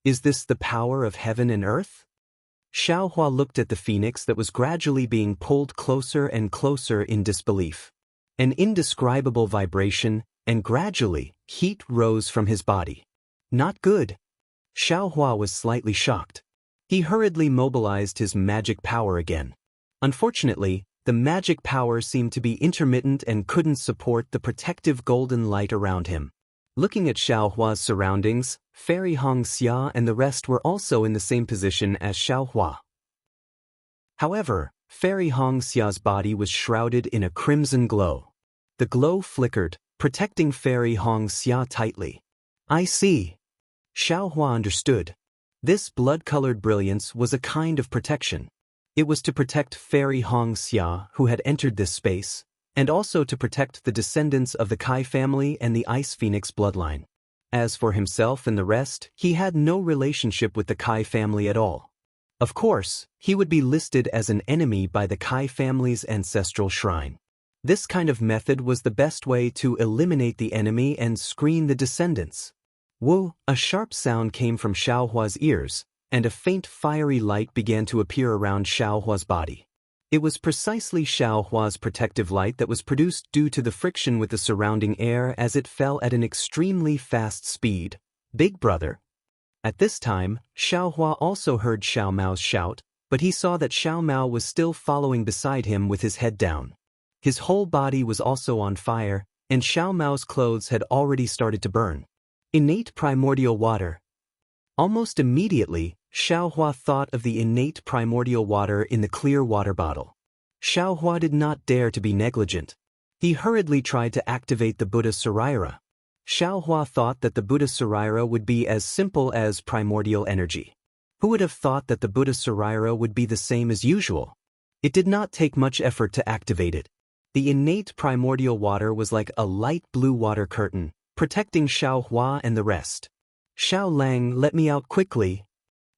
Is this the power of heaven and earth? Xiao Hua looked at the phoenix that was gradually being pulled closer and closer in disbelief. An indescribable vibration, and gradually, heat rose from his body. Not good. Xiao Hua was slightly shocked. He hurriedly mobilized his magic power again. Unfortunately, the magic power seemed to be intermittent and couldn't support the protective golden light around him. Looking at Xiao Hua's surroundings, Fairy Hong Xia and the rest were also in the same position as Xiao Hua. However, Fairy Hong Xia's body was shrouded in a crimson glow. The glow flickered, protecting Fairy Hong Xia tightly. I see. Xiao Hua understood. This blood-colored brilliance was a kind of protection. It was to protect Fairy Hong Xia, who had entered this space, and also to protect the descendants of the Kai family and the Ice Phoenix bloodline. As for himself and the rest, he had no relationship with the Kai family at all. Of course, he would be listed as an enemy by the Kai family's ancestral shrine. This kind of method was the best way to eliminate the enemy and screen the descendants. Whoa! A sharp sound came from Xiao Hua's ears, and a faint fiery light began to appear around Xiao Hua's body. It was precisely Xiao Hua's protective light that was produced due to the friction with the surrounding air as it fell at an extremely fast speed. Big brother. At this time, Xiao Hua also heard Xiao Mao's shout, but he saw that Xiao Mao was still following beside him with his head down. His whole body was also on fire, and Xiao Mao's clothes had already started to burn. Innate primordial water. Almost immediately, Xiao Hua thought of the innate primordial water in the clear water bottle. Xiao Hua did not dare to be negligent. He hurriedly tried to activate the Buddha Saraira. Xiao Hua thought that the Buddha Saraira would be as simple as primordial energy. Who would have thought that the Buddha Saraira would be the same as usual? It did not take much effort to activate it. The innate primordial water was like a light blue water curtain, protecting Xiao Hua and the rest. Xiao Lang, let me out quickly.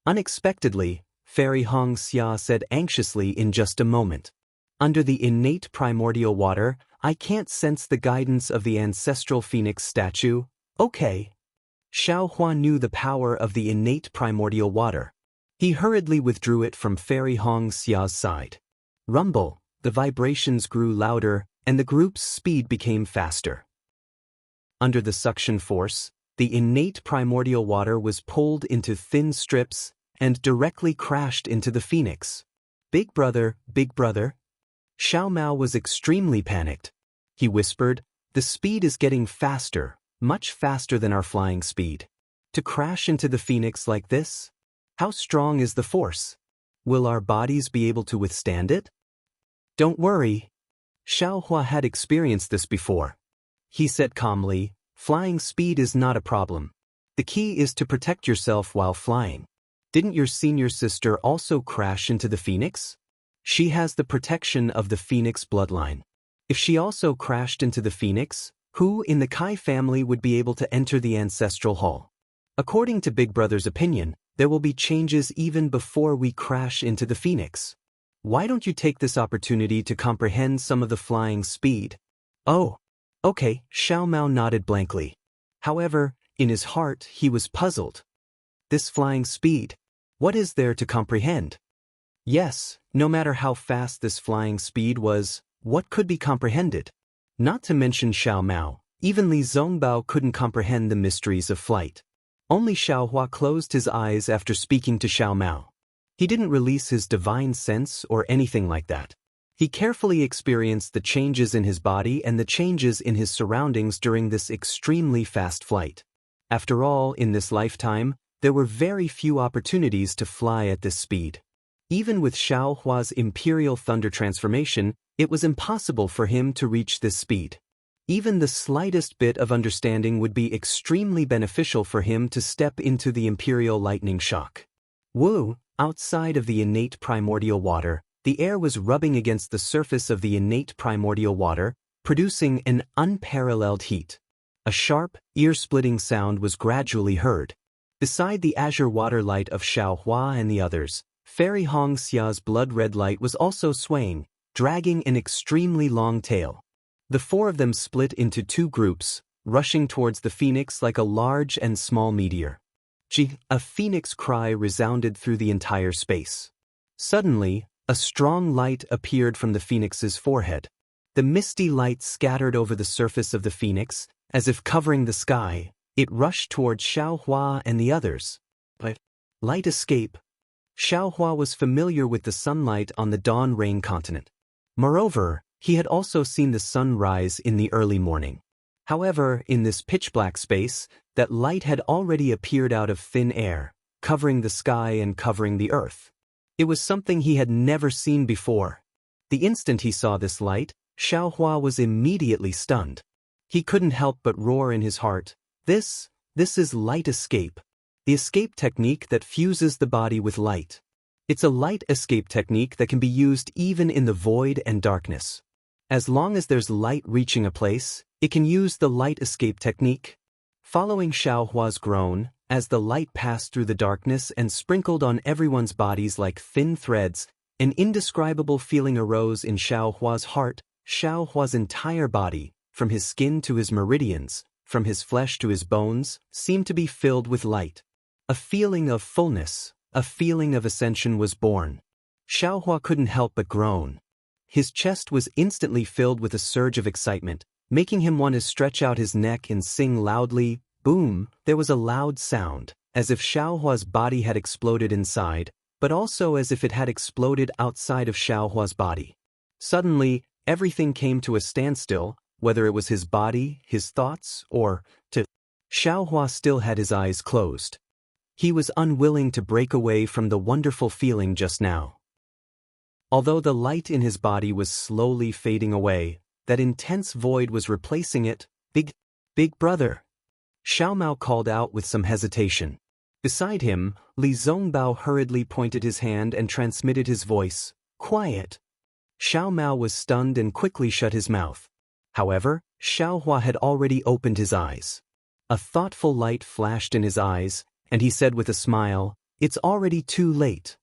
Unexpectedly, Fairy Hong Xia said anxiously in just a moment. Under the innate primordial water, I can't sense the guidance of the ancestral phoenix statue. Okay. Xiao Hua knew the power of the innate primordial water. He hurriedly withdrew it from Fairy Hong Xia's side. Rumble, the vibrations grew louder, and the group's speed became faster. Under the suction force, the innate primordial water was pulled into thin strips and directly crashed into the phoenix. Big brother, Big brother. Xiao Mao was extremely panicked. He whispered, The speed is getting faster, much faster than our flying speed. To crash into the phoenix like this? How strong is the force? Will our bodies be able to withstand it? Don't worry. Xiaohua had experienced this before. He said calmly, flying speed is not a problem. The key is to protect yourself while flying. Didn't your senior sister also crash into the phoenix? She has the protection of the phoenix bloodline. If she also crashed into the phoenix, who in the Kai family would be able to enter the ancestral hall? According to Big Brother's opinion, there will be changes even before we crash into the phoenix. Why don't you take this opportunity to comprehend some of the flying speed? Oh, okay, Xiao Mao nodded blankly. However, in his heart he was puzzled. This flying speed, what is there to comprehend? Yes, no matter how fast this flying speed was, what could be comprehended? Not to mention Xiao Mao, even Li Zongbao couldn't comprehend the mysteries of flight. Only Xiaohua closed his eyes after speaking to Xiao Mao. He didn't release his divine sense or anything like that. He carefully experienced the changes in his body and the changes in his surroundings during this extremely fast flight. After all, in this lifetime, there were very few opportunities to fly at this speed. Even with Xiaohua's Imperial Thunder transformation, it was impossible for him to reach this speed. Even the slightest bit of understanding would be extremely beneficial for him to step into the Imperial Lightning Shock. Wu, outside of the innate primordial water, the air was rubbing against the surface of the innate primordial water, producing an unparalleled heat. A sharp, ear-splitting sound was gradually heard. Beside the azure water light of Xiaohua and the others, Fairy Hongxia's blood-red light was also swaying, dragging an extremely long tail. The four of them split into two groups, rushing towards the phoenix like a large and small meteor. A phoenix cry resounded through the entire space. Suddenly, a strong light appeared from the phoenix's forehead. The misty light scattered over the surface of the phoenix, as if covering the sky. It rushed towards Xiaohua and the others. But light escape. Xiaohua was familiar with the sunlight on the dawn rain continent. Moreover, he had also seen the sun rise in the early morning. However, in this pitch-black space, that light had already appeared out of thin air, covering the sky and covering the earth. It was something he had never seen before. The instant he saw this light, Xiaohua was immediately stunned. He couldn't help but roar in his heart, This is light escape. The escape technique that fuses the body with light. It's a light escape technique that can be used even in the void and darkness. As long as there's light reaching a place, it can use the light escape technique. Following Xiaohua's groan, as the light passed through the darkness and sprinkled on everyone's bodies like thin threads, an indescribable feeling arose in Xiaohua's heart. Xiaohua's entire body, from his skin to his meridians, from his flesh to his bones, seemed to be filled with light. A feeling of fullness, a feeling of ascension was born. Xiaohua couldn't help but groan. His chest was instantly filled with a surge of excitement, making him want to stretch out his neck and sing loudly. Boom! There was a loud sound, as if Xiaohua's body had exploded inside, but also as if it had exploded outside of Xiaohua's body. Suddenly, everything came to a standstill, whether it was his body, his thoughts, or Xiaohua still had his eyes closed. He was unwilling to break away from the wonderful feeling just now. Although the light in his body was slowly fading away, that intense void was replacing it. Big brother. Xiao Mao called out with some hesitation. Beside him, Li Zongbao hurriedly pointed his hand and transmitted his voice, quiet. Xiao Mao was stunned and quickly shut his mouth. However, Xiaohua had already opened his eyes. A thoughtful light flashed in his eyes, and he said with a smile, It's already too late.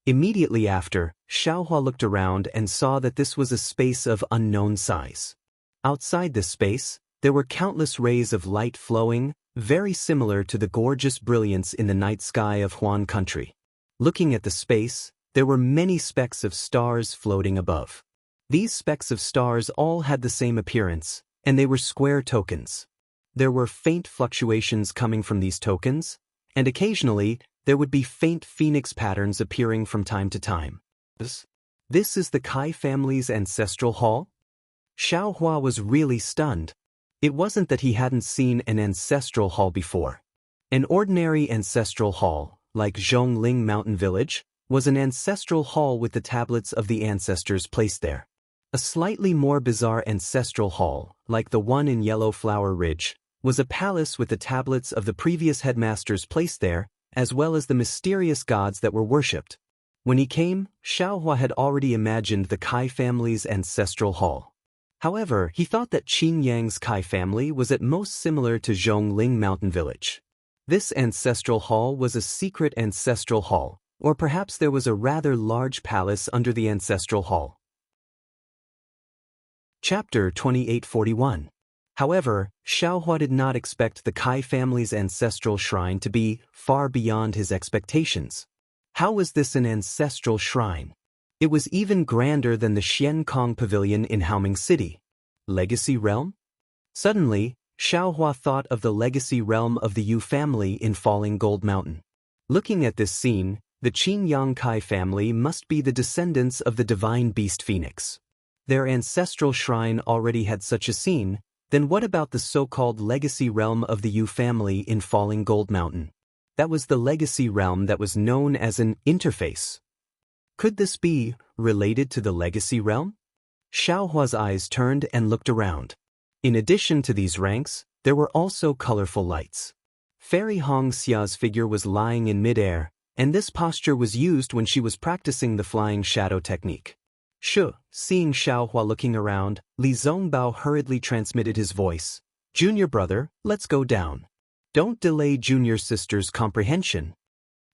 Immediately after, Xiaohua looked around and saw that this was a space of unknown size. Outside this space, there were countless rays of light flowing, very similar to the gorgeous brilliance in the night sky of Huan country. Looking at the space, there were many specks of stars floating above. These specks of stars all had the same appearance, and they were square tokens. There were faint fluctuations coming from these tokens, and occasionally, there would be faint phoenix patterns appearing from time to time. This is the Kai family's ancestral hall? Xiaohua was really stunned. It wasn't that he hadn't seen an ancestral hall before. An ordinary ancestral hall, like Zhongling Mountain Village, was an ancestral hall with the tablets of the ancestors placed there. A slightly more bizarre ancestral hall, like the one in Yellow Flower Ridge, was a palace with the tablets of the previous headmasters placed there, as well as the mysterious gods that were worshipped. When he came, Xiaohua had already imagined the Kai family's ancestral hall. However, he thought that Qin Yang's Kai family was at most similar to Zhongling Mountain Village. This ancestral hall was a secret ancestral hall, or perhaps there was a rather large palace under the ancestral hall. Chapter 2841. However, Xiaohua did not expect the Kai family's ancestral shrine to be far beyond his expectations. How was this an ancestral shrine? It was even grander than the Xiankong Pavilion in Haoming City. Legacy Realm? Suddenly, Xiaohua thought of the legacy realm of the Yu family in Falling Gold Mountain. Looking at this scene, the Qin Yang Kai family must be the descendants of the divine beast Phoenix. Their ancestral shrine already had such a scene, then what about the so-called legacy realm of the Yu family in Falling Gold Mountain? That was the legacy realm that was known as an interface. Could this be related to the legacy realm? Xiaohua's eyes turned and looked around. In addition to these ranks, there were also colorful lights. Fairy Hongxia's figure was lying in midair, and this posture was used when she was practicing the flying shadow technique. Seeing Xiaohua looking around, Li Zongbao hurriedly transmitted his voice. "Junior brother, let's go down. Don't delay junior sister's comprehension."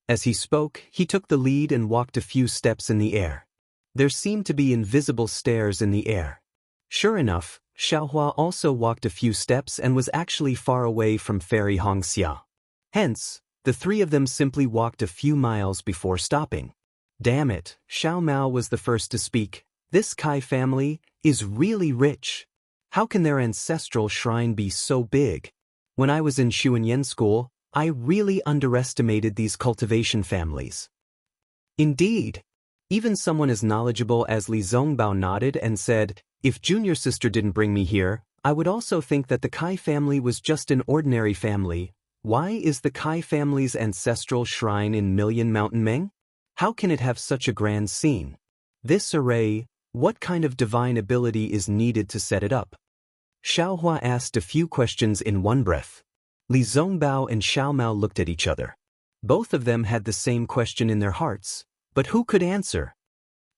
As he spoke, he took the lead and walked a few steps in the air. There seemed to be invisible stairs in the air. Sure enough, Xiaohua also walked a few steps and was actually far away from Fairy Hongxia. Hence, the three of them simply walked a few miles before stopping. Damn it, Xiao Mao was the first to speak. This Kai family is really rich. How can their ancestral shrine be so big? When I was in Xuanyan school, I really underestimated these cultivation families. Indeed. Even someone as knowledgeable as Li Zongbao nodded and said, "If junior sister didn't bring me here, I would also think that the Kai family was just an ordinary family. Why is the Kai family's ancestral shrine in Million Mountain Meng? How can it have such a grand scene? This array, what kind of divine ability is needed to set it up?" Xiaohua asked a few questions in one breath. Li Zongbao and Xiao Mao looked at each other. Both of them had the same question in their hearts, but who could answer?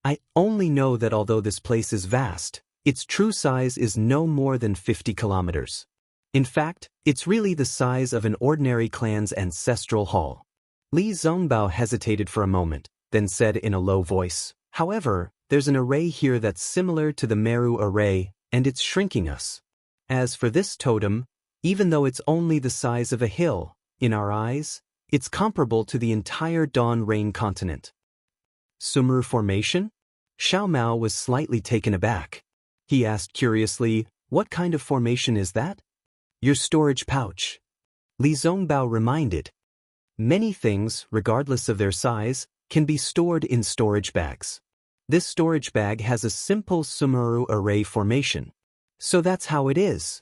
"I only know that although this place is vast, its true size is no more than 50 kilometers. In fact, it's really the size of an ordinary clan's ancestral hall." Li Zongbao hesitated for a moment, then said in a low voice, "However, there's an array here that's similar to the Meru array, and it's shrinking us. As for this totem, even though it's only the size of a hill, in our eyes, it's comparable to the entire Dawn Rain continent." Sumeru formation? Xiao Mao was slightly taken aback. He asked curiously, "What kind of formation is that?" "Your storage pouch." Li Zongbao reminded. Many things, regardless of their size, can be stored in storage bags. This storage bag has a simple Sumeru array formation. So that's how it is.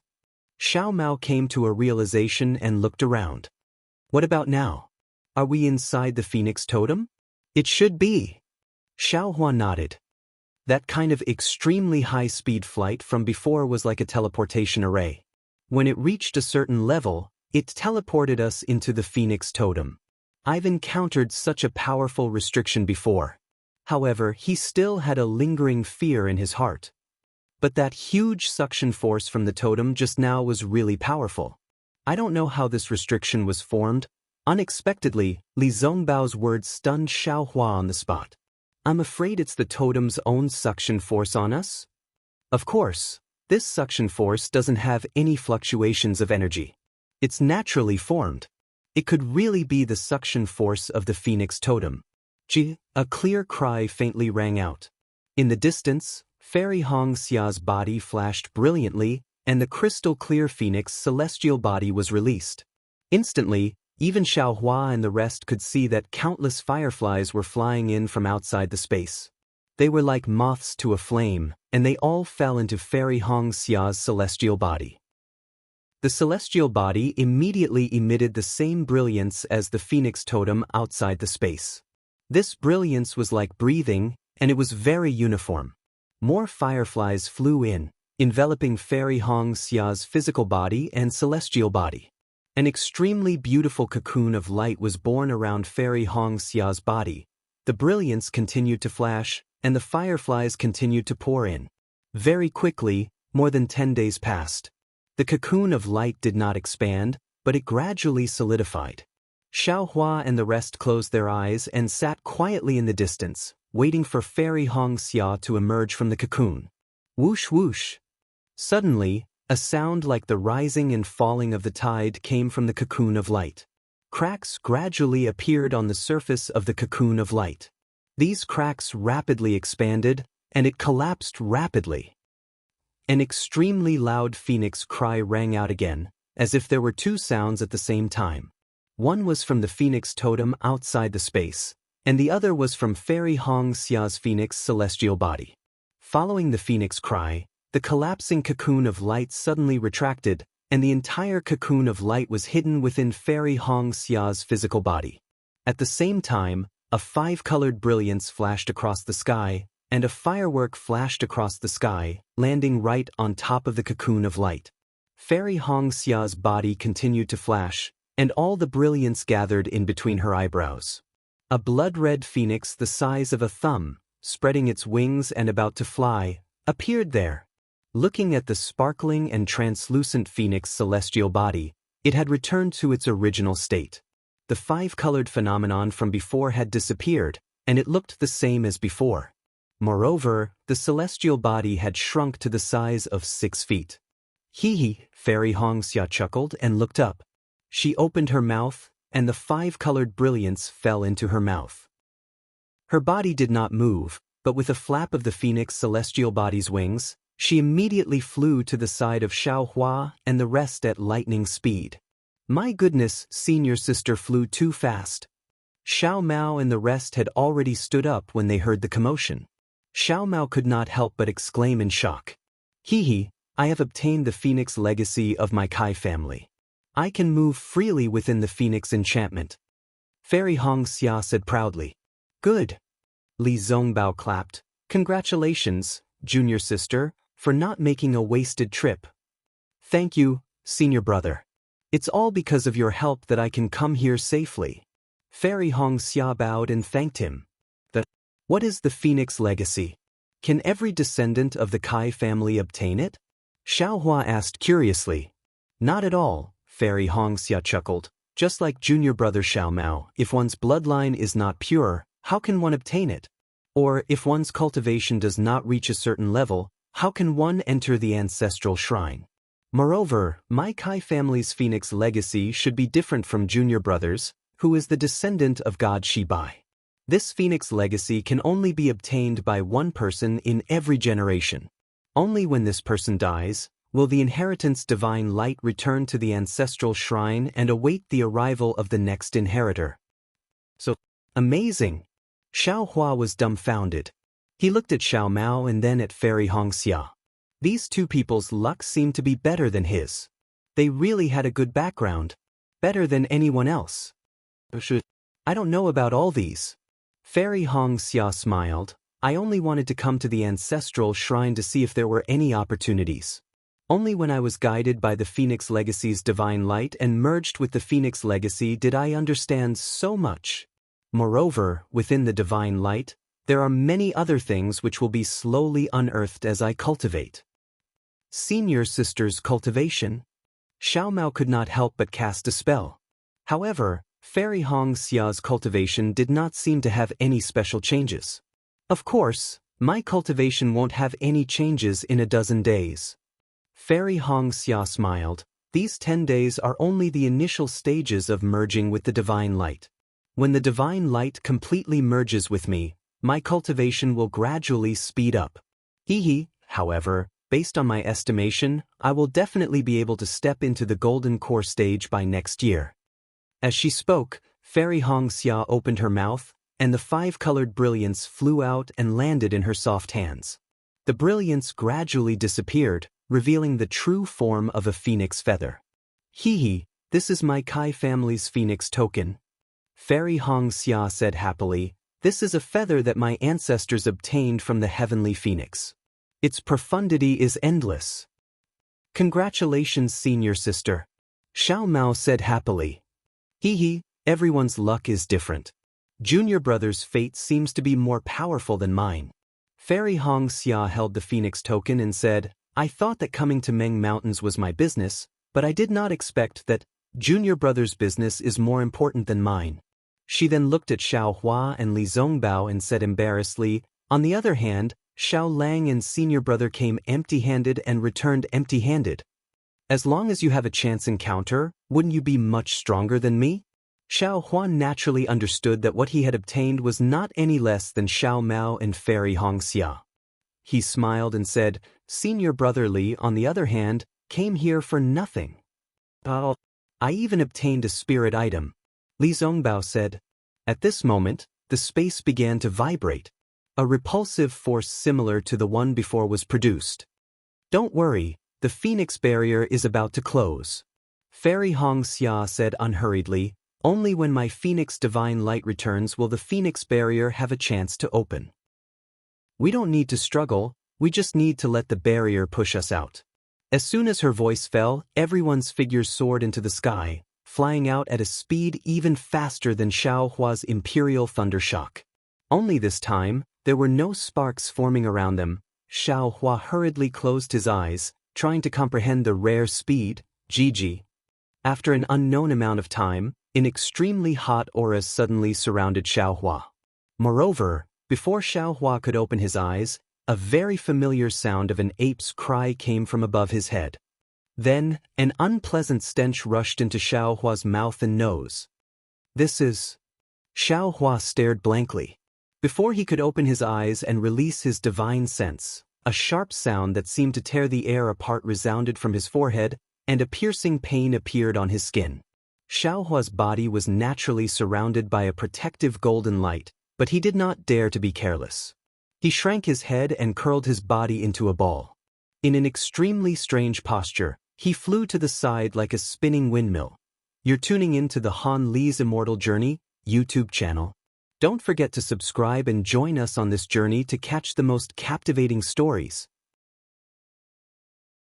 Xiao Mao came to a realization and looked around. What about now? Are we inside the Phoenix Totem? It should be. Xiaohua nodded. That kind of extremely high-speed flight from before was like a teleportation array. When it reached a certain level, it teleported us into the Phoenix Totem. I've encountered such a powerful restriction before. However, he still had a lingering fear in his heart. But that huge suction force from the totem just now was really powerful. I don't know how this restriction was formed. Unexpectedly, Li Zongbao's words stunned Xiaohua on the spot. "I'm afraid it's the totem's own suction force on us?" Of course, this suction force doesn't have any fluctuations of energy. It's naturally formed. It could really be the suction force of the Phoenix Totem. A clear cry faintly rang out. In the distance, Fairy Hongxia's body flashed brilliantly, and the crystal-clear Phoenix celestial body was released. Instantly, even Xiaohua and the rest could see that countless fireflies were flying in from outside the space. They were like moths to a flame, and they all fell into Fairy Hongxia's celestial body. The celestial body immediately emitted the same brilliance as the phoenix totem outside the space. This brilliance was like breathing, and it was very uniform. More fireflies flew in, enveloping Fairy Hong Xia's physical body and celestial body. An extremely beautiful cocoon of light was born around Fairy Hong Xia's body. The brilliance continued to flash, and the fireflies continued to pour in. Very quickly, more than 10 days passed. The cocoon of light did not expand, but it gradually solidified. Xiao Hua and the rest closed their eyes and sat quietly in the distance, waiting for Fairy Hong Xia to emerge from the cocoon. Whoosh whoosh. Suddenly, a sound like the rising and falling of the tide came from the cocoon of light. Cracks gradually appeared on the surface of the cocoon of light. These cracks rapidly expanded, and it collapsed rapidly. An extremely loud phoenix cry rang out again, as if there were two sounds at the same time. One was from the phoenix totem outside the space, and the other was from Fairy Hong Xia's phoenix celestial body. Following the phoenix cry, the collapsing cocoon of light suddenly retracted, and the entire cocoon of light was hidden within Fairy Hong Xia's physical body. At the same time, a five-colored brilliance flashed across the sky, and a firework flashed across the sky, landing right on top of the cocoon of light. Fairy Hong Xia's body continued to flash, and all the brilliance gathered in between her eyebrows. A blood-red phoenix the size of a thumb, spreading its wings and about to fly, appeared there. Looking at the sparkling and translucent phoenix celestial body, it had returned to its original state. The five-colored phenomenon from before had disappeared, and it looked the same as before. Moreover, the celestial body had shrunk to the size of 6 feet. Hee, Fairy Hong Xia chuckled and looked up. She opened her mouth, and the five-colored brilliance fell into her mouth. Her body did not move, but with a flap of the phoenix celestial body's wings, she immediately flew to the side of Xiao Hua and the rest at lightning speed. My goodness, senior sister flew too fast. Xiao Mao and the rest had already stood up when they heard the commotion. Xiao Mao could not help but exclaim in shock. Hee, I have obtained the phoenix legacy of my Kai family. I can move freely within the phoenix enchantment. Fairy Hong Xia said proudly. Good. Li Zongbao clapped. Congratulations, junior sister, for not making a wasted trip. Thank you, senior brother. It's all because of your help that I can come here safely. Fairy Hong Xia bowed and thanked him. What is the Phoenix legacy? Can every descendant of the Kai family obtain it? Xiao Hua asked curiously. Not at all, Fairy Hong Xia chuckled. Just like junior brother Xiao Mao, if one's bloodline is not pure, how can one obtain it? Or if one's cultivation does not reach a certain level, how can one enter the ancestral shrine? Moreover, my Kai family's Phoenix legacy should be different from junior brother's, who is the descendant of God Shibai. This Phoenix legacy can only be obtained by one person in every generation. Only when this person dies, will the inheritance divine light return to the ancestral shrine and await the arrival of the next inheritor. So, amazing! Xiao Hua was dumbfounded. He looked at Xiao Mao and then at Fairy Hong Xia. These two people's luck seemed to be better than his. They really had a good background. Better than anyone else. I don't know about all these. Fairy Hong Xia smiled. I only wanted to come to the ancestral shrine to see if there were any opportunities. Only when I was guided by the Phoenix Legacy's divine light and merged with the Phoenix Legacy did I understand so much. Moreover, within the divine light, there are many other things which will be slowly unearthed as I cultivate. Senior sister's cultivation? Xiao Mao could not help but cast a spell. However, Fairy Hong Xia's cultivation did not seem to have any special changes. Of course, my cultivation won't have any changes in a dozen days. Fairy Hong Xia smiled. These 10 days are only the initial stages of merging with the divine light. When the divine light completely merges with me, my cultivation will gradually speed up. However, based on my estimation, I will definitely be able to step into the golden core stage by next year. As she spoke, Fairy Hong Xia opened her mouth, and the 5-colored brilliance flew out and landed in her soft hands. The brilliance gradually disappeared, revealing the true form of a phoenix feather. Hee hee, this is my Kai family's phoenix token. Fairy Hong Xia said happily, this is a feather that my ancestors obtained from the heavenly phoenix. Its profundity is endless. Congratulations, senior sister. Xiao Mao said happily. Hee hee, everyone's luck is different. Junior brother's fate seems to be more powerful than mine. Fairy Hong Xia held the phoenix token and said, I thought that coming to Meng Mountains was my business, but I did not expect that junior brother's business is more important than mine. She then looked at Xiao Hua and Li Zongbao and said embarrassedly, on the other hand, Xiao Lang and senior brother came empty-handed and returned empty-handed. As long as you have a chance encounter, wouldn't you be much stronger than me? Xiao Hua naturally understood that what he had obtained was not any less than Xiao Mao and Fairy Hong Xia. He smiled and said, senior brother Li, on the other hand, came here for nothing. Oh, I even obtained a spirit item. Li Zongbao said. At this moment, the space began to vibrate. A repulsive force similar to the one before was produced. Don't worry, the Phoenix barrier is about to close. Fairy Hong Xia said unhurriedly, only when my Phoenix divine light returns will the Phoenix barrier have a chance to open. We don't need to struggle, we just need to let the barrier push us out. As soon as her voice fell, everyone's figures soared into the sky, flying out at a speed even faster than Xiao Hua's imperial thundershock. Only this time, there were no sparks forming around them. Xiao Hua hurriedly closed his eyes, trying to comprehend the rare speed, Gigi. After an unknown amount of time, an extremely hot aura suddenly surrounded Xiao Hua. Moreover, before Xiao Hua could open his eyes, a very familiar sound of an ape's cry came from above his head. Then, an unpleasant stench rushed into Xiao Hua's mouth and nose. This is... Xiao Hua stared blankly. Before he could open his eyes and release his divine sense, a sharp sound that seemed to tear the air apart resounded from his forehead, and a piercing pain appeared on his skin. Xiao Hua's body was naturally surrounded by a protective golden light, but he did not dare to be careless. He shrank his head and curled his body into a ball. In an extremely strange posture, he flew to the side like a spinning windmill. You're tuning in to the Han Li's Immortal Journey YouTube channel. Don't forget to subscribe and join us on this journey to catch the most captivating stories.